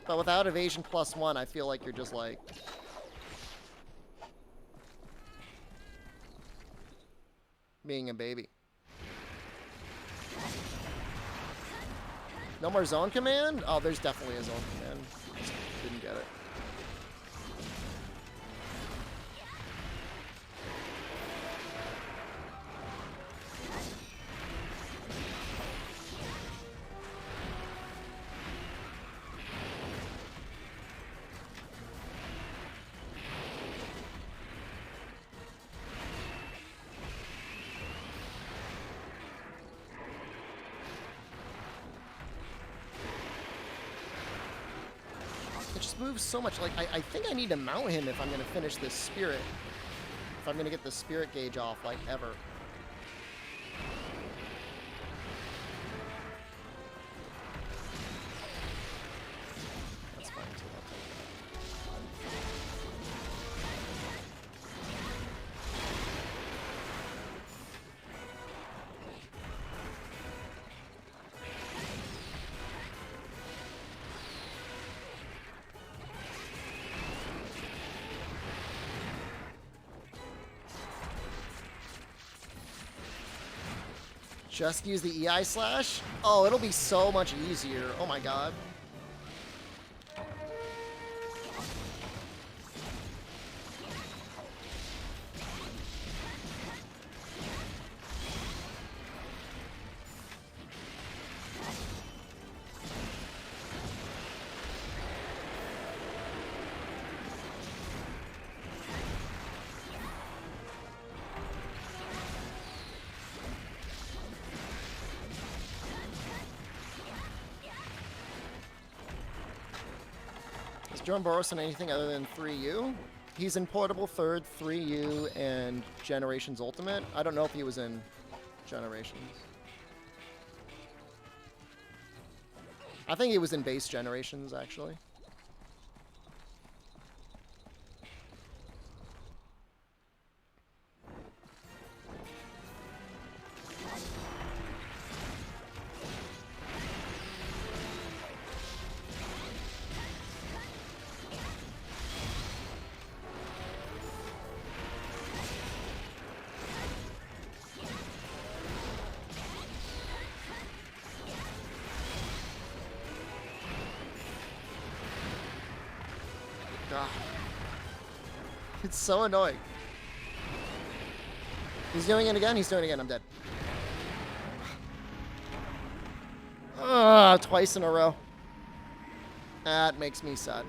But without evasion +1, I feel like you're just like... being a baby. No more zone command? Oh, there's definitely a zone command. Just didn't get it. It just moves so much. Like, I think I need to mount him if I'm going to finish this spirit. If I'm going to get the spirit gauge off, like, ever. That's fine, too. I'll take Just use the EI slash? Oh, it'll be so much easier. Oh my god. Is Joan Boros in anything other than 3U? He's in Portable Third, 3U, and Generations Ultimate. I don't know if he was in Generations. I think he was in Base Generations, actually. God. It's so annoying. He's doing it again? He's doing it again. I'm dead. Twice in a row. That makes me sad.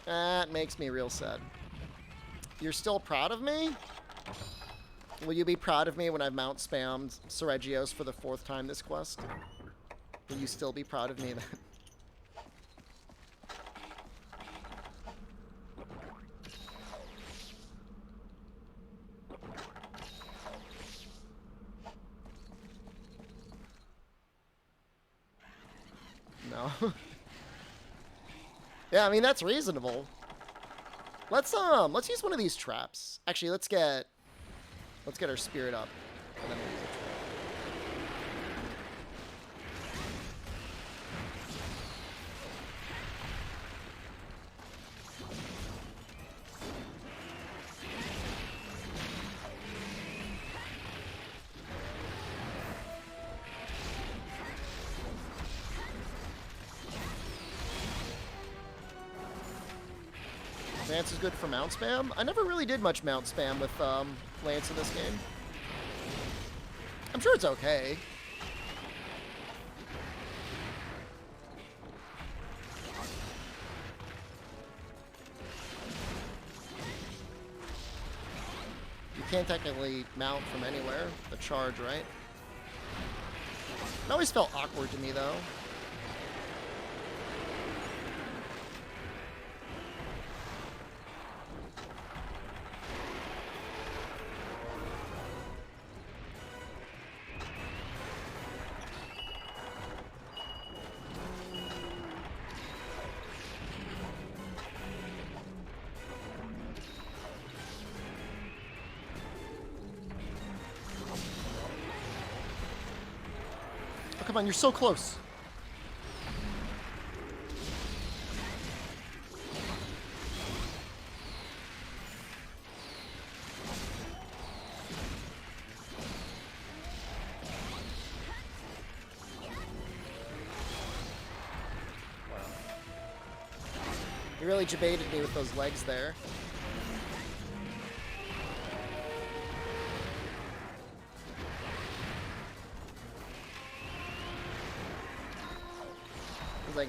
That makes me real sad. You're still proud of me? Will you be proud of me when I've mount spammed Seregios for the 4th time this quest? Will you still be proud of me then? No. Yeah, I mean that's reasonable. Let's use one of these traps. Actually, let's get our spirit up. And then we'll use a trap. Lance is good for mount spam. I never really did much mount spam with Lance in this game. I'm sure it's okay. can't technically mount from anywhere. The charge, right? It always felt awkward to me, though. Oh, come on, you're so close. You really debated me with those legs there. I was like,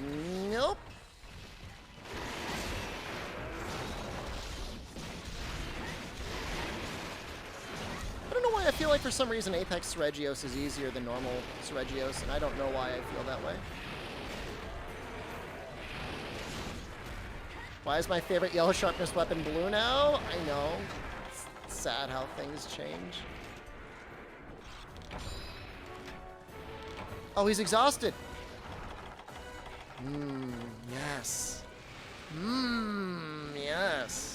nope. I don't know why I feel like for some reason Apex Regios is easier than normal Regios, and I don't know why I feel that way. Why is my favorite yellow sharpness weapon blue now? I know. It's sad how things change. Oh, he's exhausted. Yes. Yes.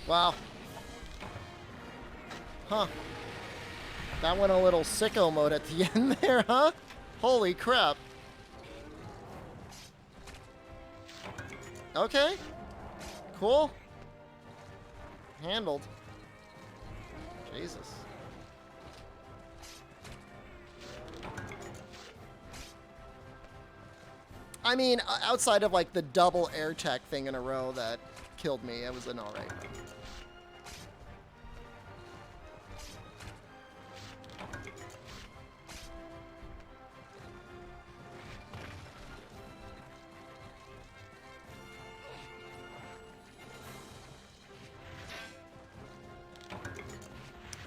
Wow. Huh. That went a little sicko mode at the end there, huh? Holy crap. Okay. Cool. Handled. Jesus. I mean, outside of like the double air tech thing in a row that killed me, it was an alright.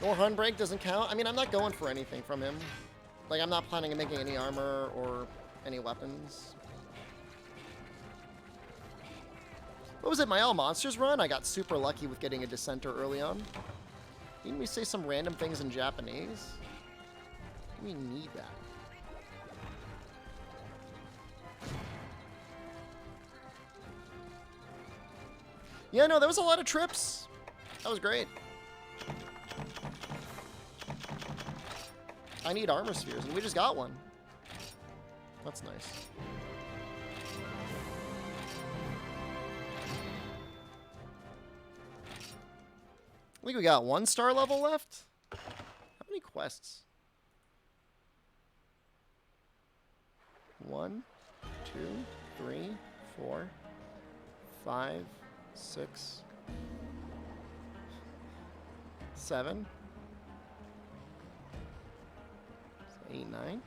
Or Handbrake doesn't count. I mean, I'm not going for anything from him. Like, I'm not planning on making any armor or any weapons. What was it, my All Monsters run? I got super lucky with getting a Dissenter early on. Didn't we say some random things in Japanese? We need that. Yeah, no, there was a lot of trips. That was great. I need armor spheres, and we just got one. That's nice. I think we got 1 star level left. How many quests? 1, 2, 3, 4, 5, 6, 7, 8, 9.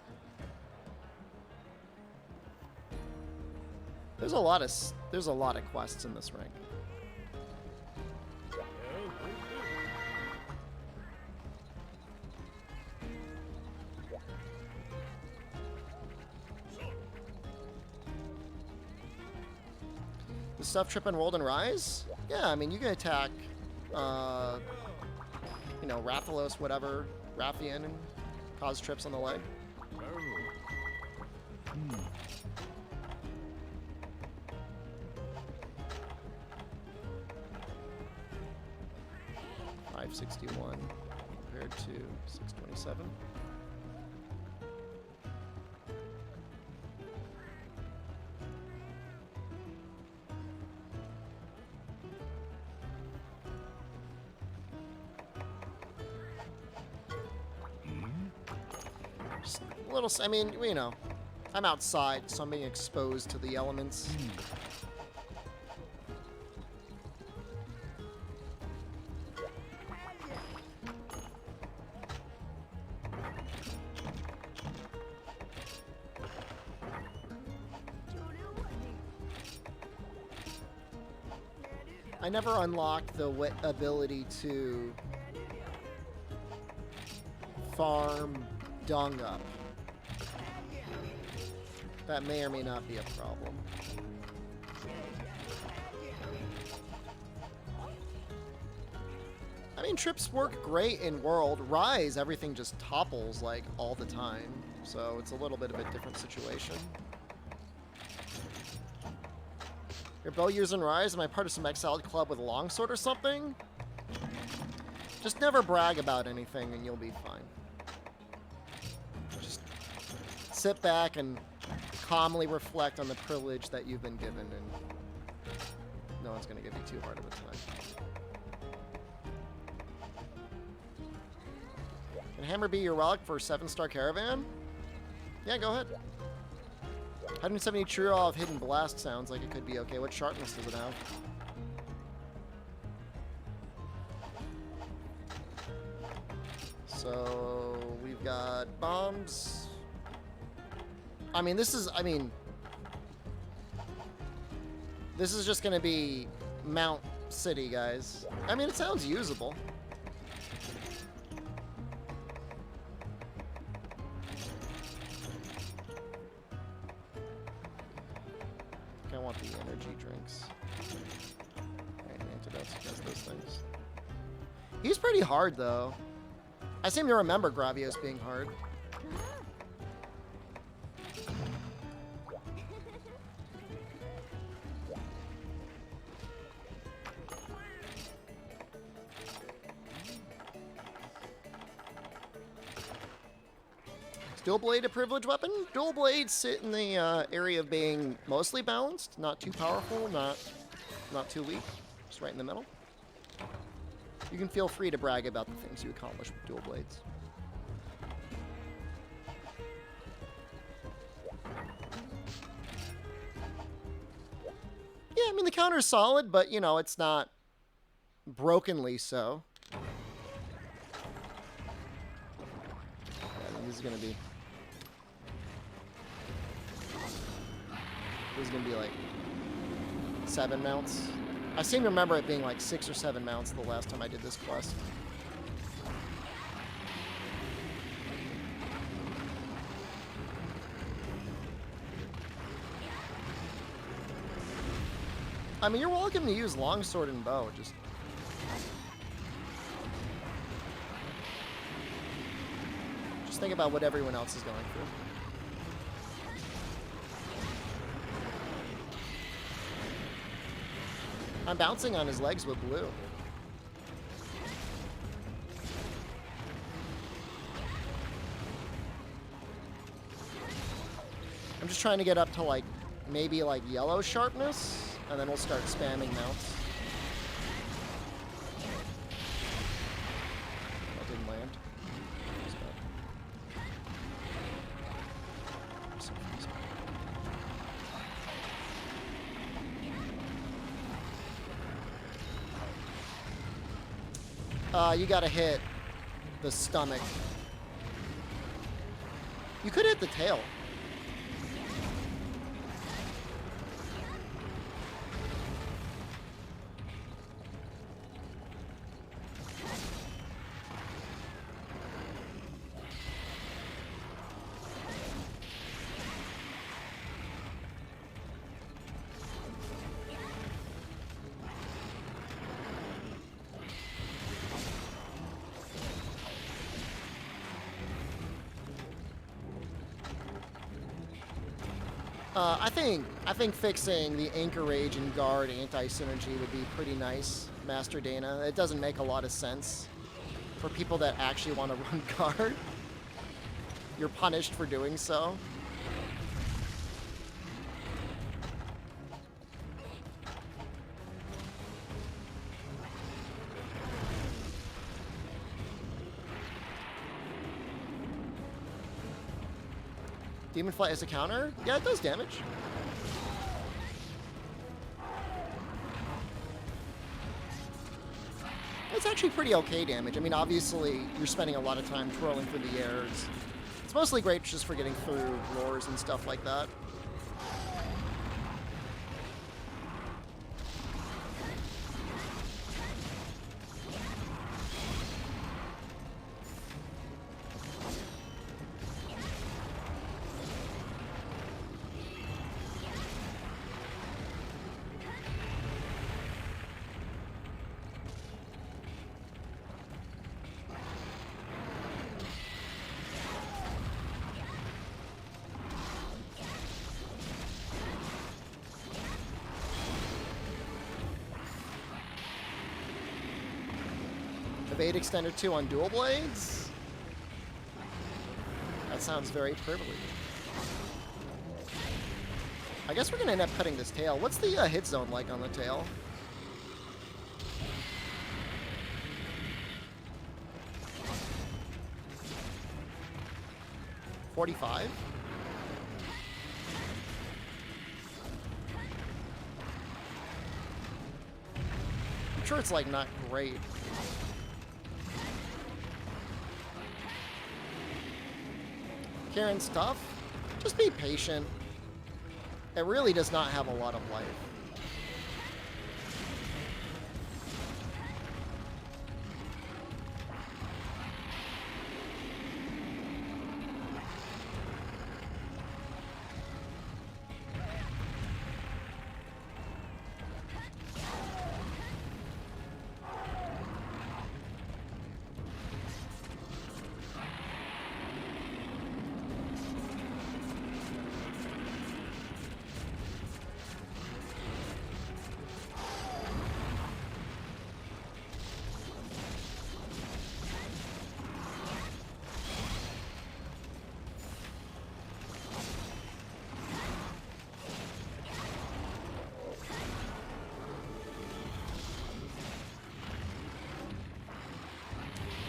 There's a lot of quests in this rank. The stuff trip on World and Rise? Yeah, I mean you can attack you know, Rathalos, whatever, Rathian, and cause trips on the leg. 561 compared to 627. Just a little, I mean, you know, I'm outside, so I'm being exposed to the elements. I never unlocked the ability to farm dung up. That may or may not be a problem. I mean, trips work great in World. Rise, everything just topples like all the time. So it's a little bit of a different situation. Your bow using Rise? Am I part of some exiled club with a longsword or something? Just never brag about anything and you'll be fine. Just sit back and calmly reflect on the privilege that you've been given, and no one's going to give you too hard of a time. Can Hammer be your relic for 7-star caravan? Yeah, go ahead. 170 true of hidden blast sounds like it could be okay. What sharpness does it have? So we've got bombs. I mean, this is just gonna be Mount City, guys. I mean, it sounds usable. I want the energy drinks. Alright, antidotes against those things. He's pretty hard, though. I seem to remember Gravios being hard. Dual blade a privileged weapon? Dual blades sit in the area of being mostly balanced, not too powerful, not too weak, just right in the middle. You can feel free to brag about the things you accomplish with dual blades. Yeah, I mean the counter is solid, but you know it's not brokenly so. Yeah, I mean, this is gonna be like 7 mounts. I seem to remember it being like 6 or 7 mounts the last time I did this quest. I mean, you're welcome to use longsword and bow, just... Just think about what everyone else is going through. I'm bouncing on his legs with blue. I'm just trying to get up to like, maybe like yellow sharpness, and then we'll start spamming mounts. That didn't land. You gotta hit the stomach. You could hit the tail. I think fixing the Anchor Rage and Guard anti-synergy would be pretty nice, Master Dana. It doesn't make a lot of sense. For people that actually want to run guard, you're punished for doing so. Demon Flight as a counter? Yeah, it does damage. It's actually pretty okay damage. I mean, obviously, you're spending a lot of time twirling through the air. It's mostly great just for getting through roars and stuff like that. Evade Extender 2 on dual blades? That sounds very privileged. I guess we're going to end up cutting this tail. What's the hit zone like on the tail? $45? I'm sure it's like not great. Karen's tough. Just be patient. It really does not have a lot of life.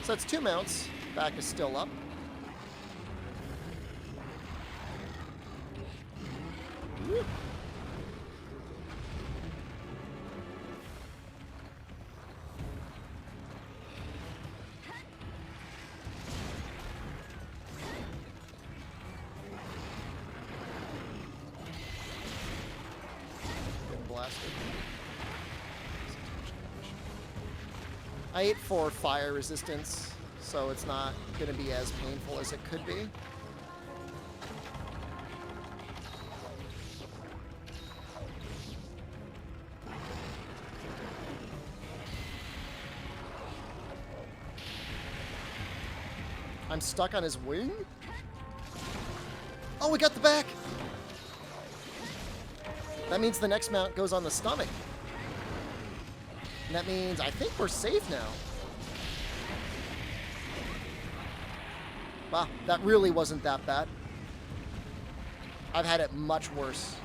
So that's 2 mounts. Back is still up. Woo. Getting blasted. I ate for fire resistance, so it's not going to be as painful as it could be. I'm stuck on his wing? Oh, we got the back! That means the next mount goes on the stomach. And that means I think we're safe now. Wow, that really wasn't that bad. I've had it much worse.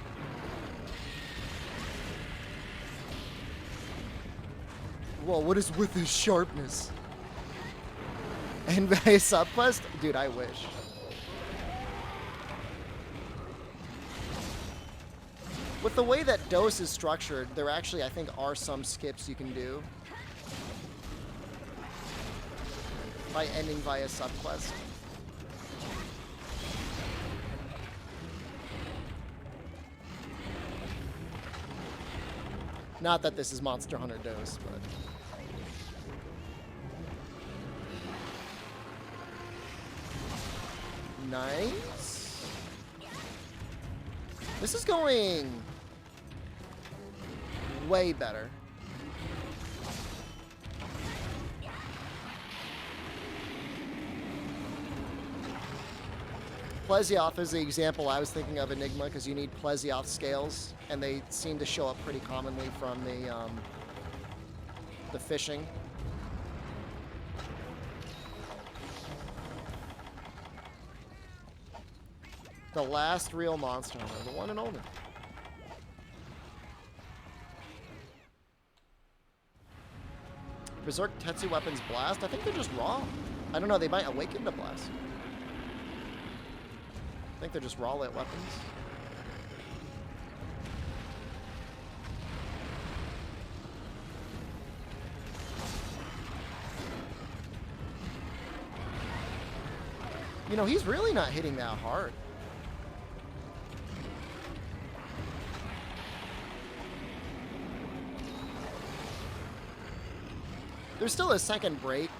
Whoa, what is with his sharpness? And by a subquest? Dude, I wish. With the way that Dose is structured, there actually, I think, are some skips you can do by ending via subquest. Not that this is Monster Hunter Dose, but... Nice. This is going way better. Plesioth is the example I was thinking of Enigma, because you need Plesioth scales, and they seem to show up pretty commonly from the fishing. The last real monster hunter, the one and only. Berserk Tetsu weapons blast? I think they're just raw. I don't know, they might awaken to blast. I think they're just raw lit weapons. You know, he's really not hitting that hard. There's still a second break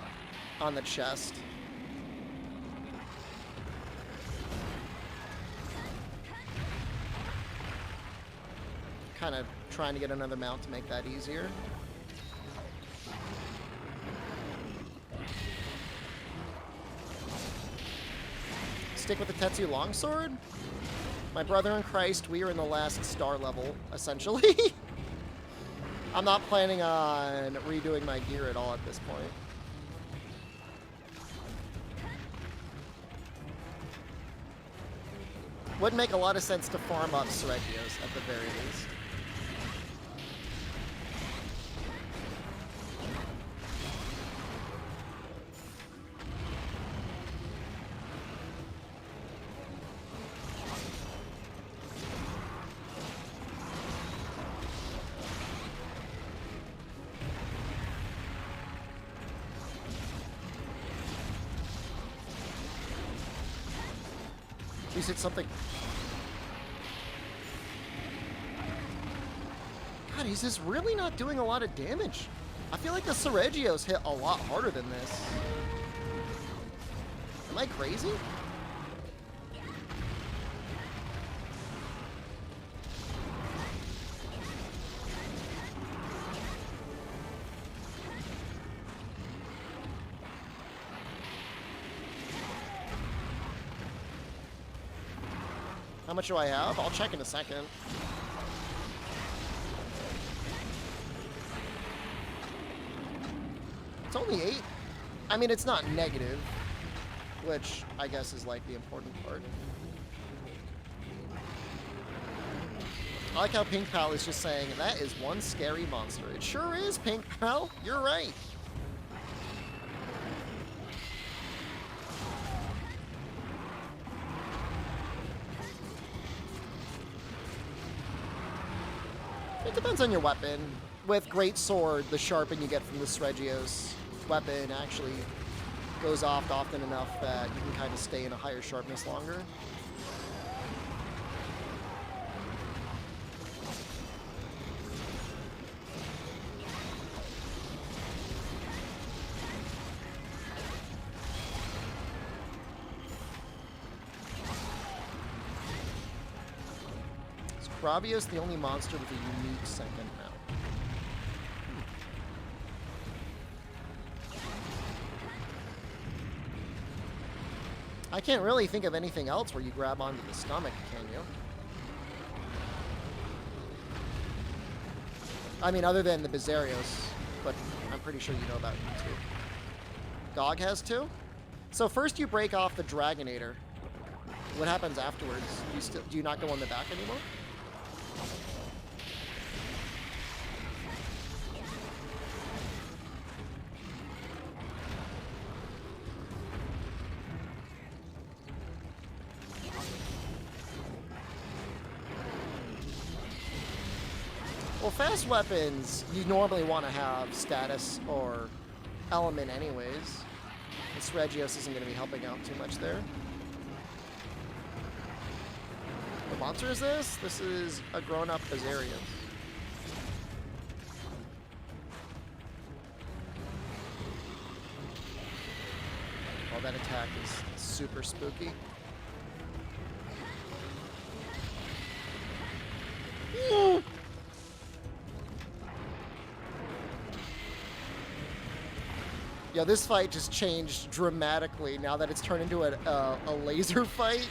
on the chest. Kind of trying to get another mount to make that easier. Stick with the Tetsu longsword? My brother in Christ, we are in the last star level, essentially. I'm not planning on redoing my gear at all at this point. Would make a lot of sense to farm up Sergios at the very least. You said something. God, he's just really not doing a lot of damage. I feel like the Sergios hit a lot harder than this. Am I crazy? How much do I have? I'll check in a second. It's only 8. I mean, it's not negative, which I guess is like the important part. I like how Pink Pal is just saying, that is one scary monster. It sure is, Pink Pal. You're right. It depends on your weapon. With Great Sword, the sharpen you get from the Sergios weapon actually goes off often enough that you can kind of stay in a higher sharpness longer. Is Krabios the only monster with a unique second mount? I can't really think of anything else where you grab onto the stomach, can you? I mean, other than the Bizarrios, but I'm pretty sure you know about him too. Dog has 2? So first you break off the Dragonator. What happens afterwards? Do you not go on the back anymore? Well, fast weapons, you normally want to have status or element anyways. And Sergios isn't going to be helping out too much there. What monster is this? This is a grown-up Bizarrios. Oh, that attack is super spooky. Yeah, this fight just changed dramatically now that it's turned into a laser fight.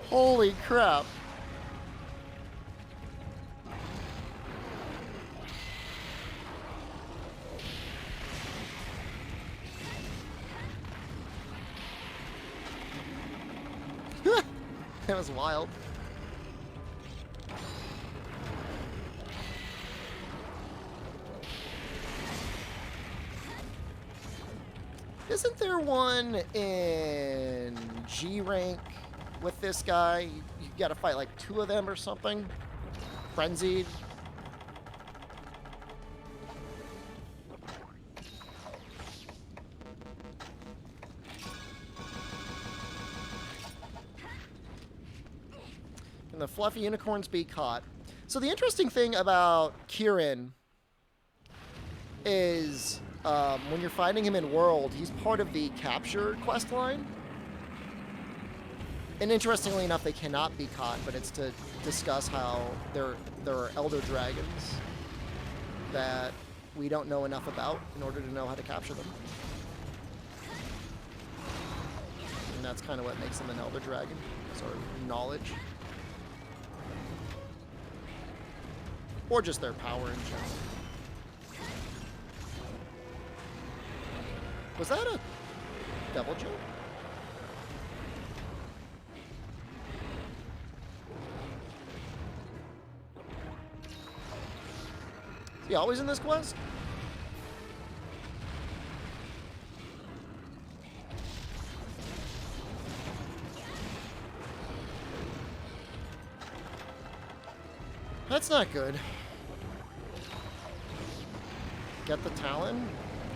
Holy crap. That was wild. Isn't there one in G rank with this guy? You gotta fight like 2 of them or something? Frenzied. Can the fluffy unicorns be caught? So the interesting thing about Kieran is when you're fighting him in World, he's part of the capture quest line. And interestingly enough, they cannot be caught, but it's to discuss how there are elder dragons that we don't know enough about in order to know how to capture them. And that's kind of what makes them an elder dragon, sort of knowledge. Or just their power in general. Was that a double jump? Is he always in this quest? That's not good. Get the Talon?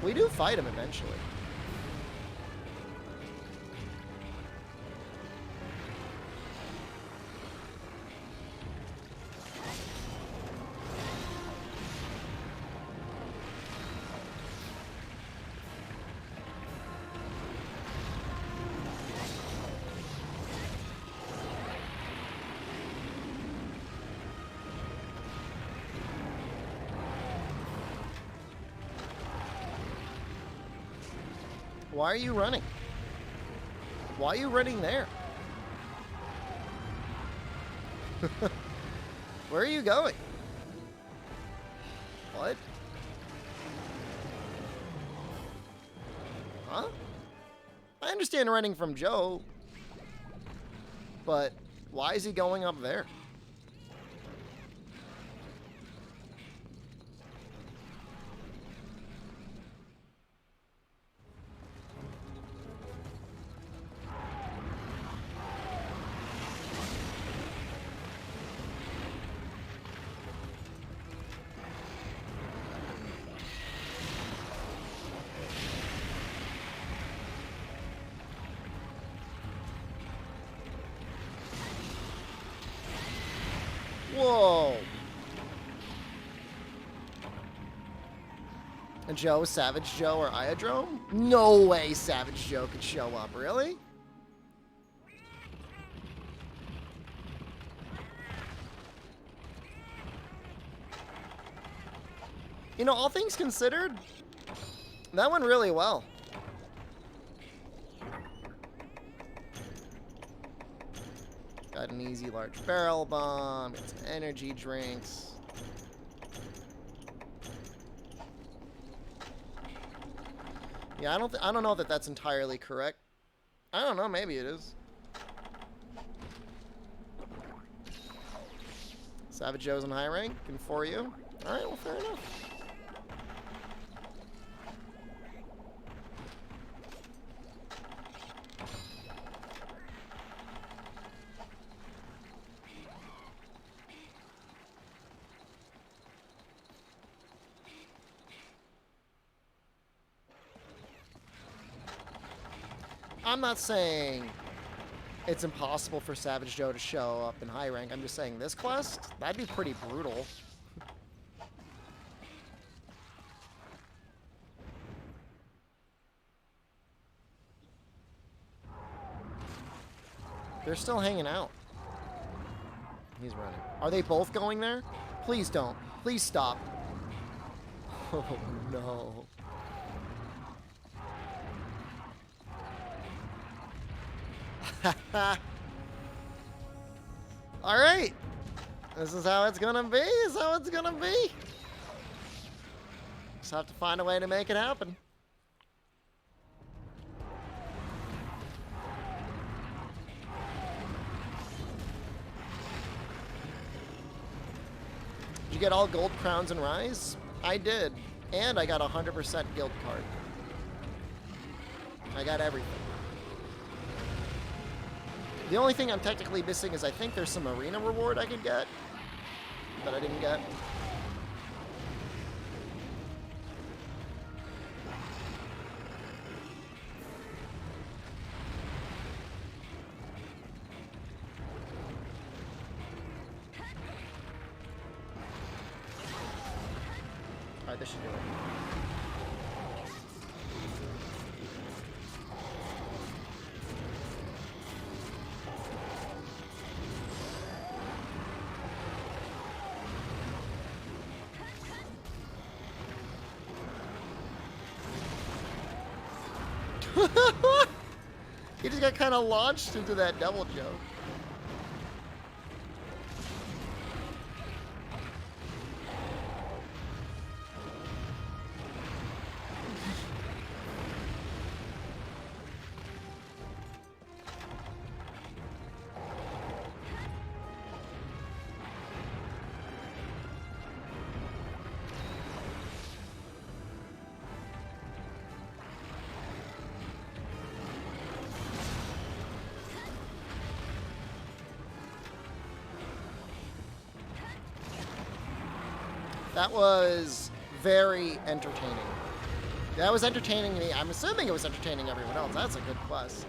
We do fight him eventually. Why are you running? Why are you running there? Where are you going? What? Huh? I understand running from Joe, but why is he going up there? Whoa. And Joe, Savage Joe, or Iodrome? No way Savage Joe could show up, really? You know, all things considered, that went really well. Got an easy large barrel bomb, got some energy drinks. Yeah, I don't know that that's entirely correct. I don't know, maybe it is. Savage Joe's in high rank and for you. All right, well, fair enough. I'm not saying it's impossible for Savage Joe to show up in high rank. I'm just saying this quest, that'd be pretty brutal. They're still hanging out. He's running. Are they both going there? Please don't. Please stop. Oh, no. All right. This is how it's gonna be. This is how it's gonna be. Just have to find a way to make it happen. Did you get all gold crowns and Rise? I did. And I got a 100% guild card. I got everything. The only thing I'm technically missing is I think there's some arena reward I could get that I didn't get. Alright, this should do it. He just got kind of launched into that double jump. That was very entertaining. That was entertaining me. I'm assuming it was entertaining everyone else. That's a good quest.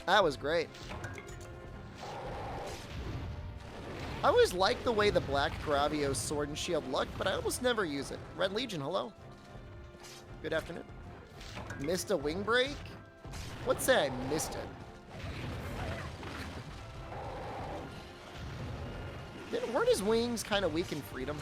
That was great. I always liked the way the Black Gravio's sword and shield looked, but I almost never use it. Red Legion, hello. Good afternoon. Missed a wing break? Let's say I missed it. Weren't his wings kind of weak in Freedom?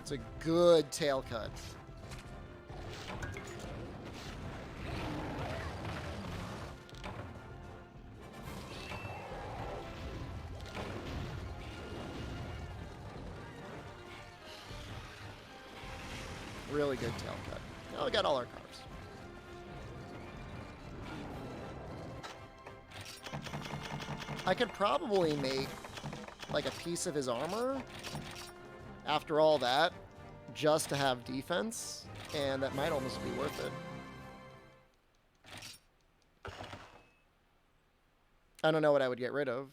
It's a good tail cut. Really good tail cut. Now we got all our cars. I could probably make like a piece of his armor after all that just to have defense, and that might almost be worth it. I don't know what I would get rid of.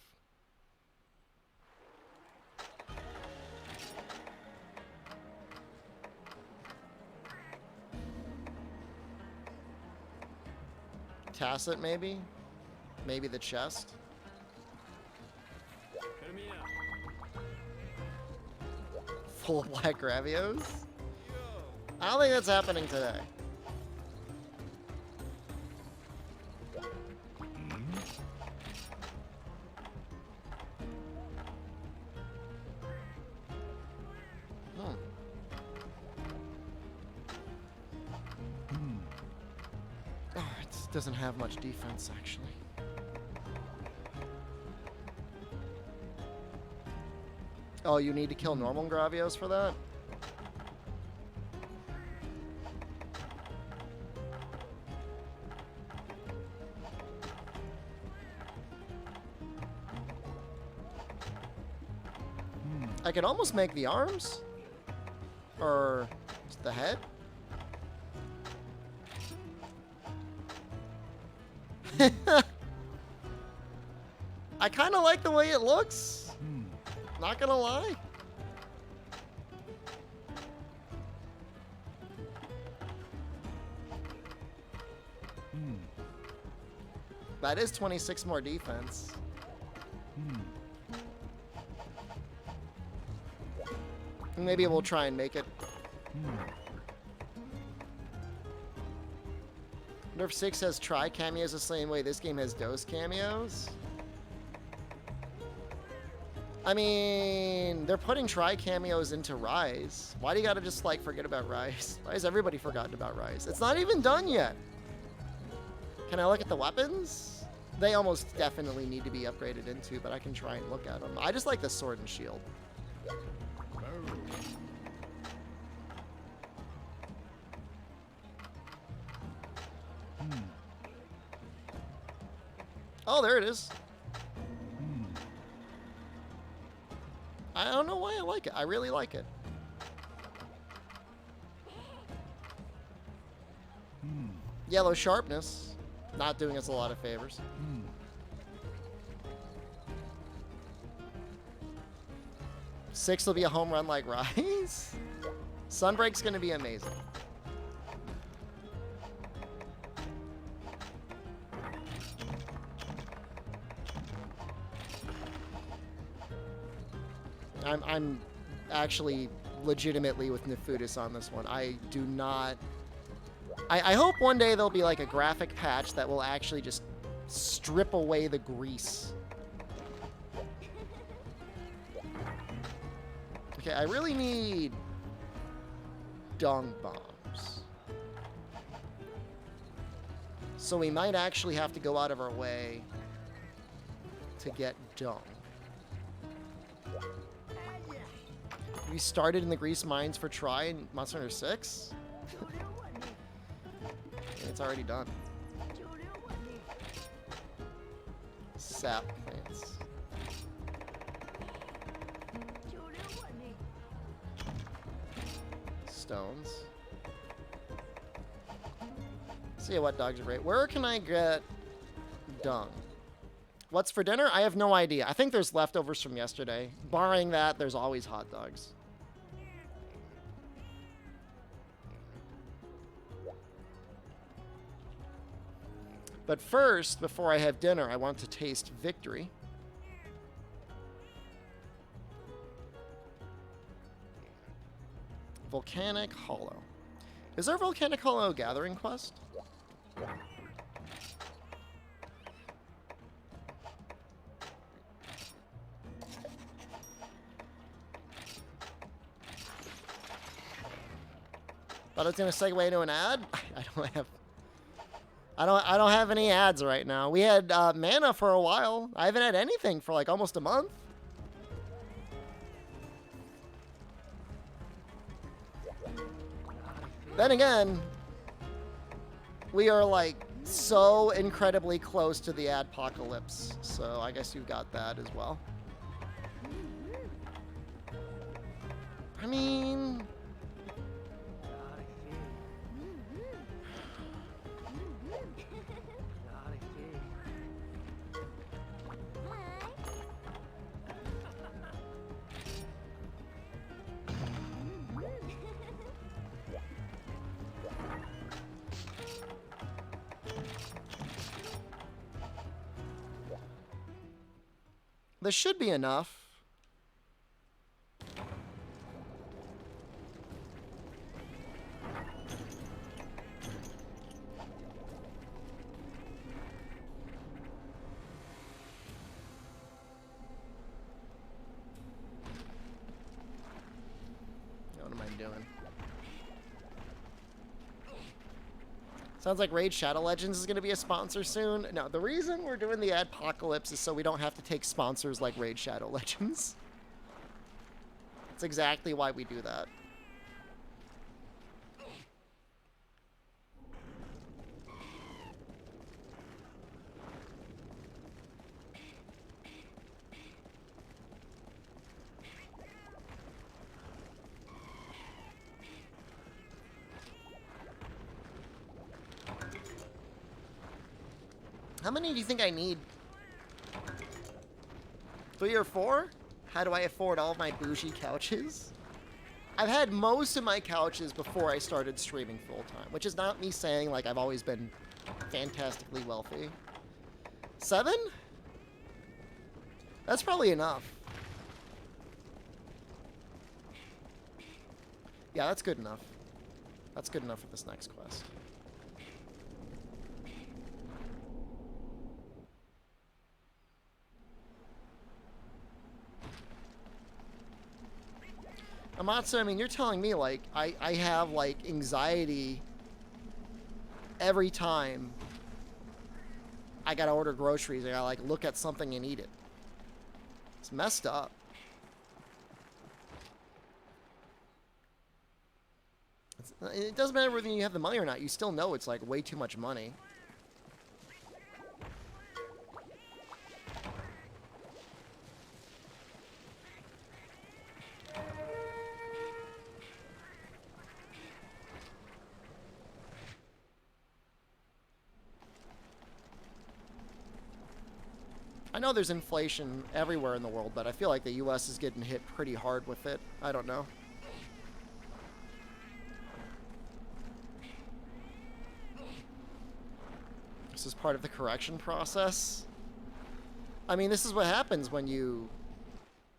Tacit, maybe? Maybe the chest? Full of Black Gravios? I don't think that's happening today. Doesn't have much defense, actually. Oh, you need to kill normal Gravios for that? I could almost make the arms. Or the head. I kind of like the way it looks. Not gonna lie. That is 26 more defense. Maybe we'll try and make it. Nerf 6 has try cameos the same way this game has dose cameos. I mean, they're putting try cameos into Rise. Why do you gotta just like forget about Rise? Why has everybody forgotten about Rise? It's not even done yet. Can I look at the weapons? They almost definitely need to be upgraded into, but I can try and look at them. I just like the sword and shield. Oh, there it is. I don't know why I like it. I really like it. Yellow sharpness. Not doing us a lot of favors. Six will be a home run like Rise. Sunbreak's going to be amazing. I'm actually legitimately with Nefudis on this one. I do not... I hope one day there'll be like a graphic patch that will actually just strip away the grease. Okay, I really need dung bombs. So we might actually have to go out of our way to get dung. We started in the grease mines for try in Monster Hunter 6? It's already done. Sap plants. Stones. See what dogs are great. Where can I get dung? What's for dinner? I have no idea. I think there's leftovers from yesterday. Barring that, there's always hot dogs. But first, before I have dinner, I want to taste victory. Volcanic Hollow. Is there a Volcanic Hollow gathering quest? Thought I was gonna segue into an ad. I don't have any ads right now. We had mana for a while. I haven't had anything for like almost a month. Then again, we are like so incredibly close to the adpocalypse, so I guess you've got that as well. I mean... This should be enough. What am I doing? Sounds like Raid Shadow Legends is going to be a sponsor soon. No, the reason we're doing the Adpocalypse is so we don't have to take sponsors like Raid Shadow Legends. That's exactly why we do that. How many do you think I need? 3 or 4? How do I afford all of my bougie couches? I've had most of my couches before I started streaming full-time, which is not me saying like I've always been fantastically wealthy. 7? That's probably enough. Yeah, that's good enough. That's good enough for this next quest. Amatsu, I mean, you're telling me, like, I have, like, anxiety every time I gotta order groceries. I gotta like look at something and eat it. It's messed up. It doesn't matter whether you have the money or not. You still know it's like way too much money. I know there's inflation everywhere in the world, but I feel like the US is getting hit pretty hard with it. I don't know. This is part of the correction process. I mean, this is what happens when you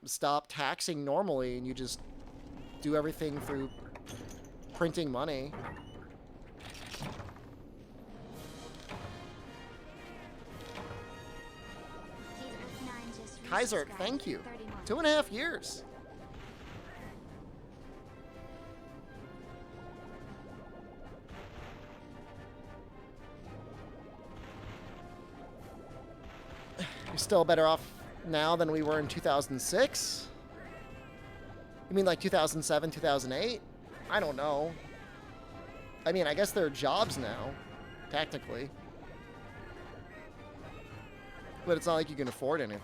stop taxing normally and you just do everything through printing money. Kaiser, thank you. 2.5 years. We're still better off now than we were in 2006? You mean like 2007, 2008? I don't know. I mean, I guess there are jobs now, technically. But it's not like you can afford anything.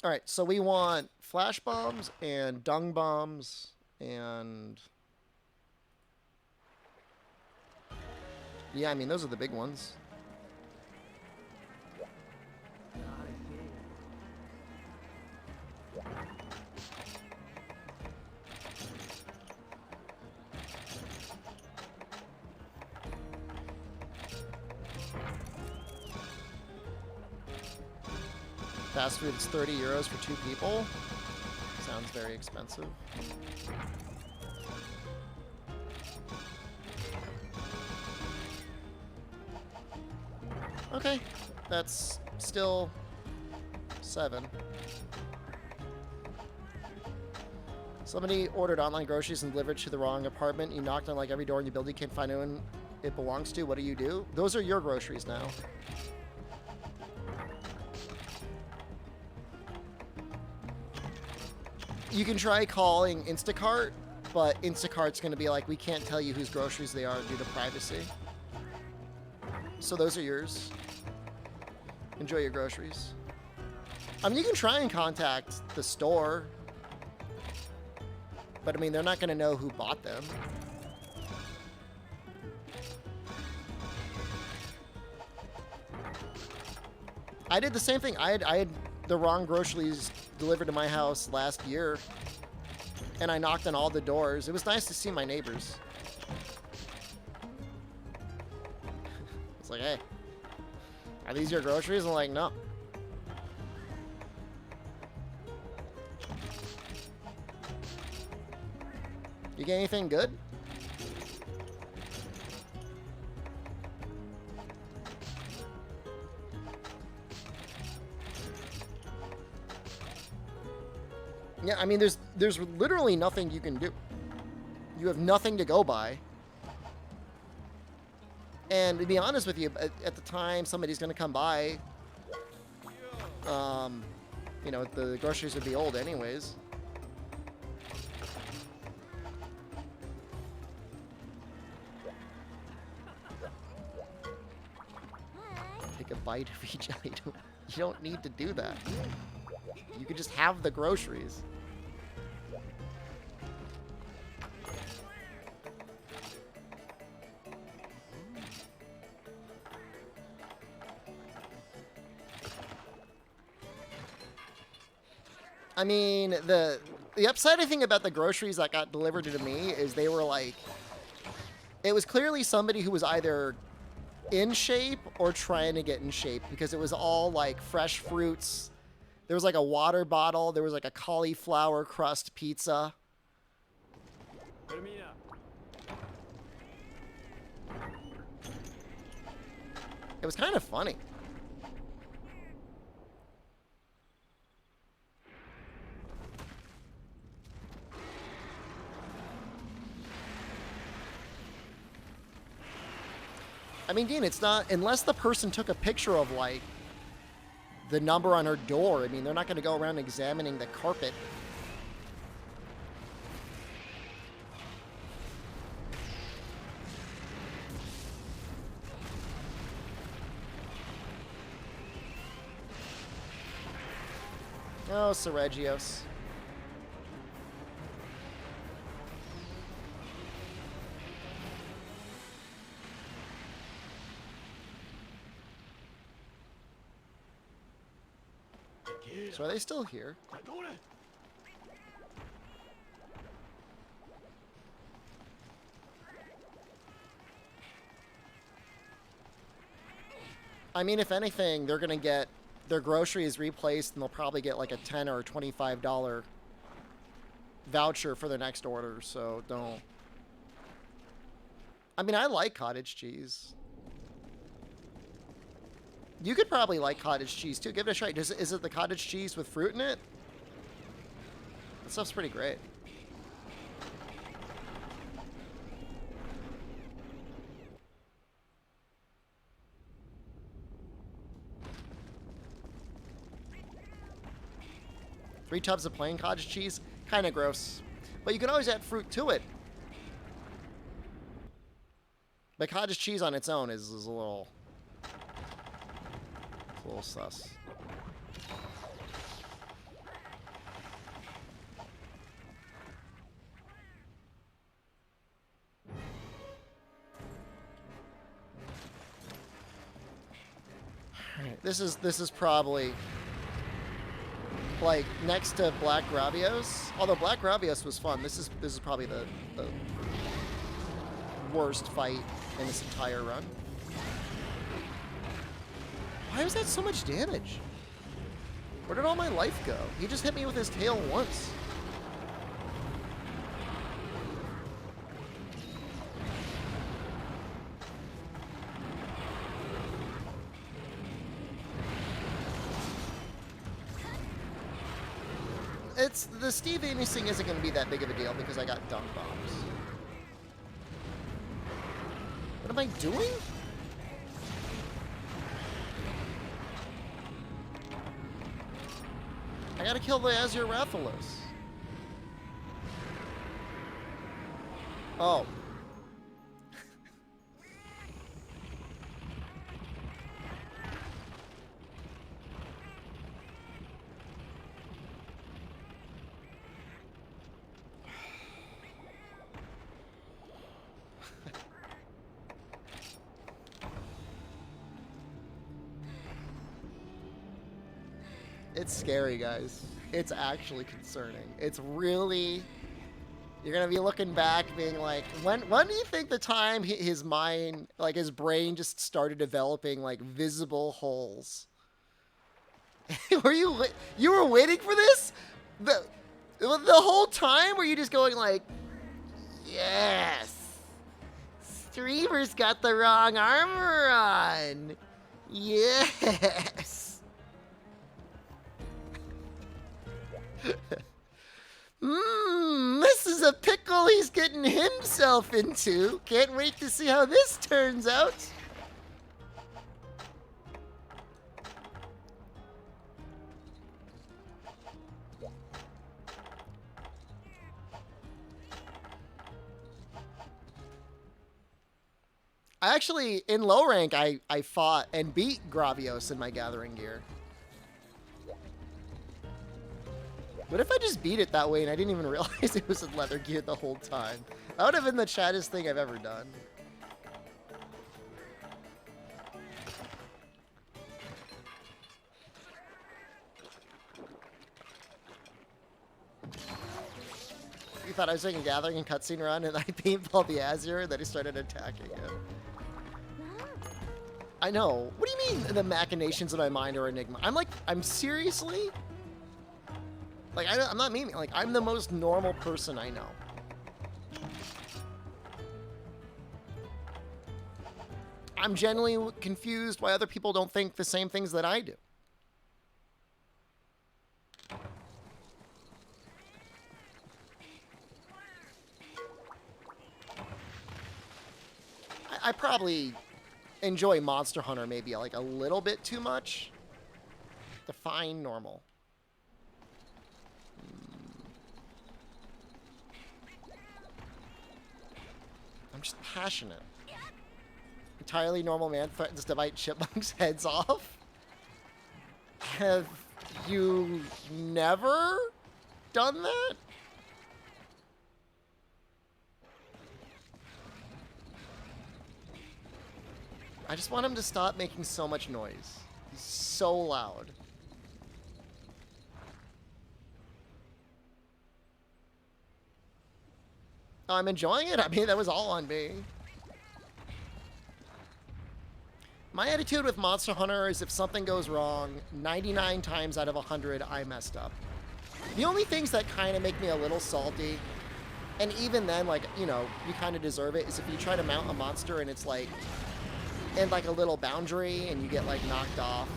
Alright, so we want flash bombs and dung bombs and... yeah, I mean, those are the big ones. Fast food is 30 euros for 2 people. Sounds very expensive. Okay, that's still 7. Somebody ordered online groceries and delivered to the wrong apartment. You knocked on like every door in your building, can't find anyone it belongs to. What do? Those are your groceries now. You can try calling Instacart, but Instacart's going to be like, we can't tell you whose groceries they are due to privacy. So those are yours. Enjoy your groceries. I mean, you can try and contact the store, but I mean, they're not going to know who bought them. I did the same thing. I had the wrong groceries delivered to my house last year, and I knocked on all the doors. It was nice to see my neighbors. It's like, hey, are these your groceries? I'm like, no. You get anything good? Yeah, I mean, there's literally nothing you can do. You have nothing to go by. And to be honest with you, at the time somebody's going to come by, you know, the groceries would be old anyways. Take a bite of each item. You don't need to do that. You could just have the groceries. I mean, the upsetting thing about the groceries that got delivered to me is they were like, it was clearly somebody who was either in shape or trying to get in shape, because it was all like fresh fruits. There was like a water bottle. There was like a cauliflower crust pizza. It was kind of funny. I mean, Dean, it's not, unless the person took a picture of, like, the number on her door. I mean, they're not going to go around examining the carpet. Oh, Seregios. So are they still here? I mean, if anything, they're gonna get their groceries replaced, and they'll probably get like a $10 or $25 voucher for their next order. So don't. I mean, I like cottage cheese. You could probably like cottage cheese too. Give it a try. Is it the cottage cheese with fruit in it? That stuff's pretty great. Three tubs of plain cottage cheese? Kind of gross. But you can always add fruit to it. But cottage cheese on its own is a little sus. Alright, this is probably like next to Black Gravios. Although Black Gravios was fun, this is probably the worst fight in this entire run. Why was that so much damage? Where did all my life go? He just hit me with his tail once. The Steve Amy thing isn't going to be that big of a deal because I got dunk bombs. What am I doing? I gotta kill the Azure Rathalos. Oh. It's scary, guys. It's actually concerning. It's really... You're gonna be looking back being like, when do you think the time his mind, like his brain just started developing like visible holes? You were waiting for this? The whole time? Were you just going like, yes, Streamer's got the wrong armor on. Yes. This is a pickle he's getting himself into. Can't wait to see how this turns out. Actually, in low rank, I fought and beat Gravios in my gathering gear. What if I just beat it that way and I didn't even realize it was in leather gear the whole time? That would have been the chattest thing I've ever done. You thought I was doing a gathering and cutscene run and I paintballed the Azure and then he started attacking him. I know. What do you mean the machinations of my mind are enigma? I'm seriously? Like, I'm not meaning, like, I'm the most normal person I know. I'm genuinely confused why other people don't think the same things that I do. I probably enjoy Monster Hunter maybe like a little bit too much. Define normal. I'm just passionate. Entirely normal man threatens to bite chipmunks' heads off. Have you never done that? I just want him to stop making so much noise. He's so loud. Oh, I'm enjoying it. I mean, that was all on me. My attitude with Monster Hunter is if something goes wrong, 99 times out of 100, I messed up. The only things that kind of make me a little salty, and even then, like, you know, you kind of deserve it, is if you try to mount a monster and it's like, in like a little boundary and you get like knocked off.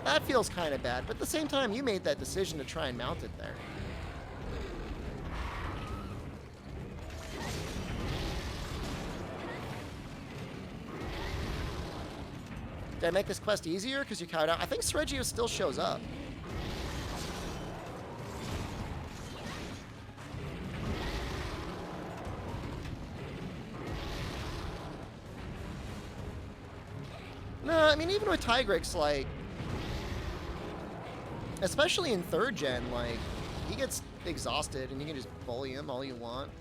That feels kind of bad, but at the same time, you made that decision to try and mount it there. Did I make this quest easier because you cowed out? I think Sergio still shows up. No, I mean, even with Tigrex, like, especially in 3rd gen, like, he gets exhausted and you can just bully him all you want.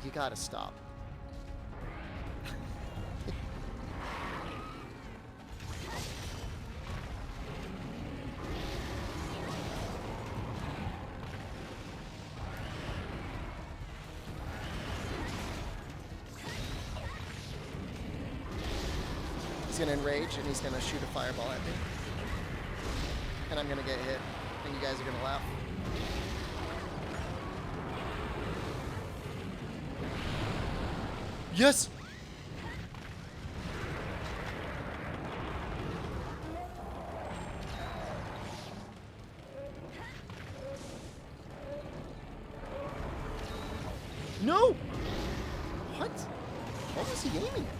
You gotta stop. He's gonna enrage and he's gonna shoot a fireball at me. And I'm gonna get hit. And you guys are gonna laugh. Yes! No! What? What was he aiming at?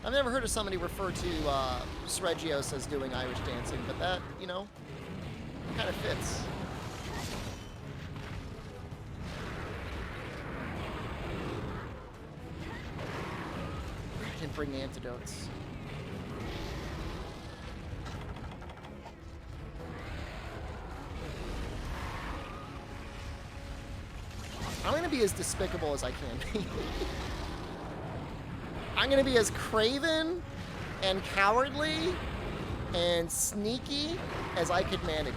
I've never heard of somebody refer to Sregios as doing Irish dancing, but that, you know, kind of fits. I can bring antidotes. I'm going to be as despicable as I can be. I'm going to be as craven and cowardly and sneaky as I could manage.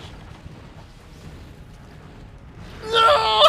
No!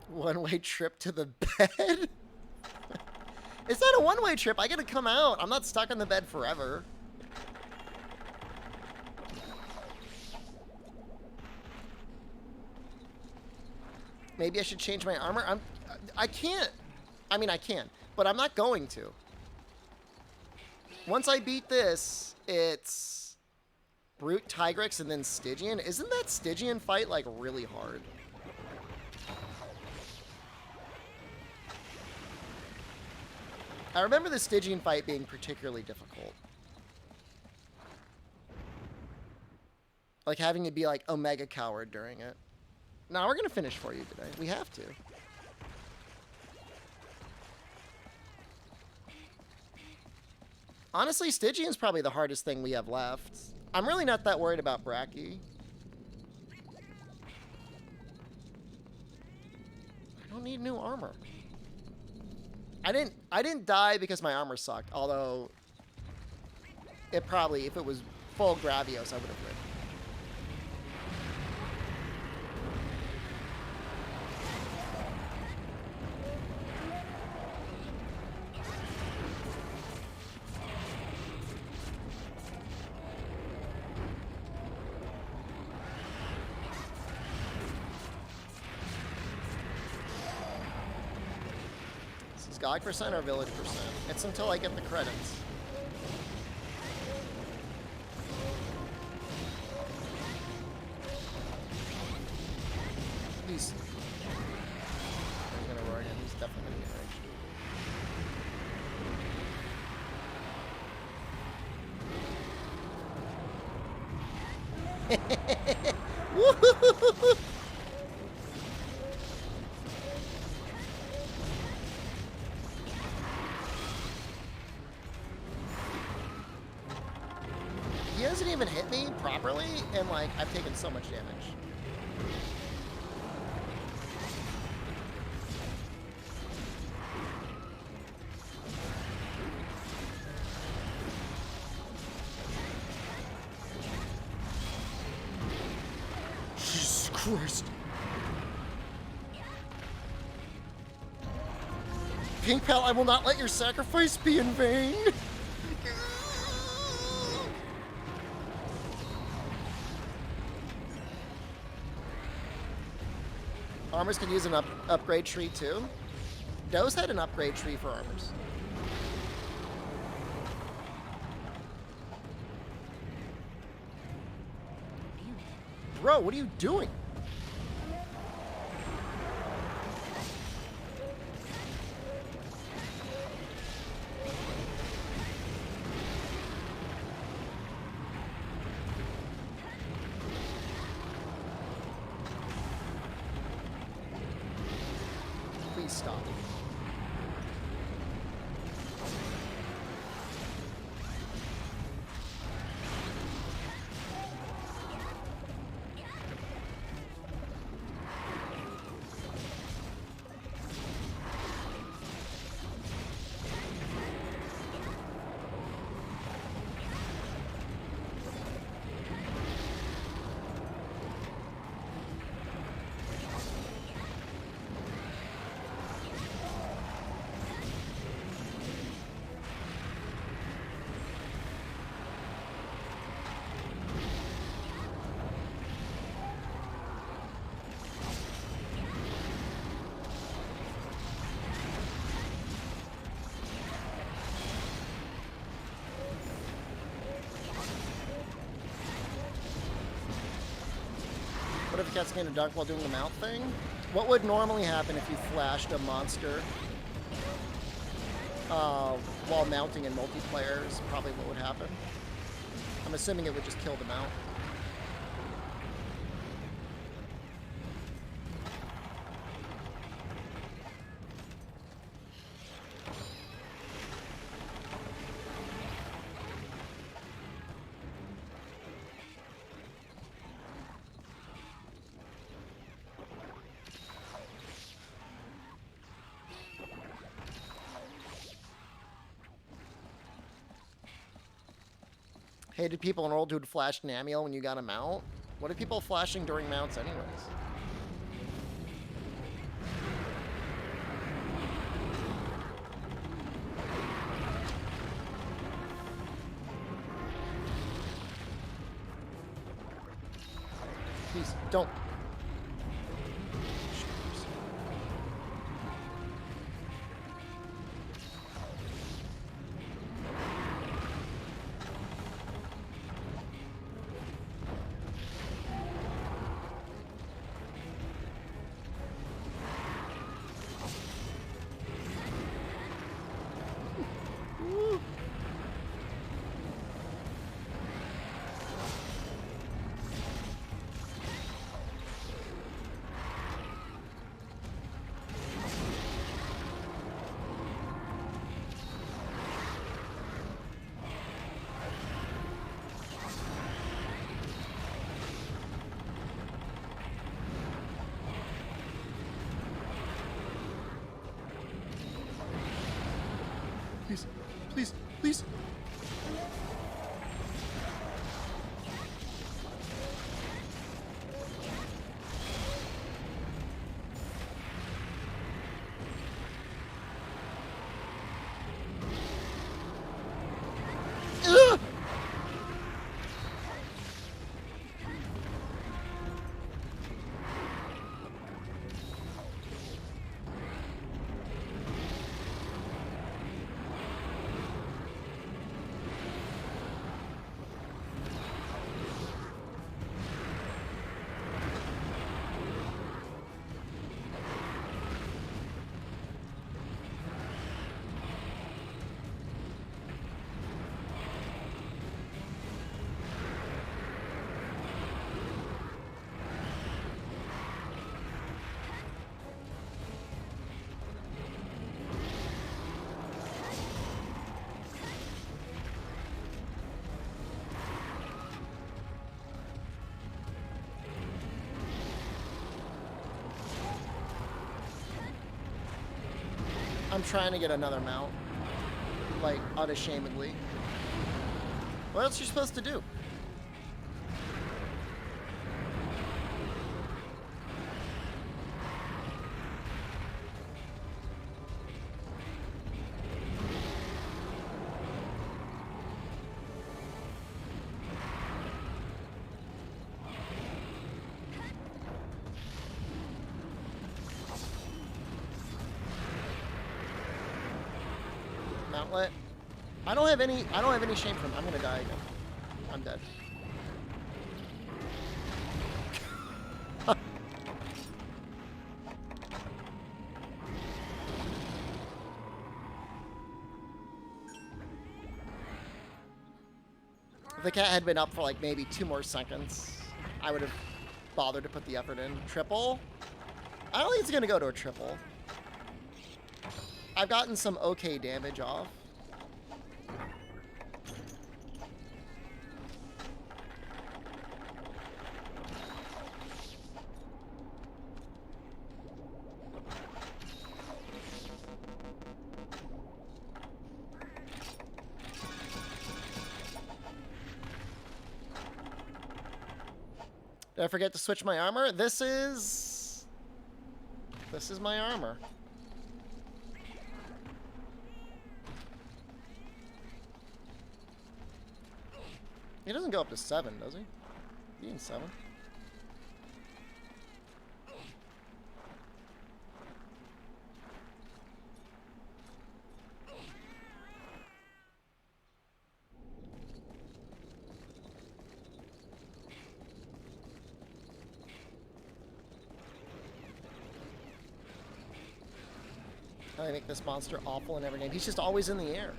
One-way trip to the bed? Is that a one-way trip? I gotta come out. I'm not stuck on the bed forever. Maybe I should change my armor. I can't. I mean, I can, but I'm not going to. Once I beat this, it's Brute, Tigrex, and then Stygian. Isn't that Stygian fight, like, really hard? I remember the Stygian fight being particularly difficult. Like having to be like Omega Coward during it. No, we're going to finish for you today. We have to. Honestly, Stygian's probably the hardest thing we have left. I'm really not that worried about Bracky. don't need new armor. I didn't die because my armor sucked, although it probably, if it was full Gravios, I would have lived. Skog percent or village percent? It's until I get the credits. He's gonna roar again. He's definitely gonna get raged. Woo-hoo-hoo-hoo-hoo! He hasn't even hit me properly, and like, I've taken so much damage. Jesus Christ. Pink Pal, I will not let your sacrifice be in vain. Armors can use an upgrade tree too. Doe's had an upgrade tree for armors. Bro, what are you doing? Please stop. What if Cat's getting a dunk while doing the mount thing? What would normally happen if you flashed a monster while mounting in multiplayer is probably what would happen. I'm assuming it would just kill the mount. Hated people in World who'd flash Namiel when you got a mount. What are people flashing during mounts anyways? Please, don't. Please, please, please. Ugh! I'm trying to get another mount. Like, unashamedly. What else are you supposed to do? Mountlet. I don't have any shame from him. I'm gonna die again. I'm dead. If the cat had been up for like maybe 2 more seconds, I would have bothered to put the effort in. Triple? I don't think it's gonna go to a triple. I've gotten some okay damage off. Did I forget to switch my armor? This is my armor. He doesn't go up to 7, does he? He in 7. I make this monster awful in every game. He's just always in the air.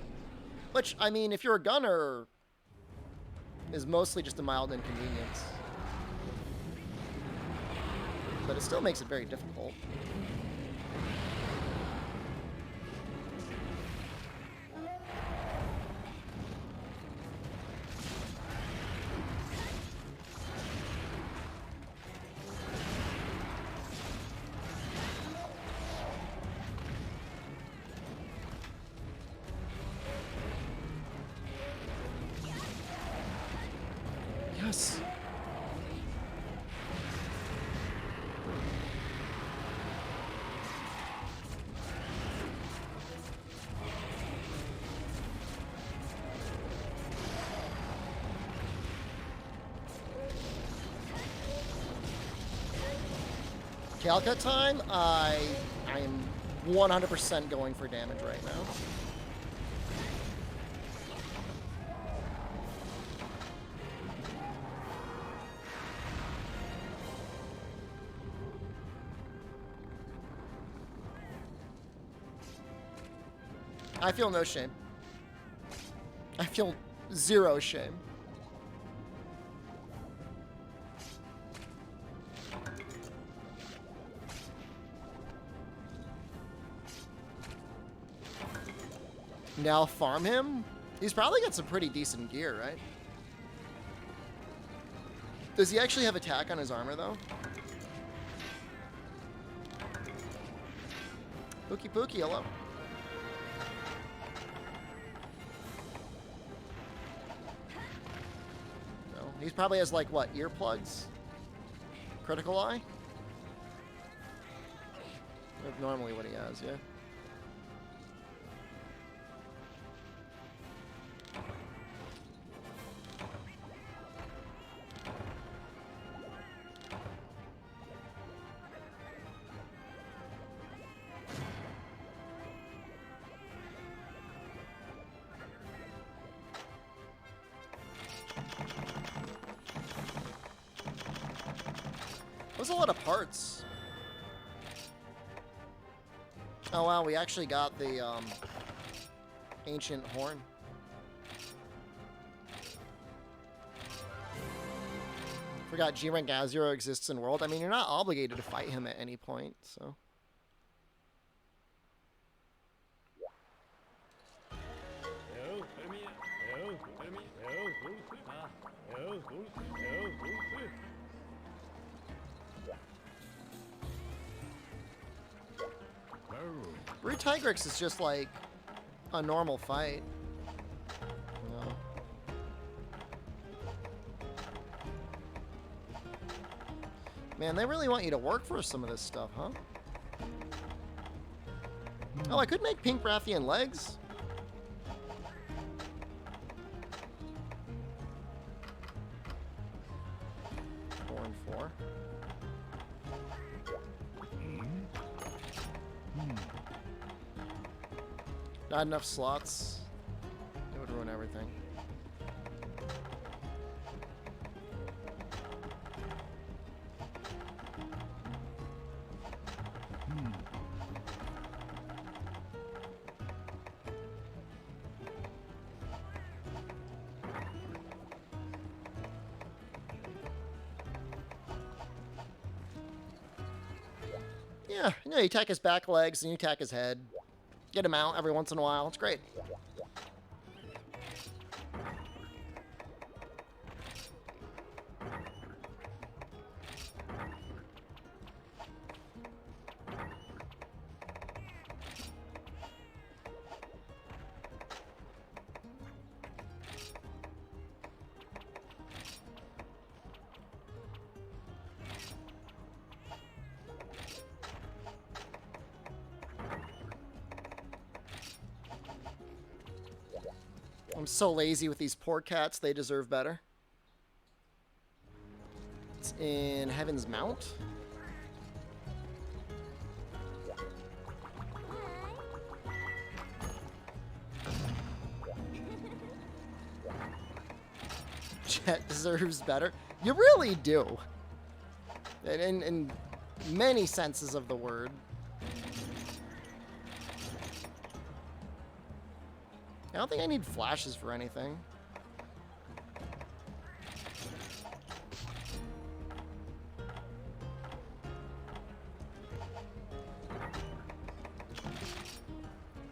Which, I mean, if you're a gunner, is mostly just a mild inconvenience. But it still makes it very difficult. Yes. Calcut time, I am 100% going for damage right now. I feel no shame. I feel 0 shame. Now farm him? He's probably got some pretty decent gear, right? Does he actually have attack on his armor, though? Pookie Pookie, hello. He probably has, like, what, earplugs? Critical eye? That's normally what he has, yeah. There's a lot of parts. Oh wow, we actually got the ancient horn. Forgot G-Rank Azuro exists in world. I mean, you're not obligated to fight him at any point, so. Brute Tigrix is just like a normal fight. You know? Man, they really want you to work for some of this stuff, huh? Oh, I could make pink Rathian legs. Four. Not enough slots. It would ruin everything. Yeah, you know, you attack his back legs and you attack his head. Get him out every once in a while. It's great. I'm so lazy with these poor cats. They deserve better. It's in Heaven's Mount. Jet deserves better. You really do. In many senses of the word. I don't think I need flashes for anything.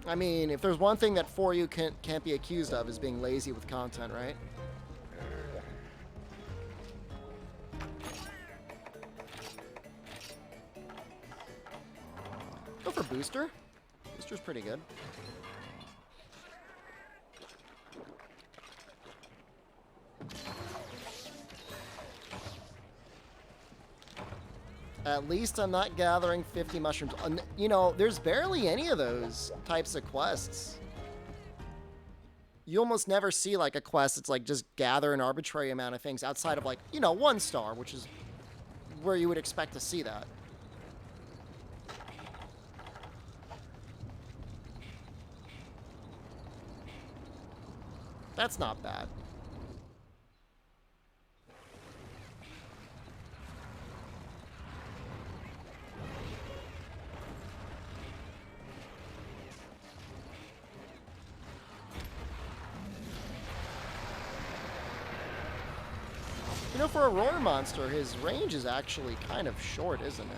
I mean, if there's one thing that 4U can't be accused of is being lazy with content, right? Go for Booster. Booster's pretty good. At least I'm not gathering 50 mushrooms. You know, there's barely any of those types of quests. You almost never see like a quest that's like just gather an arbitrary amount of things outside of like, you know, 1 star, which is where you would expect to see that. That's not bad. You know, for a roar monster, his range is actually kind of short, isn't it?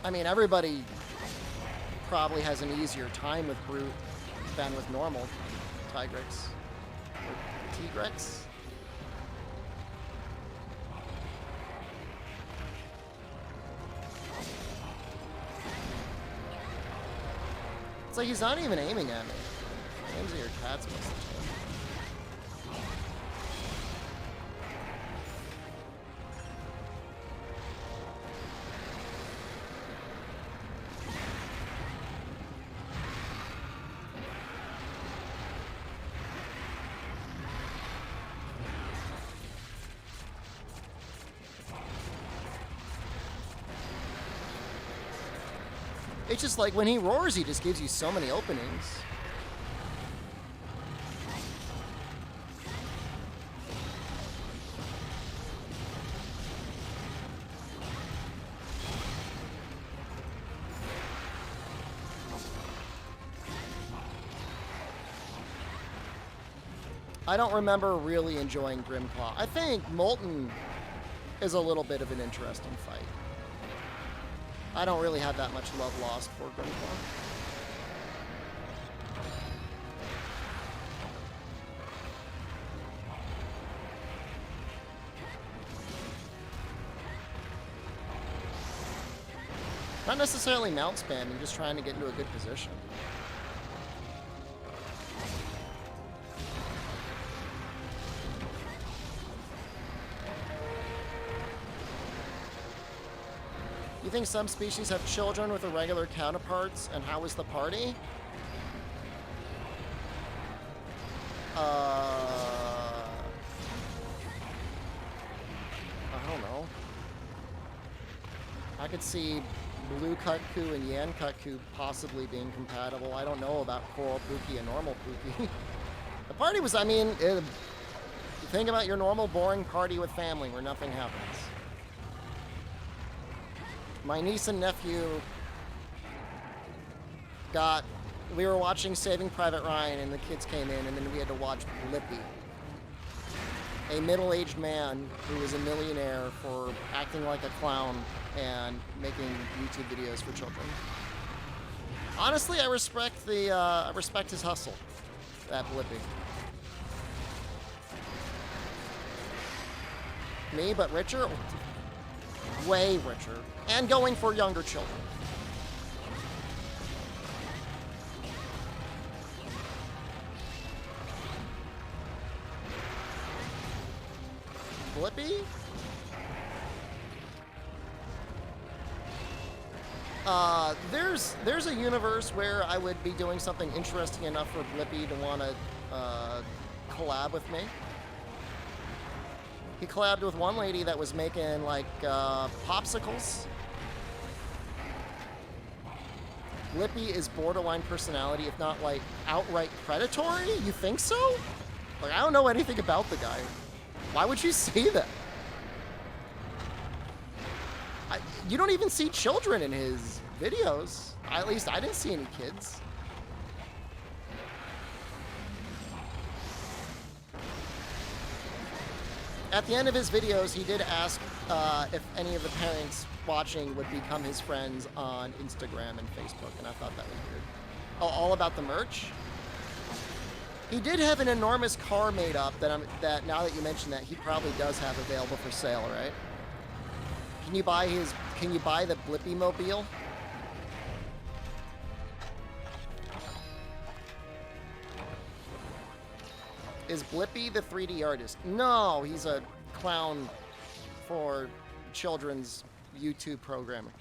I mean, everybody probably has an easier time with Brute than with normal Tigrex. Or Tigrex? It's like he's not even aiming at me. He aims at your cats most of the time. It's just like when he roars, he just gives you so many openings. I don't remember really enjoying Grimclaw. I think Molten is a little bit of an interesting fight. I don't really have that much love lost for Grimclaw. Not necessarily mount spamming, just trying to get into a good position. You think some species have children with irregular counterparts, and how is the party? I don't know. I could see Blue Kutku and Yan Kutku possibly being compatible. I don't know about Coral Pookie and Normal Pookie. The party was, I mean, think about your normal boring party with family where nothing happens. My niece and nephew we were watching Saving Private Ryan and the kids came in and then we had to watch Blippi, a middle-aged man who is a millionaire for acting like a clown and making YouTube videos for children. Honestly, I respect his hustle, that Blippi. Me, but richer? Way richer. And going for younger children. Blippi? There's a universe where I would be doing something interesting enough for Blippi to want to collab with me. He collabed with one lady that was making like popsicles. Blippi is borderline personality, if not like outright predatory. You think so? Like, I don't know anything about the guy. Why would you say that? You don't even see children in his videos. At least I didn't see any kids. At the end of his videos, he did ask if any of the parents watching would become his friends on Instagram and Facebook, and I thought that was weird. Oh, all about the merch? He did have an enormous car made up that now that you mention that, he probably does have available for sale, right? Can you buy the Blippi Mobile? Is Blippi the 3D artist? No, he's a clown for children's YouTube programming.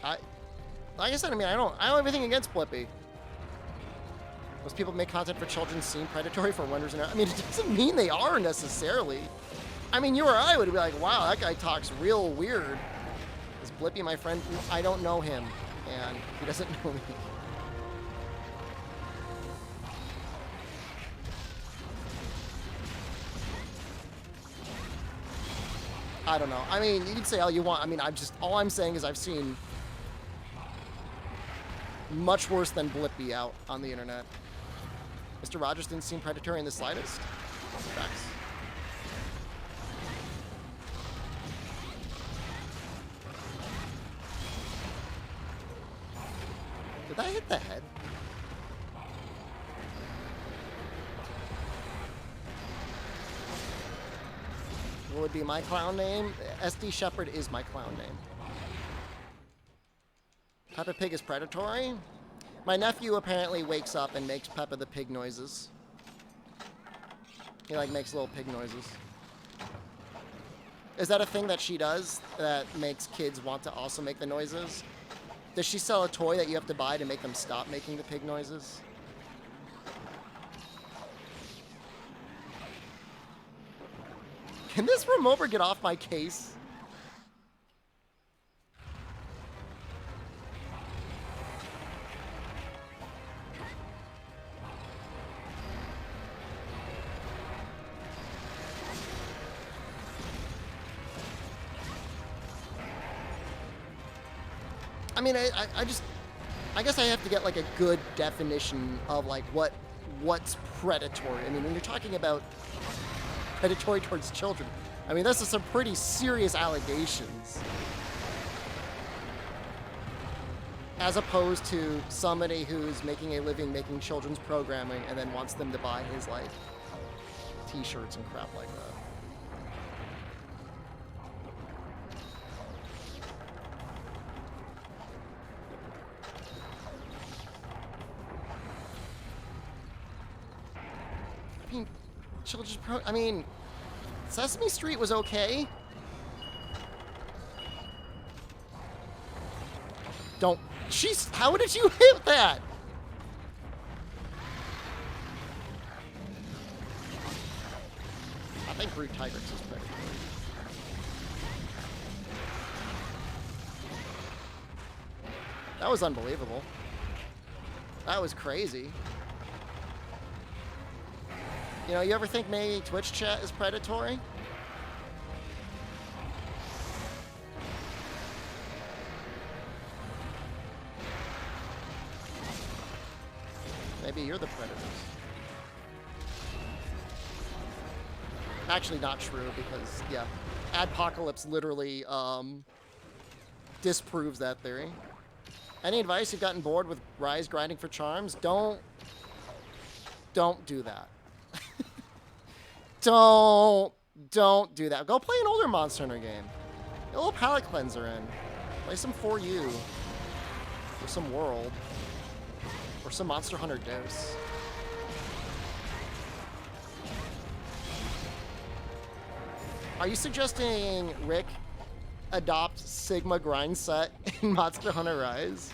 Like I said, I mean, I don't have anything against Blippi. Those people make content for children seem predatory for wonders and I mean, it doesn't mean they are necessarily. I mean, you or I would be like, wow, that guy talks real weird. Is Blippi my friend? I don't know him, and he doesn't know me. I don't know. I mean, you can say all you want. I mean, all I'm saying is I've seen much worse than Blippi out on the internet. Mr. Rogers didn't seem predatory in the slightest. Facts. Did that hit the head? What would be my clown name? SDShepard is my clown name. Peppa Pig is predatory? My nephew apparently wakes up and makes Peppa the Pig noises. He like makes little pig noises. Is that a thing that she does that makes kids want to also make the noises? Does she sell a toy that you have to buy to make them stop making the pig noises? Can this remover get off my case? I mean, I guess I have to get like a good definition of like what's predatory. I mean, when you're talking about predatory towards children, I mean, this is some pretty serious allegations. As opposed to somebody who's making a living making children's programming and then wants them to buy his like t-shirts and crap like that. I mean, Sesame Street was okay. Don't. Jeez, how did you hit that? I think Root Tigress is better. That was unbelievable. That was crazy. You know, you ever think maybe Twitch chat is predatory? Maybe you're the predators. Actually not true because, yeah, Adpocalypse literally disproves that theory. Any advice? You've gotten bored with Rise grinding for charms? Don't do that. Don't do that. Go play an older Monster Hunter game. Get a little palate cleanser in. Play some 4U. Or some World. Or some Monster Hunter Dose. Are you suggesting Rick adopt Sigma grind set in Monster Hunter Rise?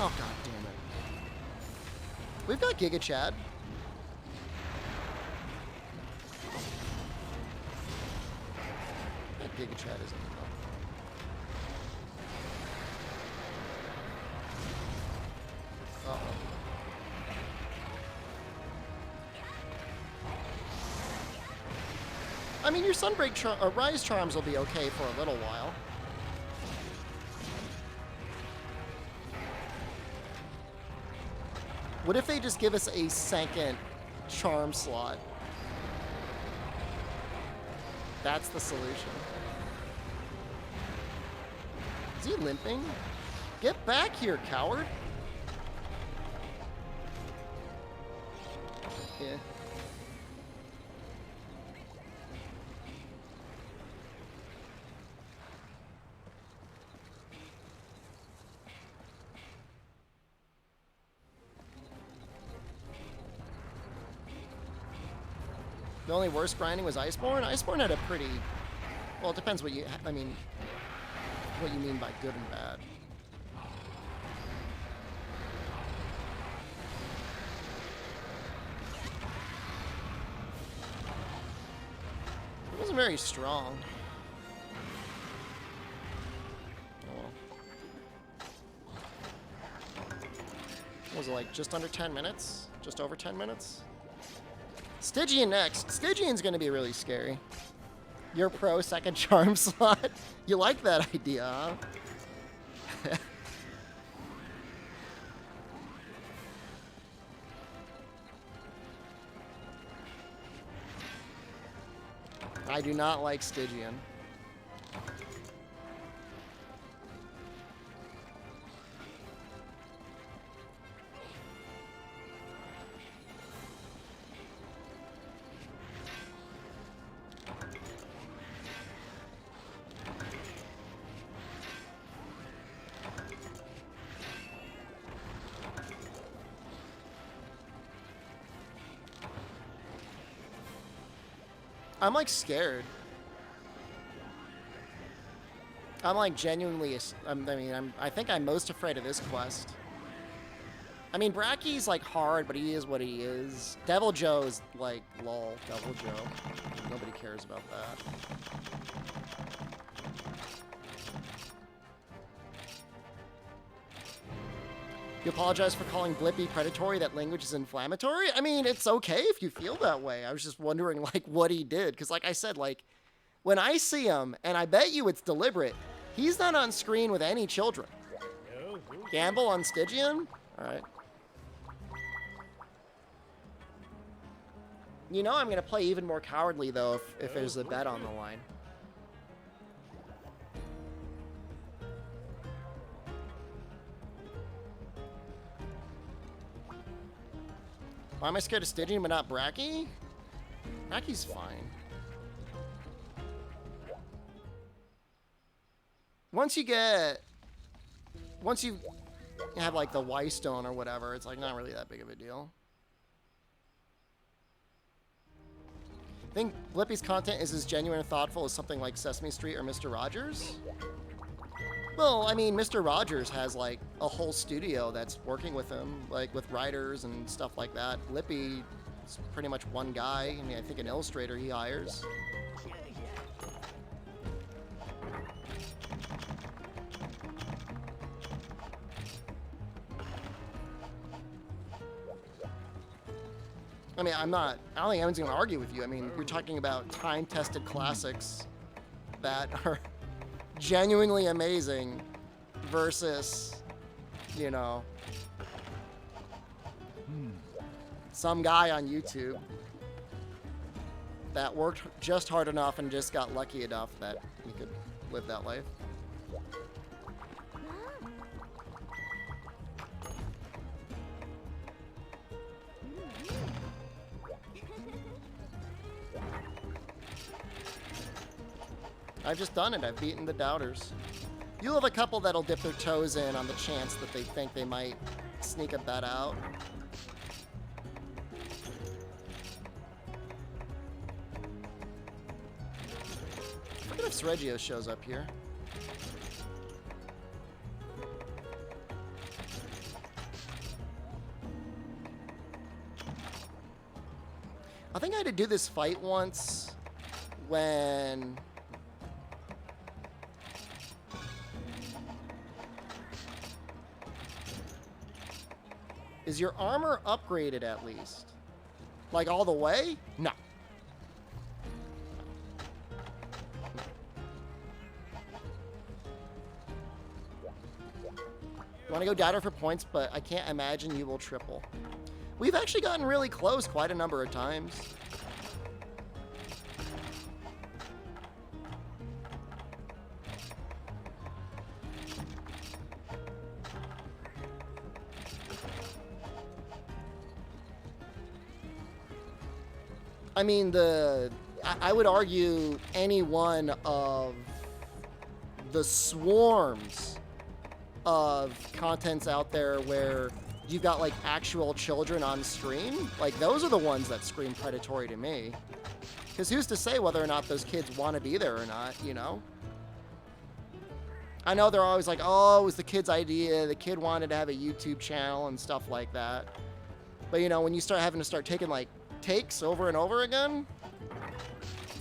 Oh, god damn it. We've got Giga Chad. That Giga Chad isn't enough. Uh-oh. I mean, your Sunbreak Rise charms will be okay for a little while. What if they just give us a second charm slot? That's the solution. Is he limping? Get back here, coward! Yeah. The only worst grinding was Iceborne. Iceborne had a pretty... Well, it depends what you... I mean, what you mean by good and bad. It wasn't very strong. Oh well. What was it, like, just under 10 minutes? Just over 10 minutes? Stygian next. Stygian's gonna be really scary. You're pro second charm slot. You like that idea, huh? I do not like Stygian. I'm like scared. I'm like genuinely, I think I'm most afraid of this quest. I mean, Bracky's like hard, but he is what he is. Devil Joe is like, lol, Devil Joe. Nobody cares about that. You apologize for calling Blippi predatory. That language is inflammatory. I mean, it's okay if you feel that way. I was just wondering, like, what he did. Because, like I said, like, when I see him, and I bet you it's deliberate, he's not on screen with any children. Gamble on Stygian? All right. You know I'm going to play even more cowardly, though, if there's a bet on the line. Why am I scared of Stygian but not Bracky? Bracky's fine. Once you have like the Y stone or whatever, it's like not really that big of a deal. I think Blippi's content is as genuine and thoughtful as something like Sesame Street or Mr. Rogers. Well, I mean, Mr. Rogers has, like, a whole studio that's working with him, like, with writers and stuff like that. Blippi is pretty much one guy. I mean, I think an illustrator he hires. I mean, I don't think anyone's going to argue with you. I mean, you're talking about time-tested classics that are genuinely amazing versus, you know, some guy on YouTube that worked just hard enough and just got lucky enough that he could live that life. I've just done it. I've beaten the doubters. You'll have a couple that'll dip their toes in on the chance that they think they might sneak a bet out. Look at if Sergio shows up here. I think I had to do this fight once when... Is your armor upgraded at least? Like all the way? No. You want to go doubter for points, but I can't imagine you will triple. We've actually gotten really close quite a number of times. I mean, I would argue any one of the swarms of contents out there where you've got like actual children on stream, like those are the ones that scream predatory to me. Because who's to say whether or not those kids want to be there or not, you know? I know they're always like, oh, it was the kid's idea, the kid wanted to have a YouTube channel and stuff like that. But you know, when you start having to start taking like takes over and over again,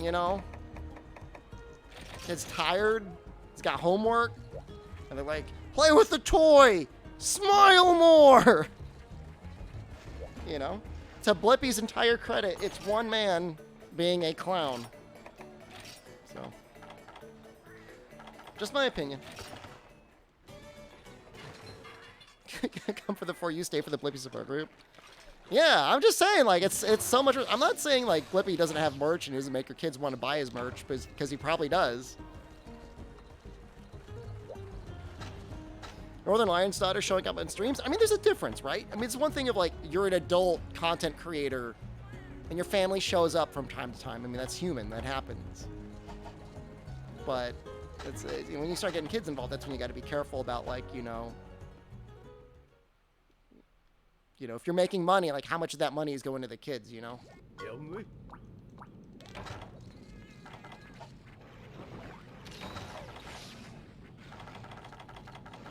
you know, it's tired, it's got homework, and they're like, play with the toy, smile more, you know. to Blippi's entire credit, it's one man being a clown. So, just my opinion. Come for the For You, stay for the Blippy support group. Yeah, I'm just saying, like, it's so much. I'm not saying, like, Blippy doesn't have merch and doesn't make your kids want to buy his merch, because he probably does. Northern Lion's daughter showing up on streams. I mean, there's a difference, right? I mean, it's one thing of, like, you're an adult content creator and your family shows up from time to time. I mean, that's human. That happens. But it's when you start getting kids involved, that's when you got to be careful about, like, you know, if you're making money, like, how much of that money is going to the kids, you know?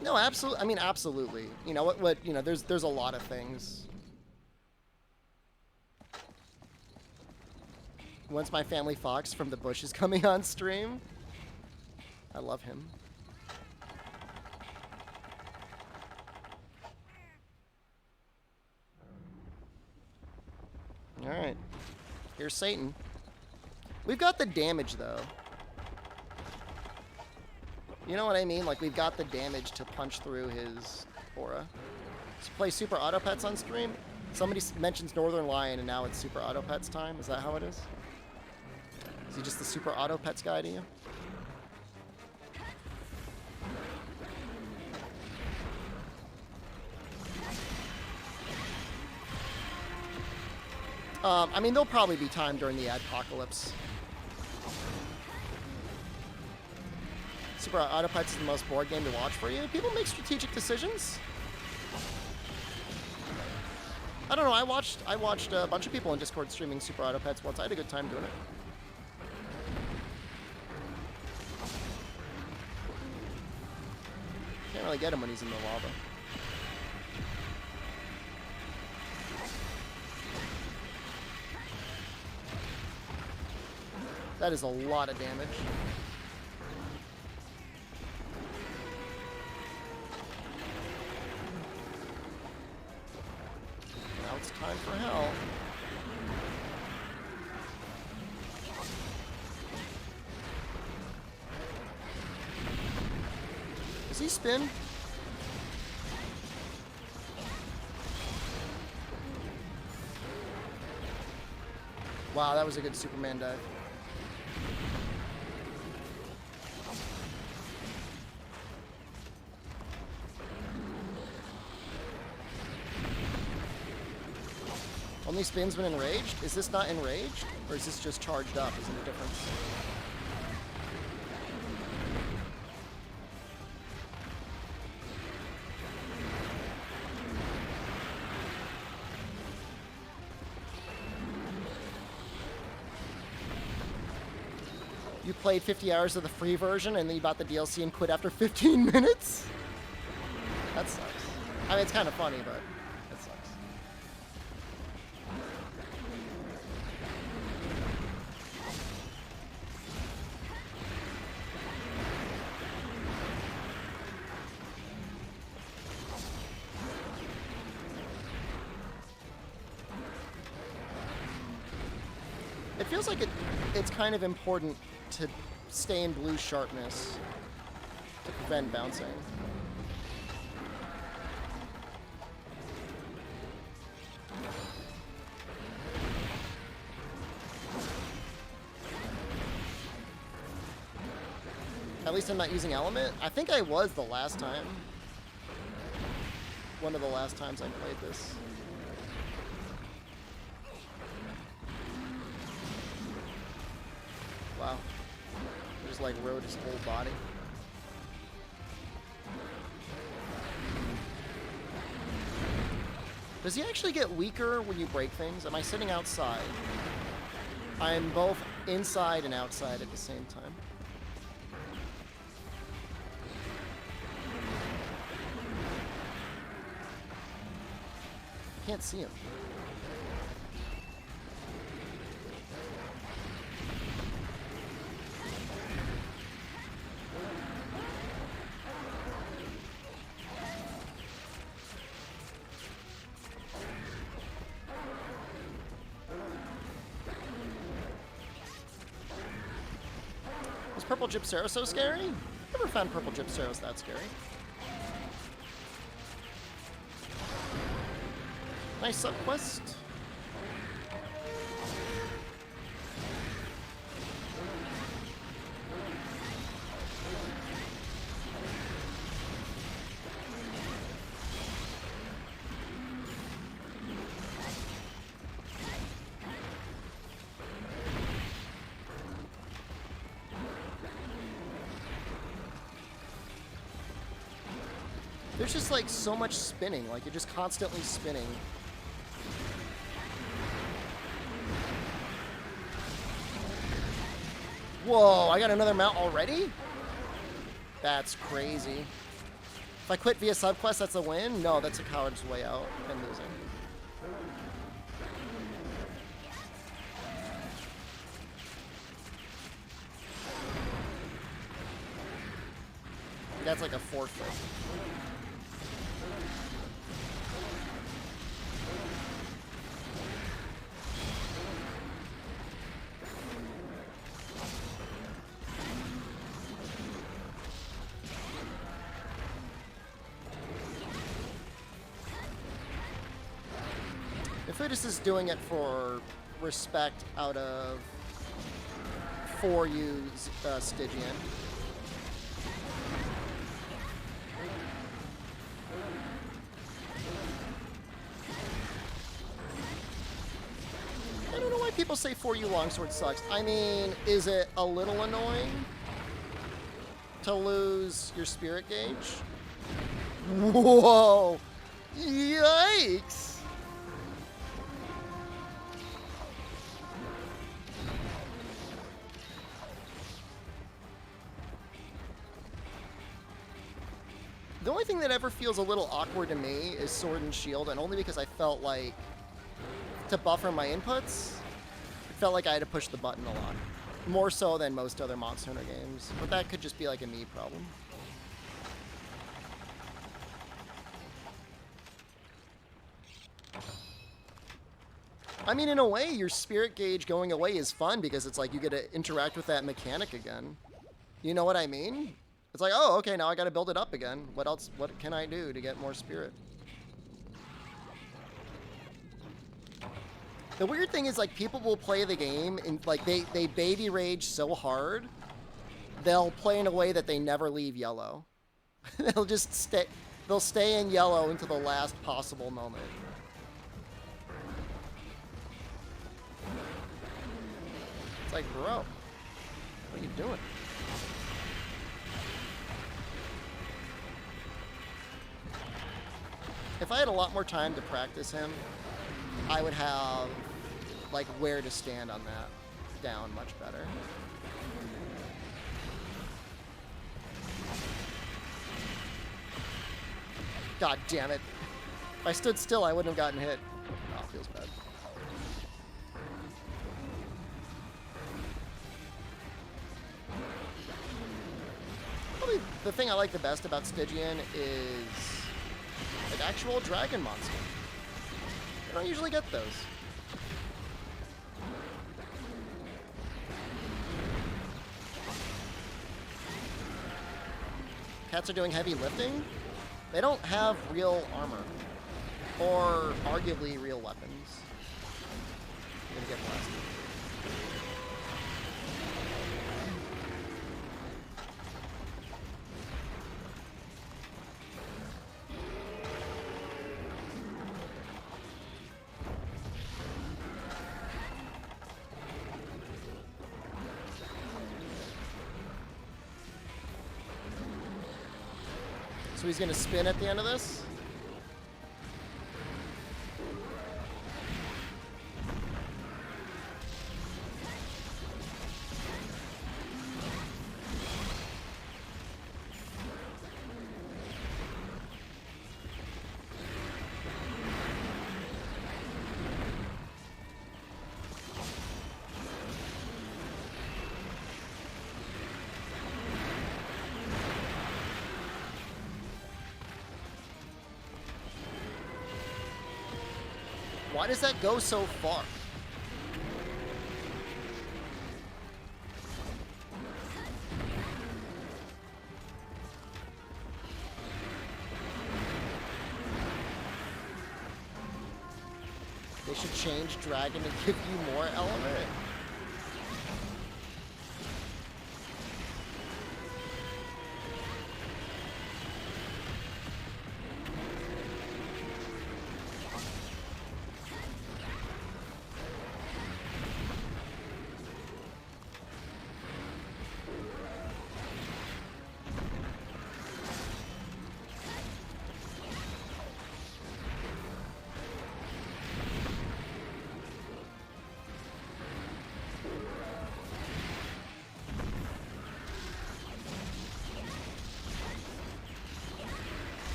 No, absolutely. I mean, absolutely. You know what? You know, there's a lot of things. When's my family fox from the bush is coming on stream? I love him. All right. Here's Satan. We've got the damage, though. You know what I mean? Like, we've got the damage to punch through his aura. Let's play Super Auto Pets on stream. Somebody mentions Northern Lion, and now it's Super Auto Pets time. Is that how it is? Is he just the Super Auto Pets guy to you? I mean, there'll probably be time during the adpocalypse. Super Autopets is the most bored game to watch for you. People make strategic decisions. I don't know. I watched a bunch of people in Discord streaming Super Autopets once. I had a good time doing it. Can't really get him when he's in the lava. That is a lot of damage. Now it's time for hell. Does he spin? Wow, that was a good Superman dive. Only spins when enraged? Is this not enraged? Or is this just charged up? Is there a difference? You played 50 hours of the free version and then you bought the DLC and quit after 15 minutes? That sucks. I mean, it's kind of funny, but it sucks. It feels like it's kind of important to stay in blue sharpness to prevent bouncing. At least I'm not using element. I think I was the last time. One of the last times I played this. Wow. Just like rode his whole body. Does he actually get weaker when you break things? Am I sitting outside? I'm both inside and outside at the same time. I can't see him. purple Gypsero so scary? Never found purple Gypseros that scary. Nice subquest. There's just like so much spinning, like you're just constantly spinning. Whoa, I got another mount already? That's crazy. If I quit via subquest, that's a win? No, that's a coward's way out and losing. That's like a forfeit. Ifudis is doing it for respect out of for you, Stygian. I don't know why people say for you longsword sucks. I mean, is it a little annoying to lose your spirit gauge? Whoa! Yikes! The only thing that ever feels a little awkward to me is Sword and Shield, and only because I felt like, to buffer my inputs, it felt like I had to push the button a lot. More so than most other Monster Hunter games, but that could just be like a me problem. I mean, in a way, your spirit gauge going away is fun because it's like you get to interact with that mechanic again. You know what I mean? It's like, oh, okay, now I gotta build it up again. What else, what can I do to get more spirit? The weird thing is, like, people will play the game and, like, they baby rage so hard, they'll play in a way that they never leave yellow. They'll just stay in yellow until the last possible moment. It's like, bro, what are you doing? If I had a lot more time to practice him, I would have, like, where to stand on that down much better. God damn it. If I stood still, I wouldn't have gotten hit. Oh, feels bad. Probably the thing I like the best about Stygian is an actual dragon monster. I don't usually get those. Cats are doing heavy lifting. They don't have real armor. Or arguably real weapons. I'm gonna get blasted. So he's gonna spin at the end of this? Why does that go so far? They should change dragon to give you more element.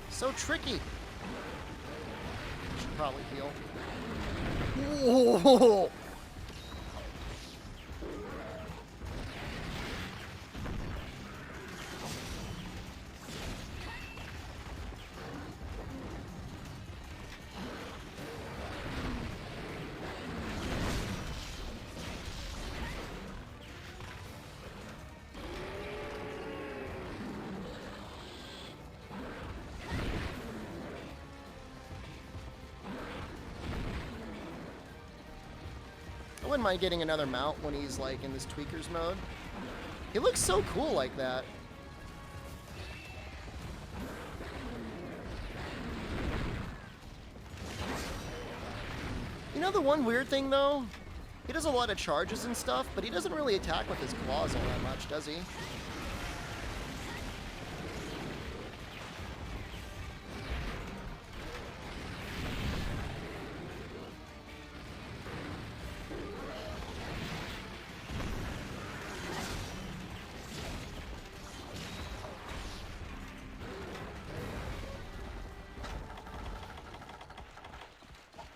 So tricky. Should probably heal. Whoa. I wouldn't mind getting another mount when he's like in this tweakers mode. He looks so cool like that. You know the one weird thing though? He does a lot of charges and stuff, but he doesn't really attack with his claws all that much, does he?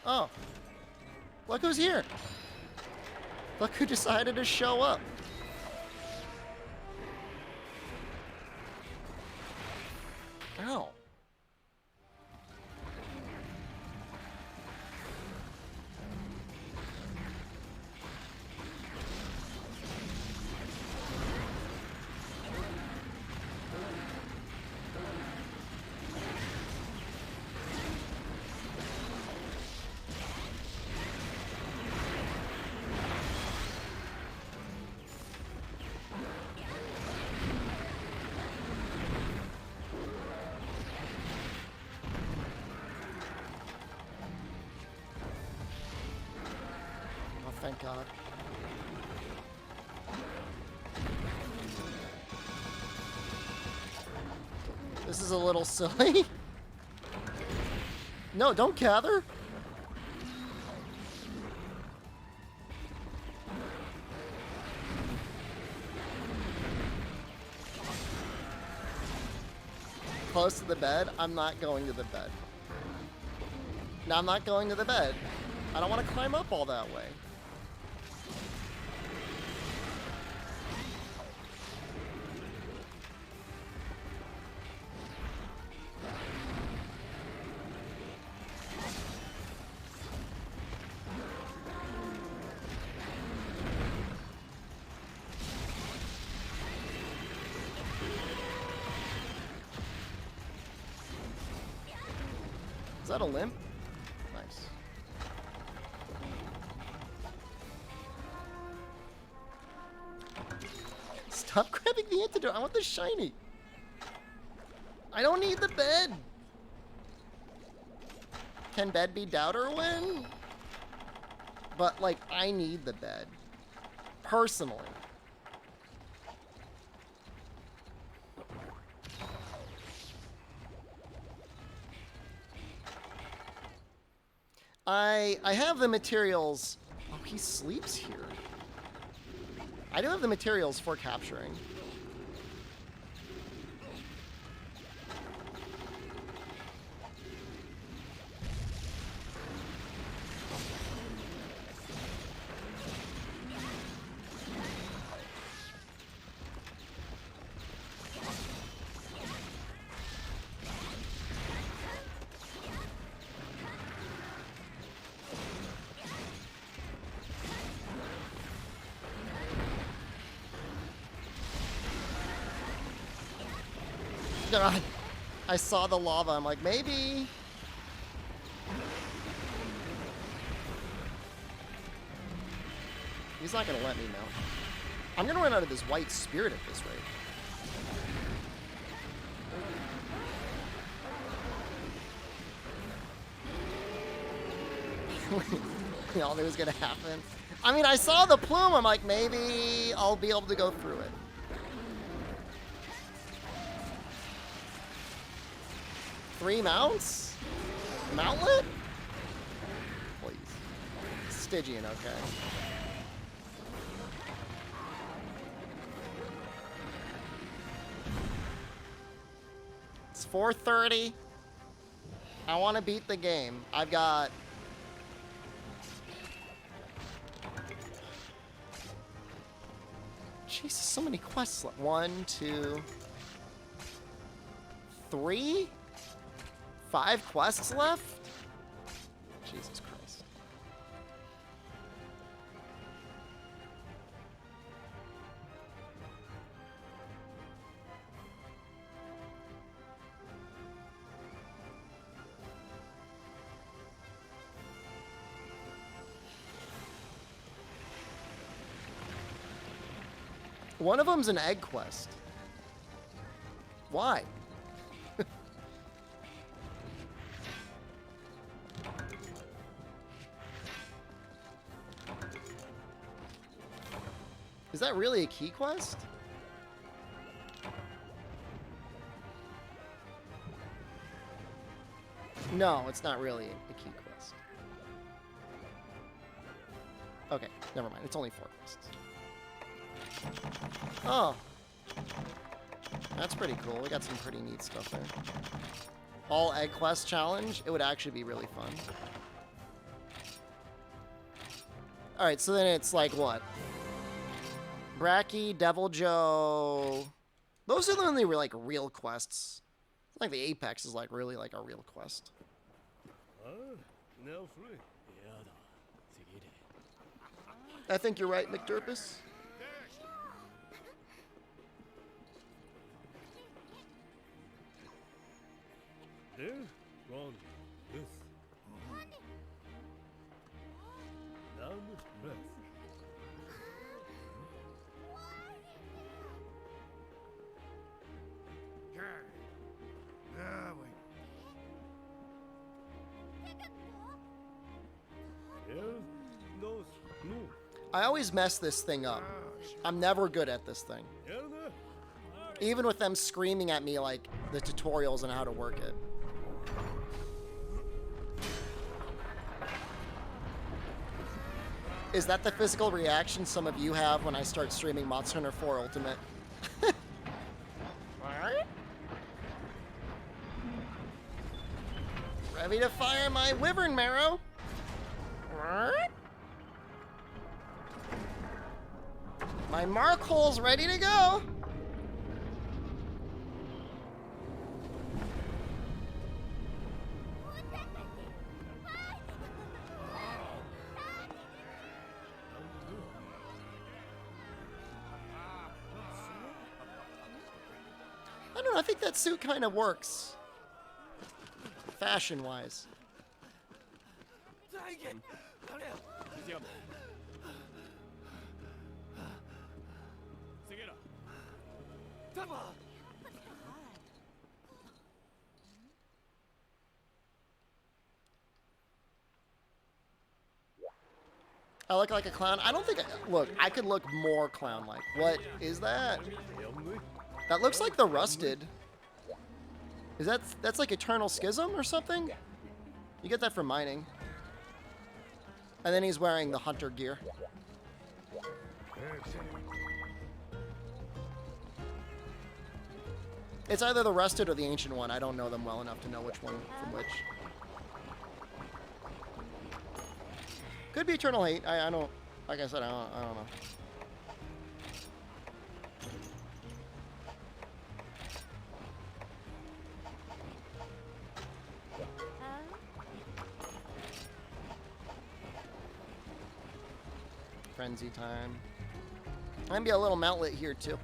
Oh. Look who's here. Look who decided to show up. Ow. Thank God. This is a little silly. No, don't gather. Close to the bed? I'm not going to the bed. No, I'm not going to the bed. I don't want to climb up all that way. Is that a limp? Nice. Stop grabbing the antidote. I want the shiny. I don't need the bed. Can bed be doubter win? But, like, I need the bed. Personally. I have the materials. Oh, he sleeps here. I do have the materials for capturing. God. I saw the lava. I'm like, maybe. He's not going to let me mount. I'm going to run out of this white spirit at this rate. We all knew it was going to happen. I mean, I saw the plume. I'm like, maybe I'll be able to go through it. Three mounts? Mountlet? Please. Stygian, okay. It's 4:30. I want to beat the game. I've got... Jesus, so many quests left. 1, 2, 3? 5 quests left? Jesus Christ. One of them's an egg quest. Why? Is that really a key quest? No, it's not really a key quest. Okay, never mind. It's only 4 quests. Oh. That's pretty cool. We got some pretty neat stuff there. All egg quest challenge. It would actually be really fun. Alright, so then it's like what? Bracky, Devil Joe. Those are the only like real quests. Like the Apex is like really like a real quest. Now free. I think you're right, McDurpus. There, wrong. This. Down the breath. I always mess this thing up. I'm never good at this thing. Even with them screaming at me like the tutorials on how to work it. Is that the physical reaction some of you have when I start streaming Monster Hunter 4 Ultimate? Alright. Ready to fire my wyvern marrow. Alright. My mark hole's ready to go. I don't know, I think that suit kind of works. Fashion-wise. I look like a clown. I don't think look, I could look more clown-like. What is that? That looks like the Rusted. Is that's like Eternal Schism or something? You get that from mining. And then he's wearing the hunter gear. It's either the Rusted or the Ancient One. I don't know them well enough to know which one from which. Could be Eternal Hate. I don't, like I said, I don't know. Frenzy time. Might be a little mountlet here too.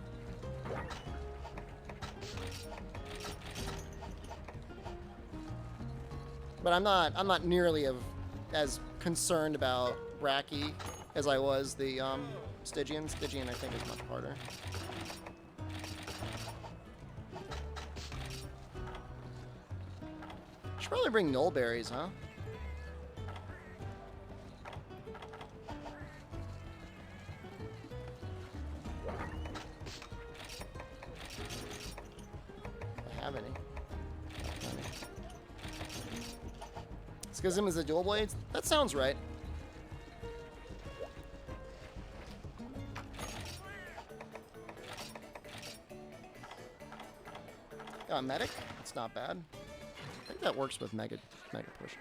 But I'm not nearly as concerned about Bracky as I was the Stygian. Stygian, I think, is much harder. Should probably bring Nullberries, huh? If I have any. Schism is a dual blades? That sounds right. Got a medic? It's not bad. I think that works with mega pushes.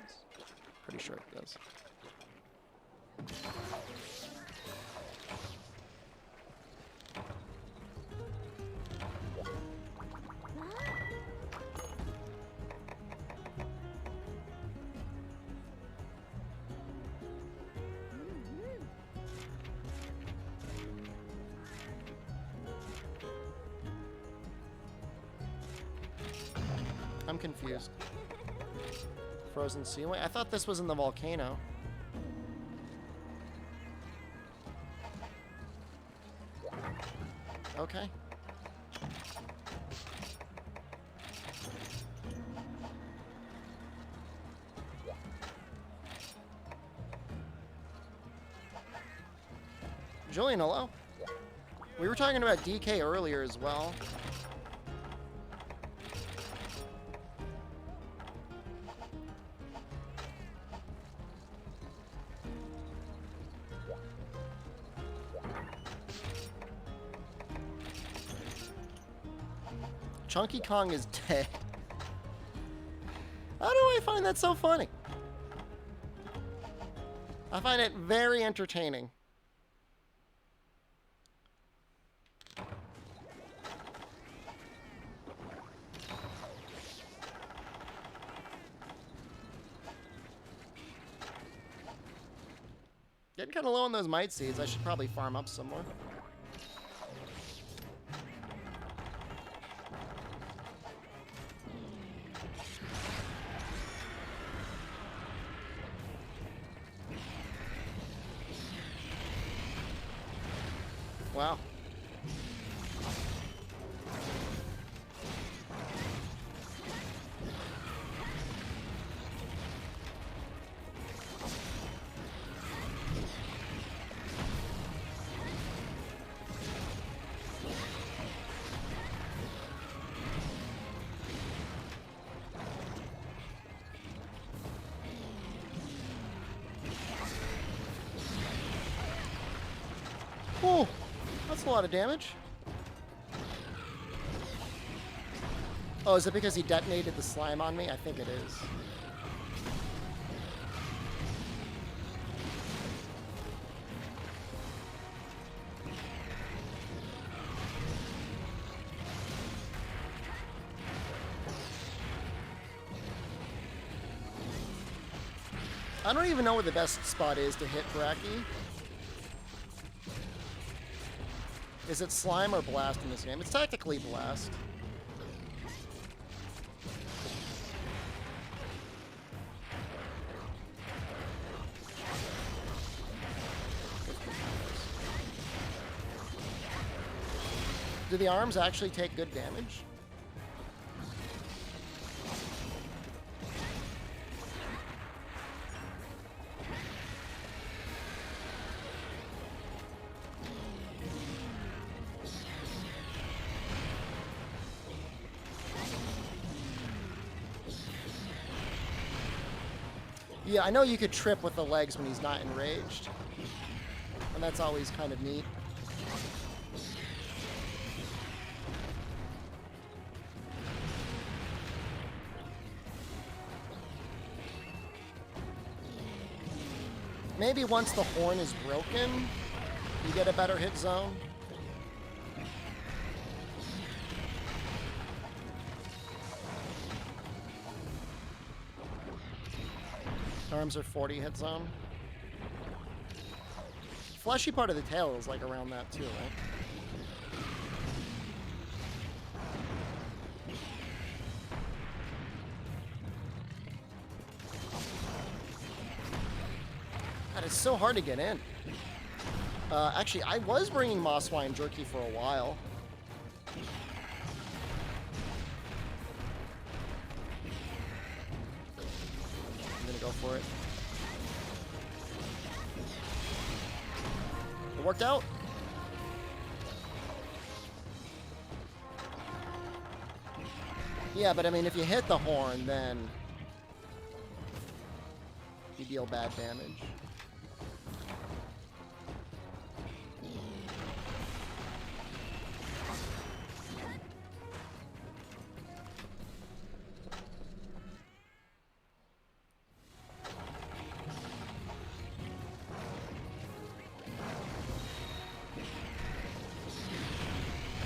Pretty sure it does. I'm confused. Frozen Seaway? I thought this was in the volcano. Okay. Julian, hello. We were talking about DK earlier as well. Chunky Kong is dead. How do I find that so funny? I find it very entertaining. Getting kind of low on those mite seeds. I should probably farm up some more. Wow. Oh, that's a lot of damage. Oh, is it because he detonated the slime on me? I think it is. I don't even know where the best spot is to hit Bracky. Is it slime or blast in this game? It's technically blast. Do the arms actually take good damage? Yeah, I know you could trip with the legs when he's not enraged. And that's always kind of neat. Maybe once the horn is broken, you get a better hit zone. Arms are 40 hit zone. Fleshy part of the tail is like around that too, right? God, it's so hard to get in. Actually, I was bringing Mosswine Jerky for a while. I'm gonna go for it. It worked out. Yeah, but I mean, if you hit the horn, then you deal bad damage.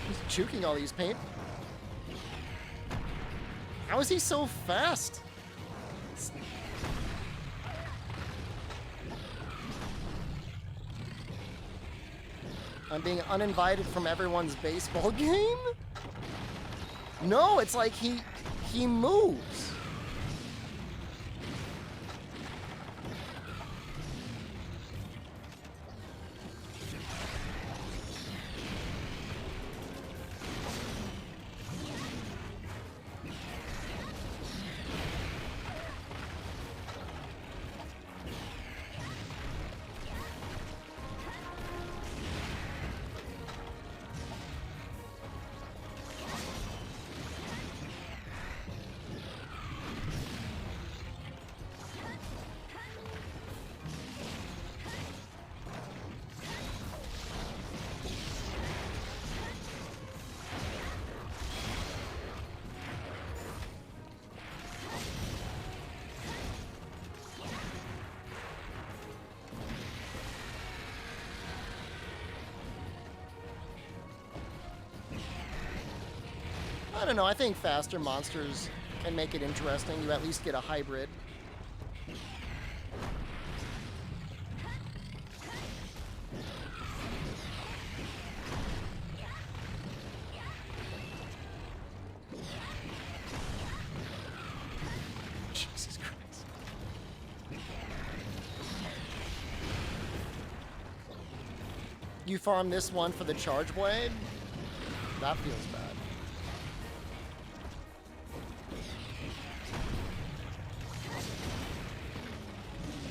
He's juking all these paint. How is he so fast? I'm being uninvited from everyone's baseball game? No, it's like he moves. I don't know, I think faster monsters can make it interesting. You at least get a hybrid. Jesus Christ. You farm this one for the charge blade? That feels bad.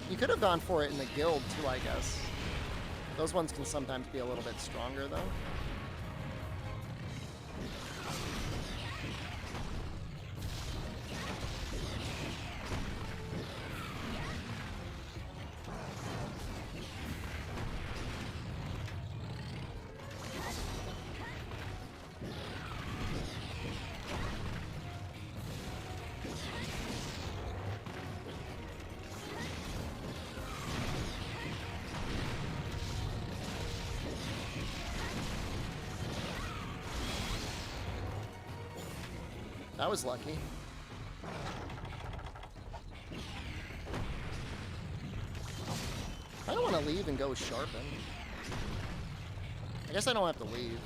You could have gone for it in the guild too, I guess. Those ones can sometimes be a little bit stronger though. That was lucky. I don't want to leave and go sharpen. I guess I don't have to leave.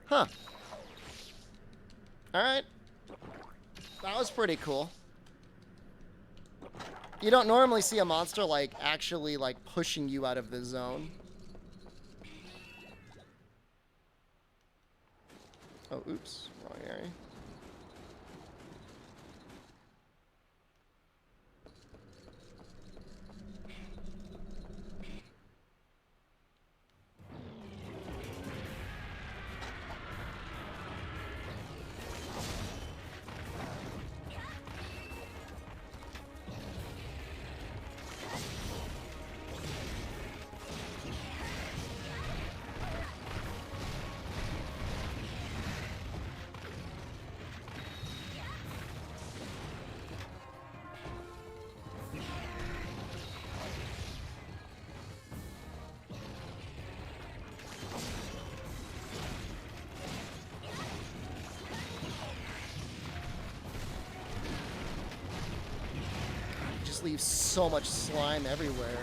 Huh. Alright. That was pretty cool. You don't normally see a monster, like, actually, like, pushing you out of the zone. Oh, oops. Wrong area. just leaves so much slime everywhere.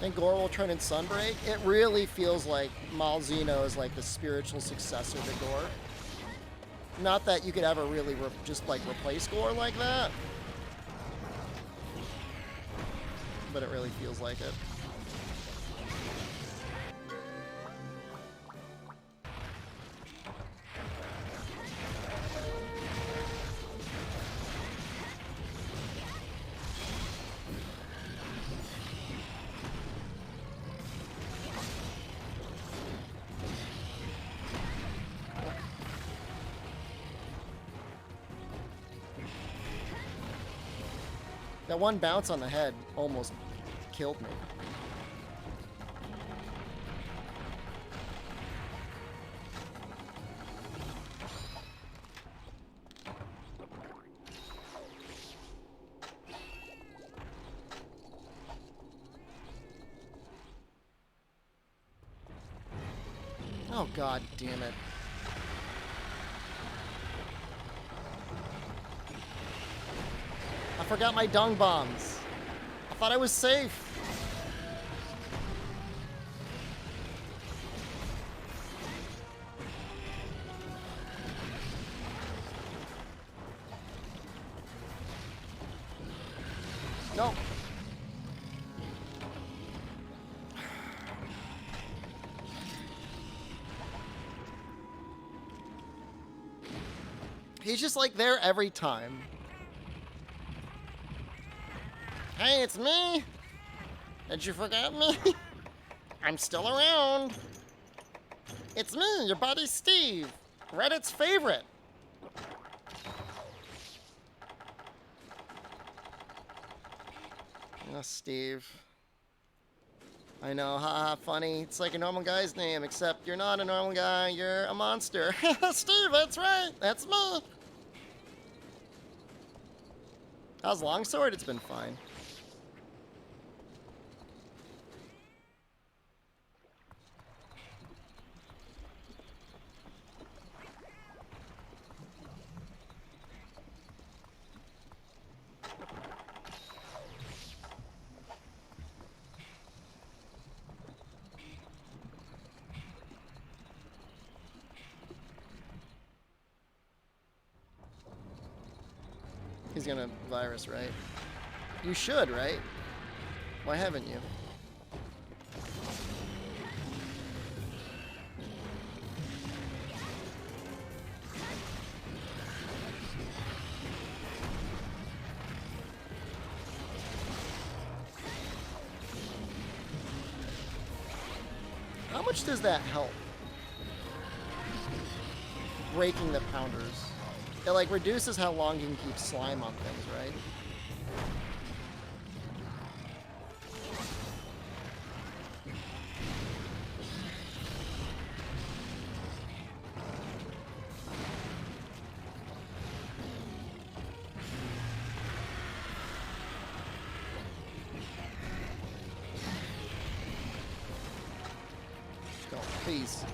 And Gore will turn in Sunbreak. It really feels like Malzeno is like the spiritual successor to Gore. Not that you could ever really just like replace Gore like that, but it really feels like it. That one bounce on the head almost killed me. Oh, God damn it. I forgot my dung bombs. I thought I was safe. No. He's just like there every time. Hey, it's me! Did you forget me? I'm still around. It's me, your buddy Steve, Reddit's favorite. Oh, Steve. I know, haha, funny. It's like a normal guy's name, except you're not a normal guy, you're a monster. Steve, that's right, that's me. How's Longsword? It's been fine. He's gonna virus, right? You should, right? Why haven't you? How much does that help? Breaking the pounders. It like reduces how long you can keep slime on things, right? Go, please.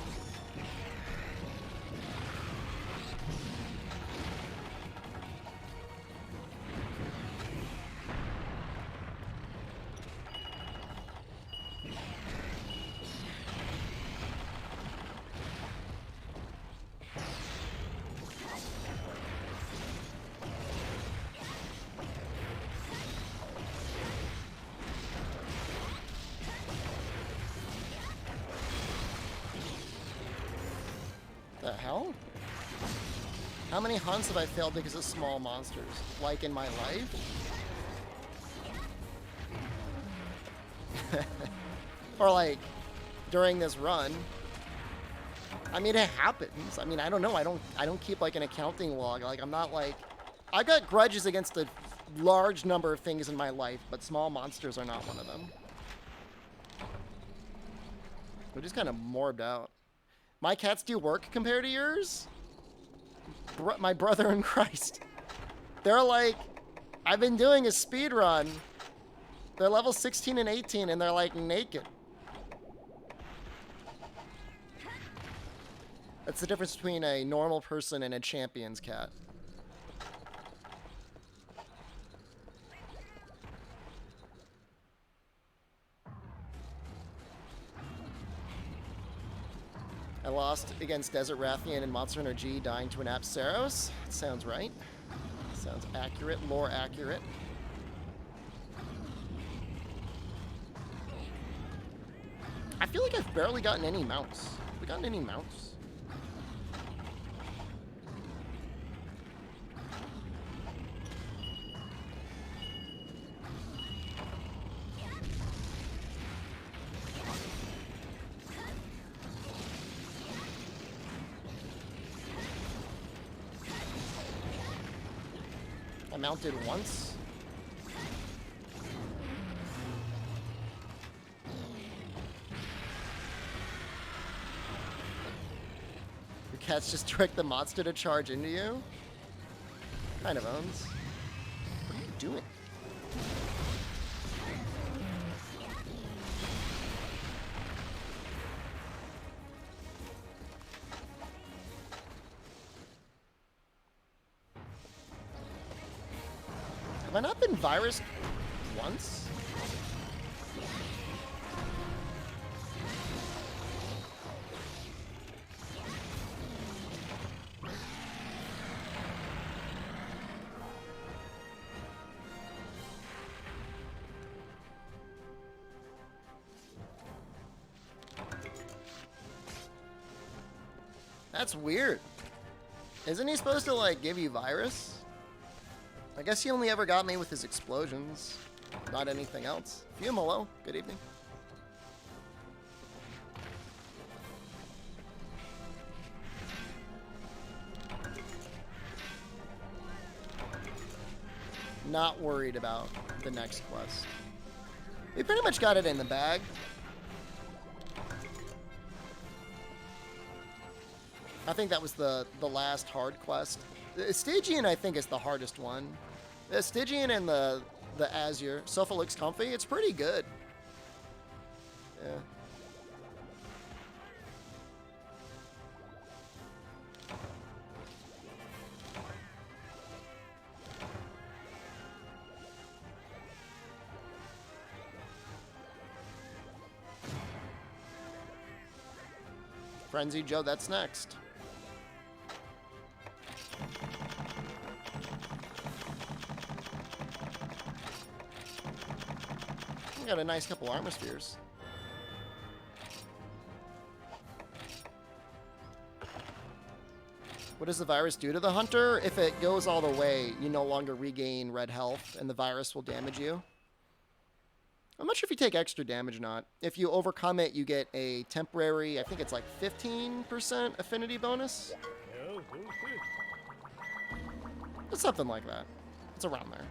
The hell? How many hunts have I failed because of small monsters? Like in my life? Or like during this run? I mean, it happens. I mean, I don't know. I don't keep like an accounting log. Like, I'm not like, I got grudges against a large number of things in my life, but small monsters are not one of them. We're just kind of morbed out. My cats do work compared to yours? My brother in Christ. They're like, I've been doing a speed run. They're level 16 and 18 and they're like naked. That's the difference between a normal person and a champion's cat. I lost against Desert Rathian and Monster Hunter G, dying to an Apsaros. Sounds right. Sounds accurate, lore accurate. I feel like I've barely gotten any mounts. Have we gotten any mounts? I mounted once. Your cats just trick the monster to charge into you? Kind of owns. What are you doing? Have I not been virused once? That's weird. Isn't he supposed to, like, give you virus? I guess he only ever got me with his explosions, not anything else. Fume, hello. Good evening. Not worried about the next quest. We pretty much got it in the bag. I think that was the last hard quest. The Stygian, I think, is the hardest one. The Stygian and the Azure. Sofa looks comfy. It's pretty good. Yeah. Frenzy Joe, that's next. Got a nice couple armor spheres. What does the virus do to the hunter? If it goes all the way, you no longer regain red health and the virus will damage you. I'm not sure if you take extra damage or not. If you overcome it, you get a temporary, I think it's like 15% affinity bonus. It's something like that. It's around there.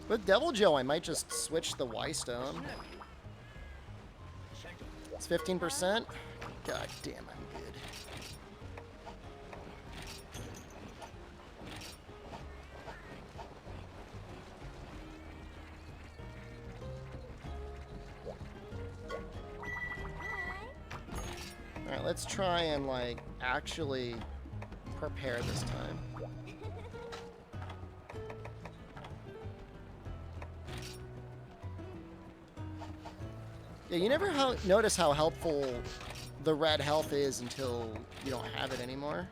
With Devil Joe, I might just switch the Y Stone. It's 15%. God damn, I'm good. Alright, let's try and, like, actually prepare this time. Yeah, you never notice how helpful the red health is until you don't have it anymore.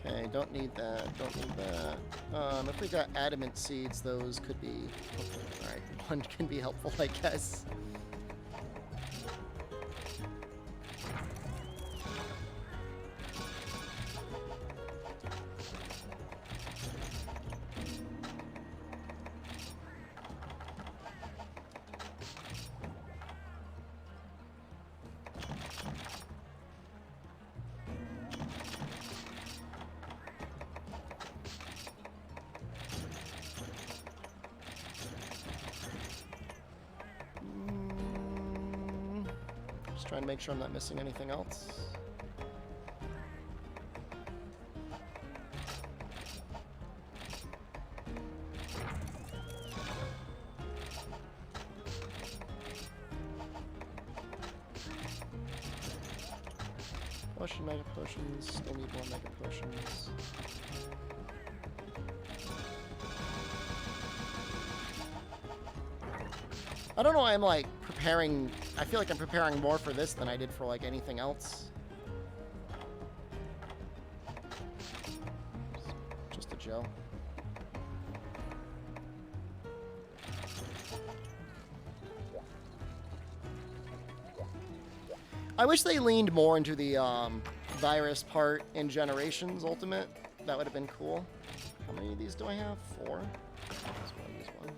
Okay, don't need that. Don't need that. If we got adamant seeds, those could be... Alright, one can be helpful, I guess. Trying to make sure I'm not missing anything else. Potion, mega potions. Still need more mega potions. I don't know why I'm like preparing. I feel like I'm preparing more for this than I did for like anything else. Just a Joe. I wish they leaned more into the virus part in Generations Ultimate. That would have been cool. How many of these do I have? 4? Just want to use one.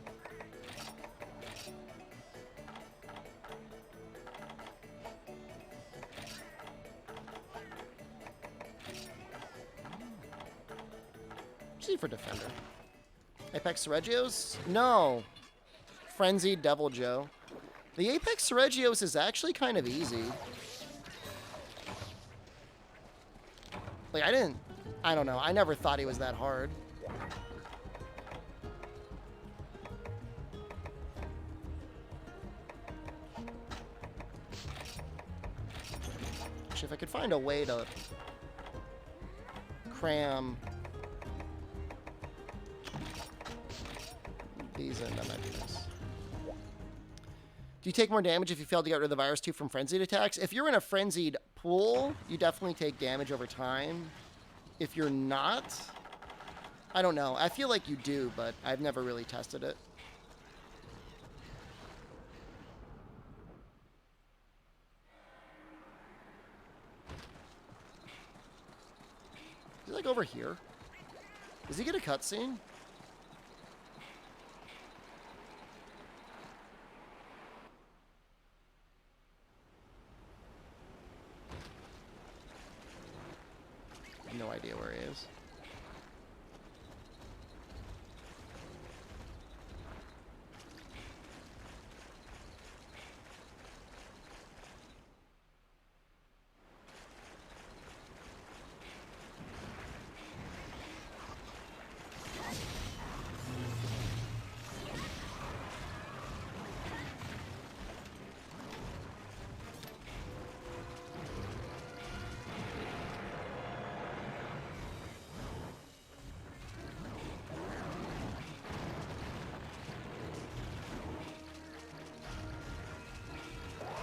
For Defender. Apex Regios? No. Frenzied Devil Joe. The Apex Regios is actually kind of easy. Like, I don't know. I never thought he was that hard. Actually, if I could find a way to cram these in, that might be nice. Do you take more damage if you fail to get rid of the virus too from frenzied attacks? If you're in a frenzied pool, you definitely take damage over time. If you're not, I don't know. I feel like you do, but I've never really tested it. Is he like over here? Does he get a cutscene? No idea where he is.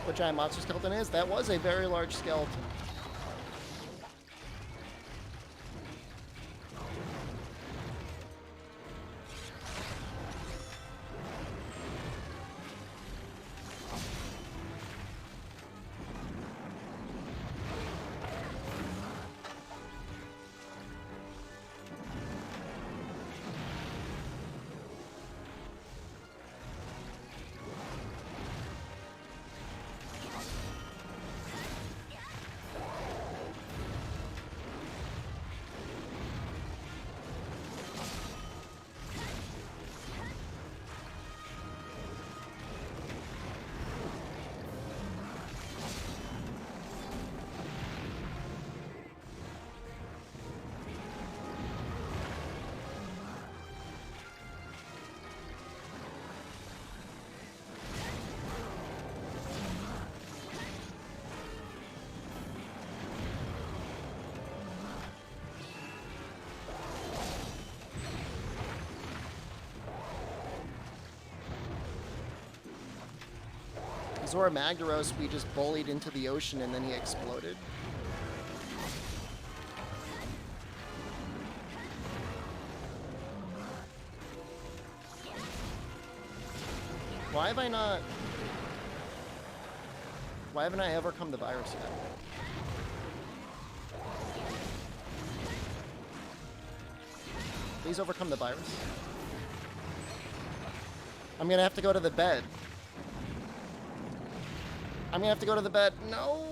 What giant monster skeleton is? That was a very large skeleton. Zora Magdaros we just bullied into the ocean and then he exploded. Why have I not... Why haven't I overcome the virus yet? Please overcome the virus. I'm gonna have to go to the bed. I'm gonna have to go to the bed. No!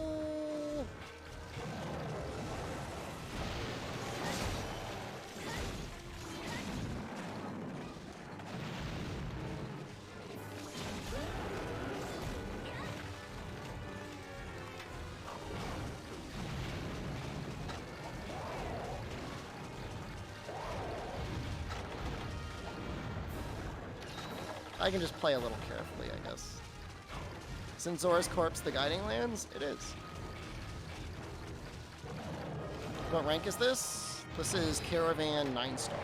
I can just play a little carefully, I guess. Since Zora's Corpse the Guiding Lands? It is. What rank is this? This is Caravan 9-star.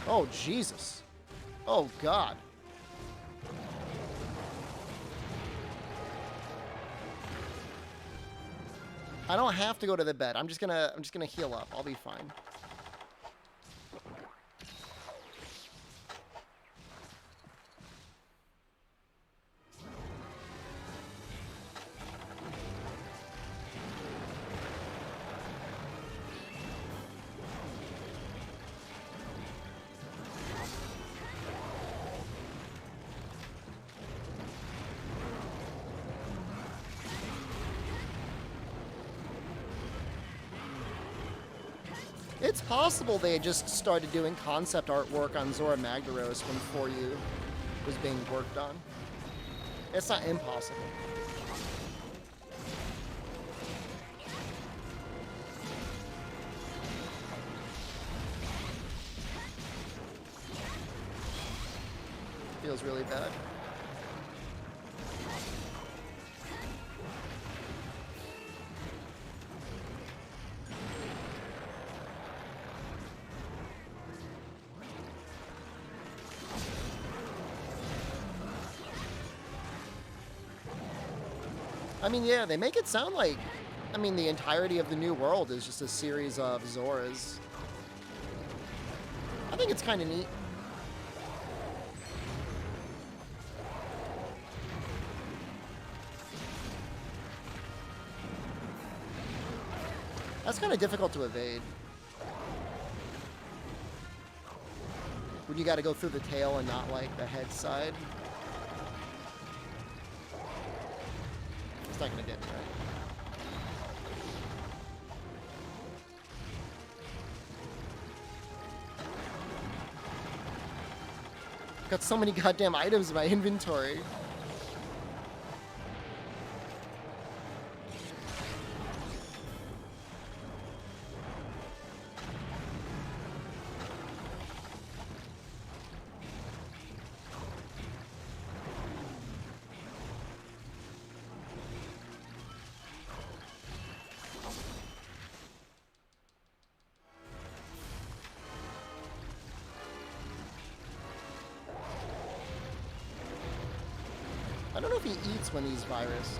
Oh, Jesus. Oh, God. I don't have to go to the bed. I'm just gonna heal up. I'll be fine. It's possible they just started doing concept artwork on Zora Magdaros when 4U was being worked on. It's not impossible. Feels really bad. I mean, yeah, they make it sound like, I mean, the entirety of the new world is just a series of Zoras. I think it's kind of neat. That's kind of difficult to evade. When you got to go through the tail and not, like, the head side. It's not gonna get me, right? I've got so many goddamn items in my inventory. I don't know if he eats when he's virused.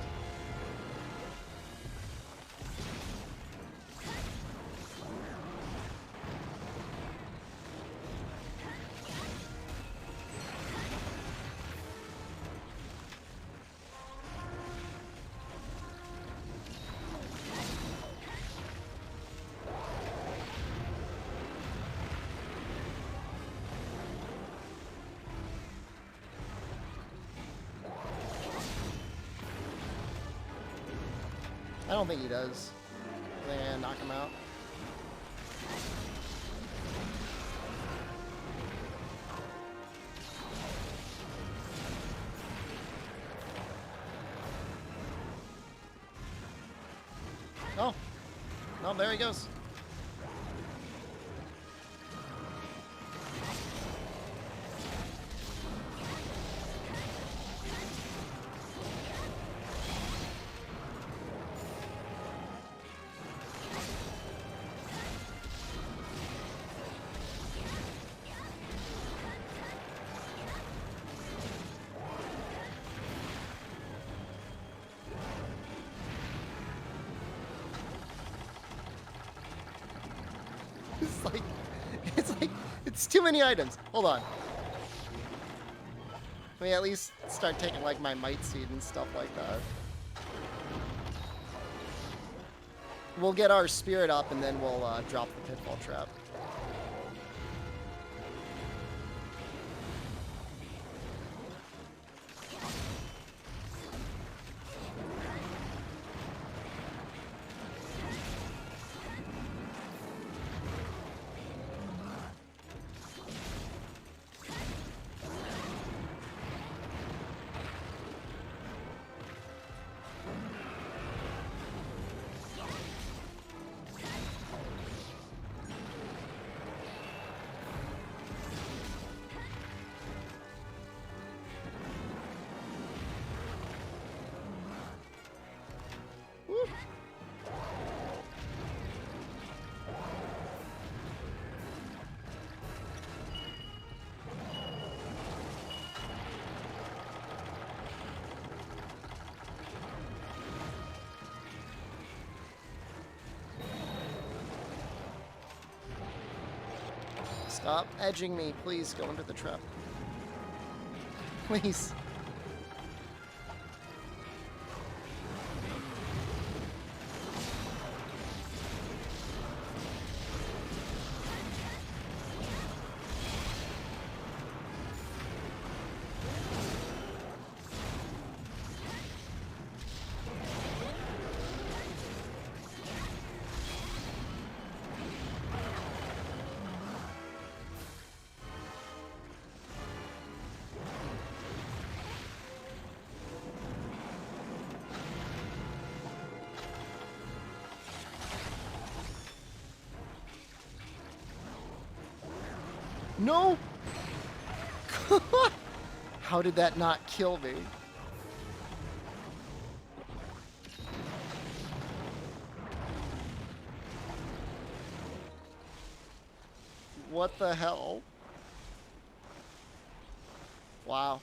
I don't think he does. And knock him out. Oh. No, there he goes. It's too many items. Hold on. Let me at least start taking like my might seed and stuff like that. We'll get our spirit up and then we'll drop the pitfall trap. Stop edging me, please. Go into the trap. Please. No! How did that not kill me? What the hell? Wow.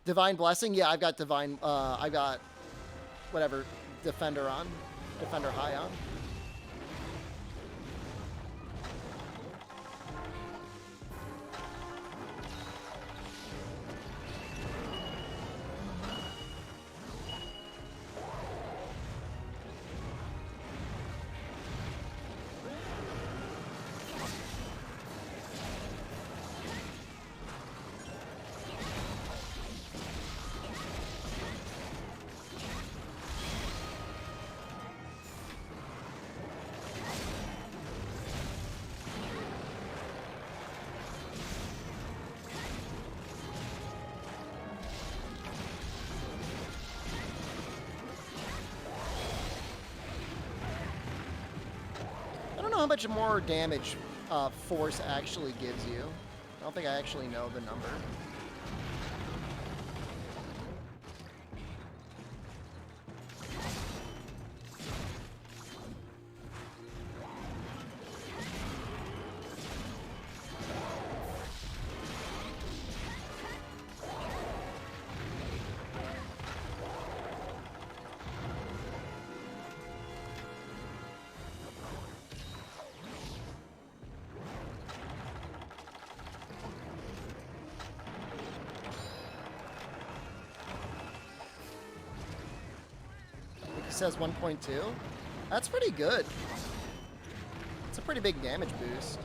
Divine Blessing? Yeah, I've got Divine, I've got whatever, Defender on. Defender high on. How much more damage force actually gives you. I don't think I actually know the number. Says 1.2. That's pretty good. It's a pretty big damage boost.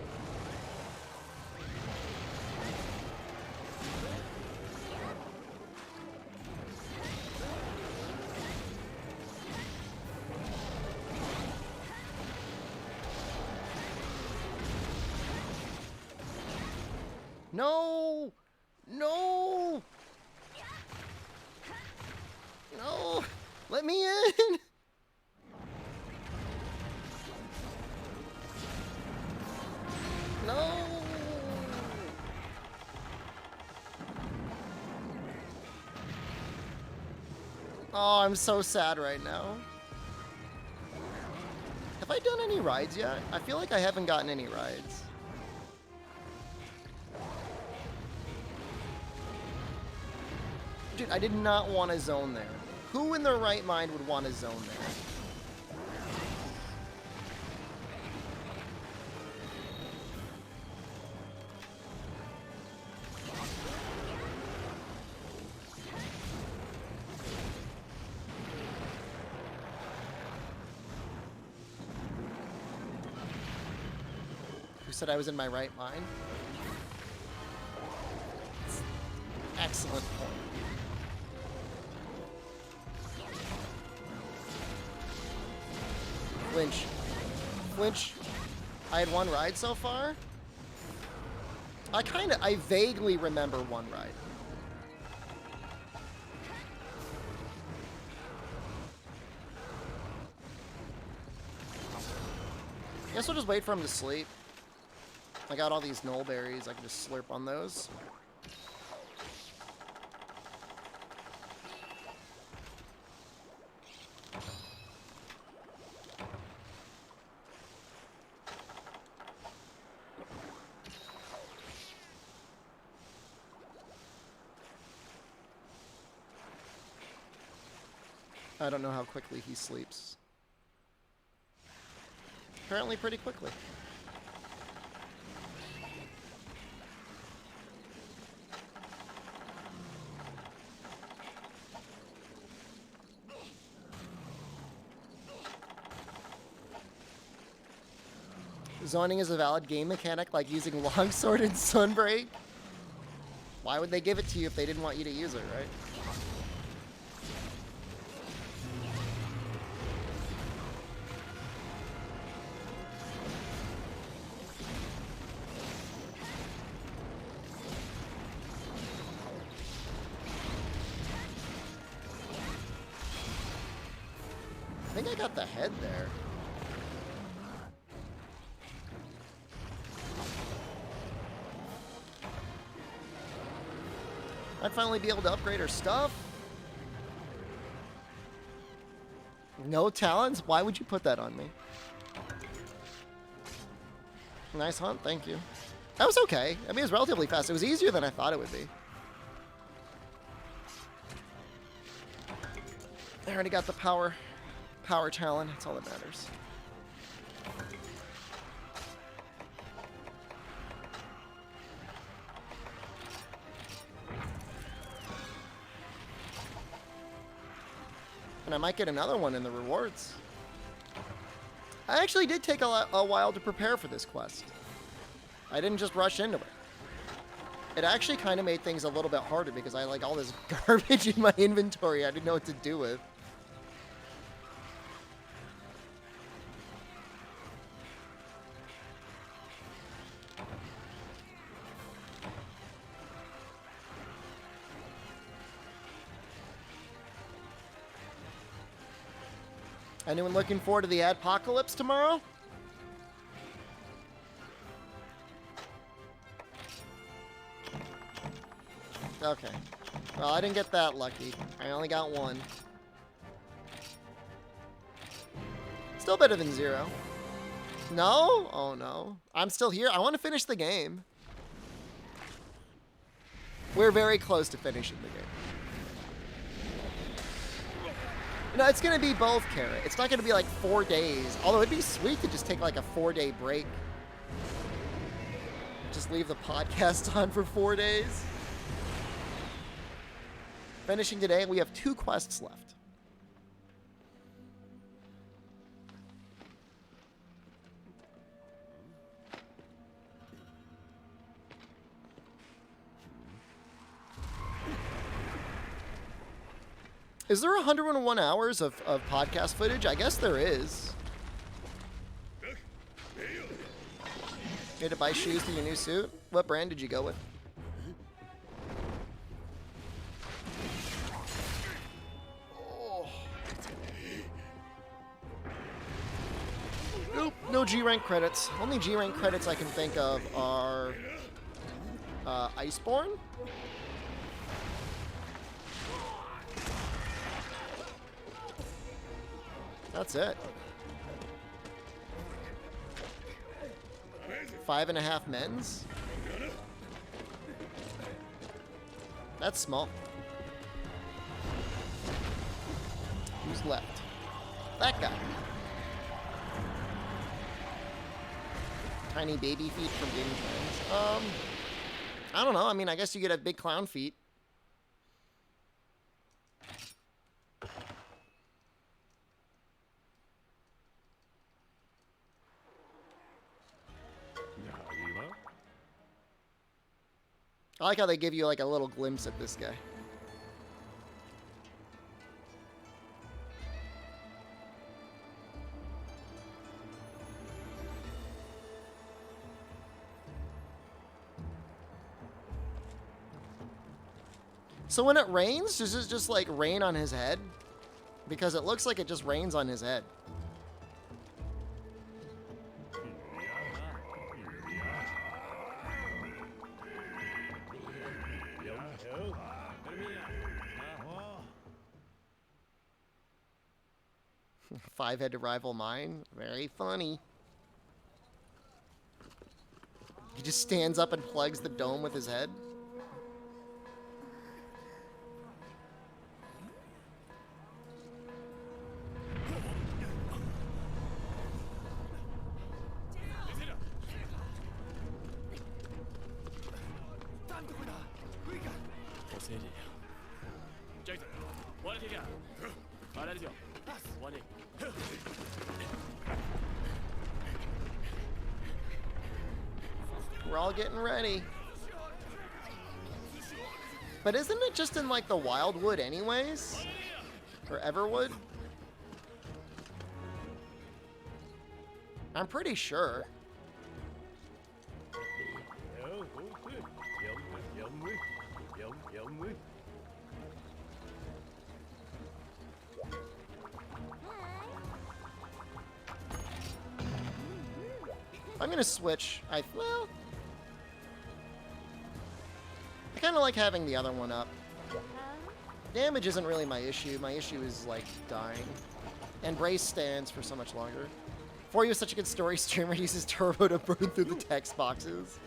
No! No! No! Let me in! No! Oh, I'm so sad right now. Have I done any rides yet? I feel like I haven't gotten any rides. Dude, I did not want to zone there. Who in their right mind would want to zone there? who said I was in my right mind. Excellent point. Flinch. Flinch. I had one ride so far. I vaguely remember one ride. Guess we'll just wait for him to sleep. I got all these knoll berries. I can just slurp on those. I don't know how quickly he sleeps. Apparently pretty quickly. Zoning is a valid game mechanic, like using longsword and sunbreak. Why would they give it to you if they didn't want you to use it, right? I think I got the head there. I'd finally be able to upgrade her stuff. No talents? Why would you put that on me? Nice hunt, thank you. That was okay. I mean, it was relatively fast. It was easier than I thought it would be. I already got the power talent. That's all that matters. And I might get another one in the rewards. I actually did take a while to prepare for this quest. I didn't just rush into it. It actually kind of made things a little bit harder because I had like all this garbage in my inventory I didn't know what to do with. Anyone looking forward to the apocalypse tomorrow? Okay. Well, I didn't get that lucky. I only got one. Still better than 0. No? Oh no. I'm still here. I want to finish the game. We're very close to finishing the game. No, it's going to be both, Carrot. It's not going to be like 4 days. Although it'd be sweet to just take like a 4-day break. Just leave the podcast on for 4 days. Finishing today, we have 2 quests left. Is there 101 hours of podcast footage? I guess there is. You had to buy shoes for your new suit? What brand did you go with? Oh. Nope, no G rank credits. Only G rank credits I can think of are Iceborne. That's it. 5.5 men's? That's small. Who's left? That guy. Tiny baby feet from Game Trends. I don't know. I mean, I guess you could have big clown feet. I like how they give you like a little glimpse at this guy. So when it rains, does it just like rain on his head? Because it looks like it just rains on his head. Five-head to rival mine. Very funny. He just stands up and plugs the dome with his head. We're all getting ready. But isn't it just in like the Wildwood anyways? Or Everwood? I'm pretty sure. I'm gonna switch. Well, I kind of like having the other one up. Damage isn't really my issue. My issue is like dying. And Brace stands for so much longer. For You is such a good story. Streamer uses turbo to burn through the text boxes.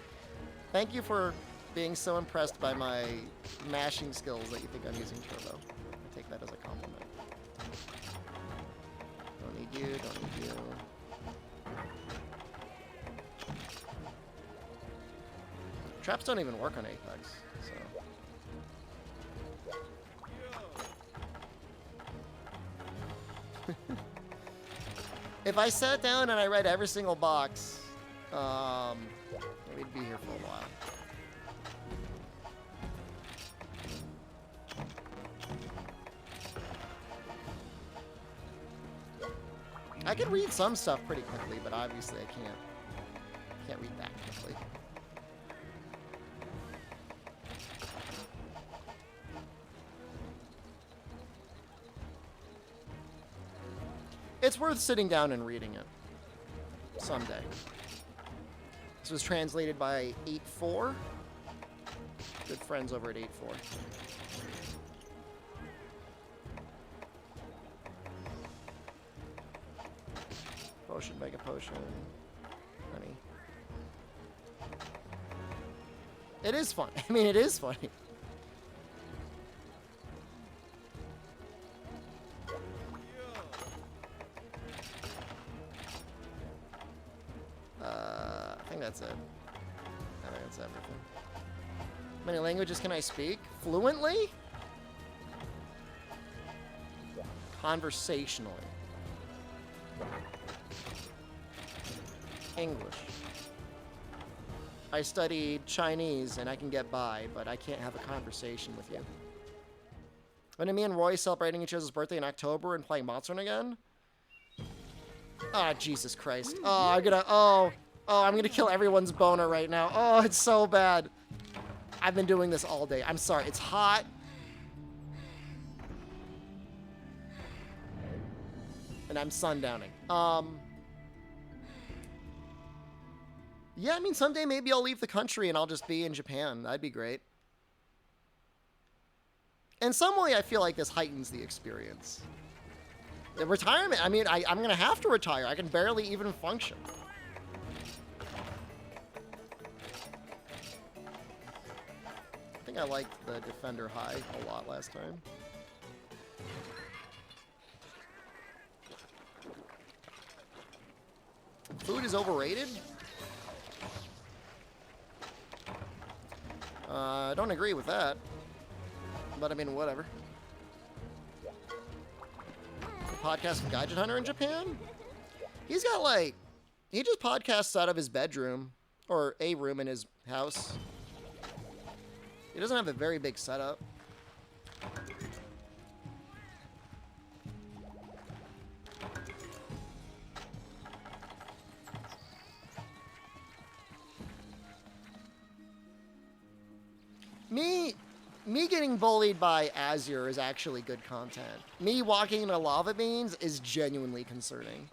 Thank you for being so impressed by my mashing skills that you think I'm using turbo. I take that as a compliment. Don't need you, don't need you. Traps don't even work on Apex, so. If I sat down and I read every single box, we'd be here for a while. I can read some stuff pretty quickly, but obviously I can't read that quickly. It's worth sitting down and reading it someday. This was translated by 8-4. Good friends over at 8-4. Potion, mega potion. Honey. It is fun. I mean, it is funny. I think that's it. I think that's everything. How many languages can I speak? Fluently? Conversationally. English. I studied Chinese and I can get by, but I can't have a conversation with you. When me and Roy celebrating each other's birthday in October and playing Monster Hunter again? Ah, Jesus Christ. Oh, I'm gonna kill everyone's boner right now. Oh, it's so bad. I've been doing this all day. I'm sorry. It's hot. And I'm sundowning. Yeah, I mean, someday maybe I'll leave the country and I'll just be in Japan. That'd be great. In some way, I feel like this heightens the experience. The retirement, I mean, I'm going to have to retire. I can barely even function. I think I liked the Defender High a lot last time. Food is overrated? I don't agree with that. But I mean, whatever. The podcast from Gaijin Hunter in Japan? He's got like, he just podcasts out of his bedroom or a room in his house. He doesn't have a very big setup. Me getting bullied by Azure is actually good content. Me walking into lava beans is genuinely concerning.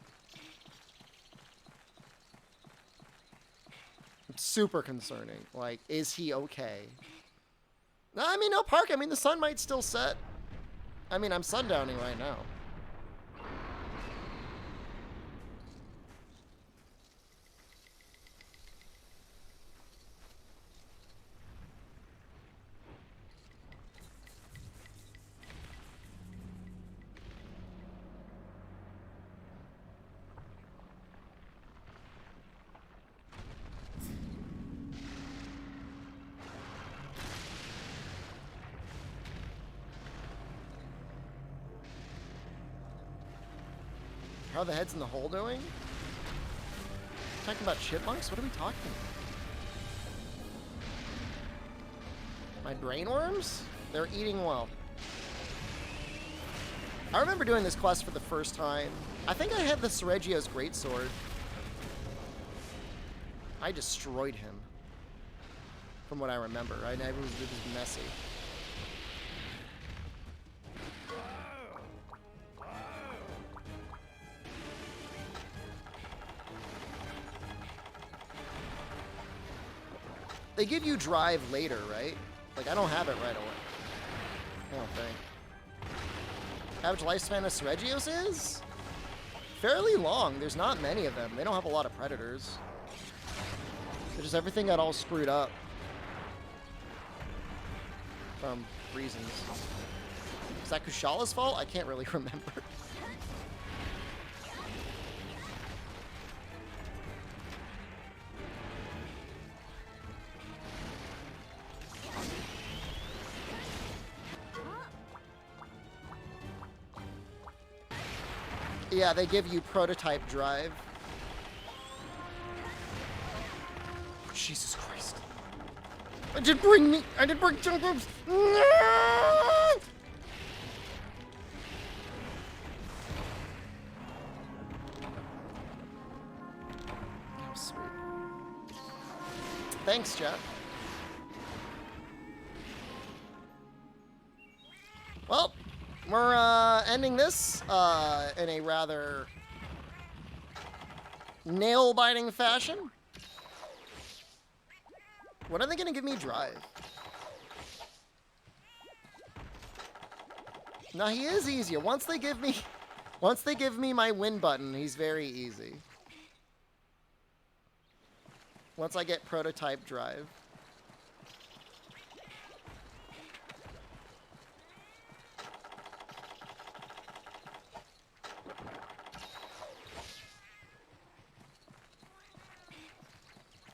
It's super concerning. Like, is he okay? No, I mean, no, Park. I mean, the sun might still set. I mean, I'm sundowning right now. How are the heads in the hole doing? Talking about chipmunks? What are we talking about? My brainworms? They're eating well. I remember doing this quest for the first time. I think I had the Sergio's greatsword. I destroyed him. From what I remember. It was messy. They give you drive later, right? Like, I don't have it right away. I don't think. Average lifespan of Sergios is? Fairly long. There's not many of them. They don't have a lot of predators. It's just everything got all screwed up. From reasons. Is that Kushala's fault? I can't really remember. Yeah, they give you prototype drive. Jesus Christ. I did bring jump ropes. No! Oh, sweet. Thanks, Jeff. Well, we're ending this in a rather nail-biting fashion. When are they gonna give me drive? No, he is easier. Once they give me my win button, he's very easy. Once I get prototype drive.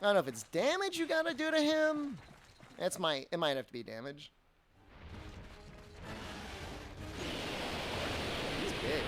I don't know if it's damage you gotta do to him. It might have to be damage. He's big.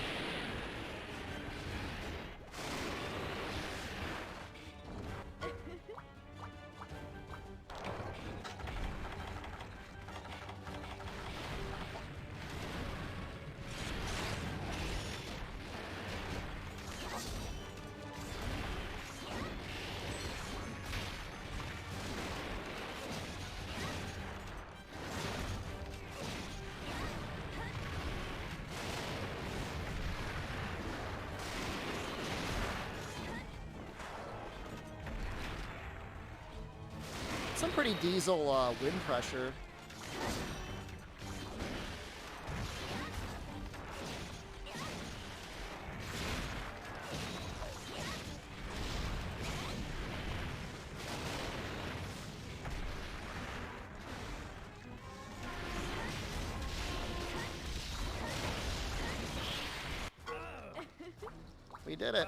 Some pretty diesel wind pressure. We did it.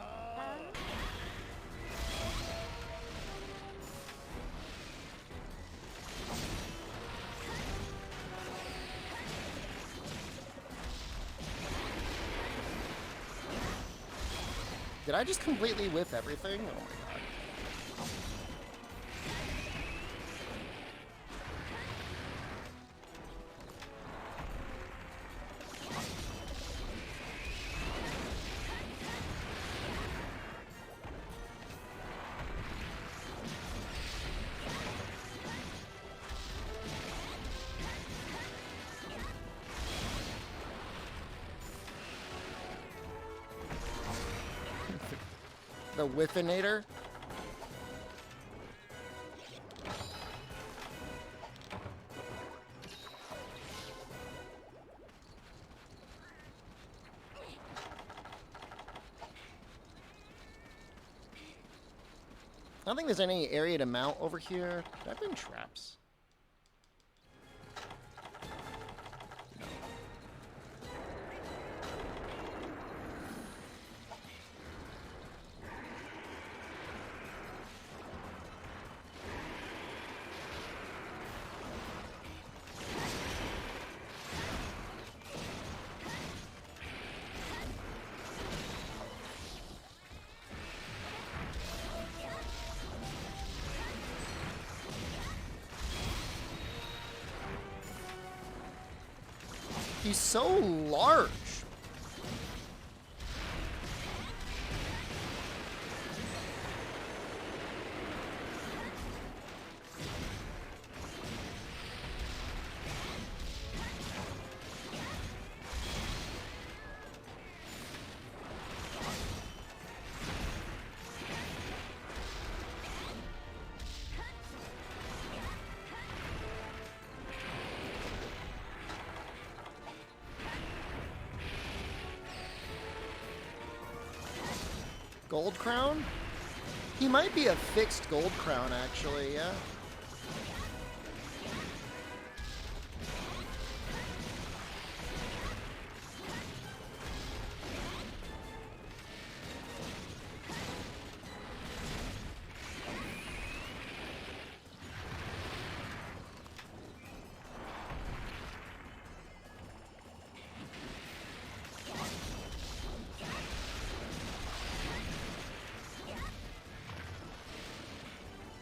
Did I just completely whiff everything? Oh my god. The Whiffinator. I don't think there's any area to mount over here. Did I bring traps? He's so large. Gold crown? He might be a fixed gold crown, actually, yeah.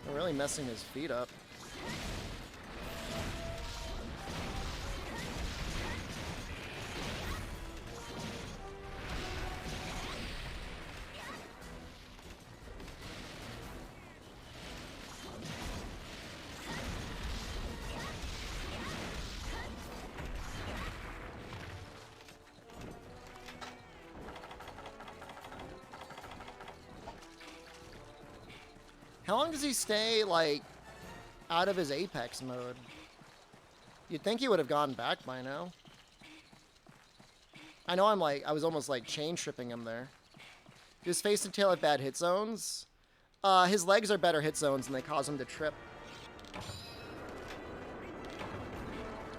They're really messing his feet up. How long does he stay, like, out of his Apex mode? You'd think he would have gone back by now. I know I was almost, like, chain tripping him there. His face and tail have bad hit zones. His legs are better hit zones and they cause him to trip.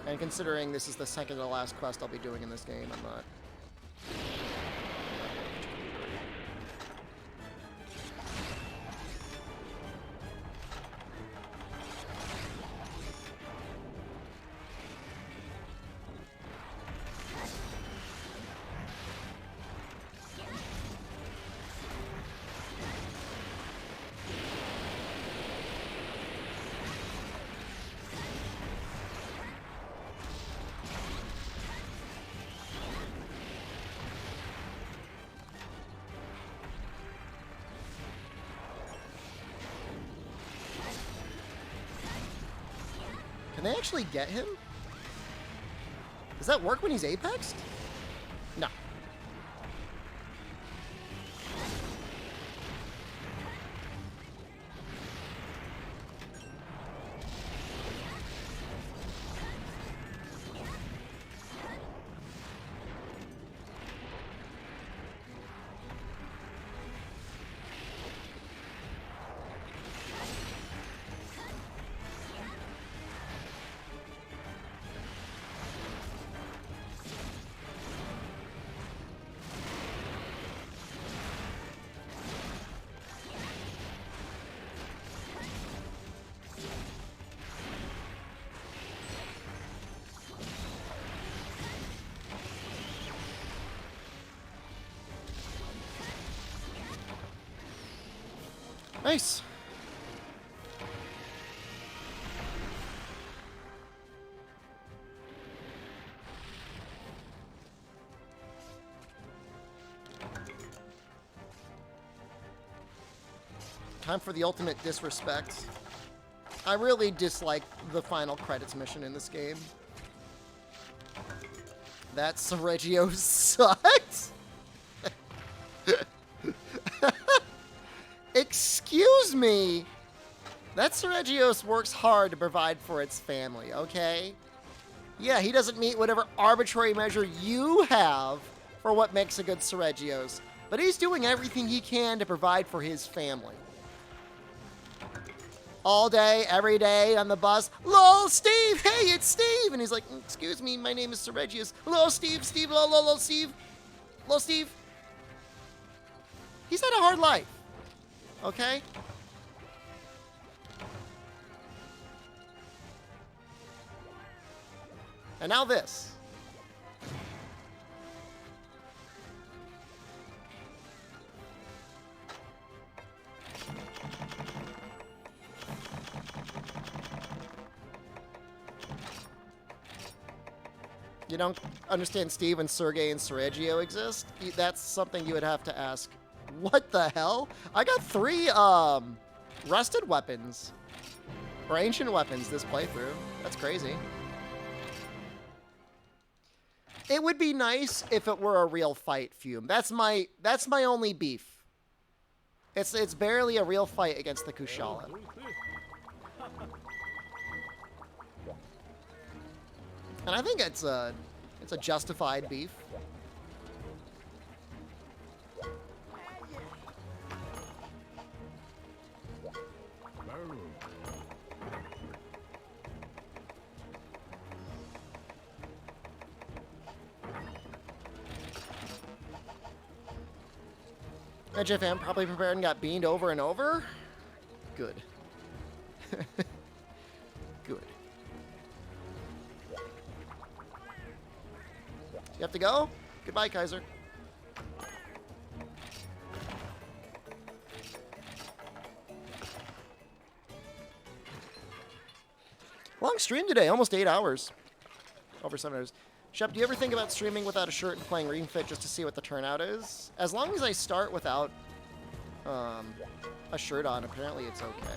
And considering this is the second to last quest I'll be doing in this game, I'm not... Can they actually get him? Does that work when he's apexed? No. Nice. Time for the ultimate disrespect. I really dislike the final credits mission in this game. That Sergio sucks. excuse me. That Seregios works hard to provide for its family, okay? Yeah, he doesn't meet whatever arbitrary measure you have for what makes a good Seregios, but he's doing everything he can to provide for his family. All day, every day on the bus. Lol, Steve! Hey, it's Steve! And he's like, excuse me, my name is Seregios. Lol, Steve, Steve, lol, lol, lol, Steve. Lol, Steve. He's had a hard life, okay? And now this. You don't understand Steve when Sergey and Sergio exist? That's something you would have to ask. What the hell? I got 3 rusted weapons. Or ancient weapons this playthrough. That's crazy. It would be nice if it were a real fight, Fume. That's my only beef. It's barely a real fight against the Kushala. And I think it's a justified beef. HFM probably prepared and got beamed over and over. Good. Good. You have to go? Goodbye, Kaiser. Long stream today, almost 8 hours. Over 7 hours. Shep, do you ever think about streaming without a shirt and playing Ring Fit just to see what the turnout is? As long as I start without a shirt on, apparently it's okay.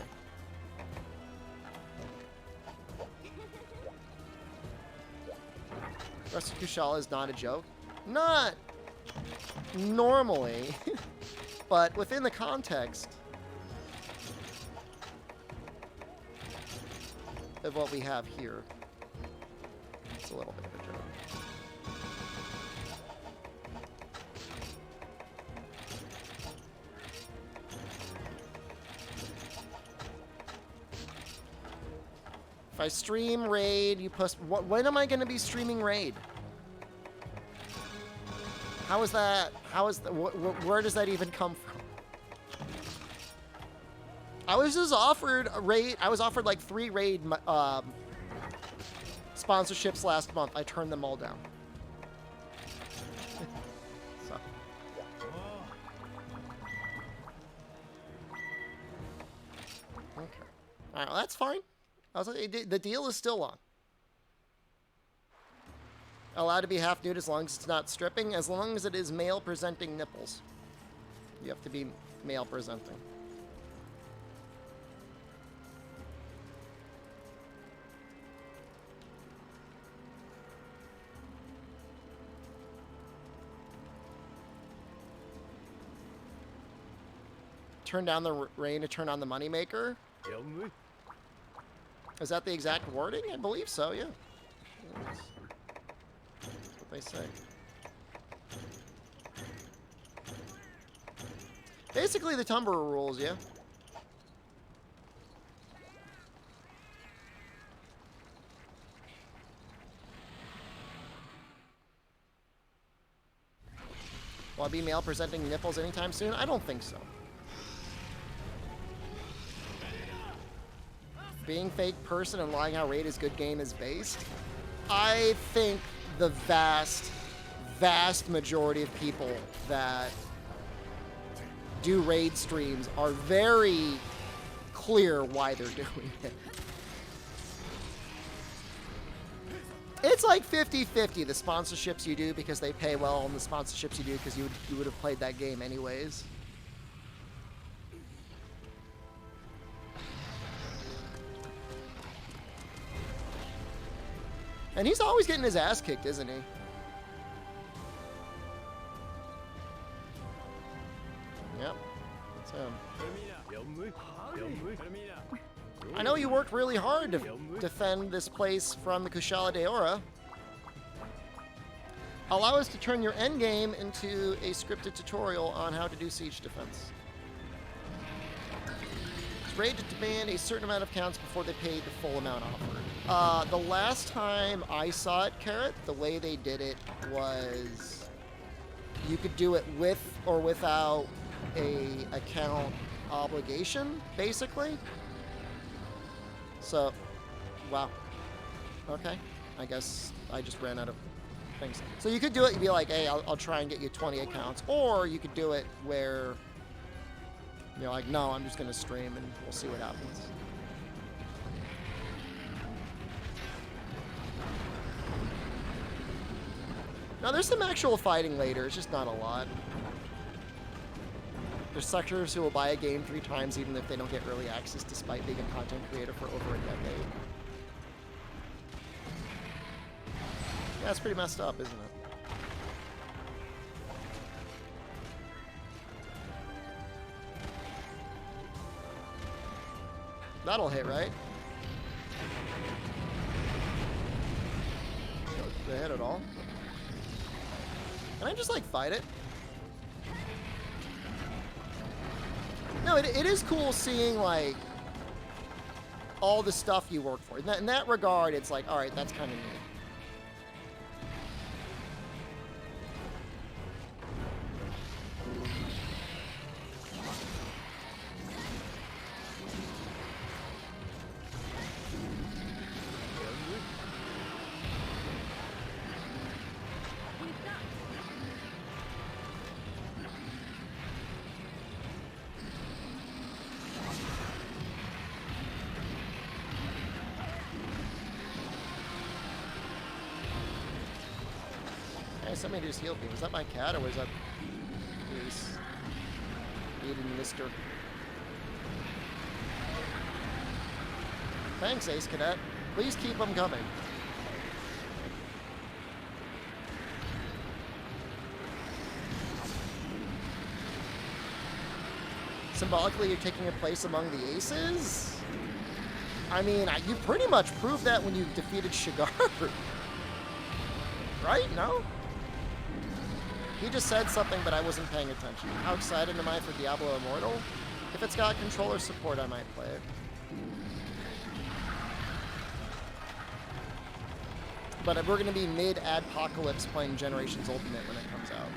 Rusted Kushala is not a joke. Not normally, but within the context of what we have here, it's a little bit of a joke. If I stream Raid, you post... When am I going to be streaming Raid? How is that... How is... Where does that even come from? I was just offered a Raid... I was offered like 3 Raid sponsorships last month. I turned them all down. So. Okay. Alright, well, that's fine. I was like, the deal is still on. Allowed to be half nude as long as it's not stripping, as long as it is male presenting nipples. You have to be male presenting. Turn down the rain to turn on the moneymaker. Is that the exact wording? I believe so, yeah. That's what they say. Basically the Tumblr rules, yeah. Will I be male presenting nipples anytime soon? I don't think so. Being fake person and lying how Raid is good game is based. I think the vast majority of people that do Raid streams are very clear why they're doing it. It's like 50-50, the sponsorships you do because they pay well and the sponsorships you do because you would have played that game anyways. And he's always getting his ass kicked, isn't he? Yep. It's him. I know you worked really hard to defend this place from the Kushala Daora. Allow us to turn your endgame into a scripted tutorial on how to do siege defense. Raid to demand a certain amount of counts before they paid the full amount offered. The last time I saw it, Carrot, the way they did it was you could do it with or without a account obligation, basically. So, wow. Okay. I guess I just ran out of things. So you could do it and be like, hey, I'll try and get you 20 accounts. Or you could do it where you're like, no, I'm just going to stream and we'll see what happens. Now, there's some actual fighting later. It's just not a lot. There's sectors who will buy a game 3 times even if they don't get early access despite being a content creator for over a decade. Yeah, it's pretty messed up, isn't it? That'll hit, right? Did it hit at all? Can I just, like, fight it? No, it is cool seeing, like, all the stuff you work for. In that regard, it's like, alright, that's kind of neat. Somebody just healed me. Was that my cat or was that Ace? Eating Mister. Thanks, Ace Cadet. Please keep them coming. Symbolically, you're taking a place among the aces? I mean, you pretty much proved that when you defeated Shigar. Right? No? He just said something, but I wasn't paying attention. How excited am I for Diablo Immortal? If it's got controller support, I might play it. But we're going to be mid-Adpocalypse playing Generations Ultimate when it comes out.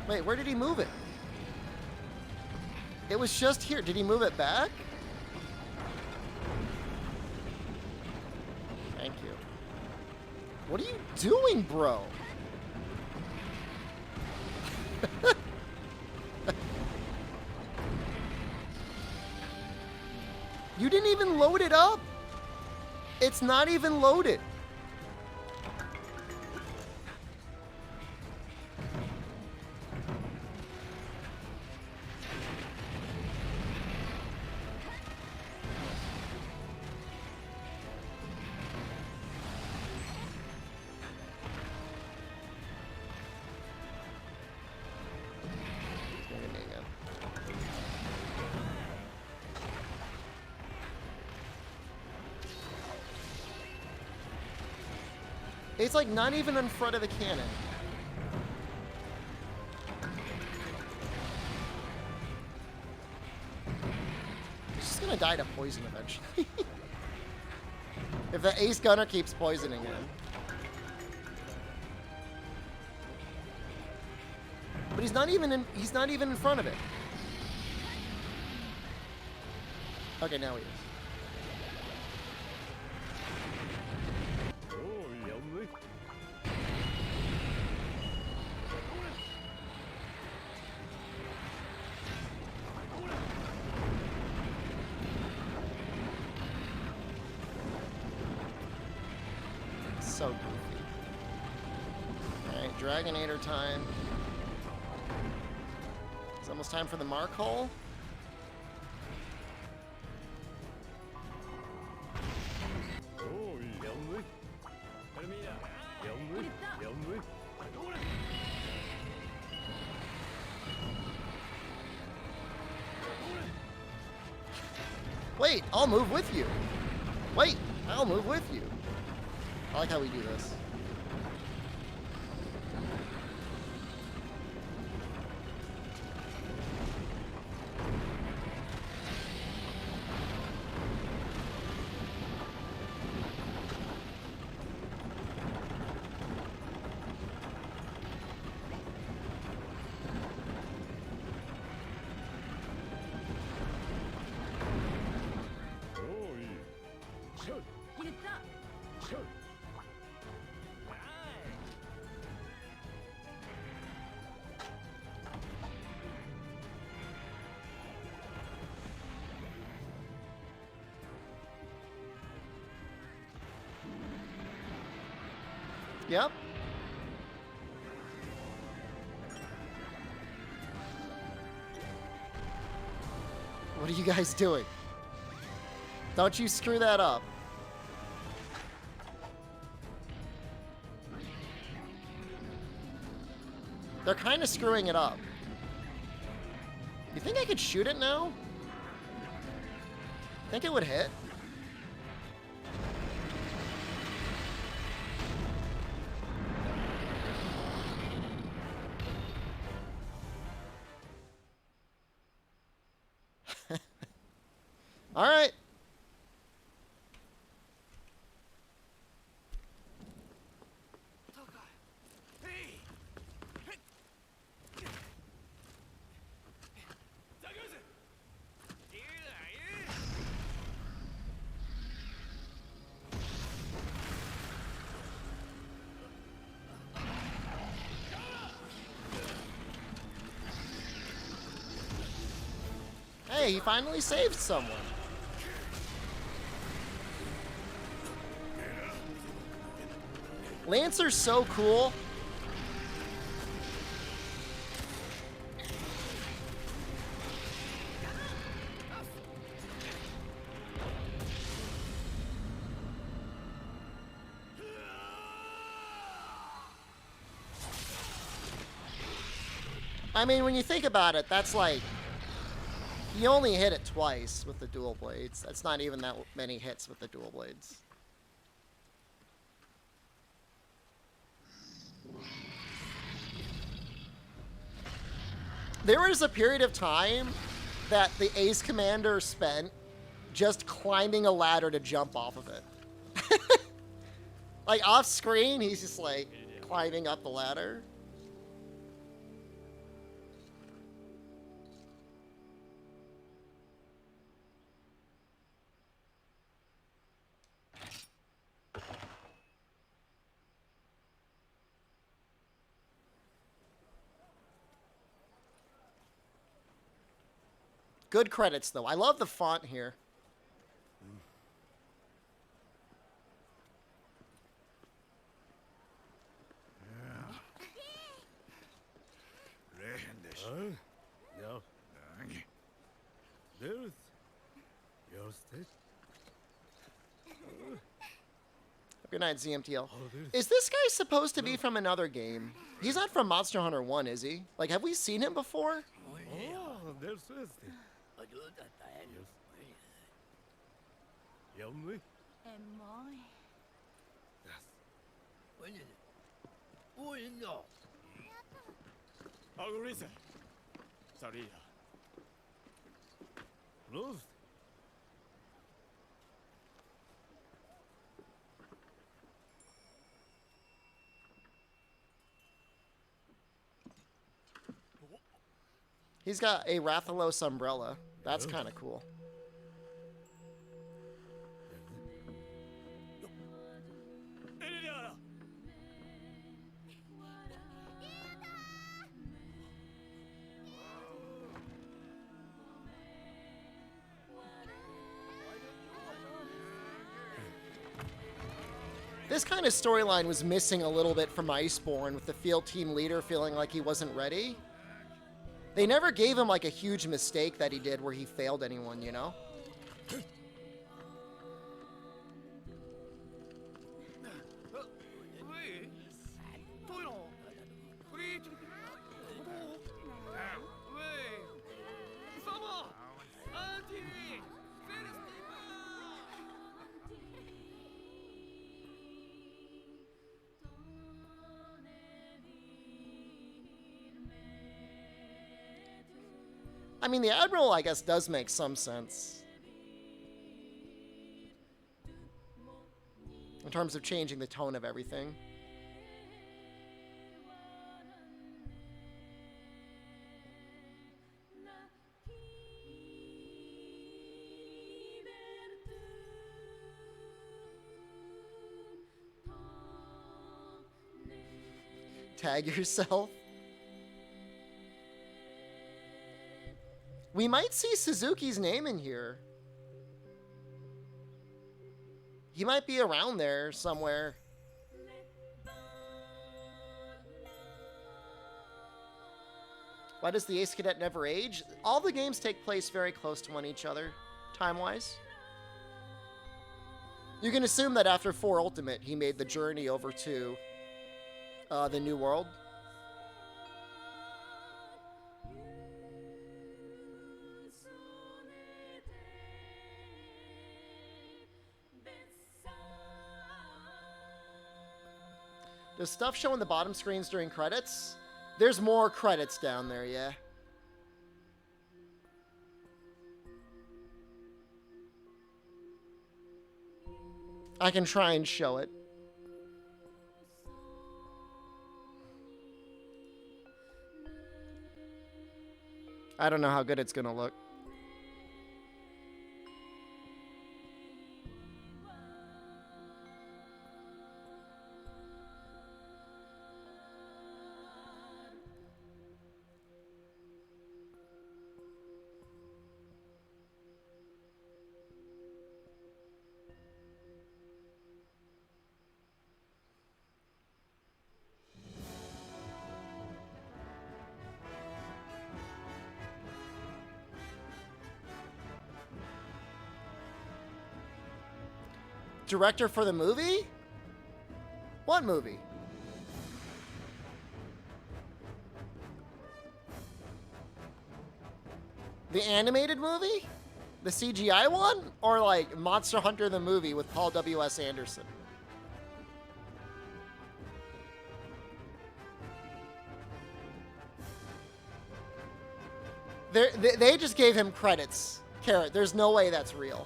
Wait, where did he move it? It was just here. Did he move it back? Thank you. What are you doing, bro? You didn't even load it up. It's not even loaded. It's like not even in front of the cannon. He's just gonna die to poison eventually. If the ace gunner keeps poisoning him. But he's not even in front of it. Okay, now he is. So goofy. Alright, Dragonator time. It's almost time for the Mark hole. Wait, I'll move with you. Wait, I'll move with you. I like how we do this. Yep. What are you guys doing? Don't you screw that up. They're kind of screwing it up. You think I could shoot it now? Think it would hit? All right. Hey, he finally saved someone. Lancer's so cool. I mean, when you think about it, that's like, you only hit it twice with the dual blades. That's not even that many hits with the dual blades. There was a period of time that the Ace Commander spent just climbing a ladder to jump off of it. Like, off screen, he's just like climbing up the ladder. Good credits, though. I love the font here. Good night, ZMTL. Is this guy supposed to be from another game? He's not from Monster Hunter 1, is he? Like, have we seen him before? Oh, there's Wednesday. Yummy. Algorithm. Sorry. Closed. He's got a Rathalos umbrella. That's kind of cool. This kind of storyline was missing a little bit from Iceborne, with the field team leader feeling like he wasn't ready. They never gave him like a huge mistake that he did where he failed anyone, you know? I mean, the Admiral, I guess, does make some sense. In terms of changing the tone of everything. Tag yourself. We might see Suzuki's name in here. He might be around there somewhere. Why does the Ace Cadet never age? All the games take place very close to each other, time-wise. You can assume that after 4 Ultimate, he made the journey over to the New World. Does stuff show on the bottom screens during credits? There's more credits down there, yeah. I can try and show it. I don't know how good it's gonna look. Director for the movie? What movie? The animated movie? The CGI one? Or like Monster Hunter the movie with Paul W.S. Anderson? They just gave him credits. Carrot, there's no way that's real.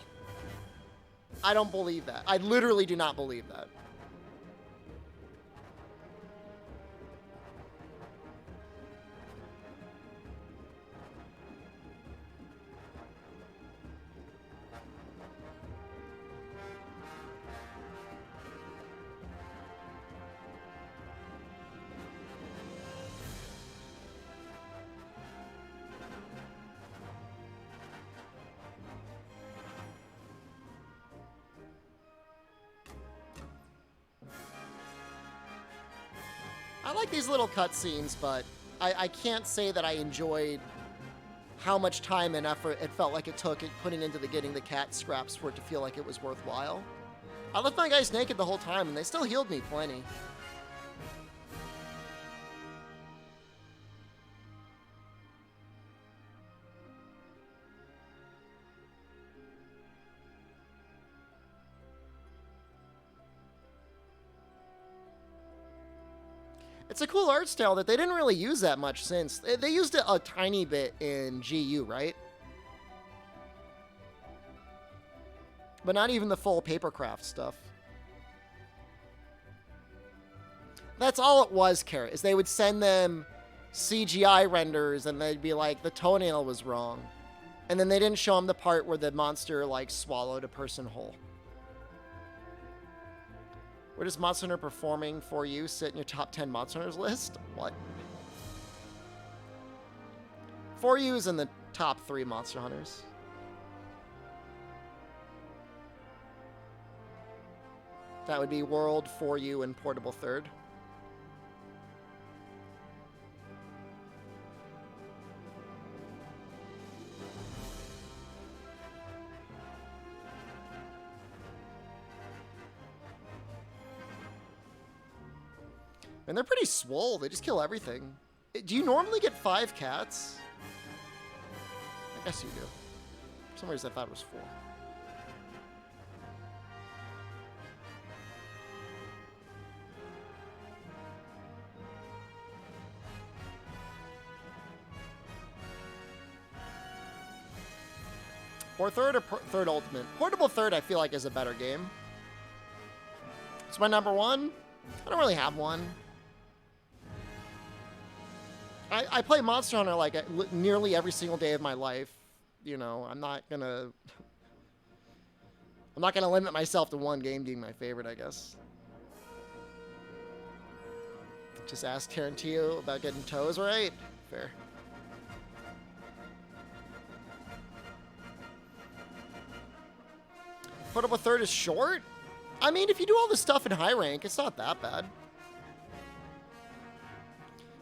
I don't believe that. I literally do not believe that. I like these little cutscenes, but I can't say that I enjoyed how much time and effort it felt like it took putting into getting the cat scraps for it to feel like it was worthwhile. I left my guys naked the whole time, and they still healed me plenty. It's a cool art style that they didn't really use that much since. They used it a tiny bit in GU, right? But not even the full papercraft stuff. That's all it was, Carrot, is they would send them CGI renders and they'd be like, the toenail was wrong. And then they didn't show them the part where the monster, like, swallowed a person whole. Where does Monster Hunter Performing for You sit in your top 10 Monster Hunters list? What? For You is in the top 3 Monster Hunters. That would be World, For You, and Portable Third. And they're pretty swole. They just kill everything. Do you normally get 5 cats? I guess you do. For some reason I thought it was 4. Or third or third ultimate? Portable Third I feel like is a better game. It's my number 1. I don't really have one. I play Monster Hunter like nearly every single day of my life. You know, I'm not gonna limit myself to one game being my favorite, I guess. Just ask Tarantino about getting toes right. Fair. Portable Third is short? I mean, if you do all this stuff in high rank, it's not that bad.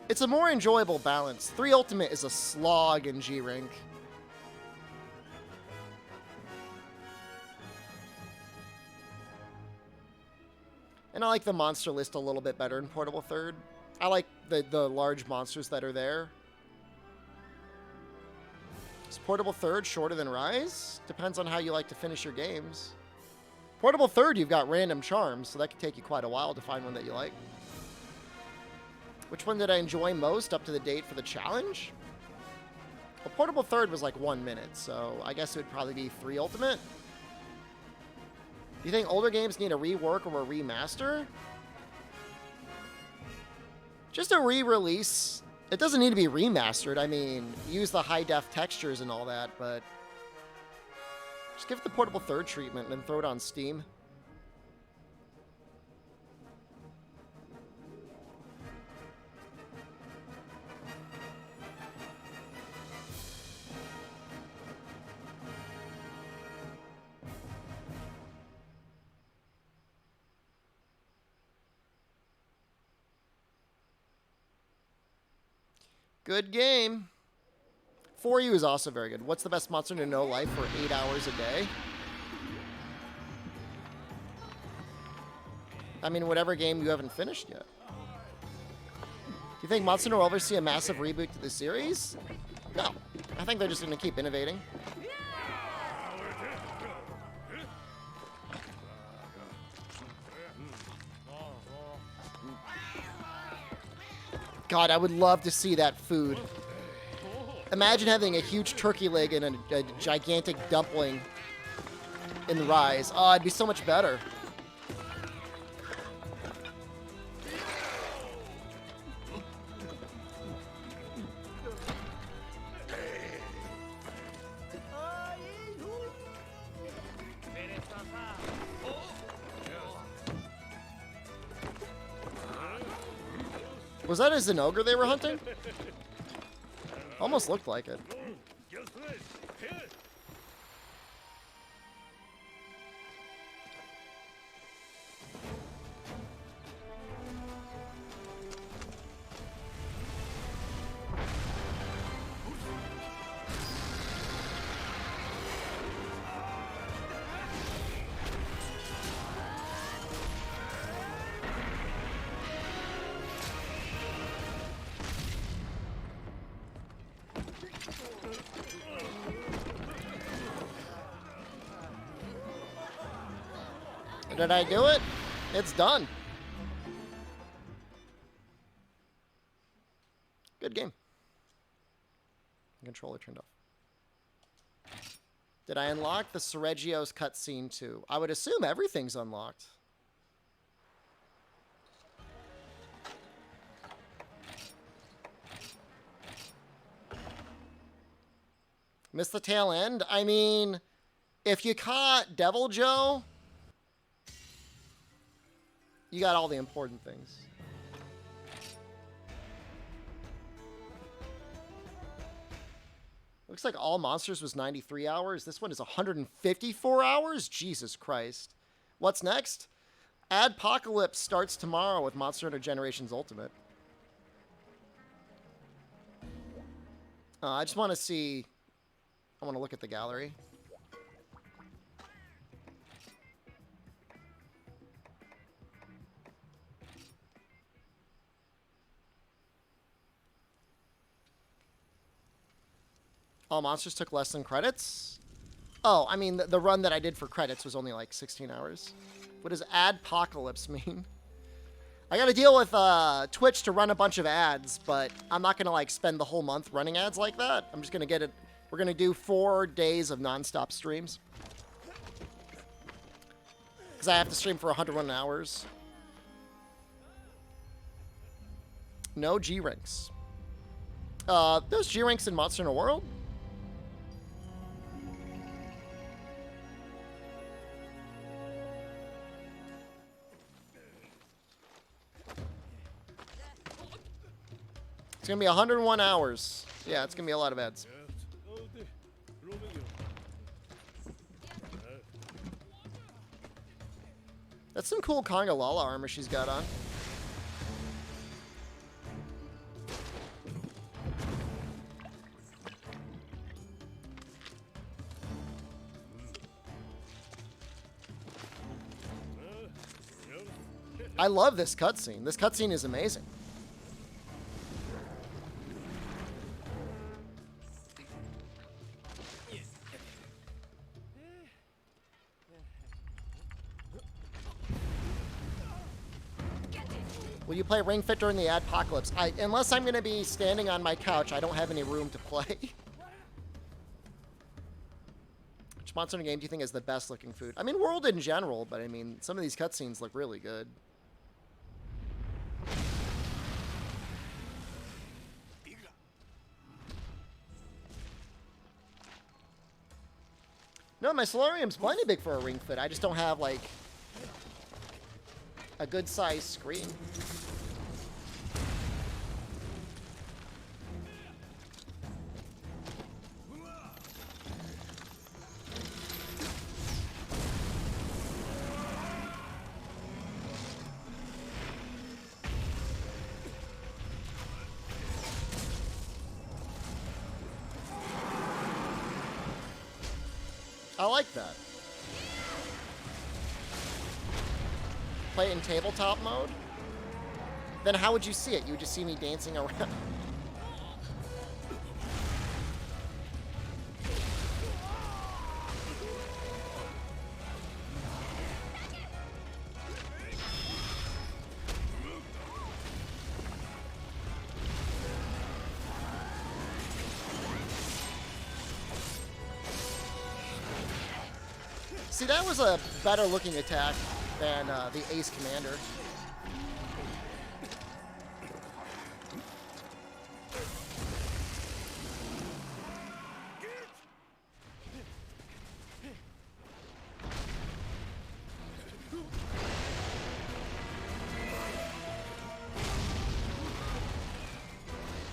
It's a more enjoyable balance. 3 Ultimate is a slog in G rank. And I like the monster list a little bit better in Portable Third. I like the large monsters that are there. Is Portable Third shorter than Rise? Depends on how you like to finish your games. Portable Third, you've got random charms, so that could take you quite a while to find one that you like. Which one did I enjoy most up to the date for the challenge? Well, Portable Third was like 1 minute, so I guess it would probably be 3 Ultimate. Do you think older games need a rework or a remaster? Just a re-release. It doesn't need to be remastered. I mean, use the high-def textures and all that, but just give it the Portable Third treatment and then throw it on Steam. Good game. For You is also very good. What's the best monster to know life for 8 hours a day? I mean, whatever game you haven't finished yet. Do you think Monster Hunter will ever see a massive reboot to the series? No. I think they're just going to keep innovating. God, I would love to see that food. Imagine having a huge turkey leg and a gigantic dumpling in the Rise. Oh, it'd be so much better. Was that a Zinogre they were hunting? Almost looked like it. Did I do it? It's done. Good game. Controller turned off. Did I unlock the Sergio's cutscene too? I would assume everything's unlocked. Missed the tail end? I mean, if you caught Devil Joe, you got all the important things. Looks like All Monsters was 93 hours. This one is 154 hours? Jesus Christ. What's next? Adpocalypse starts tomorrow with Monster Hunter Generations Ultimate. I just want to see... I want to look at the gallery. All monsters took less than credits? Oh, I mean, the run that I did for credits was only like 16 hours. What does Adpocalypse mean? I got to deal with Twitch to run a bunch of ads, but I'm not going to like spend the whole month running ads like that. I'm just going to get it. We're going to do 4 days of nonstop streams. Because I have to stream for 101 hours. No G ranks. Those G ranks in Monster Hunter World? It's going to be 101 hours. Yeah, it's going to be a lot of ads. That's some cool Conga Lala armor she's got on. I love this cutscene. This cutscene is amazing. Will you play Ring Fit during the Adpocalypse? Unless I'm going to be standing on my couch, I don't have any room to play. Which Monster Hunter game do you think is the best looking food? I mean, World in general, but I mean, some of these cutscenes look really good. No, my solarium's plenty big for a Ring Fit. I just don't have, like, a good sized screen. I like that. Play it in tabletop mode? Then how would you see it? You would just see me dancing around. See, that was a better looking attack than the Ace Commander.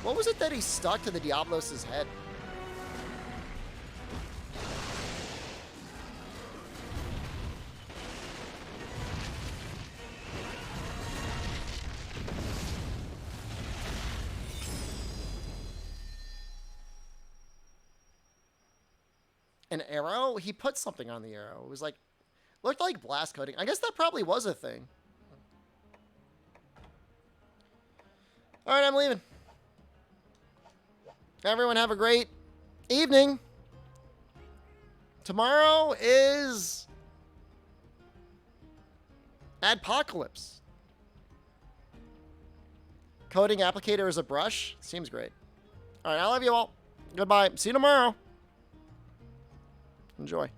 What was it that he stuck to the Diablos' head? An arrow? He put something on the arrow. It was like, looked like blast coating. I guess that probably was a thing. All right, I'm leaving. Everyone have a great evening. Tomorrow is Adpocalypse. Coding applicator as a brush? Seems great. All right, I love you all. Goodbye. See you tomorrow. Enjoy.